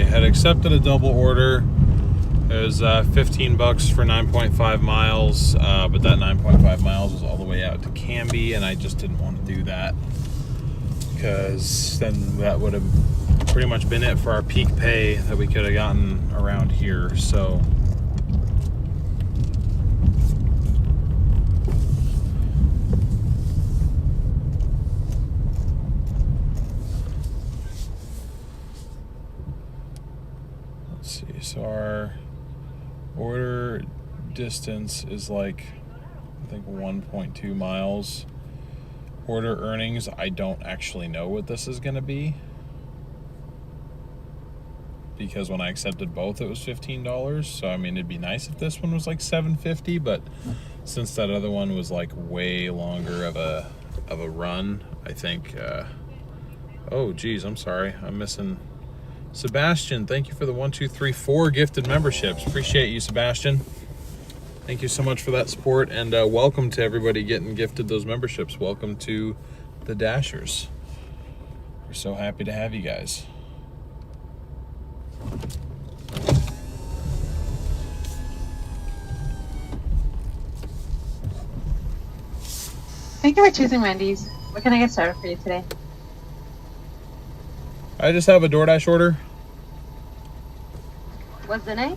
Had accepted a double order. It was $15 for 9.5 miles, but that 9.5 miles was all the way out to Canby, and I just didn't want to do that because then that would have pretty much been it for our peak pay that we could have gotten around here. So our order distance is like, I think 1.2 miles. Order earnings, I don't actually know what this is going to be, because when I accepted both it was $15. So I mean, it'd be nice if this one was like $7.50, but since that other one was like way longer of a run, I think oh geez, I'm sorry, I'm missing Sebastian. Thank you for the 1, 2, 3, 4 gifted memberships. Appreciate you, Sebastian. Thank you so much for that support, and welcome to everybody getting gifted those memberships. Welcome to the Dashers. We're so happy to have you guys. Thank you for choosing Wendy's. What can I get started for you today? I just have a Doordash order. What's the name?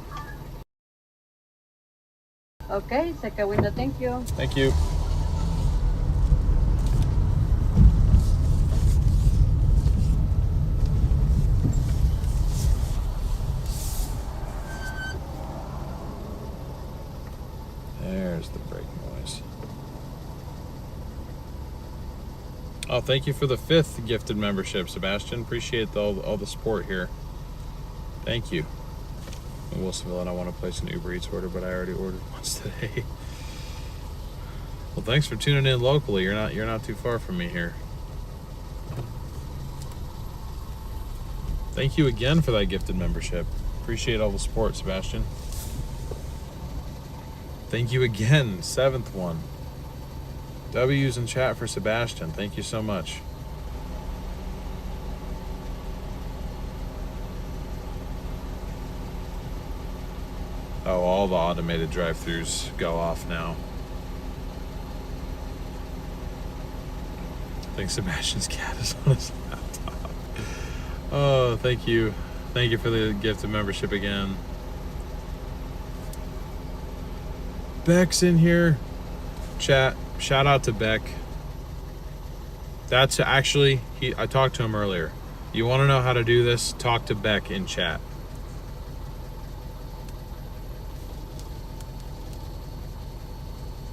Okay, second window, thank you. Thank you. There's the brake noise. Oh, thank you for the 5th gifted membership, Sebastian. Appreciate all the support here. Thank you. In Wilsonville, and I want to place an Uber Eats order, but I already ordered once today. Well, thanks for tuning in locally. You're not too far from me here. Thank you again for that gifted membership. Appreciate all the support, Sebastian. Thank you again, 7th one. W's in chat for Sebastian. Thank you so much. Oh, all the automated drive-thrus go off now. I think Sebastian's cat is on his laptop. Oh, thank you. Thank you for the gift of membership again. Beck's in here. Chat, shout out to Beck. That's actually, I talked to him earlier. You want to know how to do this? Talk to Beck in chat.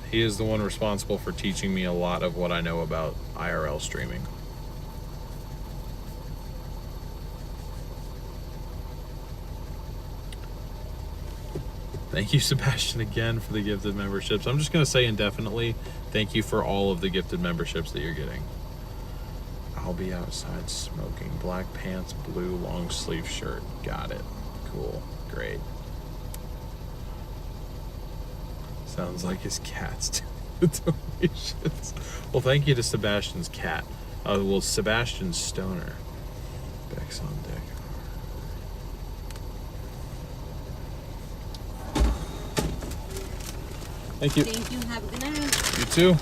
He is the one responsible for teaching me a lot of what I know about IRL streaming. Thank you, Sebastian, again for the gifted memberships. I'm just going to say indefinitely, thank you for all of the gifted memberships that you're getting. I'll be outside smoking. Black pants, blue long sleeve shirt. Got it. Cool. Great. Sounds like his cat's donations. Well, thank you to Sebastian's cat. Well, Sebastian's stoner. Beck's on deck. Thank you. Thank you. Have a good night. You too.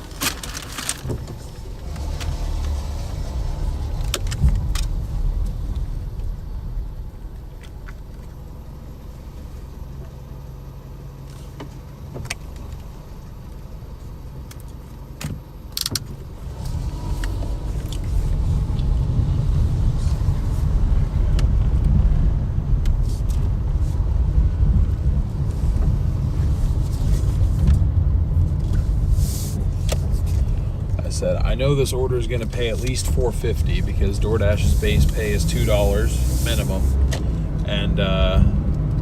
I know this order is going to pay at least $4.50 because DoorDash's base pay is $2 minimum, and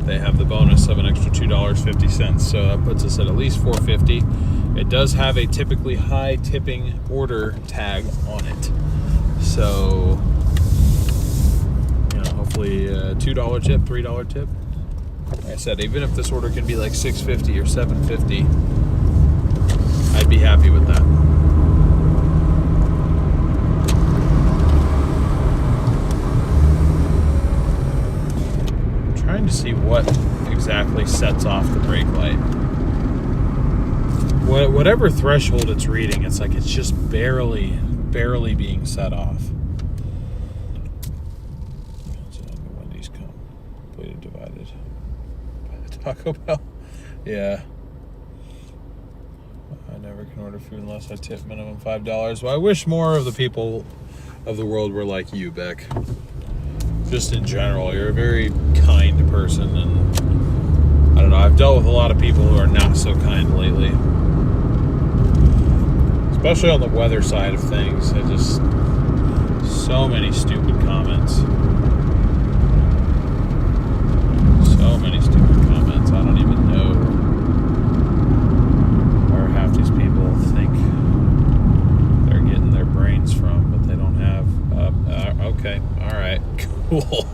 they have the bonus of an extra $2.50. So that puts us at least $4.50. It does have a typically high tipping order tag on it, so hopefully $2 tip, $3 tip. Like I said, even if this order can be like $6.50 or $7.50, I'd be happy with that. Trying to see what exactly sets off the brake light. Whatever threshold it's reading, it's like it's just barely being set off. Wendy's come. Completely divided. Taco Bell. Yeah. I never can order food unless I tip minimum $5. Well, I wish more of the people of the world were like you, Beck. Just in general, you're a very kind person, and I don't know, I've dealt with a lot of people who are not so kind lately, especially on the weather side of things. So many stupid comments, I don't even know where half these people think they're getting their brains from, but they don't have okay, all right. Cool.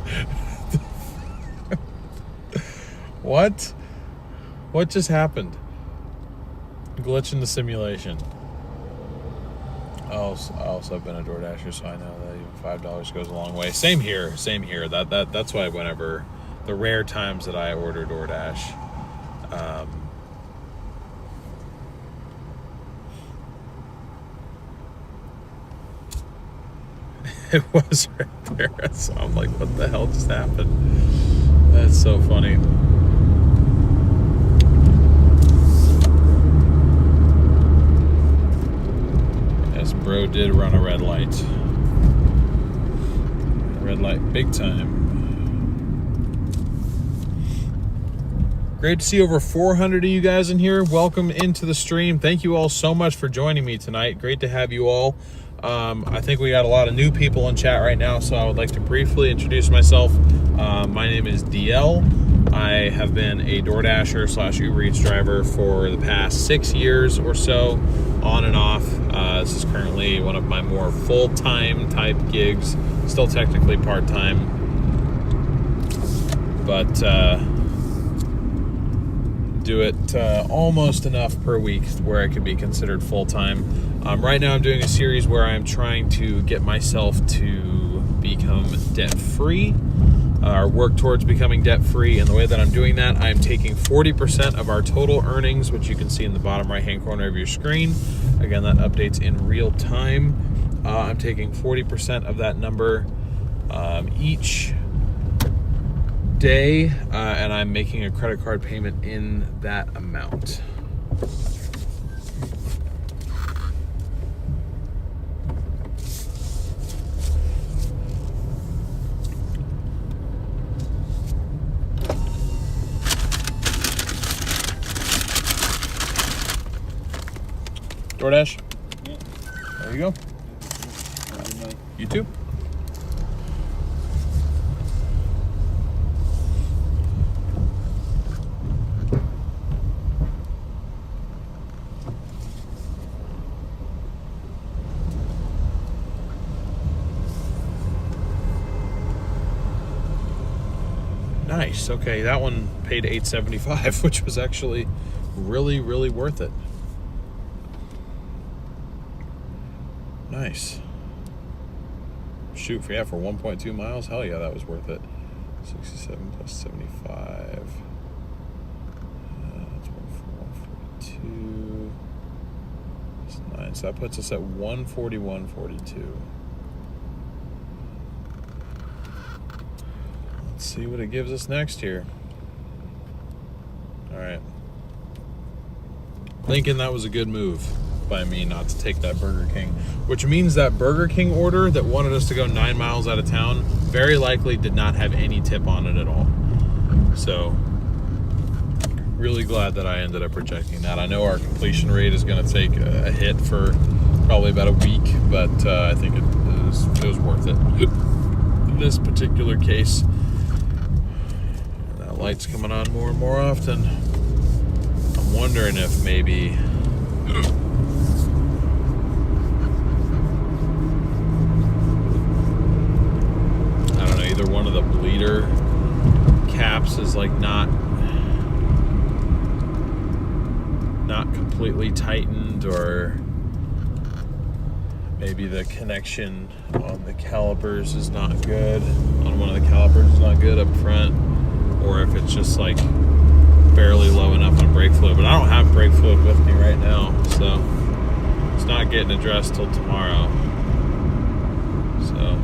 What just happened? Glitch in the simulation. I also have been a Doordasher, so I know that even $5 goes a long way. Same here. That's why whenever the rare times that I order DoorDash, it was right there. So I'm like, what the hell just happened? That's so funny. Yes, bro did run a red light. Red light big time. Great to see over 400 of you guys in here. Welcome into the stream. Thank you all so much for joining me tonight. Great to have you all. I think we got a lot of new people in chat right now, so I would like to briefly introduce myself. My name is DL. I have been a DoorDasher / Uber Eats driver for the past 6 years or so, on and off. This is currently one of my more full-time type gigs, still technically part-time. but do it almost enough per week where it can be considered full-time. Right now I'm doing a series where I'm trying to get myself to become debt-free, or work towards becoming debt-free. And the way that I'm doing that, I'm taking 40% of our total earnings, which you can see in the bottom right-hand corner of your screen. Again, that updates in real time. I'm taking 40% of that number each day, and I'm making a credit card payment in that amount. Doordash? Yeah. There you go. You too. Nice. Okay, that one paid $8.75, which was actually really, really worth it. Nice. Shoot, for 1.2 miles, hell yeah, that was worth it. 67 plus 75. That's 142. That's 9. So that puts us at 141.42. Let's see what it gives us next here. All right. Thinking that was a good move by me not to take that Burger King, which means that Burger King order that wanted us to go 9 miles out of town very likely did not have any tip on it at all. So really glad that I ended up rejecting that. I know our completion rate is going to take a hit for probably about a week, but I think it was worth it in this particular case. That light's coming on more and more often. I'm wondering if maybe either one of the bleeder caps is like not completely tightened, or maybe the connection on the calipers is not good. On one of the calipers is not good up front, or if it's just like barely low enough on brake fluid. But I don't have brake fluid with me right now, so it's not getting addressed till tomorrow. So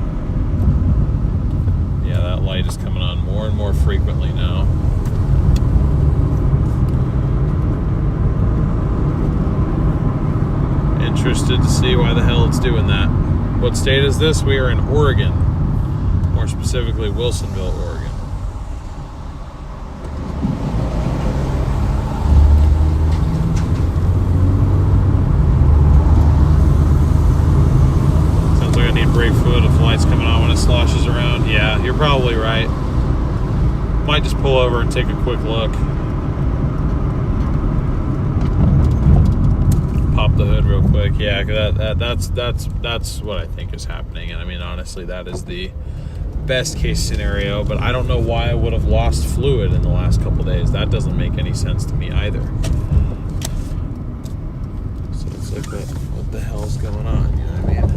yeah, that light is coming on more and more frequently now. Interested to see why the hell it's doing that. What state is this? We are in Oregon. More specifically, Wilsonville, Oregon. Sounds like I need brake fluid if the light's coming on when it sloshes around. Yeah, you're probably right. Might just pull over and take a quick look. Pop the hood real quick. Yeah, that's what I think is happening. And I mean, honestly, that is the best case scenario. But I don't know why I would have lost fluid in the last couple days. That doesn't make any sense to me either. So it's like, what the hell's going on? You know what I mean?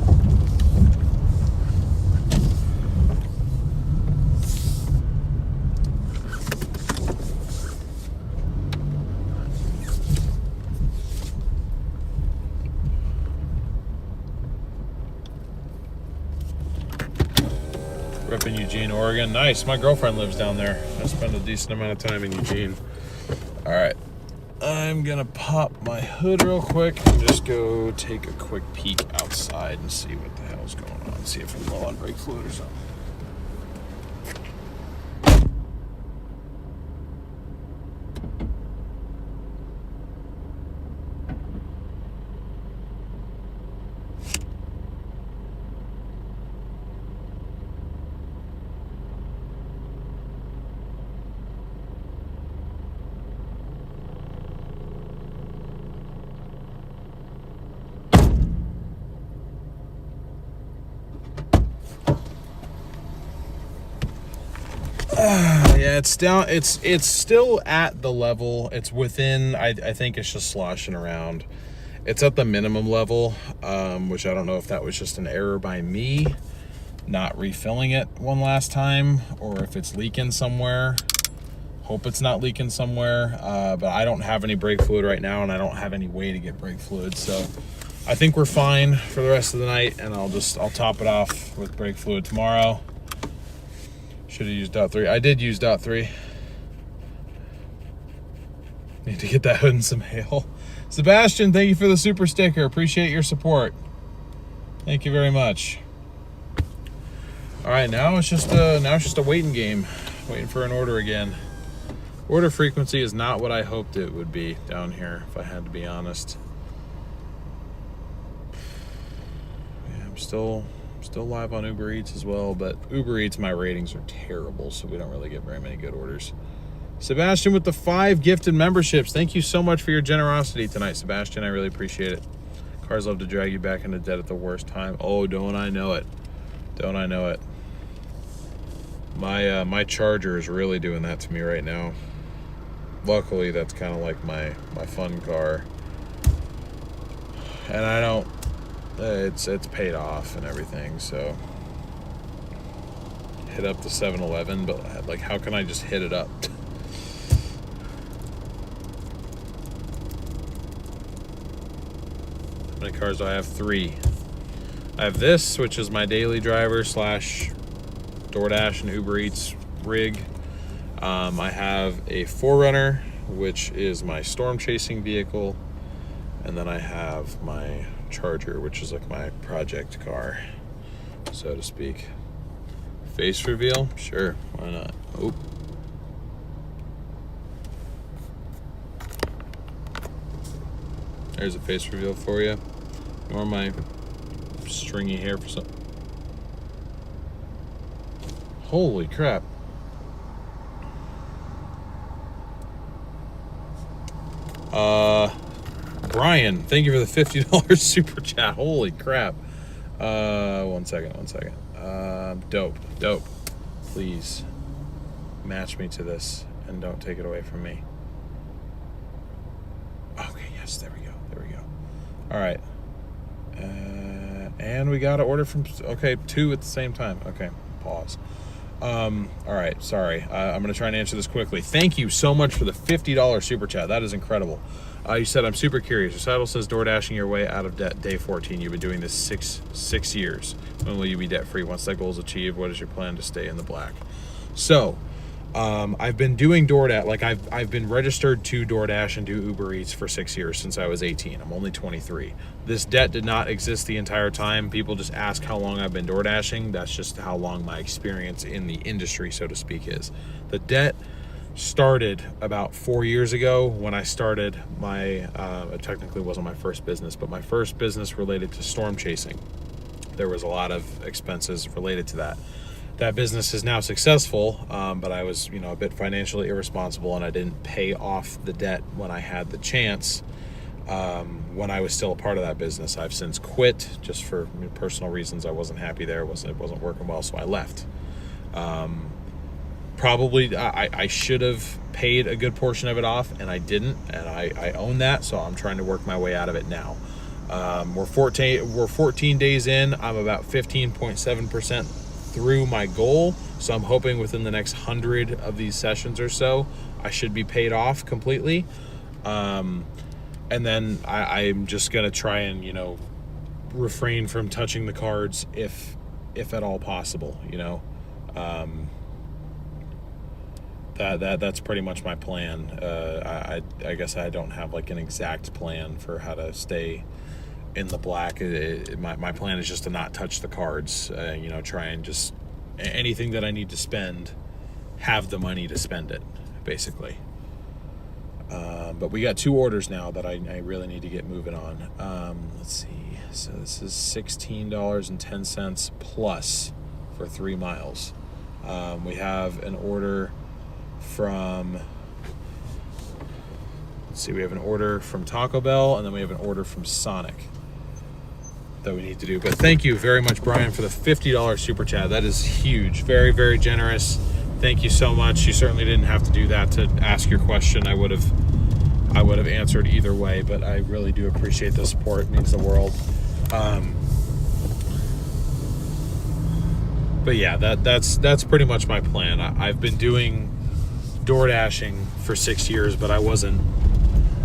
Up in Eugene, Oregon. Nice. My girlfriend lives down there. I spend a decent amount of time in Eugene. All right. I'm going to pop my hood real quick and just go take a quick peek outside and see what the hell's going on. See if I'm low on brake fluid or something. Yeah, it's down. It's still at the level. It's within. I think it's just sloshing around. It's at the minimum level, which I don't know if that was just an error by me not refilling it one last time, or if it's leaking somewhere. Hope it's not leaking somewhere, but I don't have any brake fluid right now, and I don't have any way to get brake fluid, so I think we're fine for the rest of the night, and I'll top it off with brake fluid tomorrow. Should have used .3. I did use .3. Need to get that hood in some hail. Sebastian, thank you for the super sticker. Appreciate your support. Thank you very much. All right, now it's just a waiting game, waiting for an order again. Order frequency is not what I hoped it would be down here, if I had to be honest. Yeah, I'm still live on Uber Eats as well, but Uber Eats, my ratings are terrible, so we don't really get very many good orders. Sebastian with the 5 gifted memberships. Thank you so much for your generosity tonight, Sebastian. I really appreciate it. Cars love to drag you back into debt at the worst time. Oh, don't I know it. Don't I know it. My Charger is really doing that to me right now. Luckily, that's kind of like my fun car. And I don't, it's paid off and everything, so. Hit up the 7-Eleven, but like, how can I just hit it up? How many cars do I have? 3. I have this, which is my daily driver / Doordash and Uber Eats rig. I have a 4Runner, which is my storm chasing vehicle. And then I have my Charger, which is like my project car, so to speak. Face reveal? Sure, why not? Oh. There's a face reveal for you. Or my stringy hair for something. Holy crap. Brian, thank you for the $50 super chat. Holy crap. One second. Dope. Please match me to this and don't take it away from me. Okay, yes, there we go. All right. And we got an order from, okay, 2 at the same time. Okay, pause. All right, sorry. I'm going to try and answer this quickly. Thank you so much for the $50 super chat. That is incredible. You said, I'm super curious. Your title says Doordashing your way out of debt, day 14. You've been doing this six years. When will you be debt free? Once that goal is achieved, what is your plan to stay in the black? So, I've been doing DoorDash. Like I've been registered to DoorDash and do Uber Eats for 6 years since I was 18. I'm only 23. This debt did not exist the entire time. People just ask how long I've been DoorDashing. That's just how long my experience in the industry, so to speak, is. The debt started about 4 years ago when I started my, it technically wasn't my first business, but my first business related to storm chasing. There was a lot of expenses related to that. That business is now successful, but I was, a bit financially irresponsible, and I didn't pay off the debt when I had the chance, when I was still a part of that business. I've since quit just for personal reasons. I wasn't happy there. It wasn't working well, so I left. Probably I should have paid a good portion of it off, and I didn't, and I own that, so I'm trying to work my way out of it now. We're 14 days in. I'm about 15.7% through my goal, so I'm hoping within the next 100 of these sessions or so I should be paid off completely, and then I'm just gonna try and refrain from touching the cards if at all possible. That's pretty much my plan. I guess I don't have like an exact plan for how to stay in the black. My plan is just to not touch the cards, try and just anything that I need to spend, have the money to spend it, basically. But we got 2 orders now that I really need to get moving on. Let's see. So this is $16.10 plus for 3 miles. We have an order from, we have an order from Taco Bell, and then we have an order from Sonic that we need to do. But thank you very much, Brian, for the $50 super chat. That is huge. Very, very generous. thank you so much. You certainly didn't have to do that to ask your question. I would have answered either way, but I really do appreciate the support. It means the world. But yeah, that's pretty much my plan. I've been doing Doordashing for 6 years, but I wasn't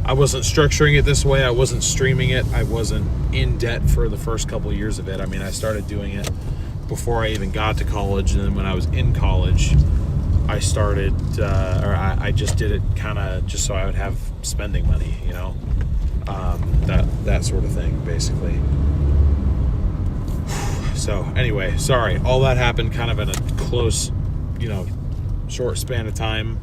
structuring it this way. I wasn't streaming it. I wasn't in debt for the first couple of years of it. I mean, I started doing it before I even got to college, and then when I was in college, I started, I just did it kind of just so I would have spending money, you know, that sort of thing, basically. So anyway, sorry, all that happened kind of in a close, you know, short span of time.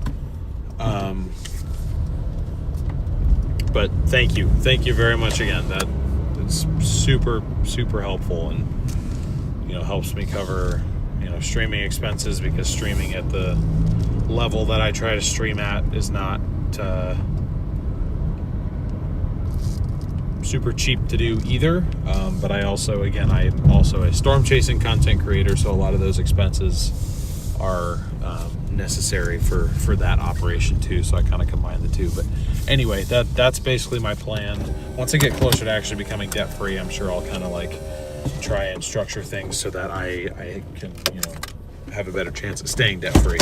But thank you very much again. It's super helpful, and you know, helps me cover, you know, streaming expenses, because streaming at the level that I try to stream at is not super cheap to do either. But I'm also a storm chasing content creator, so a lot of those expenses are necessary for that operation too, so I kind of combine the two. But anyway, that's basically my plan. Once I get closer to actually becoming debt free, I'm sure I'll kind of like try and structure things so that I can, you know, have a better chance of staying debt free.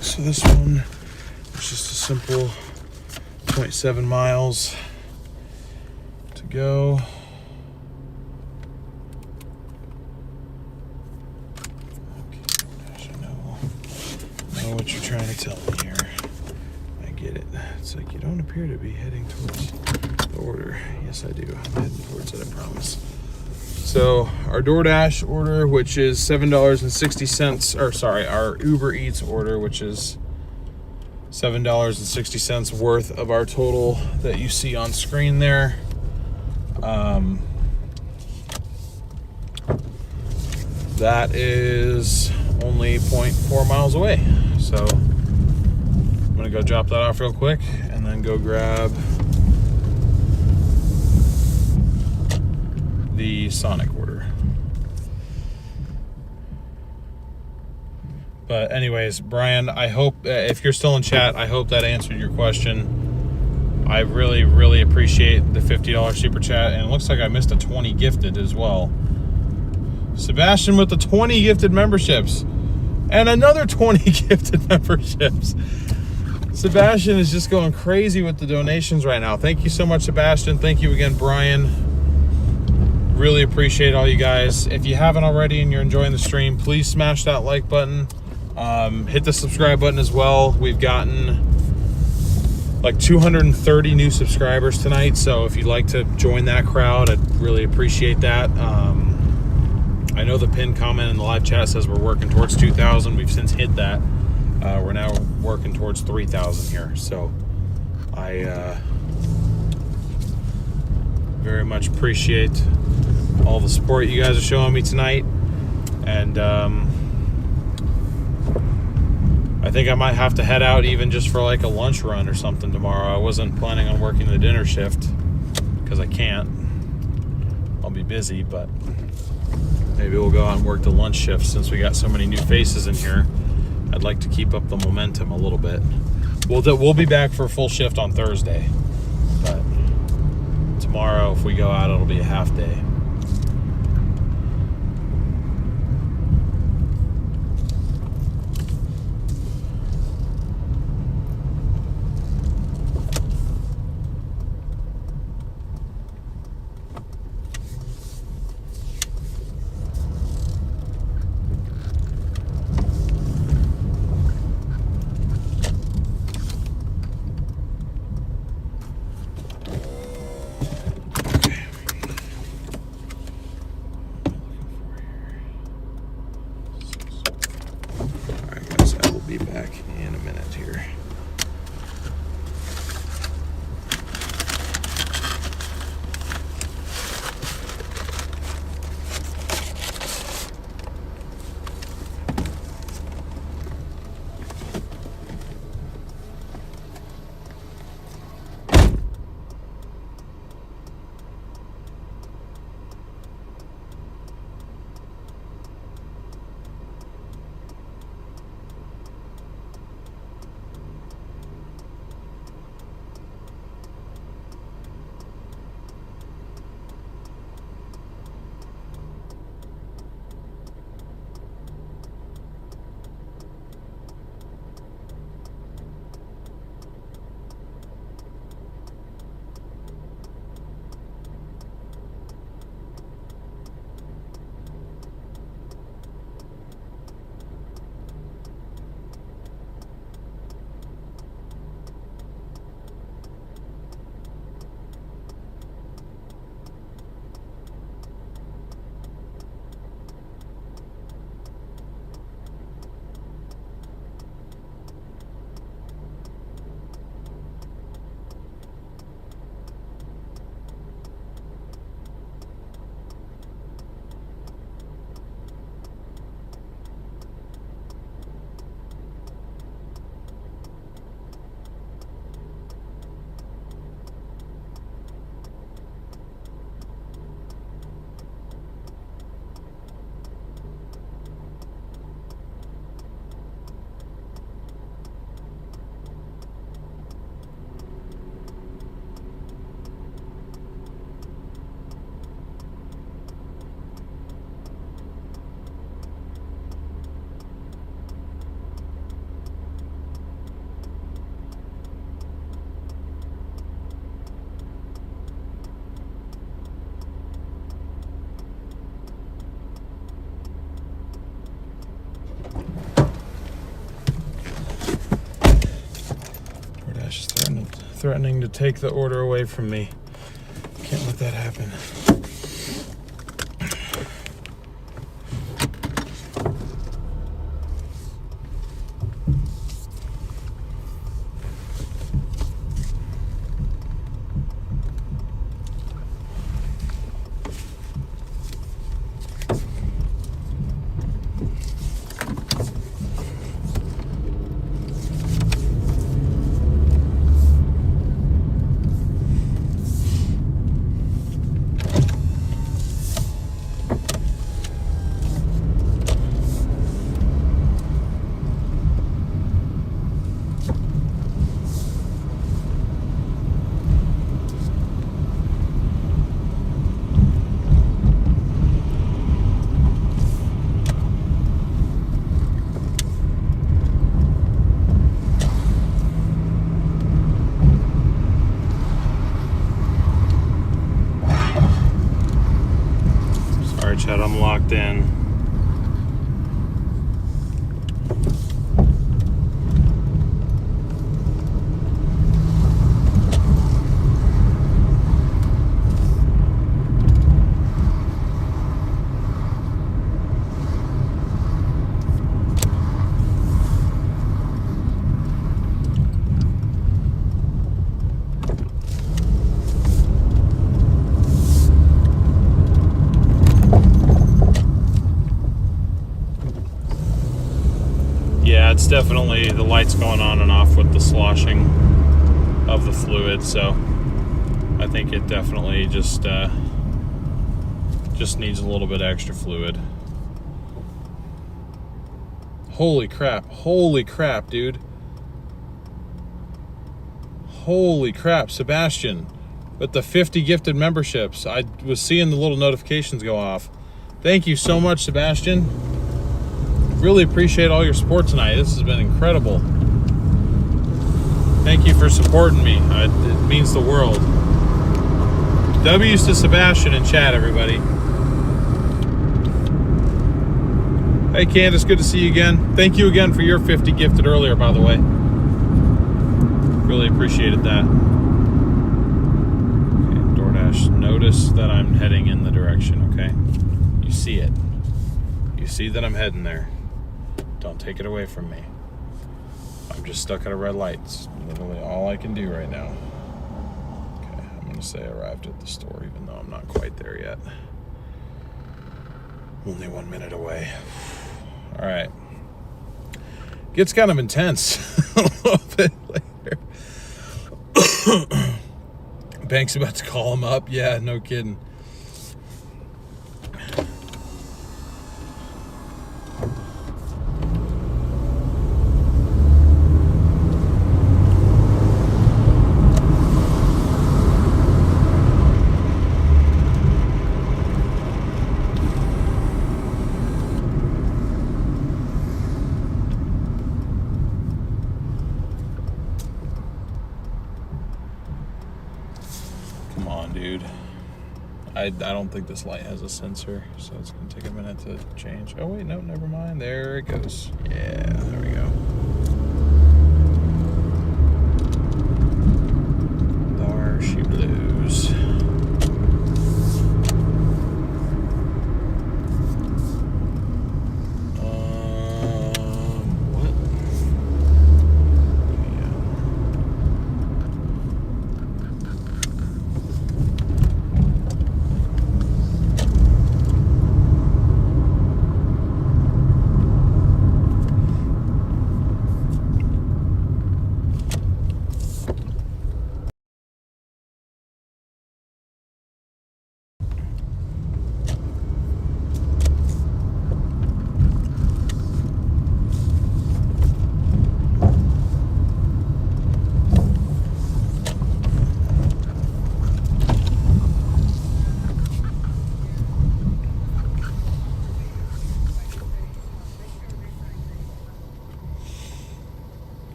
So this one is just a simple 0.7 miles to go. Okay, gosh, I know what you're trying to tell me here. I get it. It's like you don't appear to be heading towards the order. Yes, I do. I'm heading towards it, I promise. So our DoorDash order, which is $7.60, or sorry, our Uber Eats order, which is $7.60 worth of our total that you see on screen there. That is only 0.4 miles away. So I'm gonna go drop that off real quick and then go grab the Sonic order. But anyways, Brian, I hope if you're still in chat, I hope that answered your question. I really appreciate the $50 super chat, and it looks like I missed a 20 gifted as well. Sebastian with the 20 gifted memberships and another 20 gifted memberships. Sebastian is just going crazy with the donations right now. Thank you so much, Sebastian. Thank you again, Brian. Really appreciate all you guys. If you haven't already and you're enjoying the stream, please smash that like button. Hit the subscribe button as well. We've gotten like 230 new subscribers tonight, so if you'd like to join that crowd, I'd really appreciate that. I know the pinned comment in the live chat says we're working towards 2,000. We've since hit that. We're now working towards 3,000 here, so I very much appreciate all the support you guys are showing me tonight. And I think I might have to head out even just for like a lunch run or something tomorrow. I wasn't planning on working the dinner shift because I can't. I'll be busy, but Maybe we'll go out and work the lunch shift since we got so many new faces in here. I'd like to keep up the momentum a little bit. We'll be back for a full shift on Thursday, but tomorrow if we go out it'll be a half day. Be back in a minute here. Threatening to take the order away from me. Can't let that happen. Chad, I'm locked in. Yeah, it's definitely the lights going on and off with the sloshing of the fluid, so I think it definitely just needs a little bit extra fluid. Holy crap, dude. Holy crap, Sebastian. With the 50 gifted memberships, I was seeing the little notifications go off. Thank you so much, Sebastian. Really appreciate all your support tonight. This has been incredible. Thank you for supporting me. It means the world. W's to Sebastian in chat, everybody. Hey, Candace, good to see you again. Thank you again for your 50 gifted earlier, by the way. Really appreciated that. Okay, DoorDash, notice that I'm heading in the direction, okay? You see it. You see that I'm heading there. Don't take it away from me. I'm just stuck at a red light. It's literally all I can do right now. Okay, I'm gonna say I arrived at the store, even though I'm not quite there yet. Only 1 minute away. All right. Gets kind of intense a little bit later. Bank's about to call him up. Yeah, no kidding. Dude, I don't think this light has a sensor, so it's gonna take a minute to change. Oh wait, no, never mind. There it goes. Yeah, there we go. There she blues. What?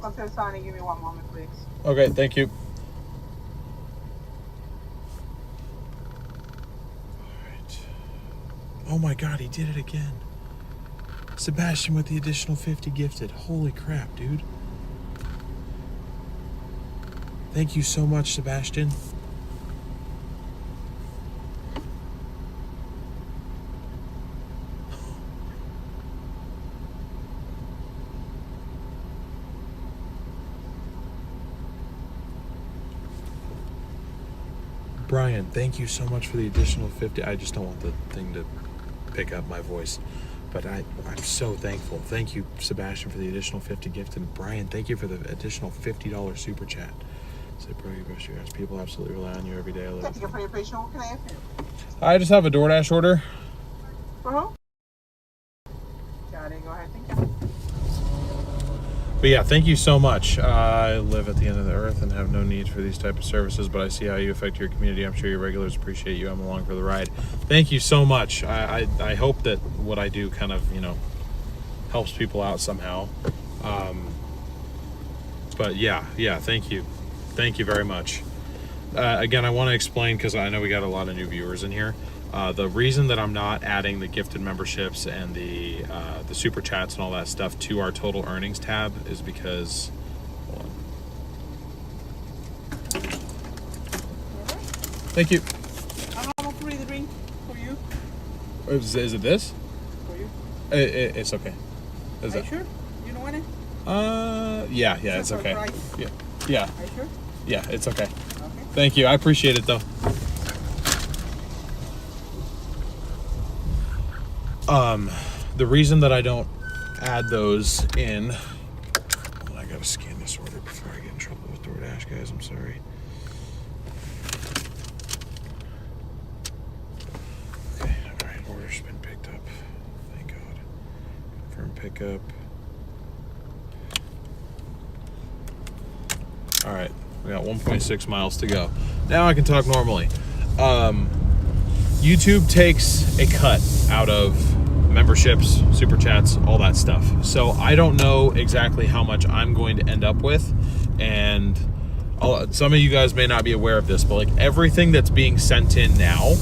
Welcome to Sony. Give me 1 moment, please. Okay, thank you. Alright. Oh my god, he did it again. Sebastian with the additional 50 gifted. Holy crap, dude. Thank you so much, Sebastian. Brian, thank you so much for the additional 50. I just don't want the thing to pick up my voice, but I'm so thankful. Thank you, Sebastian, for the additional 50 gifted. And Brian, thank you for the additional $50 super chat. Say, bro, you best you guys. People absolutely rely on you every day. I live. Thank you for your patience. What can I help you? I just have a DoorDash order. For who? Got it. Go ahead. Thank you. But yeah, thank you so much. I live at the end of the earth and have no need for these type of services, but I see how you affect your community. I'm sure your regulars appreciate you. I'm along for the ride. Thank you so much. I hope that what I do kind of, helps people out somehow. But yeah, thank you. Thank you very much. Again, I want to explain, because I know we got a lot of new viewers in here. The reason that I'm not adding the gifted memberships and the super chats and all that stuff to our total earnings tab is because, hold on. Thank you. I'm almost ready to drink for you. Is it this? For you. It's okay. Is Are you that? sure? You don't want it? Yeah, it's For okay. price. Yeah, Are you sure? yeah, it's okay. Okay. Thank you. I appreciate it, though. The reason that I don't add those in, I gotta scan this order before I get in trouble with DoorDash, guys. I'm sorry. Okay, all right, order's been picked up. Thank God. Confirm pickup. All right, we got 1.6 miles to go. Now I can talk normally. YouTube takes a cut out of memberships, super chats, all that stuff. So I don't know exactly how much I'm going to end up with. And some of you guys may not be aware of this, but like everything that's being sent in now,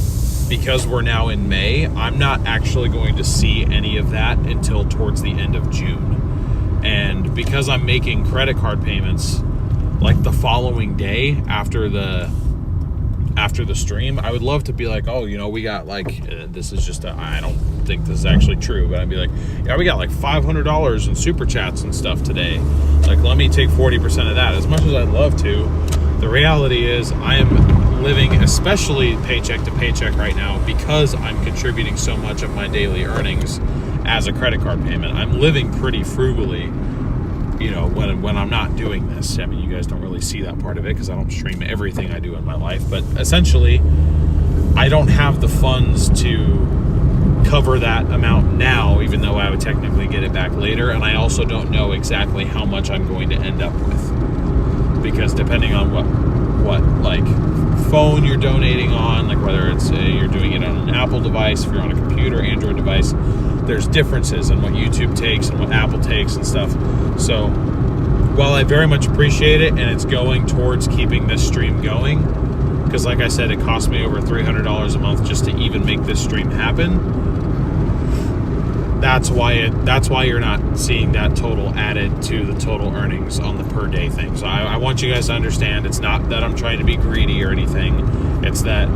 because we're now in May, I'm not actually going to see any of that until towards the end of June. And because I'm making credit card payments like the following day after the stream, I would love to be like, oh, you know, we got like, this is just I don't think this is actually true, but I'd be like, yeah, we got like $500 in super chats and stuff today. Like, let me take 40% of that. As much as I'd love to, the reality is I am living especially paycheck to paycheck right now because I'm contributing so much of my daily earnings as a credit card payment. I'm living pretty frugally, you know, when I'm not doing this. I mean, you guys don't really see that part of it because I don't stream everything I do in my life, but essentially I don't have the funds to cover that amount now, even though I would technically get it back later. And I also don't know exactly how much I'm going to end up with, because depending on what like phone you're donating on, like whether it's you're doing it on an Apple device, if you're on a computer, Android device, there's differences in what YouTube takes and what Apple takes and stuff. So while I very much appreciate it, and it's going towards keeping this stream going, because like I said, it cost me over $300 a month just to even make this stream happen. That's why you're not seeing that total added to the total earnings on the per day thing. So I want you guys to understand, it's not that I'm trying to be greedy or anything. It's that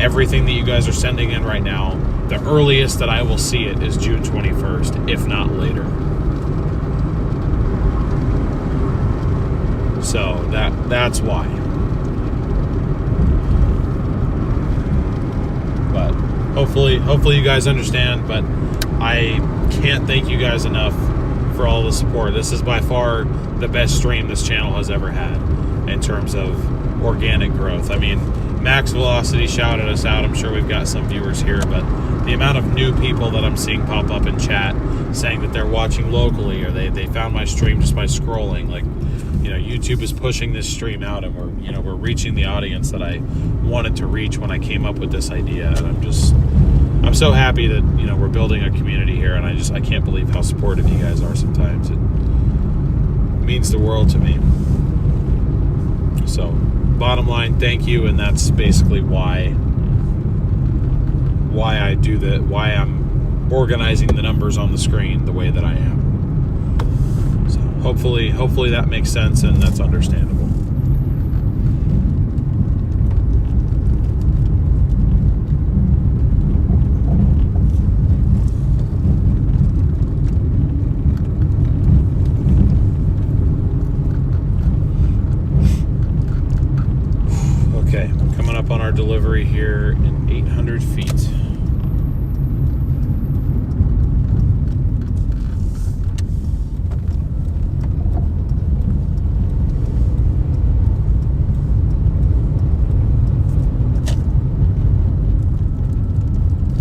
everything that you guys are sending in right now, the earliest that I will see it is June 21st, if not later. So that's why. But hopefully you guys understand, but I can't thank you guys enough for all the support. This is by far the best stream this channel has ever had in terms of organic growth. I mean, Max Velocity shouted us out. I'm sure we've got some viewers here, but the amount of new people that I'm seeing pop up in chat saying that they're watching locally, or they found my stream just by scrolling, like, you know, YouTube is pushing this stream out, and we're reaching the audience that I wanted to reach when I came up with this idea. And I'm so happy that, you know, we're building a community here, and I can't believe how supportive you guys are sometimes. It means the world to me. So bottom line, thank you. And that's basically why I do why I'm organizing the numbers on the screen the way that I am. So hopefully that makes sense, and that's understandable. Okay, coming up on our delivery here in 800 feet.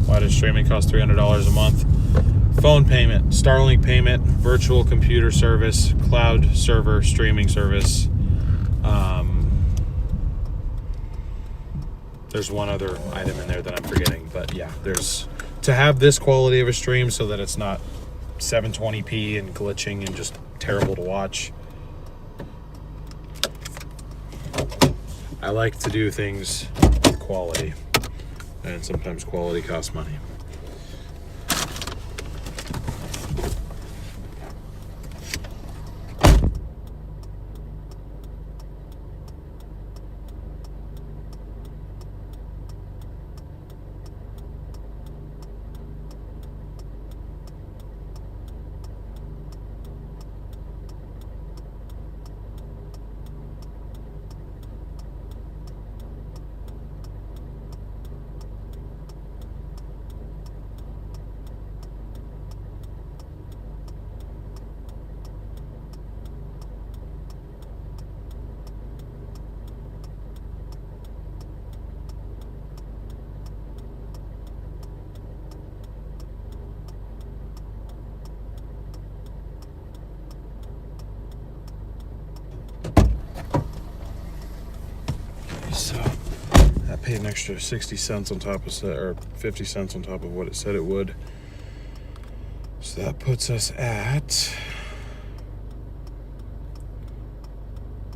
Why does streaming cost $300 a month? Phone payment, Starlink payment, virtual computer service, cloud server, streaming service. There's one other item in there that I'm forgetting, but yeah, there's to have this quality of a stream so that it's not 720p and glitching and just terrible to watch. I like to do things with quality, and sometimes quality costs money. extra 60 cents on top of, or 50 cents on top of what it said it would. So that puts us at,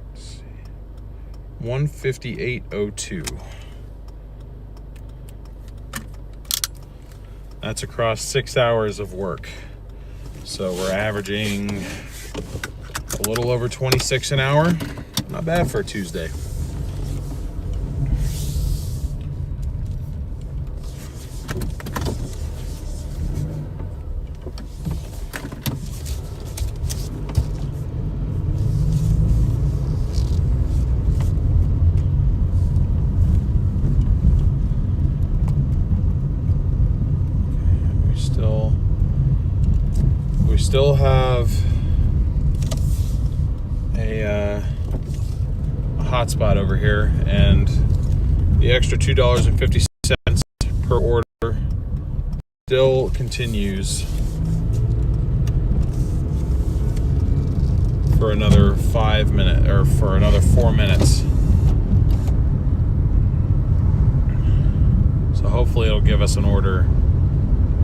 let's see, 158.02. That's across 6 hours of work. So we're averaging a little over 26 an hour. Not bad for a Tuesday. We still have a hotspot over here, and the extra $2.50 per order still continues for another 5 minutes, or for another 4 minutes. So hopefully it'll give us an order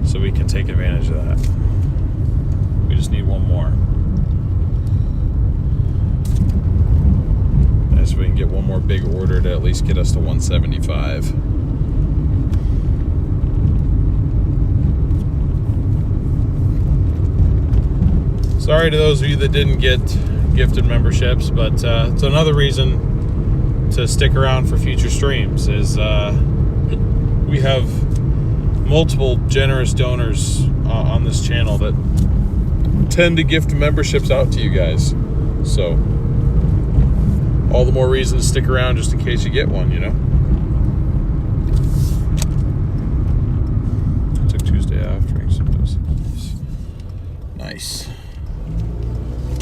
so we can take advantage of that. We just need one more. So we can get one more big order to at least get us to 175. Sorry to those of you that didn't get gifted memberships, but it's another reason to stick around for future streams. Is we have multiple generous donors on this channel that tend to gift memberships out to you guys. So all the more reason to stick around just in case you get one, you know. I took Tuesday off, drank some whiskies. Nice.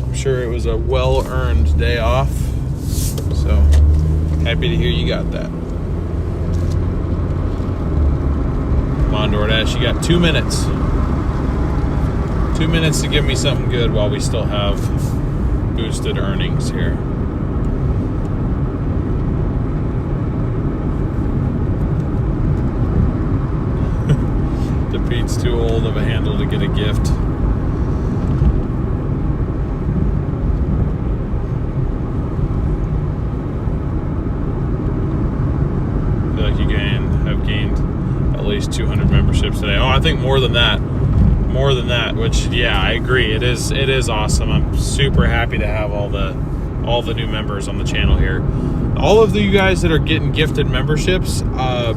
I'm sure it was a well-earned day off. So happy to hear you got that. Come on, Doordash, you got 2 minutes. 2 minutes to give me something good while we still have boosted earnings here. Pete's too old of a handle to get a gift. I feel like you have gained at least 200 memberships today. Oh, I think more than that. More than that, which, yeah, I agree. It is awesome. I'm super happy to have all the new members on the channel here. All of you guys that are getting gifted memberships,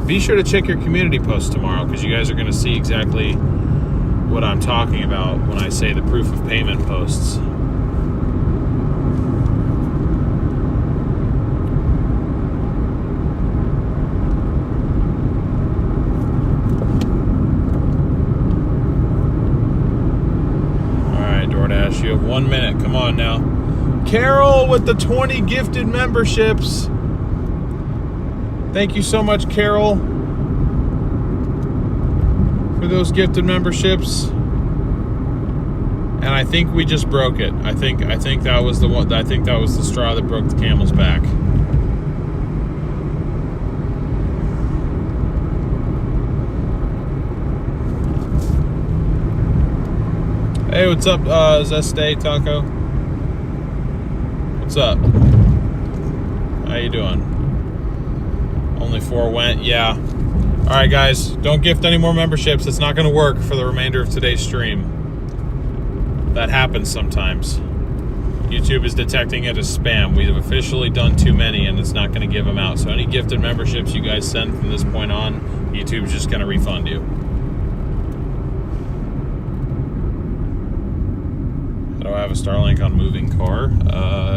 be sure to check your community posts tomorrow, because you guys are going to see exactly what I'm talking about when I say the proof of payment posts. All right, Doordash, you have 1 minute. Come on now. Carol with the 20 gifted memberships. Thank you so much, Carol, for those gifted memberships. And I think we just broke it. I think that was the one. I think that was the straw that broke the camel's back. Hey, what's up, Zeste Taco? What's up? How you doing? Only 4 went, yeah. All right, guys, don't gift any more memberships. It's not going to work for the remainder of today's stream. That happens sometimes. YouTube is detecting it as spam. We've officially done too many, and it's not going to give them out. So any gifted memberships you guys send from this point on, YouTube's just going to refund you. How do I have a Starlink on moving car?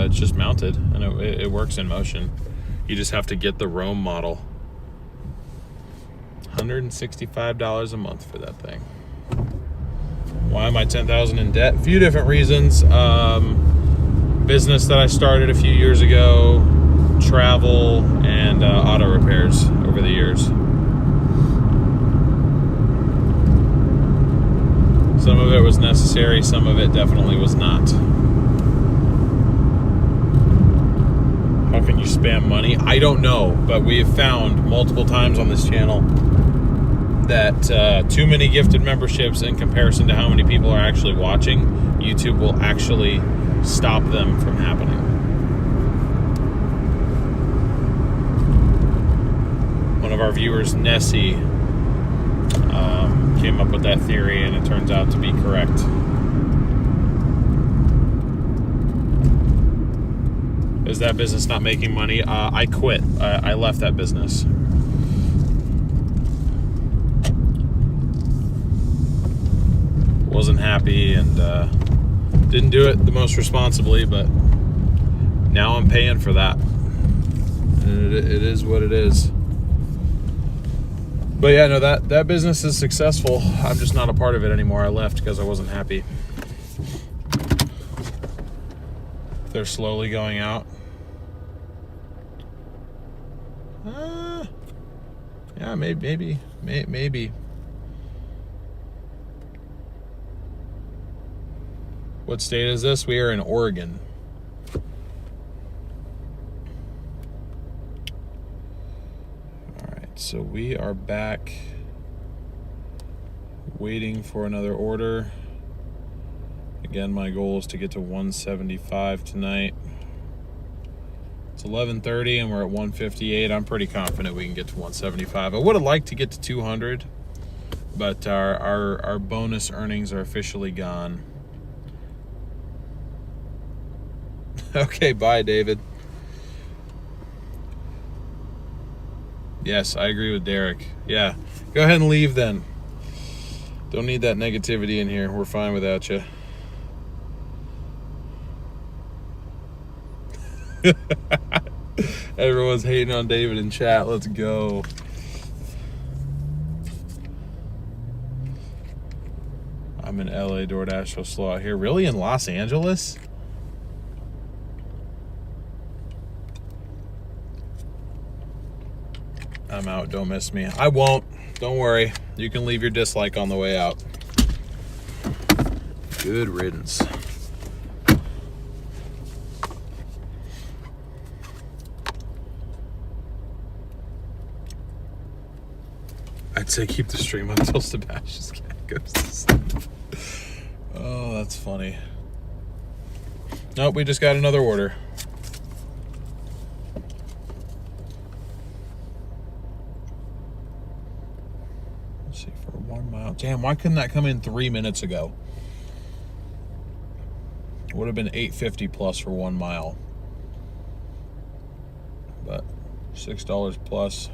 It's just mounted, and it works in motion. You just have to get the Roam model. $165 a month for that thing. Why am I $10,000 in debt? A few different reasons. Business that I started a few years ago, travel, and auto repairs over the years. Some of it was necessary, some of it definitely was not. How can you spam money? I don't know, but we have found multiple times on this channel that too many gifted memberships in comparison to how many people are actually watching, YouTube will actually stop them from happening. One of our viewers, Nessie, came up with that theory, and it turns out to be correct. Is that business not making money? I quit. I left that business. Wasn't happy and didn't do it the most responsibly, but now I'm paying for that. And it is what it is. But yeah, no, that business is successful. I'm just not a part of it anymore. I left because I wasn't happy. They're slowly going out. Yeah, maybe. What state is this? We are in Oregon. All right, so we are back waiting for another order. Again, my goal is to get to 175 tonight. It's 11:30 and we're at 158. I'm pretty confident we can get to 175. I would have liked to get to 200, but our bonus earnings are officially gone. Okay, bye, David. Yes, I agree with Derek. Yeah, go ahead and leave then. Don't need that negativity in here. We're fine without you. Everyone's hating on David in chat. Let's go. I'm in LA. Doordash so slow out here. Really? In Los Angeles? I'm out. Don't miss me. I won't. Don't worry. You can leave your dislike on the way out. Good riddance. I'd say keep the stream until Sebastian's cat goes to sleep. Oh, that's funny. Nope, we just got another order. Let's see, for 1 mile. Damn, why couldn't that come in 3 minutes ago? It would have been $8.50 plus for 1 mile. But $6 plus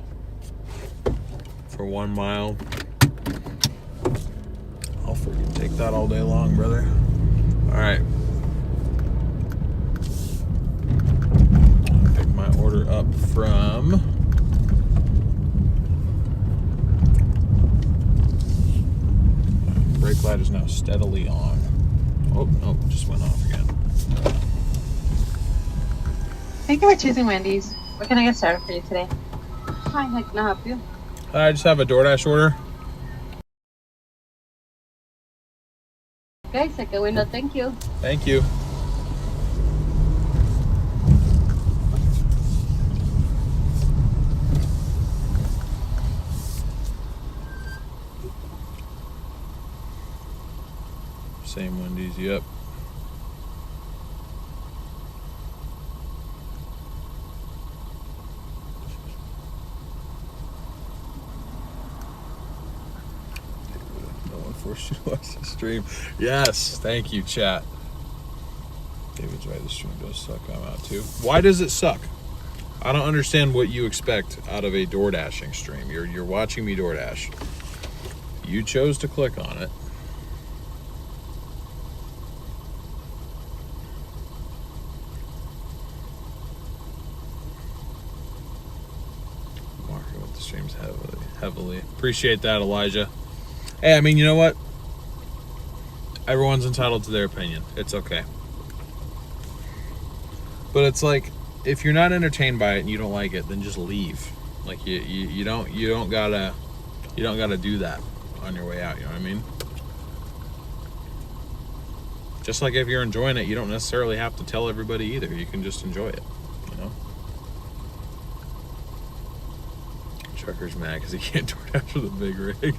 for 1 mile. I'll freaking take that all day long, brother. All right. Pick my order up from brake light is now steadily on. Oh, no, just went off again. Thank you for choosing Wendy's. What can I get started for you today? Hi, how can I help you? I just have a DoorDash order. Okay, second window, thank you. Thank you. Same Wendy's, yep. Forced you to watch the stream. Yes, thank you, chat. David's right, the stream does suck. I'm out too. Why does it suck? I don't understand what you expect out of a Doordashing stream. You're watching me DoorDash. You chose to click on it. Marking with the streams heavily. Appreciate that, Elijah. Hey, I mean, you know what? Everyone's entitled to their opinion. It's okay. But it's like, if you're not entertained by it and you don't like it, then just leave. Like you don't gotta do that on your way out. You know what I mean? Just like if you're enjoying it, you don't necessarily have to tell everybody either. You can just enjoy it. You know. Trucker's mad because he can't DoorDash with a big rig.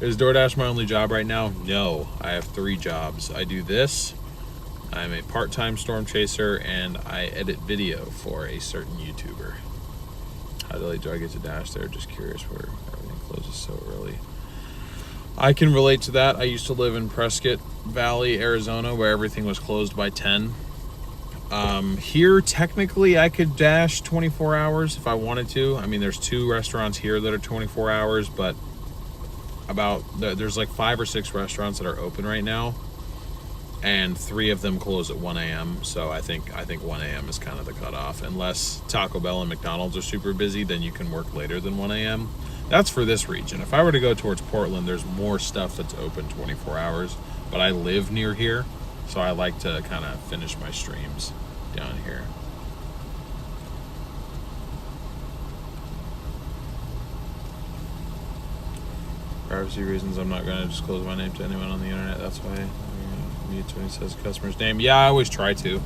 Is DoorDash my only job right now? No, I have 3 jobs. I do this. I'm a part-time storm chaser, and I edit video for a certain YouTuber. How late do I get to Dash there? Just curious where everything closes so early. I can relate to that. I used to live in Prescott Valley, Arizona, where everything was closed by 10. Here, technically, I could Dash 24 hours if I wanted to. I mean, there's 2 restaurants here that are 24 hours, but there's like 5 or 6 restaurants that are open right now, and 3 of them close at 1 a.m. So I think 1 a.m. is kind of the cutoff. Unless Taco Bell and McDonald's are super busy, then you can work later than 1 a.m. That's for this region. If I were to go towards Portland, there's more stuff that's open 24 hours, but I live near here, so I like to kind of finish my streams down here. Privacy reasons, I'm not going to disclose my name to anyone on the internet. That's why mute when he says customer's name. Yeah, I always try to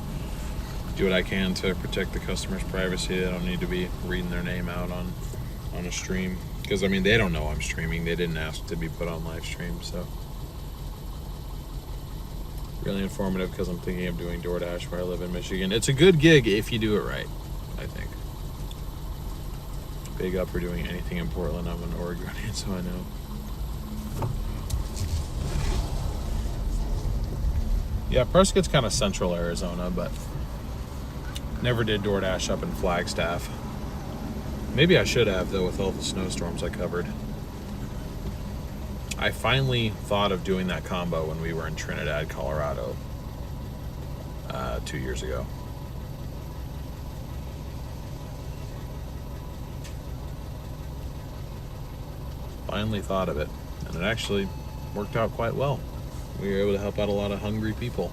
do what I can to protect the customer's privacy. They don't need to be reading their name out on a stream, because I mean, they don't know I'm streaming. They didn't ask to be put on live stream. So really informative, because I'm thinking of doing DoorDash where I live in Michigan. It's a good gig if you do it right, I think. Big up for doing anything in Portland. I'm an Oregonian, so I know. Yeah, Prescott's kind of central Arizona, but never did DoorDash up in Flagstaff. Maybe I should have, though, with all the snowstorms I covered. I finally thought of doing that combo when we were in Trinidad, Colorado, 2 years ago. Finally thought of it, and it actually worked out quite well. We were able to help out a lot of hungry people.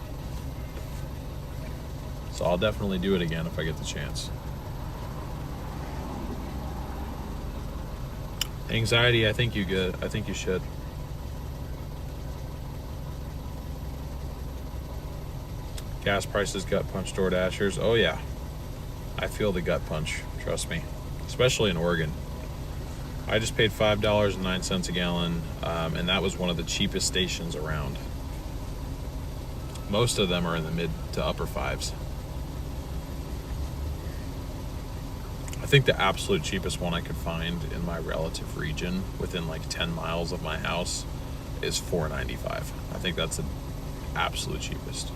So I'll definitely do it again if I get the chance. Anxiety, I think you should. Gas prices gut punch DoorDashers. Oh yeah. I feel the gut punch, trust me. Especially in Oregon. I just paid $5.09 a gallon, and that was one of the cheapest stations around. Most of them are in the mid to upper 5s. I think the absolute cheapest one I could find in my relative region, within like 10 miles of my house, is $4.95. I think that's the absolute cheapest.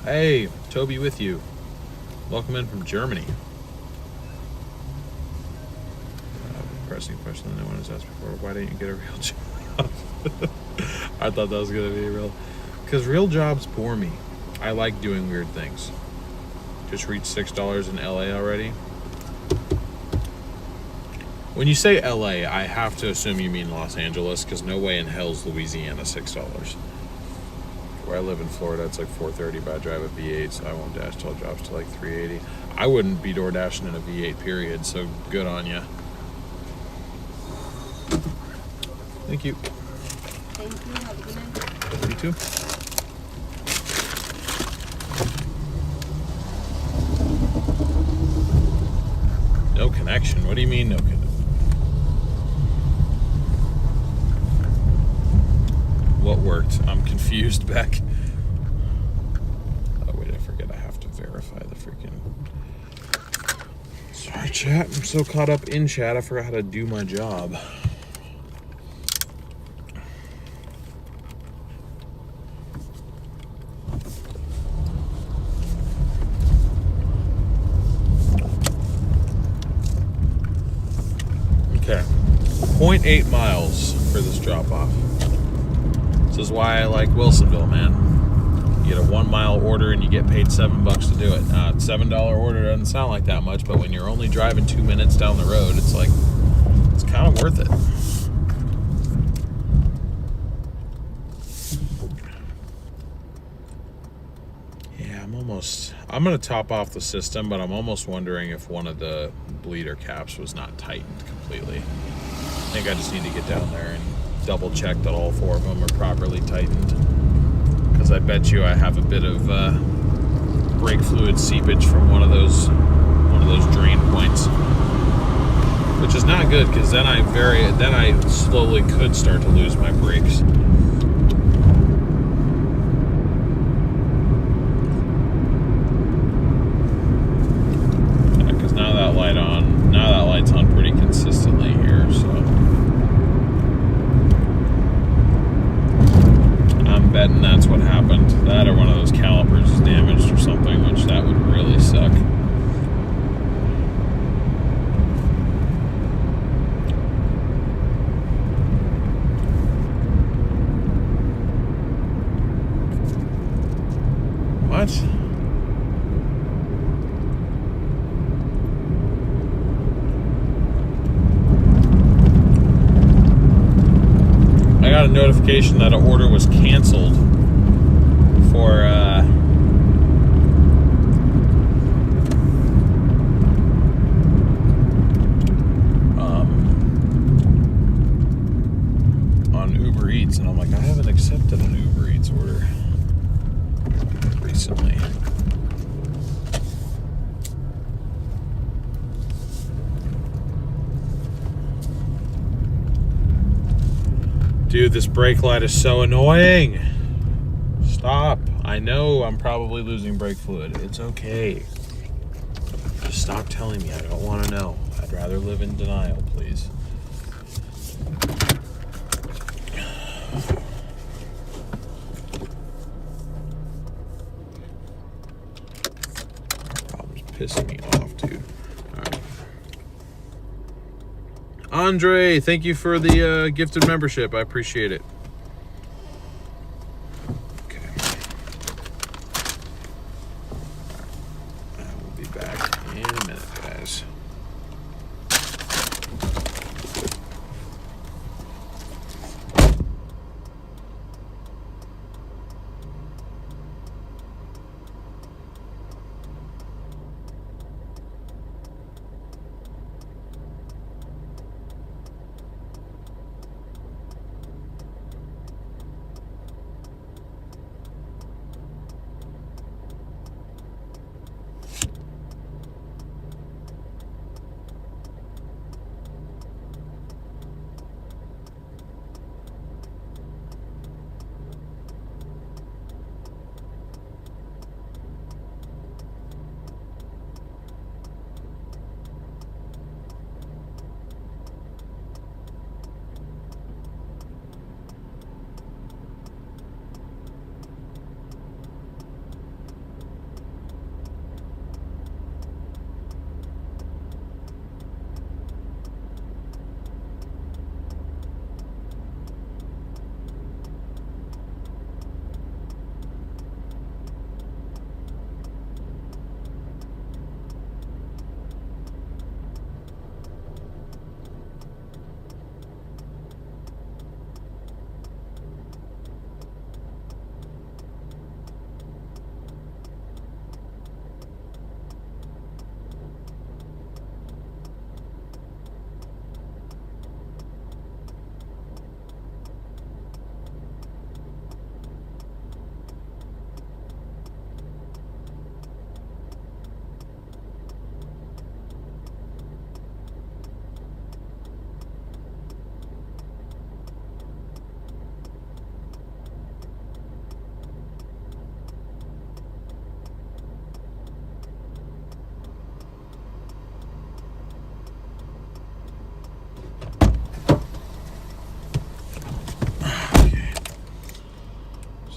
Hey, Toby with you. Welcome in from Germany. Pressing question that no one has asked before. Why didn't you get a real job? I thought that was going to be real. Because real jobs bore me. I like doing weird things. Just reached $6 in LA already. When you say LA, I have to assume you mean Los Angeles, because no way in hell's Louisiana $6. Where I live in Florida, it's like $4.30, but I drive a V8, so I won't dash till drops to like $3.80. I wouldn't be door dashing in a V8 period, so good on you. Thank you. Thank you. Have a good night. You too. No connection? What do you mean no connection? What worked? I'm confused, Beck. Oh wait, I forget I have to verify the freaking... Sorry, chat. I'm so caught up in chat, I forgot how to do my job. Okay, 0.8 miles for this drop-off. This is why I like Wilsonville, man. You get a 1 mile order and you get paid $7 to do it. $7 order doesn't sound like that much, but when you're only driving 2 minutes down the road, it's like, it's kind of worth it. Yeah, I'm gonna top off the system, but I'm almost wondering if one of the bleeder caps was not tightened completely. I think I just need to get down there and double check that all 4 of them are properly tightened, because I bet you I have a bit of brake fluid seepage from one of those drain points. which is not good because then I slowly could start to lose my brakes. Yeah, because now that light's on pretty consistently here, so I'm betting that's what happened. That or one of those calipers is damaged or something, which that would really suck. What? I got a notification that an order was canceled for on Uber Eats, and I'm like, I haven't accepted an Uber Eats order recently. Dude, this brake light is so annoying. Stop. I know I'm probably losing brake fluid. It's okay. Just stop telling me. I don't want to know. I'd rather live in denial, please. Problem's pissing me off, dude. All right. Andre, thank you for the gifted membership. I appreciate it. Okay. I will be back in a minute, guys.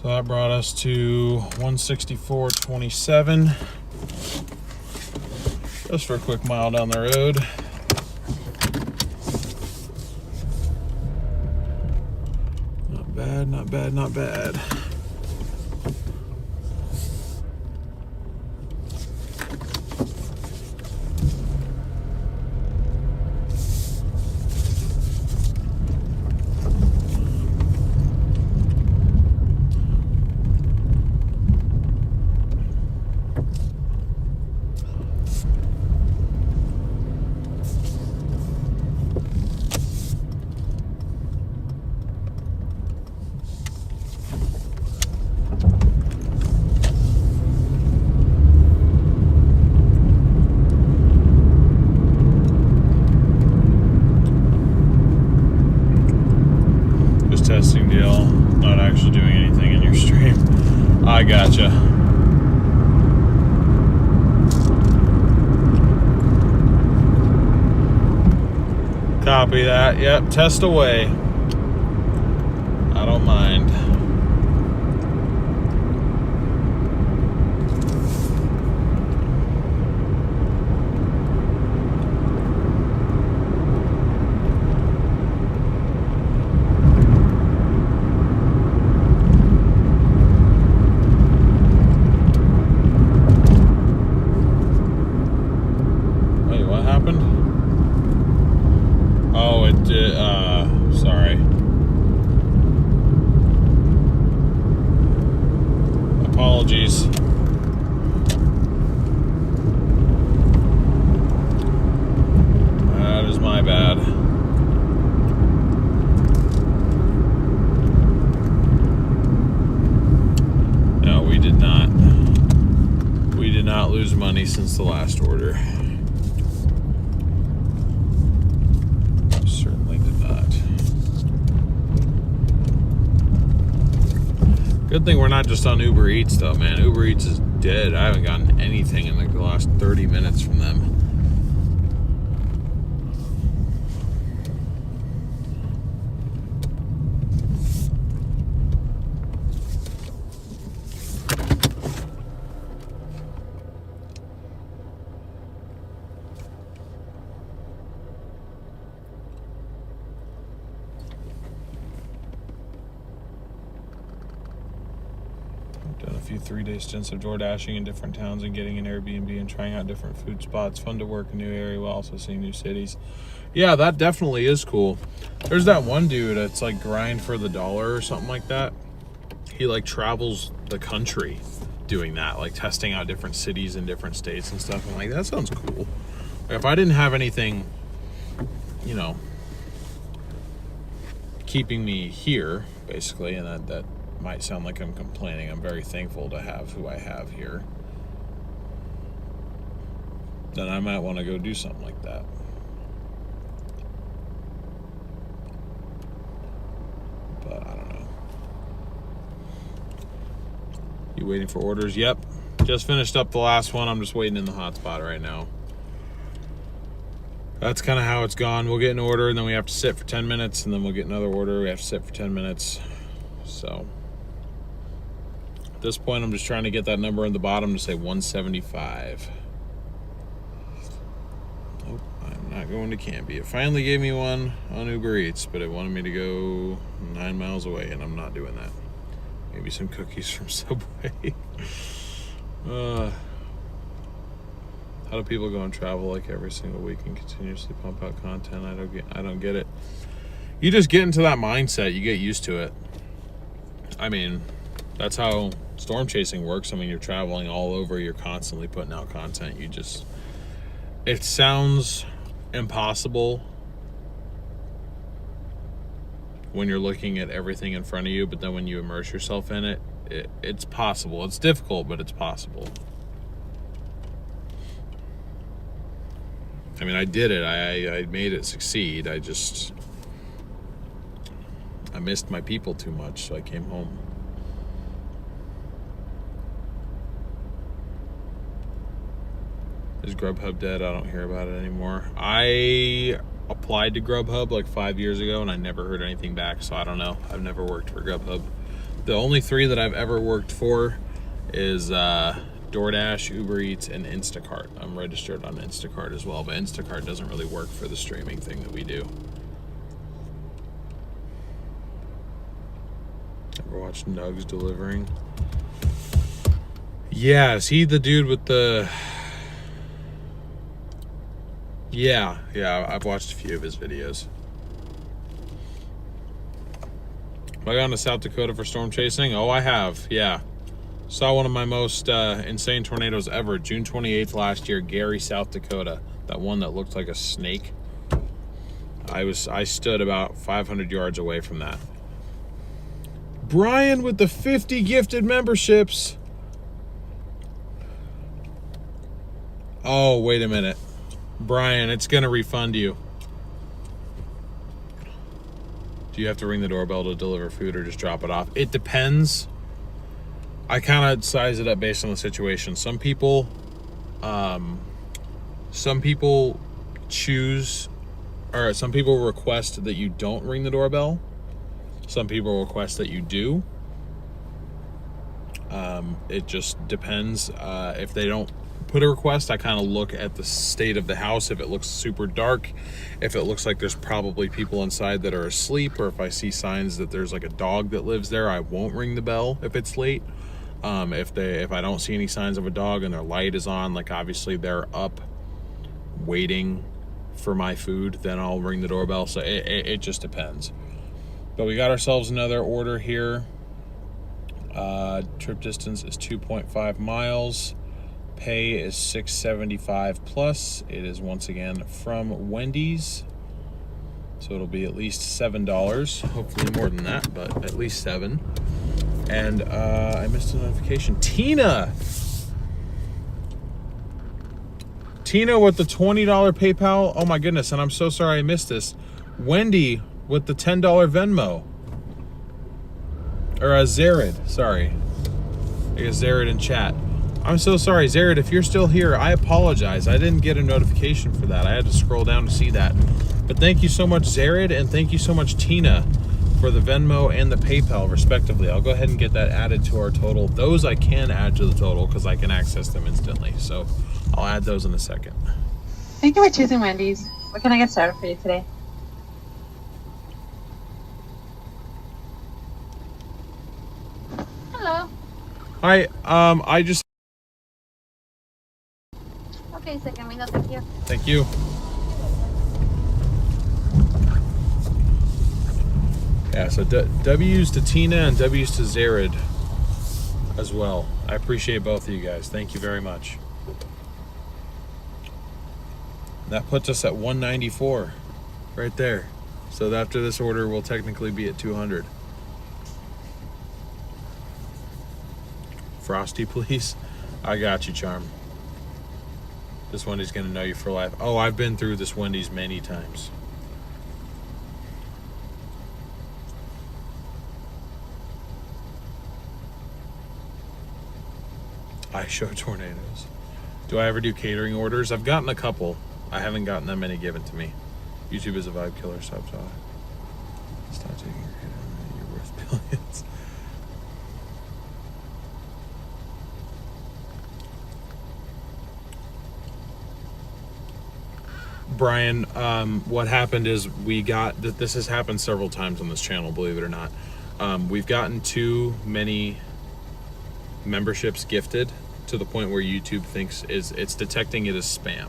So that brought us to 164.27. Just for a quick mile down the road. Not bad, not bad, not bad. testing deal. Not actually doing anything in your stream. I gotcha. Copy that. Yep, test away. I don't mind. Wait, what happened? Oh, it did, sorry. Apologies. That is my bad. No, we did not. We did not lose money since the last order. Certainly did not. Good thing we're not just on Uber Eats though, man. Uber Eats is dead. I haven't gotten anything in like the last 30 minutes from them. Done a few 3-day stints of Doordashing in different towns and getting an Airbnb and trying out different food spots. Fun to work in a new area while also seeing new cities. Yeah, that definitely is cool. There's that one dude that's like grind for the dollar or something like that. He like travels the country doing that, like testing out different cities in different states and stuff. I'm like, that sounds cool. If I didn't have anything, you know, keeping me here, basically, and that might sound like I'm complaining. I'm very thankful to have who I have here. Then I might want to go do something like that. But I don't know. You waiting for orders? Yep. Just finished up the last one. I'm just waiting in the hotspot right now. That's kind of how it's gone. We'll get an order and then we have to sit for 10 minutes and then we'll get another order. We have to sit for 10 minutes. So at this point, I'm just trying to get that number in the bottom to say 175. Nope, I'm not going to Canby. It finally gave me one on Uber Eats, but it wanted me to go 9 miles away, and I'm not doing that. Maybe some cookies from Subway. How do people go and travel like every single week and continuously pump out content? I don't get it. You just get into that mindset. You get used to it. I mean, that's how storm chasing works. I mean, you're traveling all over. You're constantly putting out content. It sounds impossible when you're looking at everything in front of you, but then when you immerse yourself in it, it's possible. It's difficult, but it's possible. I mean, I did it. I made it succeed. I missed my people too much, so I came home. Is Grubhub dead? I don't hear about it anymore. I applied to Grubhub like 5 years ago and I never heard anything back, so I don't know. I've never worked for Grubhub. The only 3 that I've ever worked for is DoorDash, Uber Eats, and Instacart. I'm registered on Instacart as well, but Instacart doesn't really work for the streaming thing that we do. Ever watched Nugs Delivering? Yeah, is he the dude with the... Yeah, I've watched a few of his videos. Have I gone to South Dakota for storm chasing? Oh, I have, yeah. Saw one of my most insane tornadoes ever, June 28th last year, Gary, South Dakota. That one that looked like a snake. I stood about 500 yards away from that. Brian with the 50 gifted memberships. Oh, wait a minute. Brian, it's gonna refund you. Do you have to ring the doorbell to deliver food or just drop it off? It depends. I kind of size it up based on the situation. Some people choose, or some people request that you don't ring the doorbell. Some people request that you do. It just depends. If they don't put a request, I kind of look at the state of the house. If it looks super dark, if it looks like there's probably people inside that are asleep, or if I see signs that there's like a dog that lives there, I won't ring the bell if it's late. If I don't see any signs of a dog and their light is on, like obviously they're up waiting for my food, then I'll ring the doorbell. So it just depends. But we got ourselves another order here. Trip distance is 2.5 miles. Pay is $6.75 plus. It is once again from Wendy's. So it'll be at least $7. Hopefully more than that, but at least $7. And I missed a notification. Tina with the $20 PayPal. Oh my goodness, and I'm so sorry I missed this. Wendy with the $10 Venmo. Or Zared, sorry. I guess Zared in chat. I'm so sorry, Zared, if you're still here, I apologize. I didn't get a notification for that. I had to scroll down to see that. But thank you so much, Zared, and thank you so much, Tina, for the Venmo and the PayPal, respectively. I'll go ahead and get that added to our total. Those I can add to the total because I can access them instantly. So I'll add those in a second. Thank you for choosing Wendy's. What can I get started for you today? Hello. Hi, I just... Okay, second window, thank you. Thank you. Yeah, so W's to Tina and W's to Zared as well. I appreciate both of you guys. Thank you very much. That puts us at 194 right there. So after this order, we'll technically be at 200. Frosty, please. I got you, Charm. This Wendy's gonna know you for life. Oh, I've been through this Wendy's many times. I show tornadoes. Do I ever do catering orders? I've gotten a couple. I haven't gotten that many given to me. YouTube is a vibe killer, stop. Stop taking your hit on me. You're worth billions. Brian, what happened is we got, this has happened several times on this channel, believe it or not. We've gotten too many memberships gifted to the point where YouTube thinks it's detecting it as spam.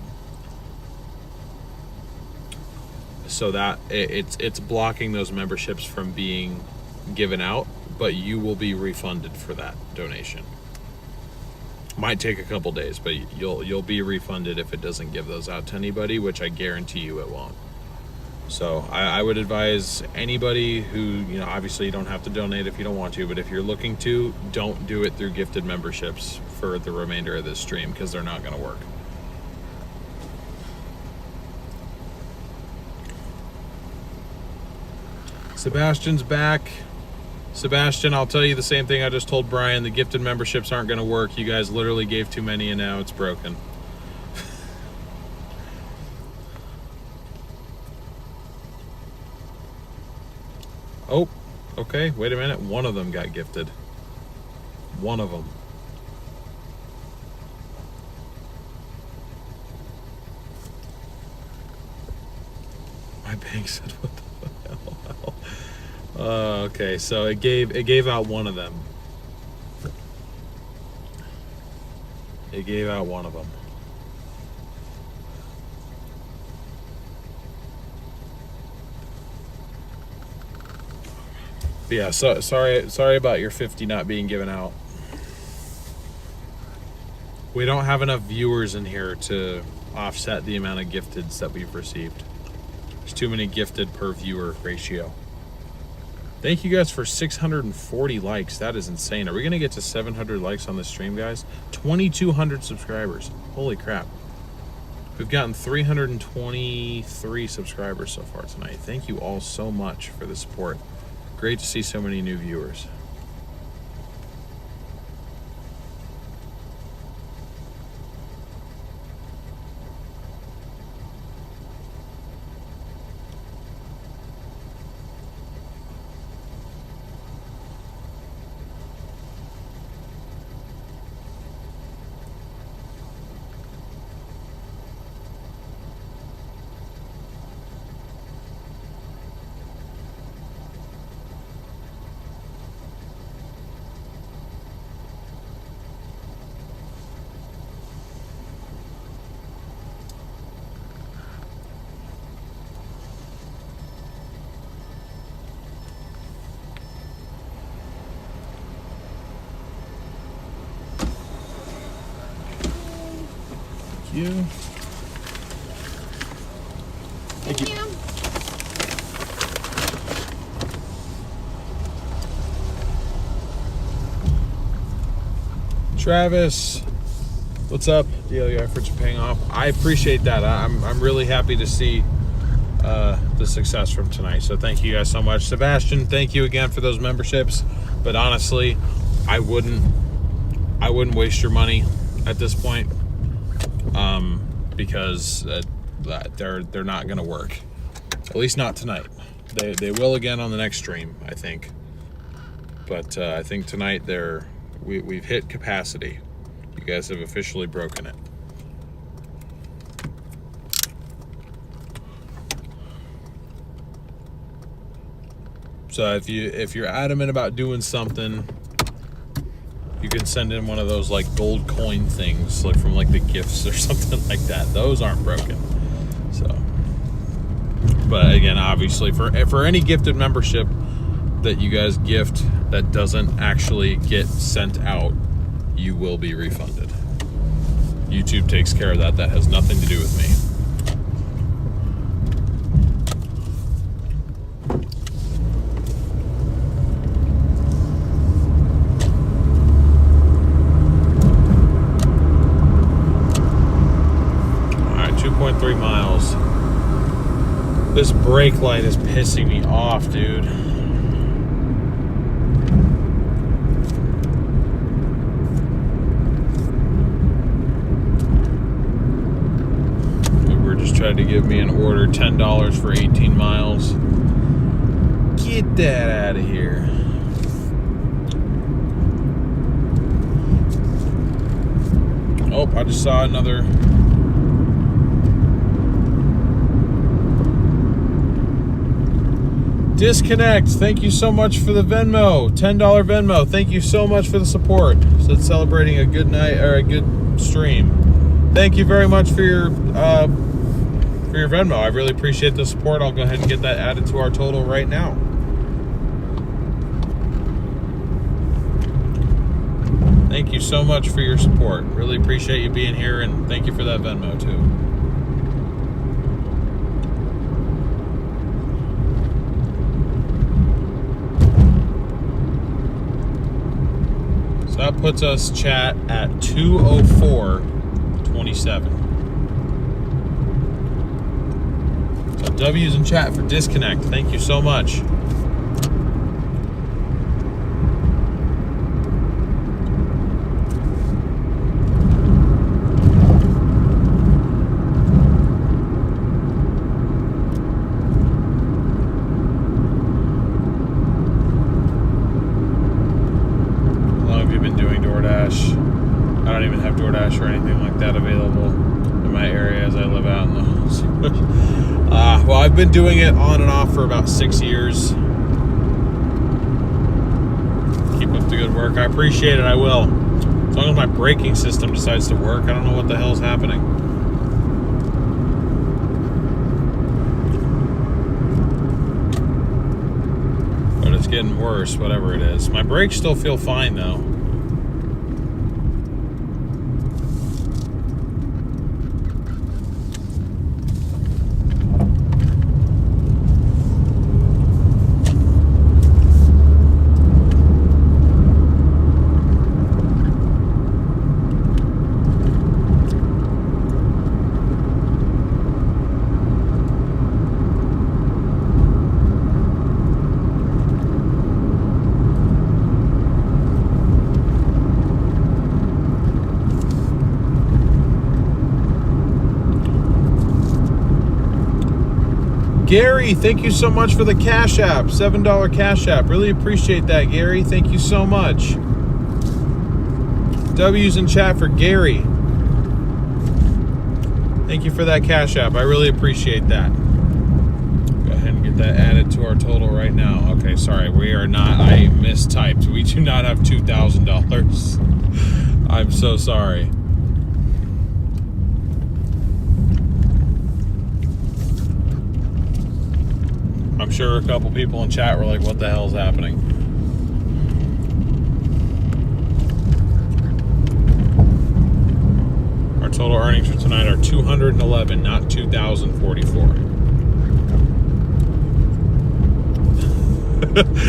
So that it's blocking those memberships from being given out, but you will be refunded for that donation. Might take a couple days, but you'll be refunded if it doesn't give those out to anybody, which I guarantee you it won't. So I would advise anybody who, you know, obviously you don't have to donate if you don't want to, but if you're looking to, don't do it through gifted memberships for the remainder of this stream, because they're not going to work. Sebastian's back. Sebastian, I'll tell you the same thing I just told Brian. The gifted memberships aren't going to work. You guys literally gave too many and now it's broken. Oh, okay. Wait a minute. One of them got gifted. One of them. My bank said, what the hell? Okay, so it gave out one of them. It gave out one of them. But yeah, so sorry about your 50 not being given out. We don't have enough viewers in here to offset the amount of gifteds that we've received. There's too many gifted per viewer ratio. Thank you guys for 640 likes. That is insane. Are we gonna get to 700 likes on this stream, guys? 2,200 subscribers. Holy crap. We've gotten 323 subscribers so far tonight. Thank you all so much for the support. Great to see so many new viewers. You. Thank you. Travis, what's up? Your efforts are paying off. I appreciate that. I'm really happy to see the success from tonight. So thank you guys so much. Sebastian, thank you again for those memberships. But honestly, I wouldn't waste your money at this point. Because they're not gonna work, at least not tonight. They will again on the next stream, I think. But I think tonight we've hit capacity. You guys have officially broken it. So if you're adamant about doing something, you can send in one of those like gold coin things, like from like the gifts or something like that. Those aren't broken. So, but again, obviously for any gifted membership that you guys gift that doesn't actually get sent out, you will be refunded. YouTube takes care of that. That has nothing to do with me. All right, 2.3 miles. This brake light is pissing me off, dude. Tried to give me an order, $10 for 18 miles. Get that out of here. Oh, I just saw another. Disconnect. Thank you so much for the Venmo. $10 Venmo. Thank you so much for the support. So it's celebrating a good night or a good stream. Thank you very much for your Venmo. I really appreciate the support. I'll go ahead and get that added to our total right now. Thank you so much for your support. Really appreciate you being here, and thank you for that Venmo too. So that puts us, chat, at 2:04:27. W's in chat for disconnect. Thank you so much. How long have you been doing DoorDash? I don't even have DoorDash or anything like that available in my area as I live out in the well, I've been doing it on and off for about 6 years. Keep up the good work. I appreciate it. I will. As long as my braking system decides to work. I don't know what the hell's happening. But it's getting worse, whatever it is. My brakes still feel fine, though. Gary, thank you so much for the Cash App. $7 Cash App. Really appreciate that, Gary. Thank you so much. W's in chat for Gary. Thank you for that Cash App. I really appreciate that. Go ahead and get that added to our total right now. Okay, sorry. We are not... I mistyped. We do not have $2,000. I'm so sorry. I'm sure a couple people in chat were like, what the hell is happening? Our total earnings for tonight are 211, not 2,044.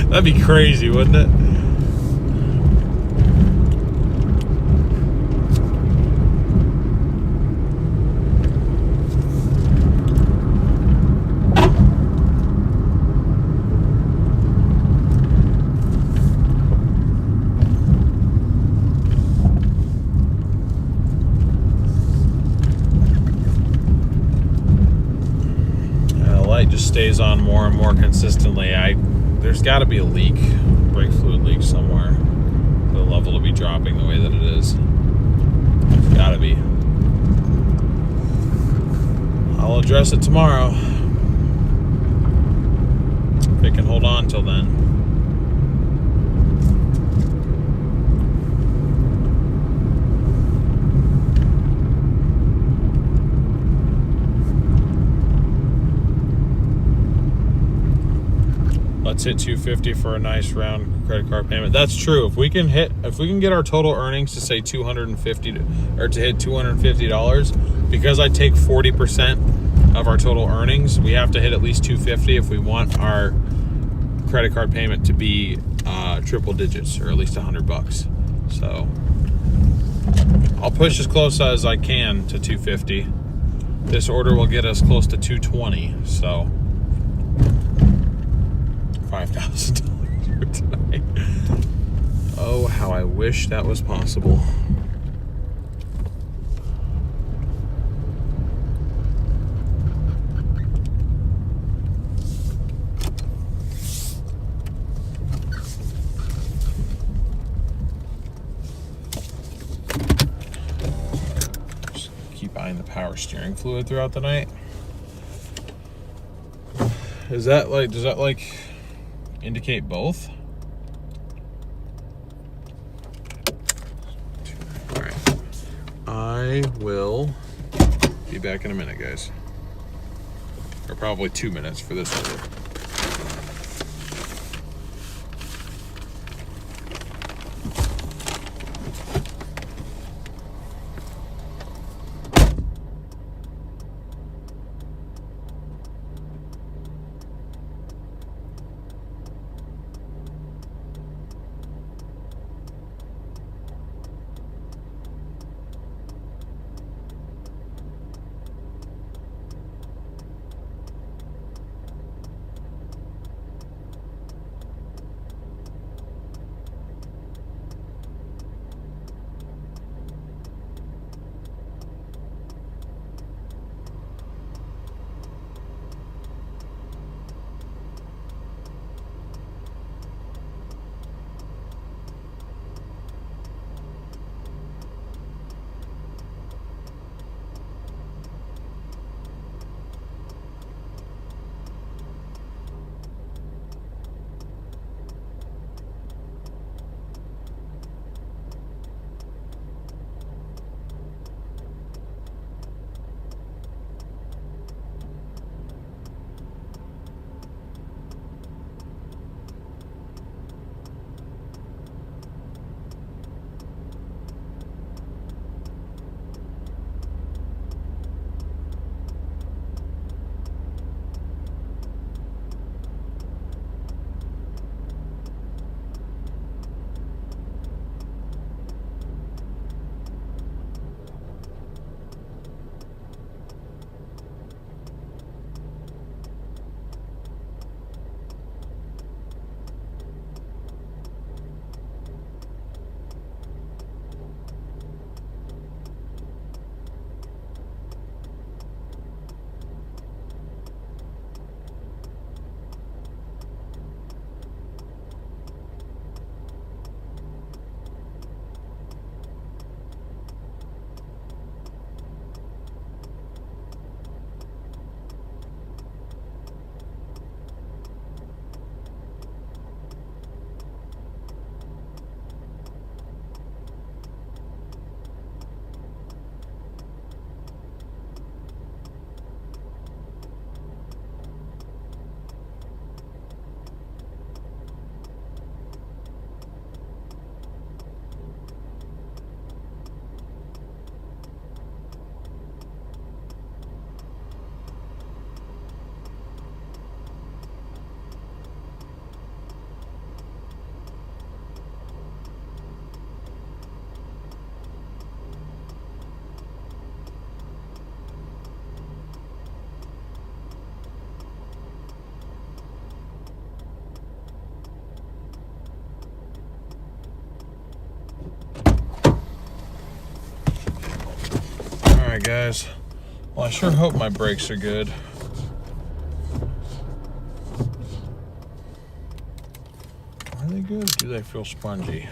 That'd be crazy, wouldn't it? Stays on more and more consistently. There's got to be a leak, brake fluid leak somewhere for the level to be dropping the way that it is. It's got to be. I'll address it tomorrow if it can hold on till then. Let's hit 250 for a nice round credit card payment. That's true. If we can get our total earnings to say 250 or to hit $250, because I take 40% of our total earnings, we have to hit at least 250 if we want our credit card payment to be triple digits, or at least $100. So I'll push as close as I can to 250. This order will get us close to 220. So $5,000 for tonight. Oh, how I wish that was possible. Just keep eyeing the power steering fluid throughout the night. Does that indicate both? All right. I will be back in a minute, guys. Or probably 2 minutes for this order. guys. Well, I sure hope my brakes are good. Are they good? Or do they feel spongy?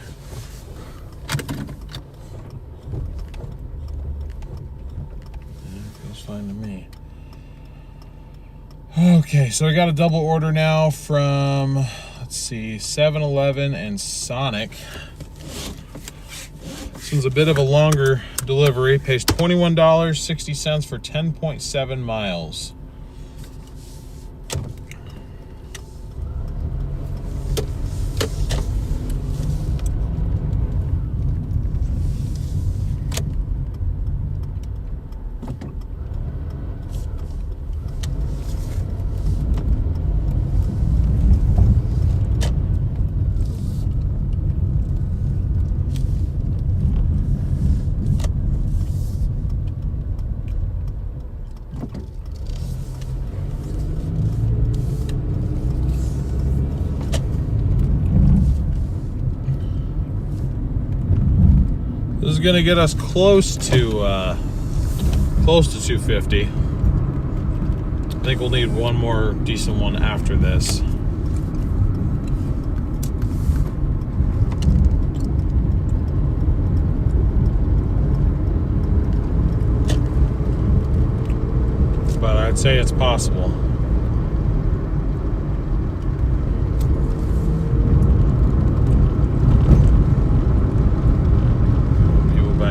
Feels fine to me. Okay, so I got a double order now from, let's see, 7-Eleven and Sonic. This one's a bit of a longer delivery. Pays $21.60 for 10.7 miles. This is gonna get us close to 250. I think we'll need one more decent one after this. But I'd say it's possible.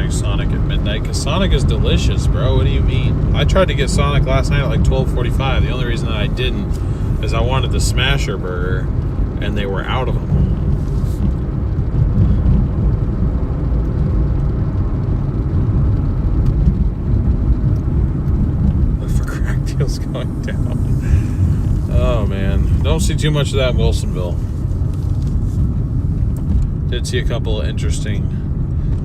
Sonic at midnight, because Sonic is delicious, bro. What do you mean? I tried to get Sonic last night at like 12:45. The only reason that I didn't is I wanted the Smasher burger and they were out of them. Look for crack deals going down. Oh man, don't see too much of that in Wilsonville. Did see a couple of interesting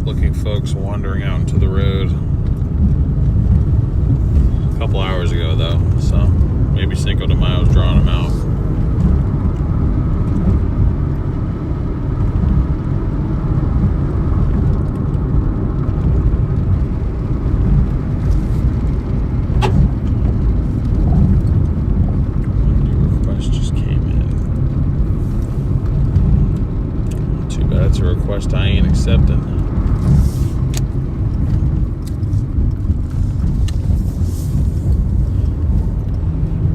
looking folks wandering out into the road a couple hours ago though, so maybe Cinco de Mayo's drawing them out. New request just came in. Too bad it's a request I ain't accepting.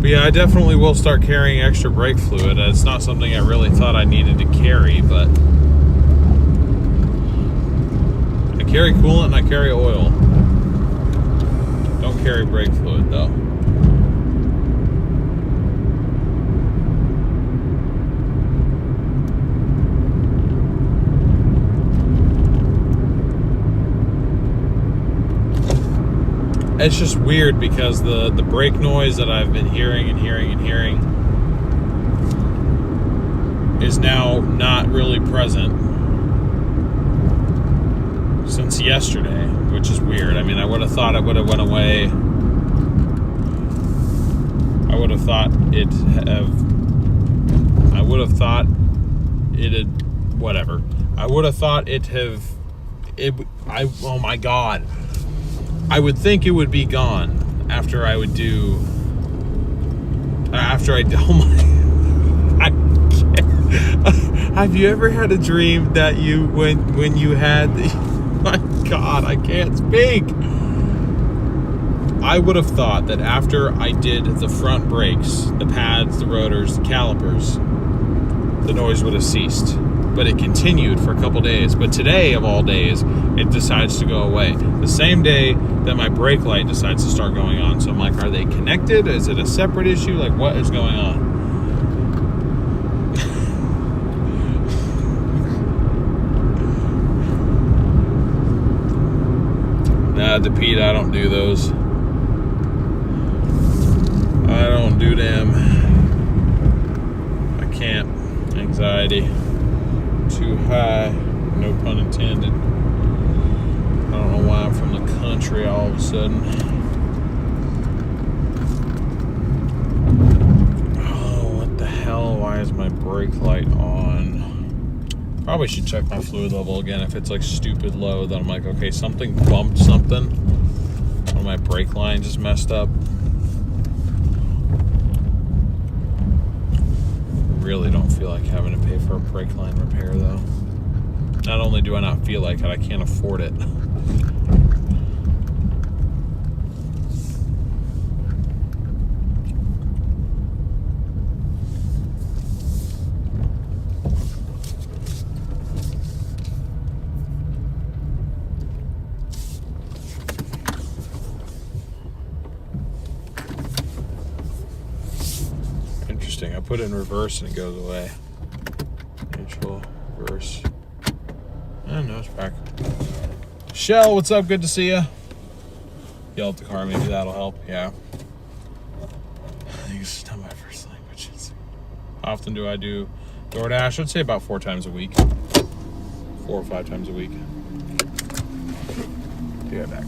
But yeah, I definitely will start carrying extra brake fluid. It's not something I really thought I needed to carry, but I carry coolant and I carry oil. Don't carry brake fluid though. It's just weird because the brake noise that I've been hearing is now not really present since yesterday, which is weird. I mean, I would have thought it would have went away. I would have thought it had whatever. I would have thought oh my God. I would think it would be gone after I oh my, I can't. Have you ever had a dream that when you had my God, I can't speak. I would have thought that after I did the front brakes, the pads, the rotors, the calipers, the noise would have ceased. But it continued for a couple days. But today, of all days, it decides to go away. The same day that my brake light decides to start going on. So I'm like, are they connected? Is it a separate issue? Like, what is going on? Nah, DePete, I don't do those. I don't do them. I can't. Anxiety. Too high, no pun intended. I don't know why I'm from the country all of a sudden. Oh, what the hell? Why is my brake light on? Probably should check my fluid level again. If it's like stupid low, then I'm like, okay, something bumped something. I'm my brake line just messed up. Really don't feel like having to pay for a brake line repair though. Not only do I not feel like it, I can't afford it. Interesting. I put it in reverse and it goes away. Neutral, reverse. Oh, no, it's back. Shell, what's up? Good to see you. Yell at the car, maybe that'll help. Yeah. I think it's not my first language. How often do I do Doordash? I'd say about 4 times a week. 4 or 5 times a week. Be right back.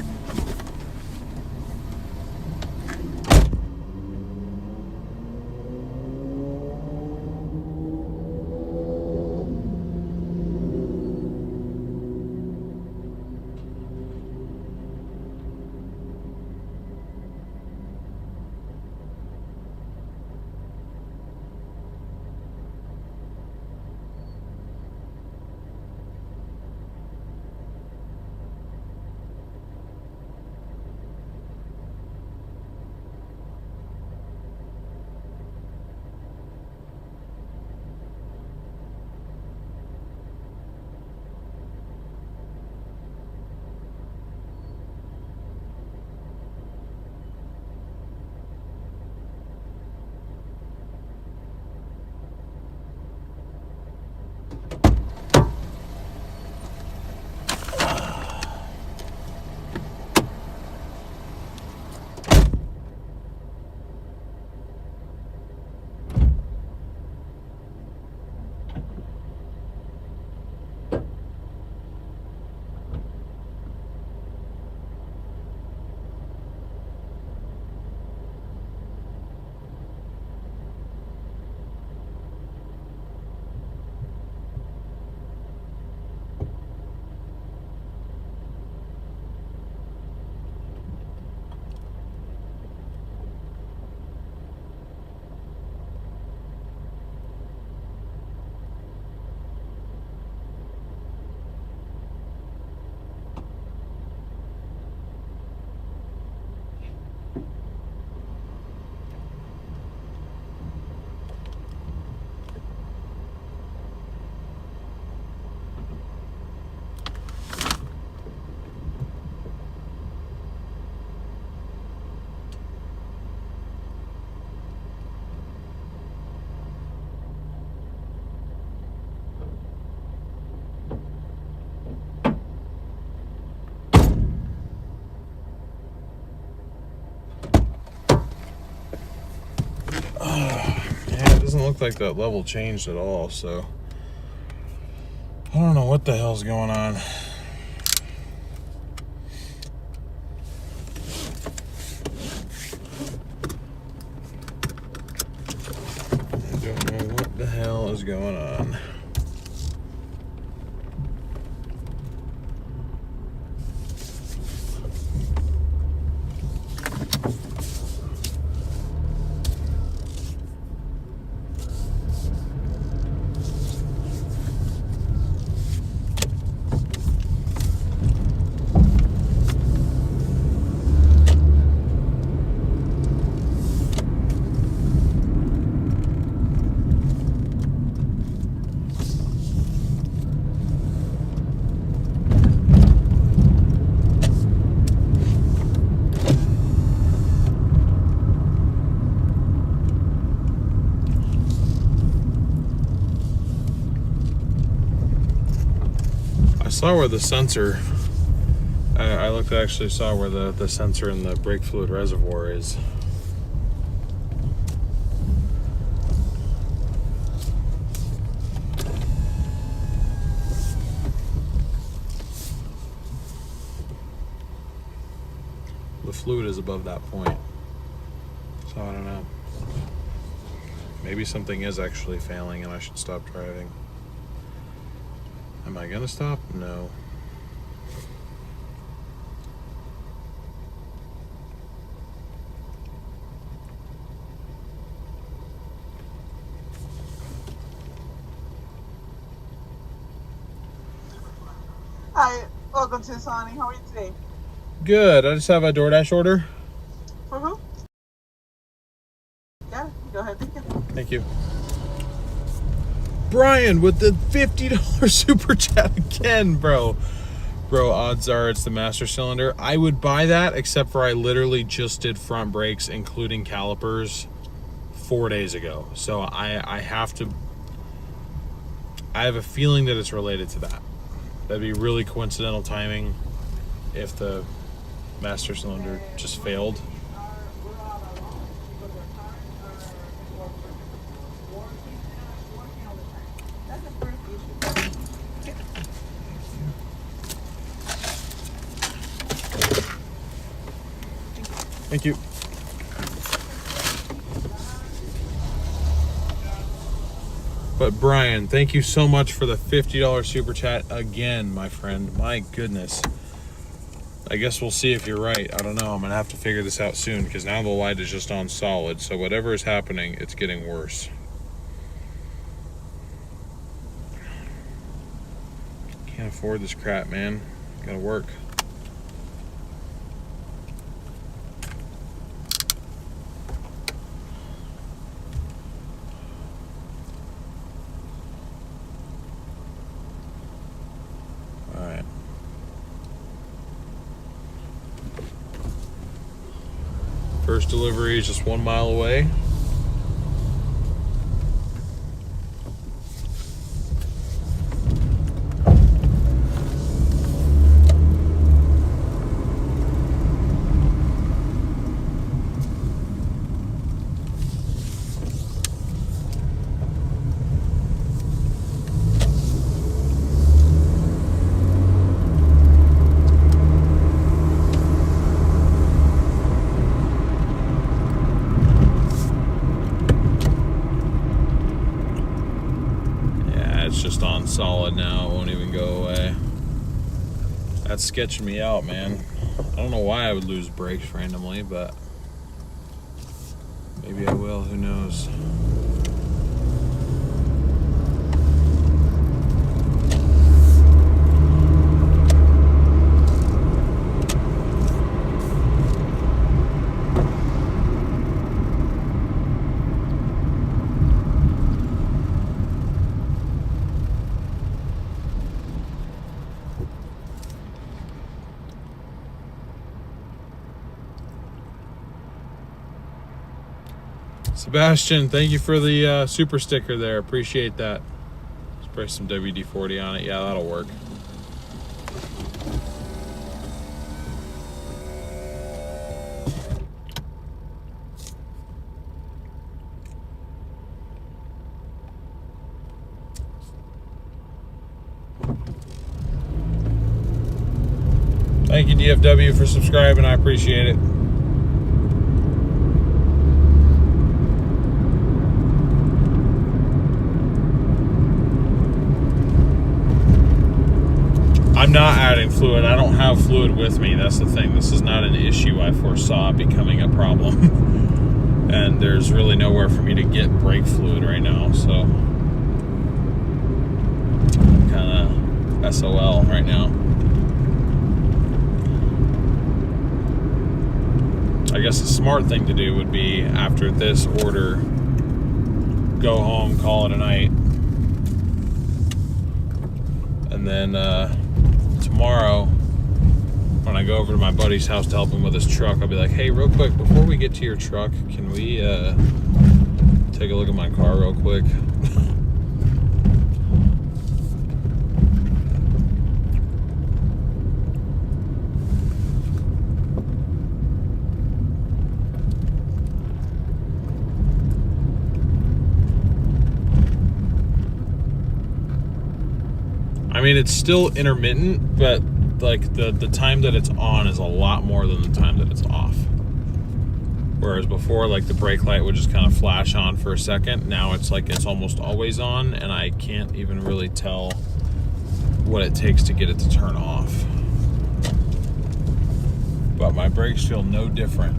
Yeah, it doesn't look like that level changed at all, so I don't know what the hell's going on. I don't know what the hell is going on. I saw where the sensor, I looked, actually saw where the sensor in the brake fluid reservoir is. The fluid is above that point. So I don't know. Maybe something is actually failing and I should stop driving. Am I gonna stop? No. Hi, welcome to Sonny. How are you today? Good. I just have a DoorDash order. For who? Yeah, go ahead. Thank you. Thank you. Brian with the $50 super chat again, bro. Bro, odds are it's the master cylinder. I would buy that, except for I literally just did front brakes, including calipers, 4 days ago. So I have to... I have a feeling that it's related to that. That'd be really coincidental timing if the master cylinder just failed. Thank you. But Brian, thank you so much for the $50 super chat again, my friend. My goodness. I guess we'll see if you're right. I don't know. I'm going to have to figure this out soon because now the light is just on solid. So whatever is happening, it's getting worse. Can't afford this crap, man. Gotta work. First delivery is just 1 mile away. Solid now, it won't even go away. That's sketching me out, man. I don't know why I would lose brakes randomly, but maybe I will, who knows. Sebastian, thank you for the super sticker there. Appreciate that. Spray some WD-40 on it. Yeah, that'll work. Thank you, DFW, for subscribing. I appreciate it. I'm not adding fluid. I don't have fluid with me. That's the thing. This is not an issue I foresaw becoming a problem. And there's really nowhere for me to get brake fluid right now. So I'm kind of SOL right now. I guess the smart thing to do would be after this order, go home, call it a night. And then tomorrow, when I go over to my buddy's house to help him with his truck, I'll be like, hey, real quick, before we get to your truck, can we take a look at my car real quick? I mean, it's still intermittent, but like the time that it's on is a lot more than the time that it's off. Whereas before, like the brake light would just kind of flash on for a second. Now it's like it's almost always on, and I can't even really tell what it takes to get it to turn off. But my brakes feel no different.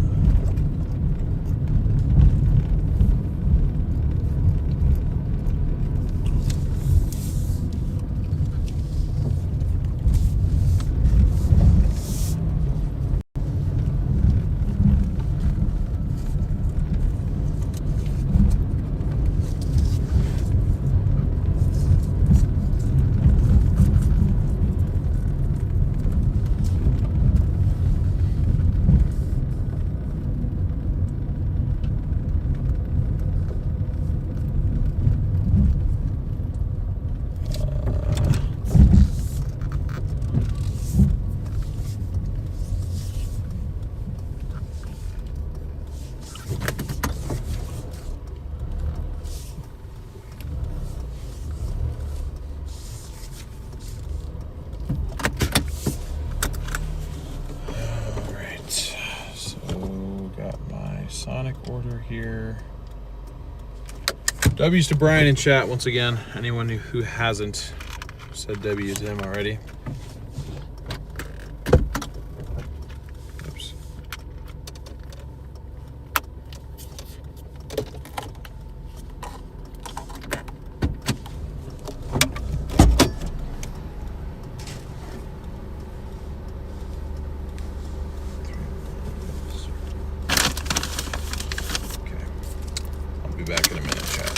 order here. W's to Brian in chat once again. Anyone who hasn't said W to him already. Oops. Okay. I'll be back in a minute, chat.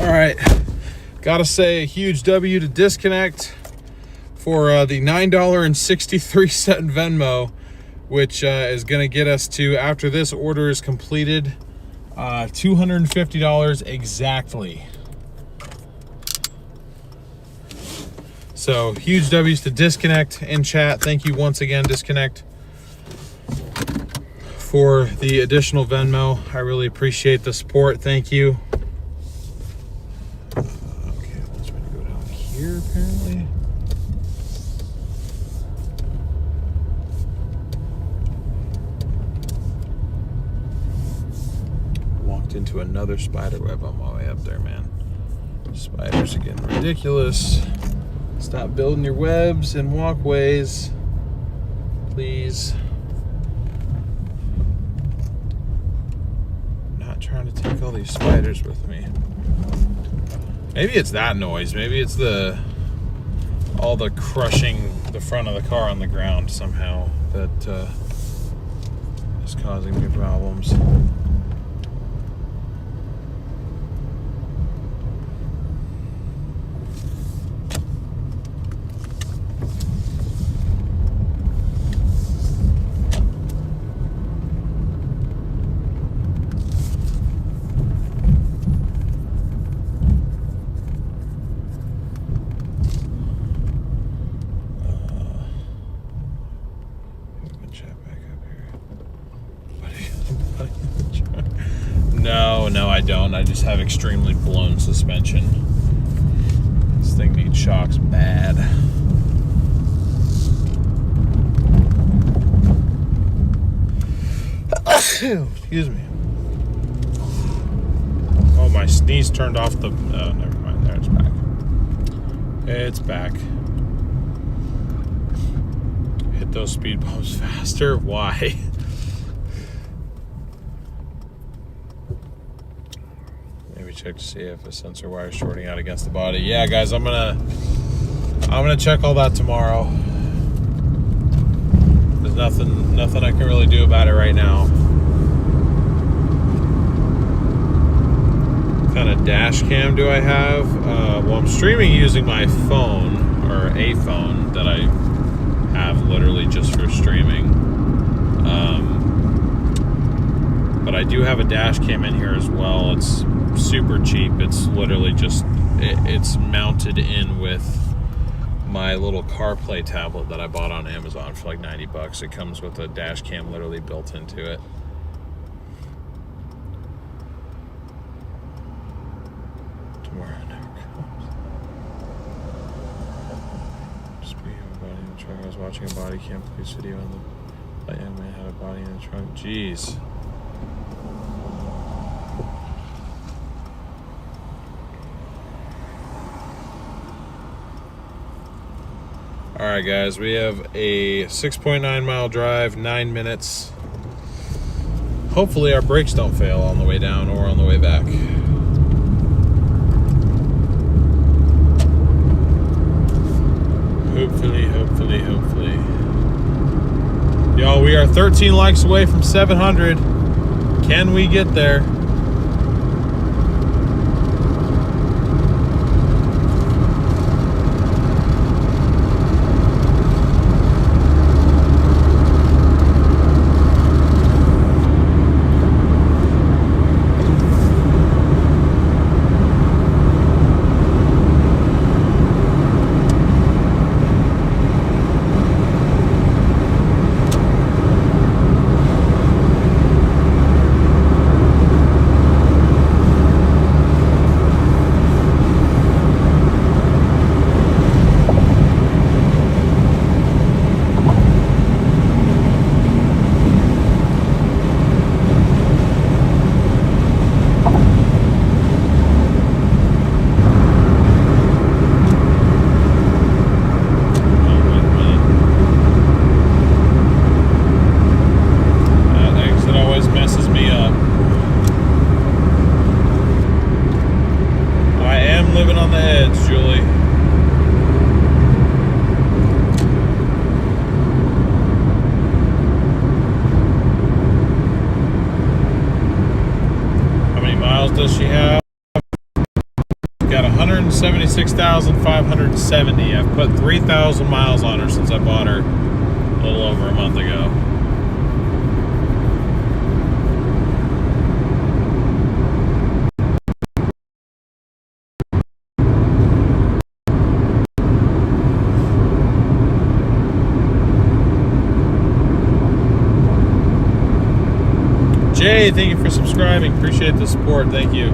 All right, gotta say a huge W to Disconnect for the $9.63 Venmo, which is gonna get us to, after this order is completed, $250 exactly. So huge W's to Disconnect in chat. Thank you once again, Disconnect, for the additional Venmo. I really appreciate the support. Thank you. Okay, let's go down here apparently. Walked into another spider web on my way up there, man. Spiders are getting ridiculous. Stop building your webs and walkways, please. I'm not trying to take all these spiders with me. Maybe it's that noise. Maybe it's all the crushing the front of the car on the ground somehow that is causing me problems. No, I don't. I just have extremely blown suspension. This thing needs shocks bad. Excuse me. Oh, my sneeze turned off the... Oh, never mind. There, it's back. It's back. Hit those speed bumps faster? Why? Check to see if a sensor wire is shorting out against the body. Yeah, guys, I'm gonna check all that tomorrow. nothing I can really do about it right now. What kind of dash cam do I have? Well, I'm streaming using my phone, or a phone that I have literally just for streaming. But I do have a dash cam in here as well. It's super cheap. It's literally just, it's mounted in with my little CarPlay tablet that I bought on Amazon for like 90 bucks. It comes with a dash cam literally built into it. Tomorrow never comes. Speaking of a body in the trunk, I was watching a body cam police video on the young man had a body in the trunk. Jeez. All right, guys, we have a 6.9 mile drive, 9 minutes. Hopefully our brakes don't fail on the way down or on the way back. Hopefully. Y'all, we are 13 likes away from 700. Can we get there? Does she have? Got 176,570. I've put 3,000 miles on her since I bought her a little over a month ago. Jay, thank you for subscribing. Appreciate the support. Thank you.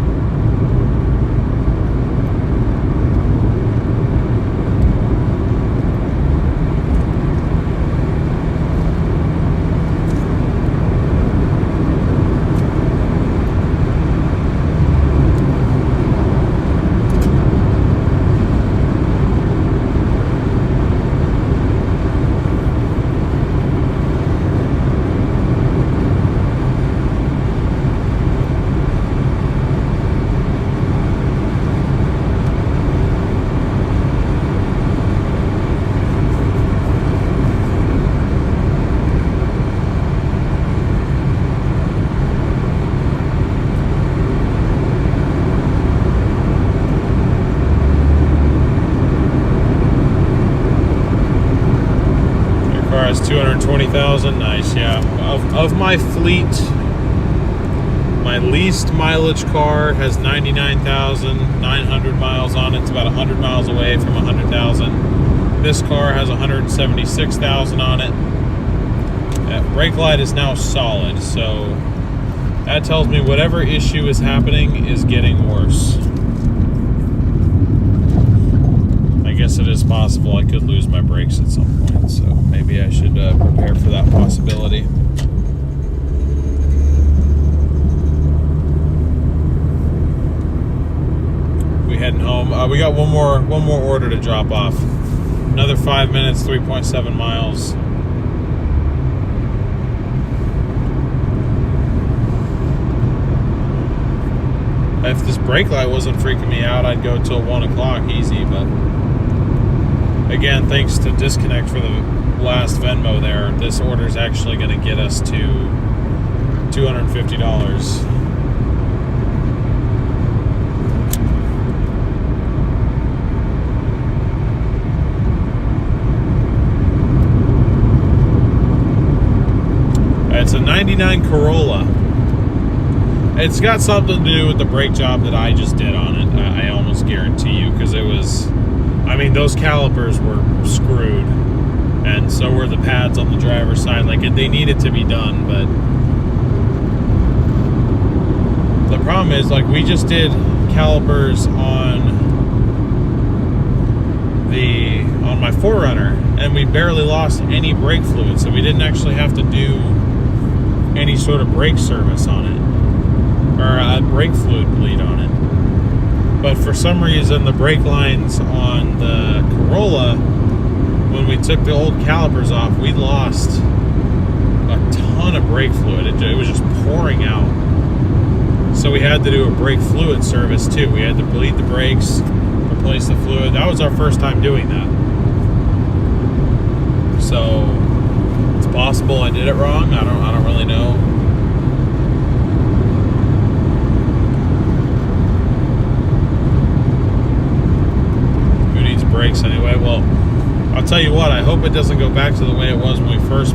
Car has 220,000. Nice, yeah. Of my fleet, my least mileage car has 99,900 miles on it. It's about 100 miles away from 100,000. This car has 176,000 on it. That brake light is now solid, so that tells me whatever issue is happening is getting worse. I guess it is possible I could lose my brakes at some point, so maybe I should prepare for that possibility. We heading home. We got one more order to drop off. Another 5 minutes, 3.7 miles. If this brake light wasn't freaking me out, I'd go till 1 o'clock easy, but again, thanks to Disconnect for the last Venmo there, this order is actually going to get us to $250. It's a 99 Corolla. It's got something to do with the brake job that I just did on it. I almost guarantee you, because it was, I mean, those calipers were screwed, and so were the pads on the driver's side. Like, they needed to be done, but the problem is, like, we just did calipers on my 4Runner, and we barely lost any brake fluid, so we didn't actually have to do any sort of brake service on it, or a brake fluid bleed on it. But for some reason, the brake lines on the Corolla, when we took the old calipers off, we lost a ton of brake fluid. It was just pouring out. So we had to do a brake fluid service too. We had to bleed the brakes, replace the fluid. That was our first time doing that. So it's possible I did it wrong. I don't really know. Who needs brakes anyway? Well, I'll tell you what, I hope it doesn't go back to the way it was when we first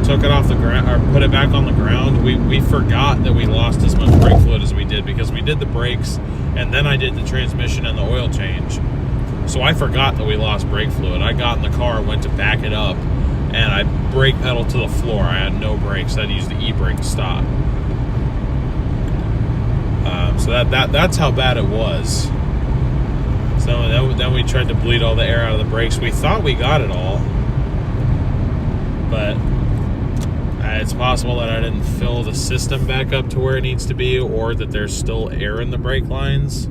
took it off the ground, or put it back on the ground. We forgot that we lost as much brake fluid as we did, because we did the brakes and then I did the transmission and the oil change. So I forgot that we lost brake fluid. I got in the car, went to back it up, and I brake pedal to the floor. I had no brakes. I'd use the e-brake to stop. So that's how bad it was. So then we tried to bleed all the air out of the brakes. We thought we got it all, but it's possible that I didn't fill the system back up to where it needs to be, or that there's still air in the brake lines.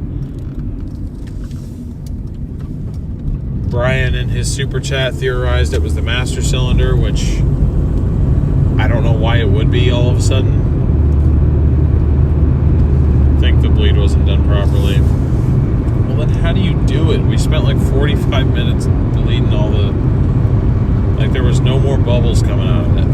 Brian in his super chat theorized it was the master cylinder, which I don't know why it would be all of a sudden. I think the bleed wasn't done properly. Well, then how do you do it? We spent like 45 minutes bleeding all the... Like, there was no more bubbles coming out of it.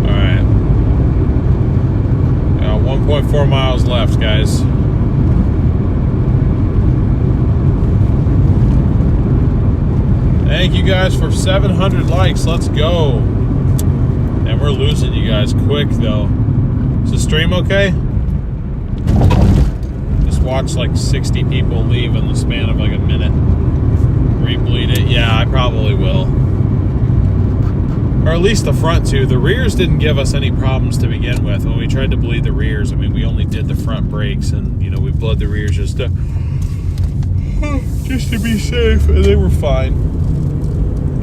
Alright. 1.4 miles left, guys. Thank you guys for 700 likes. Let's go. And we're losing you guys quick, though. Is the stream okay? Just watched like 60 people leave in the span of like a minute. Rebleed it. Yeah, I probably will. Or at least the front two. The rears didn't give us any problems to begin with. When we tried to bleed the rears, I mean, we only did the front brakes, and, you know, we bled the rears just to be safe, and they were fine.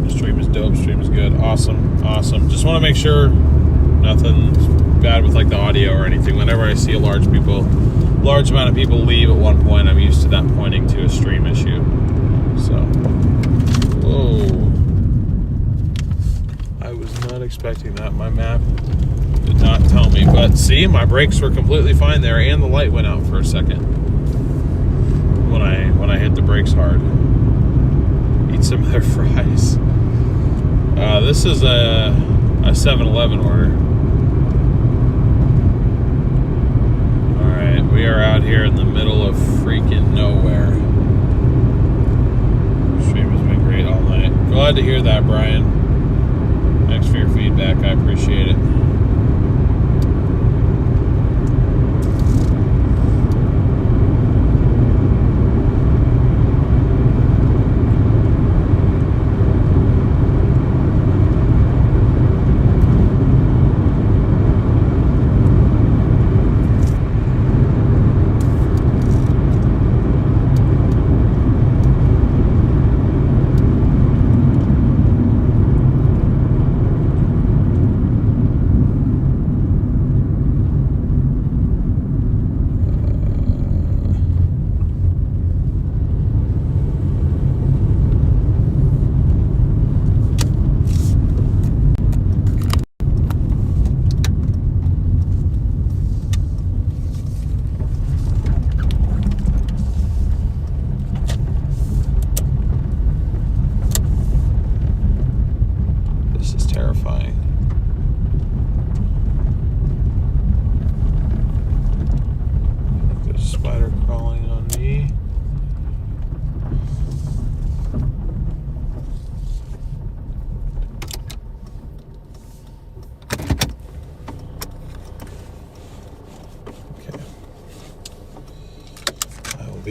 Stream is dope. Stream is good. Awesome. Awesome. Just want to make sure nothing's bad with like the audio or anything. Whenever I see a large amount of people leave at one point, I'm used to that pointing to a stream issue. So, whoa. I was not expecting that. My map did not tell me. But see, my brakes were completely fine there, and the light went out for a second when I hit the brakes hard. Eat some of their fries. This is a 7-Eleven order. Alright, we are out here in the middle of freaking nowhere. Stream has been great all night. Glad to hear that, Brian. Thanks for your feedback. I appreciate it.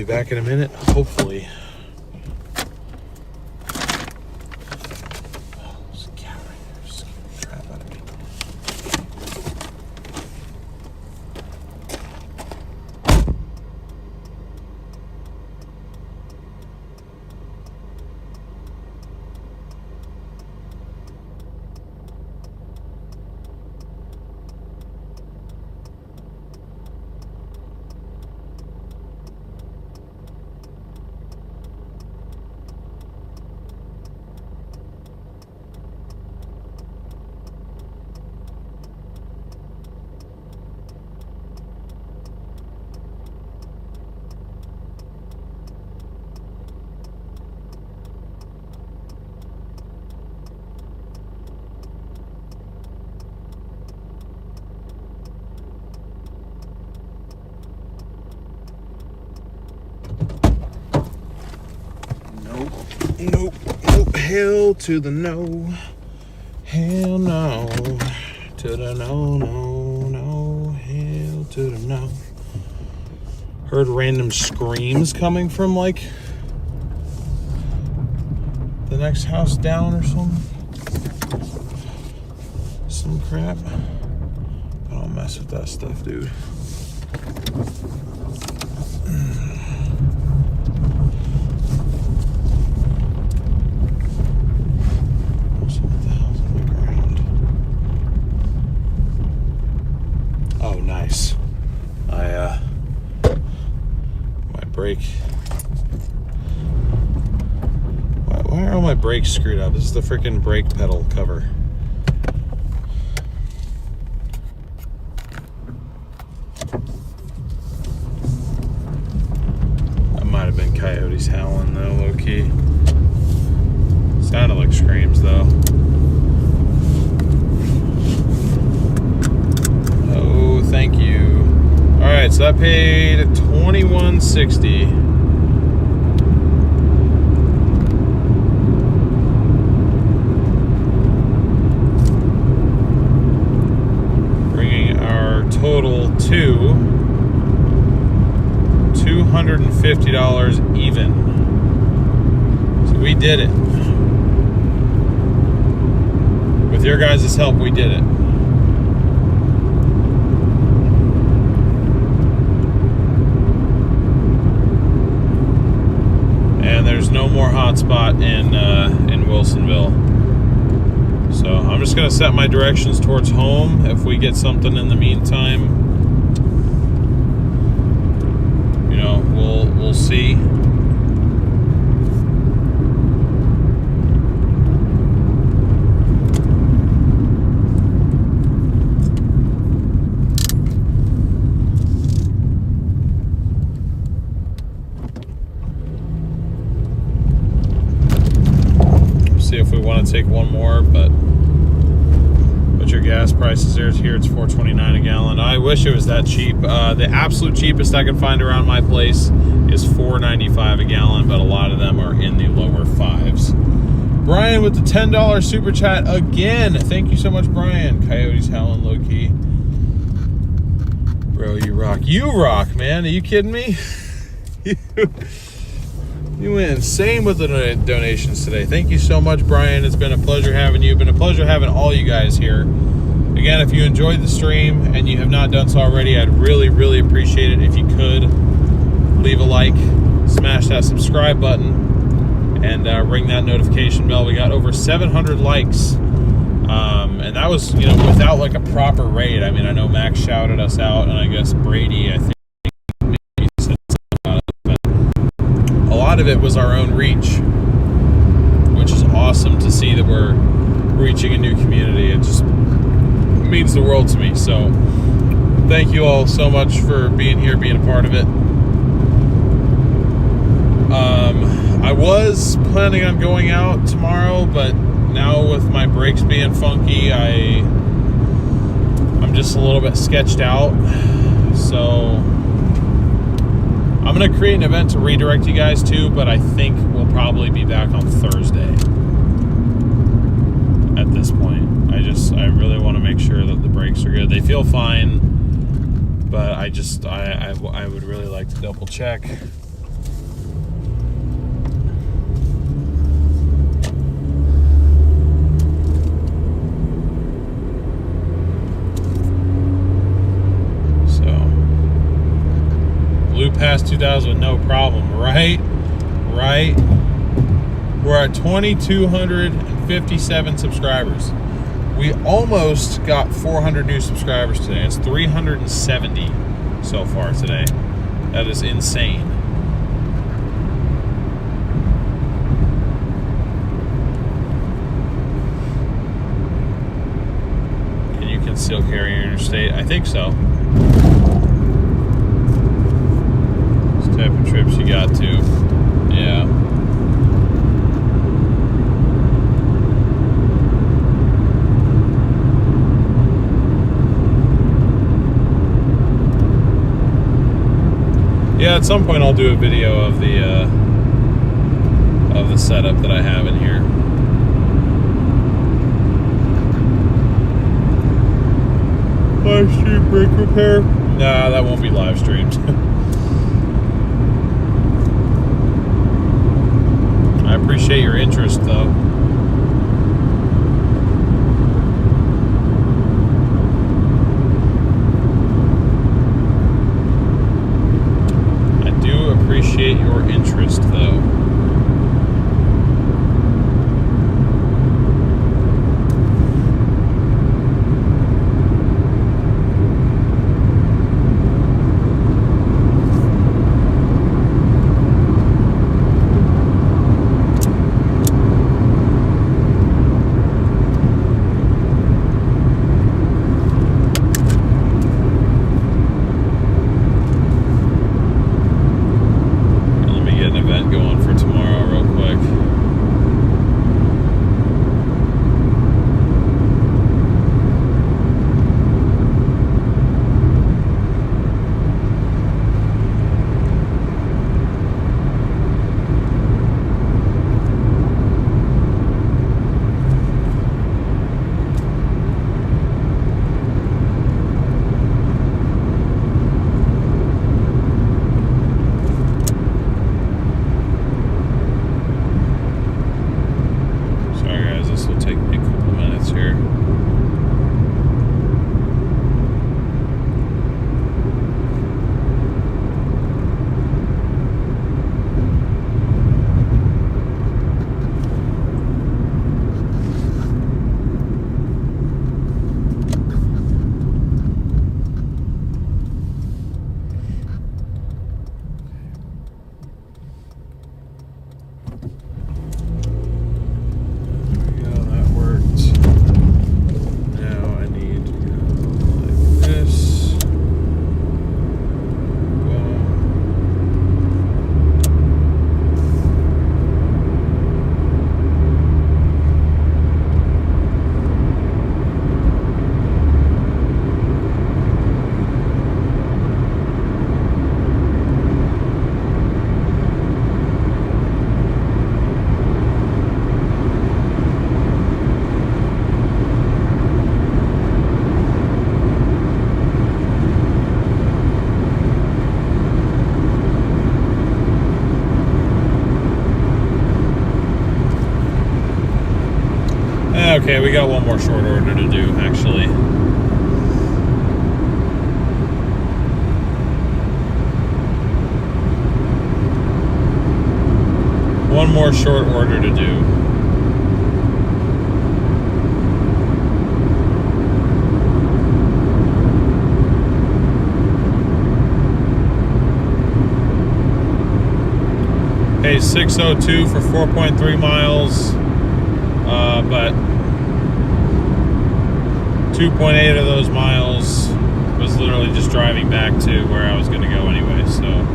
back in a minute, hopefully. Oh, there's a cat right there. Scaring the crap out of me. Nope, nope, hell to the no. Hell no. To the no, no, no. Hell to the no. Heard random screams coming from like the next house down or something. Some crap. I don't mess with that stuff, dude. Nice. My brake. Why are all my brakes screwed up? This is the freaking brake pedal cover. That might have been coyotes howling though, low key. Sounded like screams though. Thank you. All right, so I paid $21.60. Bringing our total to $250 even. So we did it. With your guys' help, we did it. There's no more hotspot in Wilsonville. So I'm just gonna set my directions towards home. If we get something in the meantime, you know, we'll see. See if we want to take one more, but your gas prices here, it's $4.29 a gallon. I wish it was that cheap. The absolute cheapest I can find around my place is $4.95 a gallon, but a lot of them are in the lower fives. Brian with the $10 super chat again. Thank you so much, Brian. Coyotes howling low key. Bro, you rock. You rock, man. Are you kidding me? You went insane with the donations today. Thank you so much, Brian. It's been a pleasure having you. It's been a pleasure having all you guys here. Again, if you enjoyed the stream and you have not done so already, I'd really, really appreciate it if you could leave a like, smash that subscribe button, and ring that notification bell. We got over 700 likes. And that was, you know, without like a proper raid. I mean, I know Max shouted us out, and I guess Brady, I think, of it was our own reach, which is awesome to see that we're reaching a new community. It just means the world to me. So thank you all so much for being here, being a part of it. I was planning on going out tomorrow, but now with my brakes being funky, I'm just a little bit sketched out. So I'm going to create an event to redirect you guys to, but I think we'll probably be back on Thursday at this point. I really want to make sure that the brakes are good. They feel fine, but I would really like to double check. 2,000 with no problem, right? Right? We're at 2,257 subscribers. We almost got 400 new subscribers today. It's 370 so far today. That is insane. And you can still carry interstate? I think so. This type of trips you got to. Yeah. Yeah, at some point I'll do a video of the setup that I have in here. Live stream brake repair? Nah, that won't be live streamed. I appreciate your interest, though. Appreciate your interest, though. Okay, we got one more short order to do, actually. One more short order to do. Hey, 602 for 4.3 miles, but 2.8 of those miles was literally just driving back to where I was going to go anyway, so.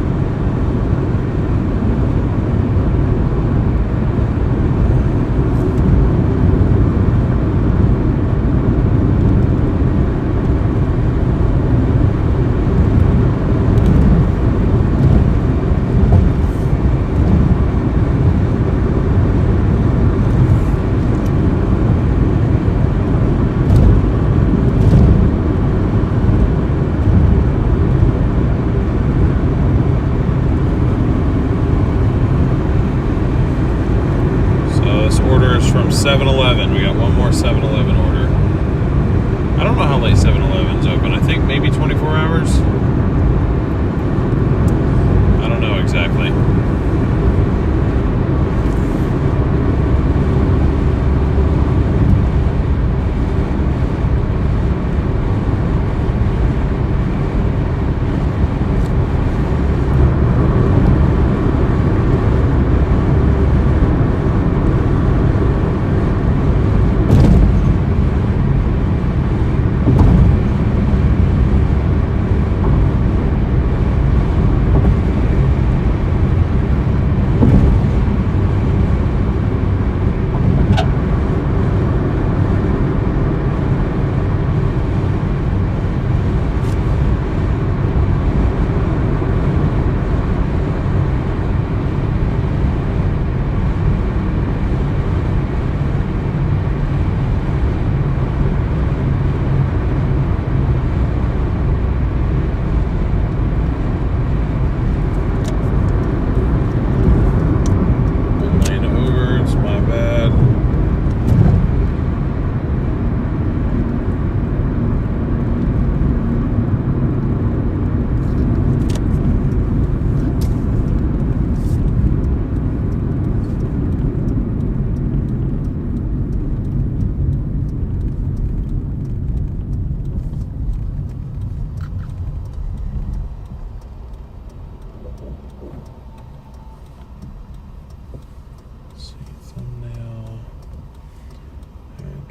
From 7-Eleven. We got one more 7-Eleven order. I don't know how late 7-Eleven's open. I think maybe 24 hours. I don't know exactly.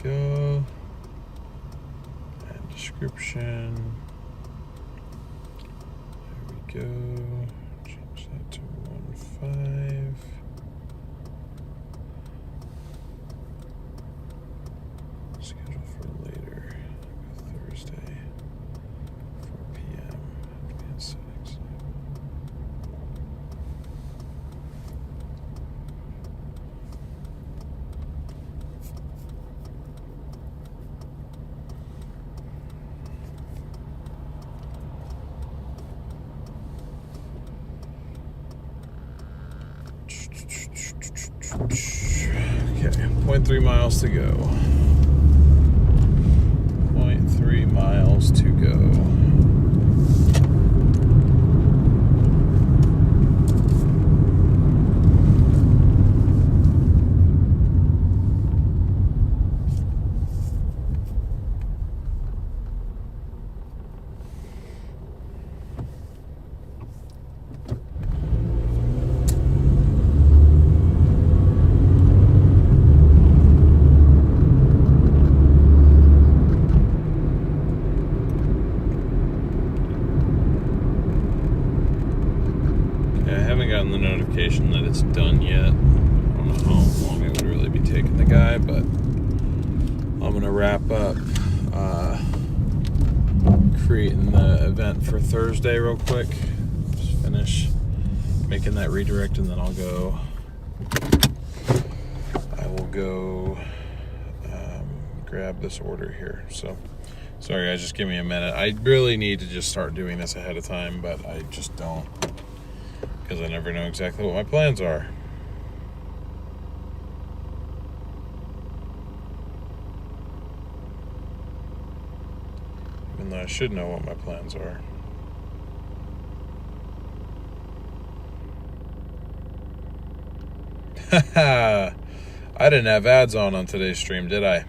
Go and description. There we go. Change that to 1.5. Schedule for later. Thursday, 4 p.m. Advanced settings. Okay, 0.3 miles to go. 0.3 miles to go. The notification that it's done yet. I don't know how long it would really be taking the guy, but I'm gonna wrap up creating the event for Thursday real quick. Just finish making that redirect, and then I will go grab this order here. So sorry guys, just give me a minute. I really need to just start doing this ahead of time, but I just don't, because I never know exactly what my plans are. Even though I should know what my plans are. Haha, I didn't have ads on today's stream, did I?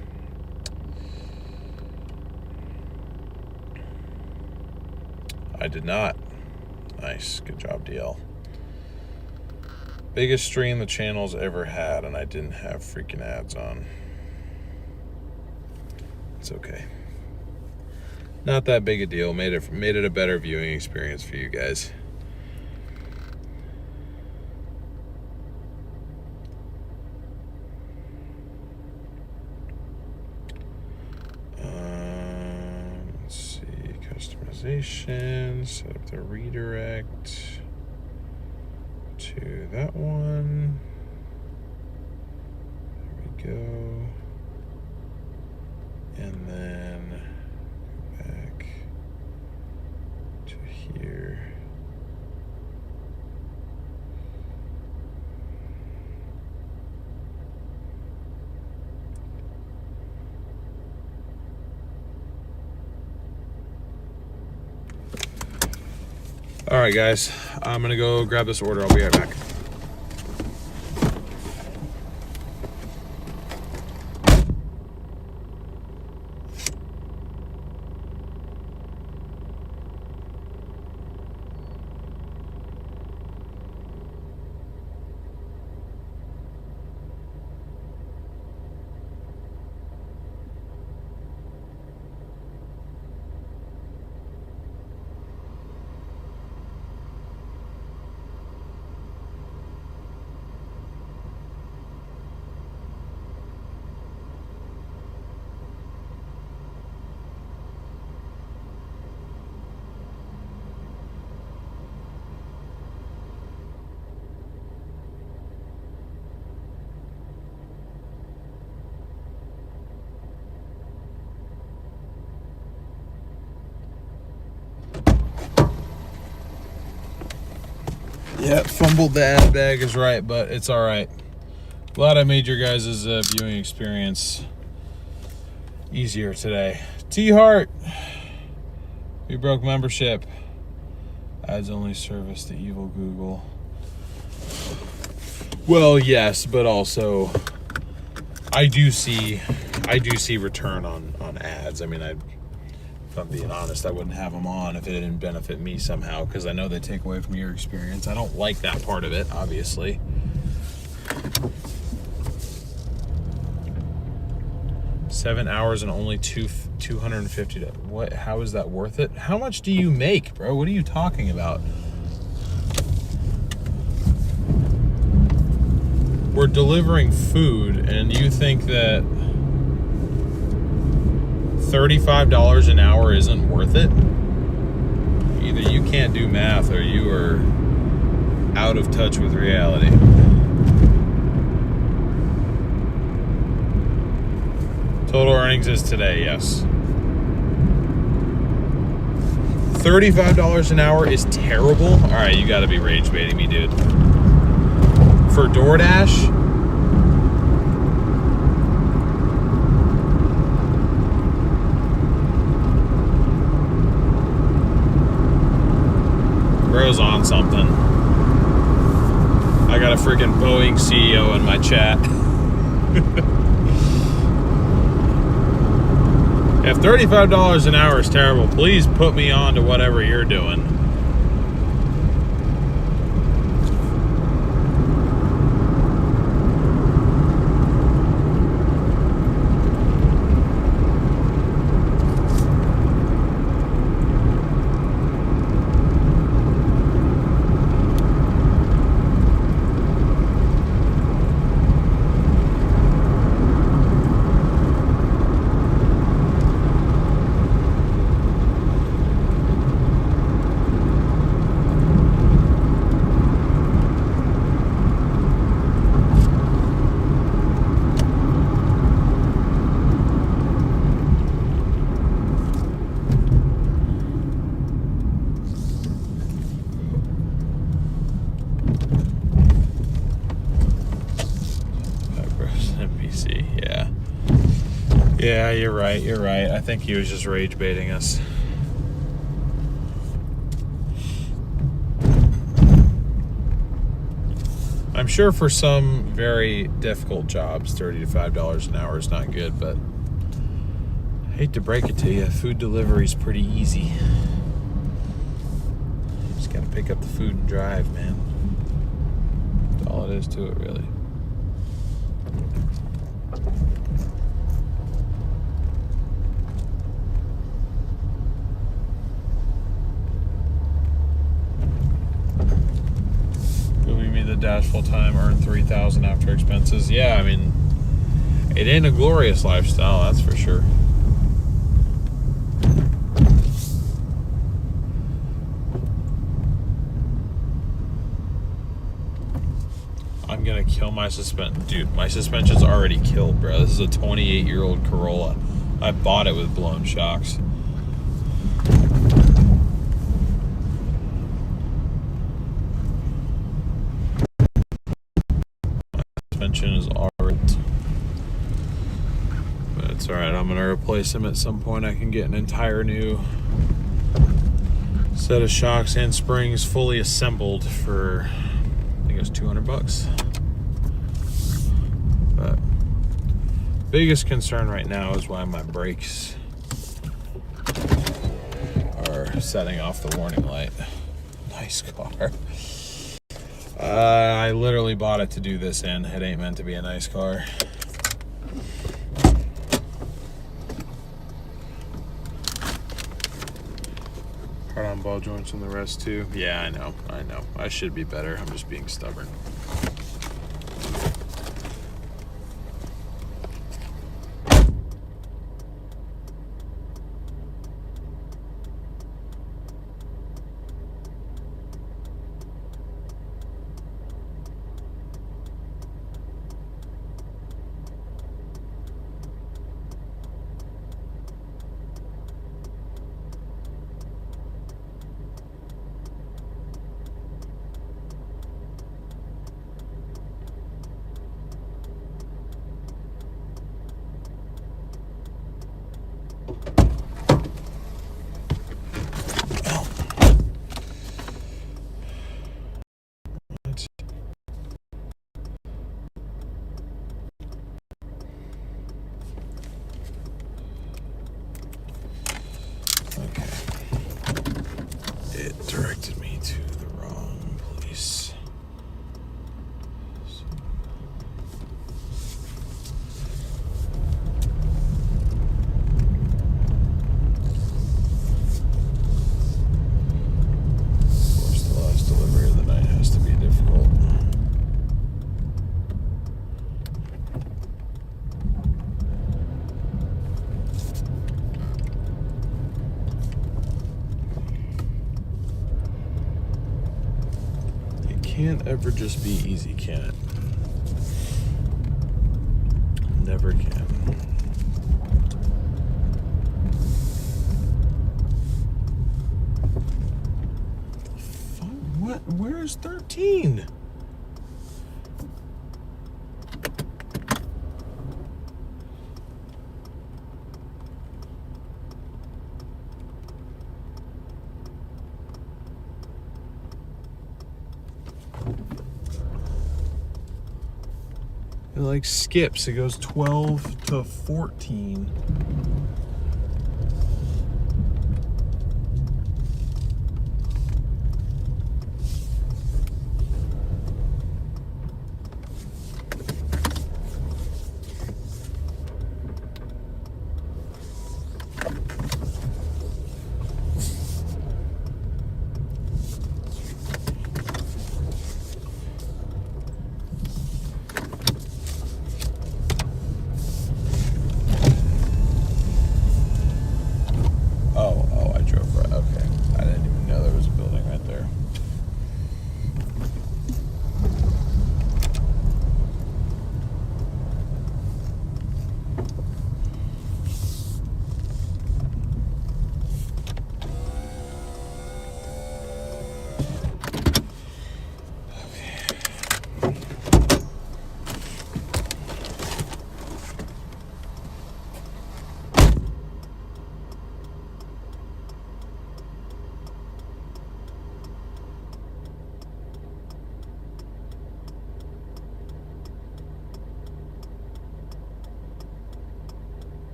I did not. Nice, good job, DL. Biggest stream the channel's ever had, and I didn't have freaking ads on. It's okay. Not that big a deal. Made it a better viewing experience for you guys. Let's see, customization, set up the redirect to that one. There we go. And then go back to here. All right, guys, I'm gonna go grab this order. I'll be right back. Yeah, fumbled the ad bag is right, but it's all right. Glad I made your guys' viewing experience easier today. T-Heart, we broke membership. Ads only service to evil Google. Well, yes, but also I do see return on ads. I mean, if I'm being honest, I wouldn't have them on if it didn't benefit me somehow, because I know they take away from your experience. I don't like that part of it, obviously. $7 hours and only $250. What? How is that worth it? How much do you make, bro? What are you talking about? We're delivering food, and you think that $35 an hour isn't worth it? Either you can't do math or you are out of touch with reality. Total earnings is today, yes. $35 an hour is terrible? All right, you gotta be rage baiting me, dude. For Doordash, bro's on something. I got a freaking Boeing CEO in my chat. If $35 an hour is terrible, please put me on to whatever you're doing. Yeah, you're right. You're right. I think he was just rage baiting us. I'm sure for some very difficult jobs, $30 to $5 an hour is not good, but I hate to break it to you, food delivery is pretty easy. You just gotta pick up the food and drive, man. That's all it is to it, really. Dash full time, earn $3,000 after expenses. Yeah, I mean, it ain't a glorious lifestyle, that's for sure. I'm gonna kill my suspension. Dude, my suspension's already killed, bro. This is a 28-year-old Corolla. I bought it with blown shocks. Is alright, but it's alright. I'm gonna replace him at some point. I can get an entire new Set of shocks and springs fully assembled for, I think it was $200. But biggest concern right now is why my brakes are setting off the warning light. Nice car. I literally bought it to do this in. It ain't meant to be a nice car. Hard on ball joints and the rest too. Yeah, I know. I should be better. I'm just being stubborn. Directed me to the wrong place. Of course, the last delivery of the night has to be difficult. Can't ever just be easy, can it? Never can. What? Where's 13? It like skips. It goes 12 to 14.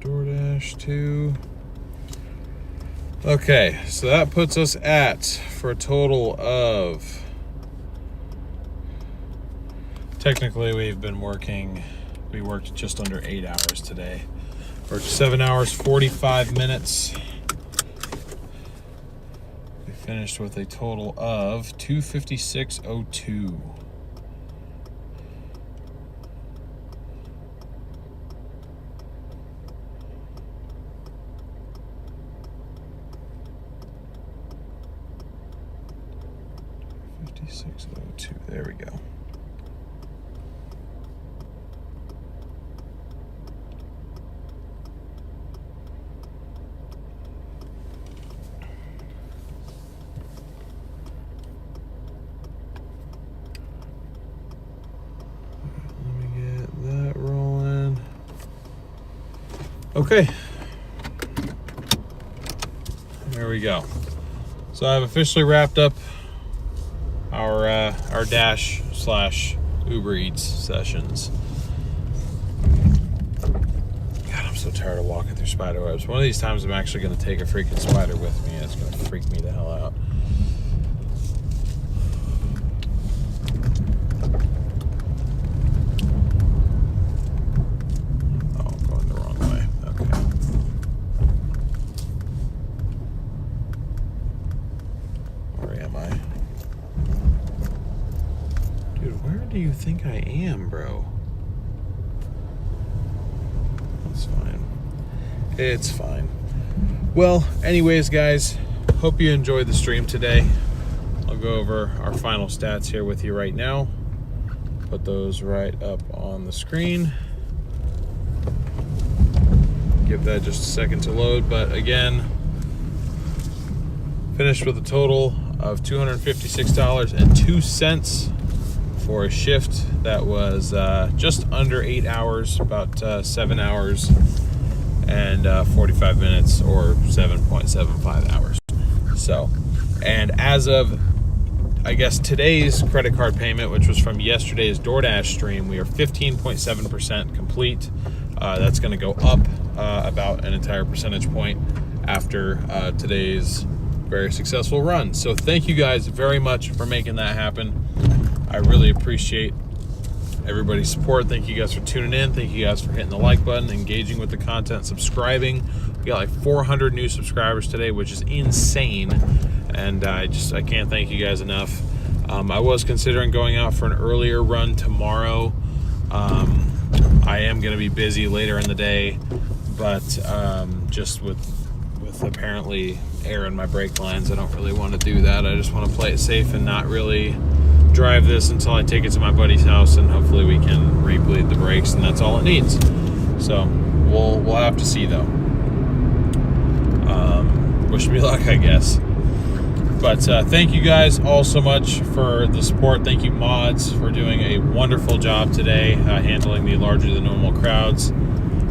Doordash 2. Okay, so that puts us at, for a total of, technically we've been working, we worked just under 8 hours today. Worked 7 hours, 45 minutes. We finished with a total of 256.02. There we go. Let me get that rolling. Okay. There we go. So I've officially wrapped up our Dash / Uber Eats sessions. God, I'm so tired of walking through spider webs. One of these times I'm actually going to take a freaking spider with me, and it's going to freak me the hell out. Oh, I'm going the wrong way. Okay. Where am I? Dude, where do you think I am, bro? It's fine. It's fine. Well, anyways, guys, hope you enjoyed the stream today. I'll go over our final stats here with you right now. Put those right up on the screen. Give that just a second to load, but again, finished with a total of $256.02 for a shift that was just under 8 hours, about 7 hours and 45 minutes, or 7.75 hours. So, and as of, I guess, today's credit card payment, which was from yesterday's Doordash stream, we are 15.7% complete. That's going to go up about an entire percentage point after today's very successful run. So thank you guys very much for making that happen. I really appreciate everybody's support. Thank you guys for tuning in. Thank you guys for hitting the like button, engaging with the content, subscribing. We got like 400 new subscribers today, which is insane. And I can't thank you guys enough. I was considering going out for an earlier run tomorrow. I am going to be busy later in the day, but just with apparently air in my brake lines, I don't really want to do that. I just want to play it safe and not really drive this until I take it to my buddy's house, and hopefully we can re-bleed the brakes, and that's all it needs. So we'll have to see though. Wish me luck, I guess. But thank you guys all so much for the support. Thank you, mods, for doing a wonderful job today, handling the larger than normal crowds.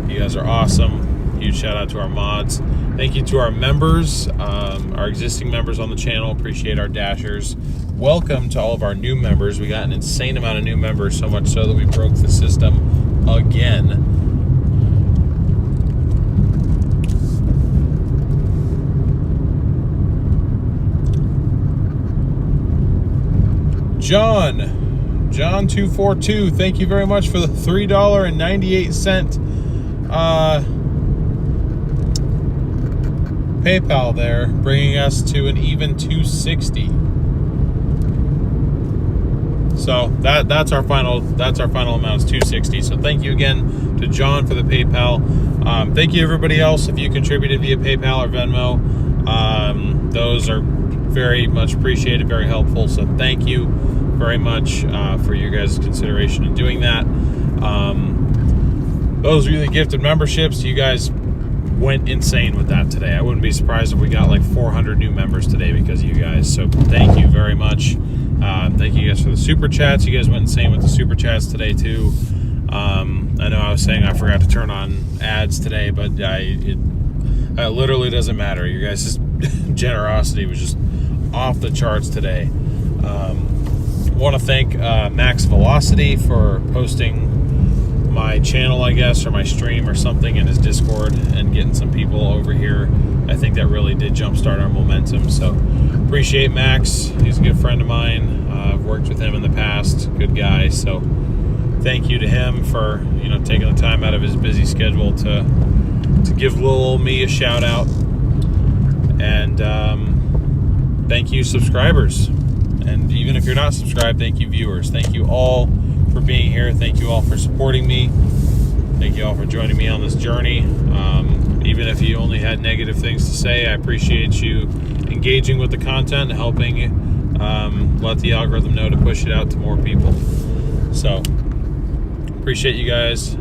You guys are awesome. Huge shout out to our mods. Thank you to our members, our existing members on the channel. Appreciate our dashers. Welcome to all of our new members. We got an insane amount of new members, so much so that we broke the system again. John242, thank you very much for the $3.98 PayPal there, bringing us to an even 260. So that's our final amount is 260. So thank you again to John for the PayPal. Thank you everybody else if you contributed via PayPal or Venmo. Those are very much appreciated, very helpful. So thank you very much for your guys' consideration in doing that. Those of you that gifted memberships, you guys went insane with that today. I wouldn't be surprised if we got like 400 new members today because of you guys. So thank you very much. Thank you guys for the super chats. You guys went insane with the super chats today too. I know I was saying I forgot to turn on ads today, but it literally doesn't matter. You guys' generosity was just off the charts today. Want to thank Max Velocity for posting my channel, I guess, or my stream or something in his Discord and getting some people over here. I think that really did jumpstart our momentum. So appreciate Max. He's a good friend of mine. I've worked with him in the past. Good guy. So thank you to him for taking the time out of his busy schedule to to give little old me a shout out. And thank you, subscribers. And even if you're not subscribed, thank you, viewers. Thank you all for being here. Thank you all for supporting me. Thank you all for joining me on this journey. Even if you only had negative things to say, I appreciate you engaging with the content and helping let the algorithm know to push it out to more people. So, appreciate you guys.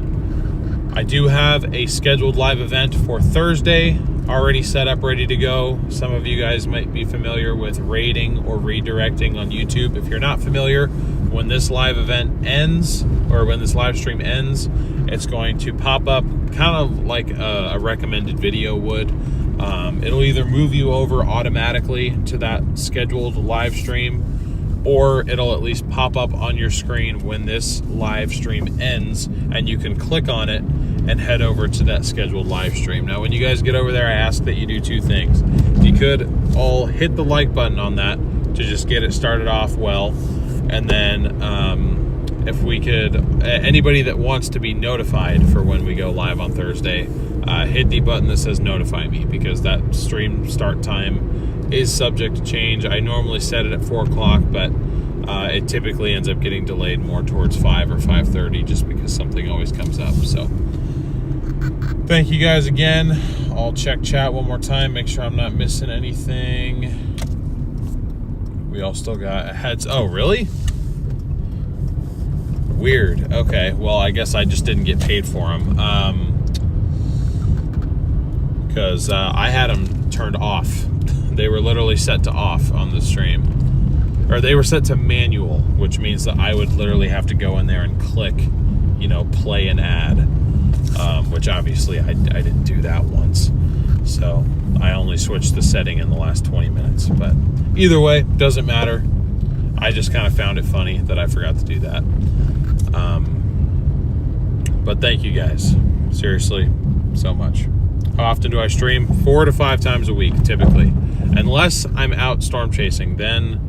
I do have a scheduled live event for Thursday, already set up, ready to go. Some of you guys might be familiar with rating or redirecting on YouTube. If you're not familiar, when this live event ends, or when this live stream ends, it's going to pop up kind of like a recommended video would. It'll either move you over automatically to that scheduled live stream, or it'll at least pop up on your screen when this live stream ends, and you can click on it and head over to that scheduled live stream. Now, when you guys get over there, I ask that you do two things. If you could all hit the like button on that to just get it started off well, and then if we could, anybody that wants to be notified for when we go live on Thursday, hit the button that says notify me, because that stream start time is subject to change. I normally set it at 4 o'clock, but it typically ends up getting delayed more towards 5 or 5:30 just because something always comes up. So thank you guys again. I'll check chat one more time, make sure I'm not missing anything. We all still got heads. Oh, really? Weird. Okay, well, I guess I just didn't get paid for them. Because I had them turned off. They were literally set to off on the stream. Or they were set to manual, which means that I would literally have to go in there and click, you know, play an ad. Which obviously I didn't do that once. So I only switched the setting in the last 20 minutes. But either way, doesn't matter. I just kind of found it funny that I forgot to do that. But thank you guys. Seriously, so much. How often do I stream? 4 to 5 times a week, typically. Unless I'm out storm chasing, then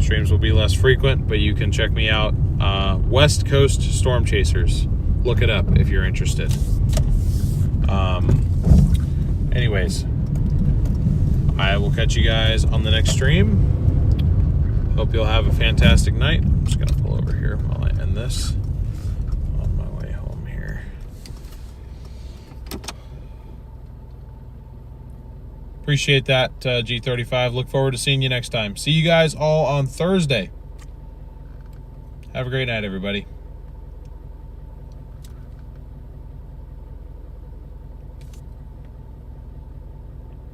streams will be less frequent, but you can check me out. West Coast Storm Chasers. Look it up if you're interested. Anyways, I will catch you guys on the next stream. Hope you'll have a fantastic night. I'm just going to pull over here while I end this. On my way home here. Appreciate that, G35. Look forward to seeing you next time. See you guys all on Thursday. Have a great night, everybody.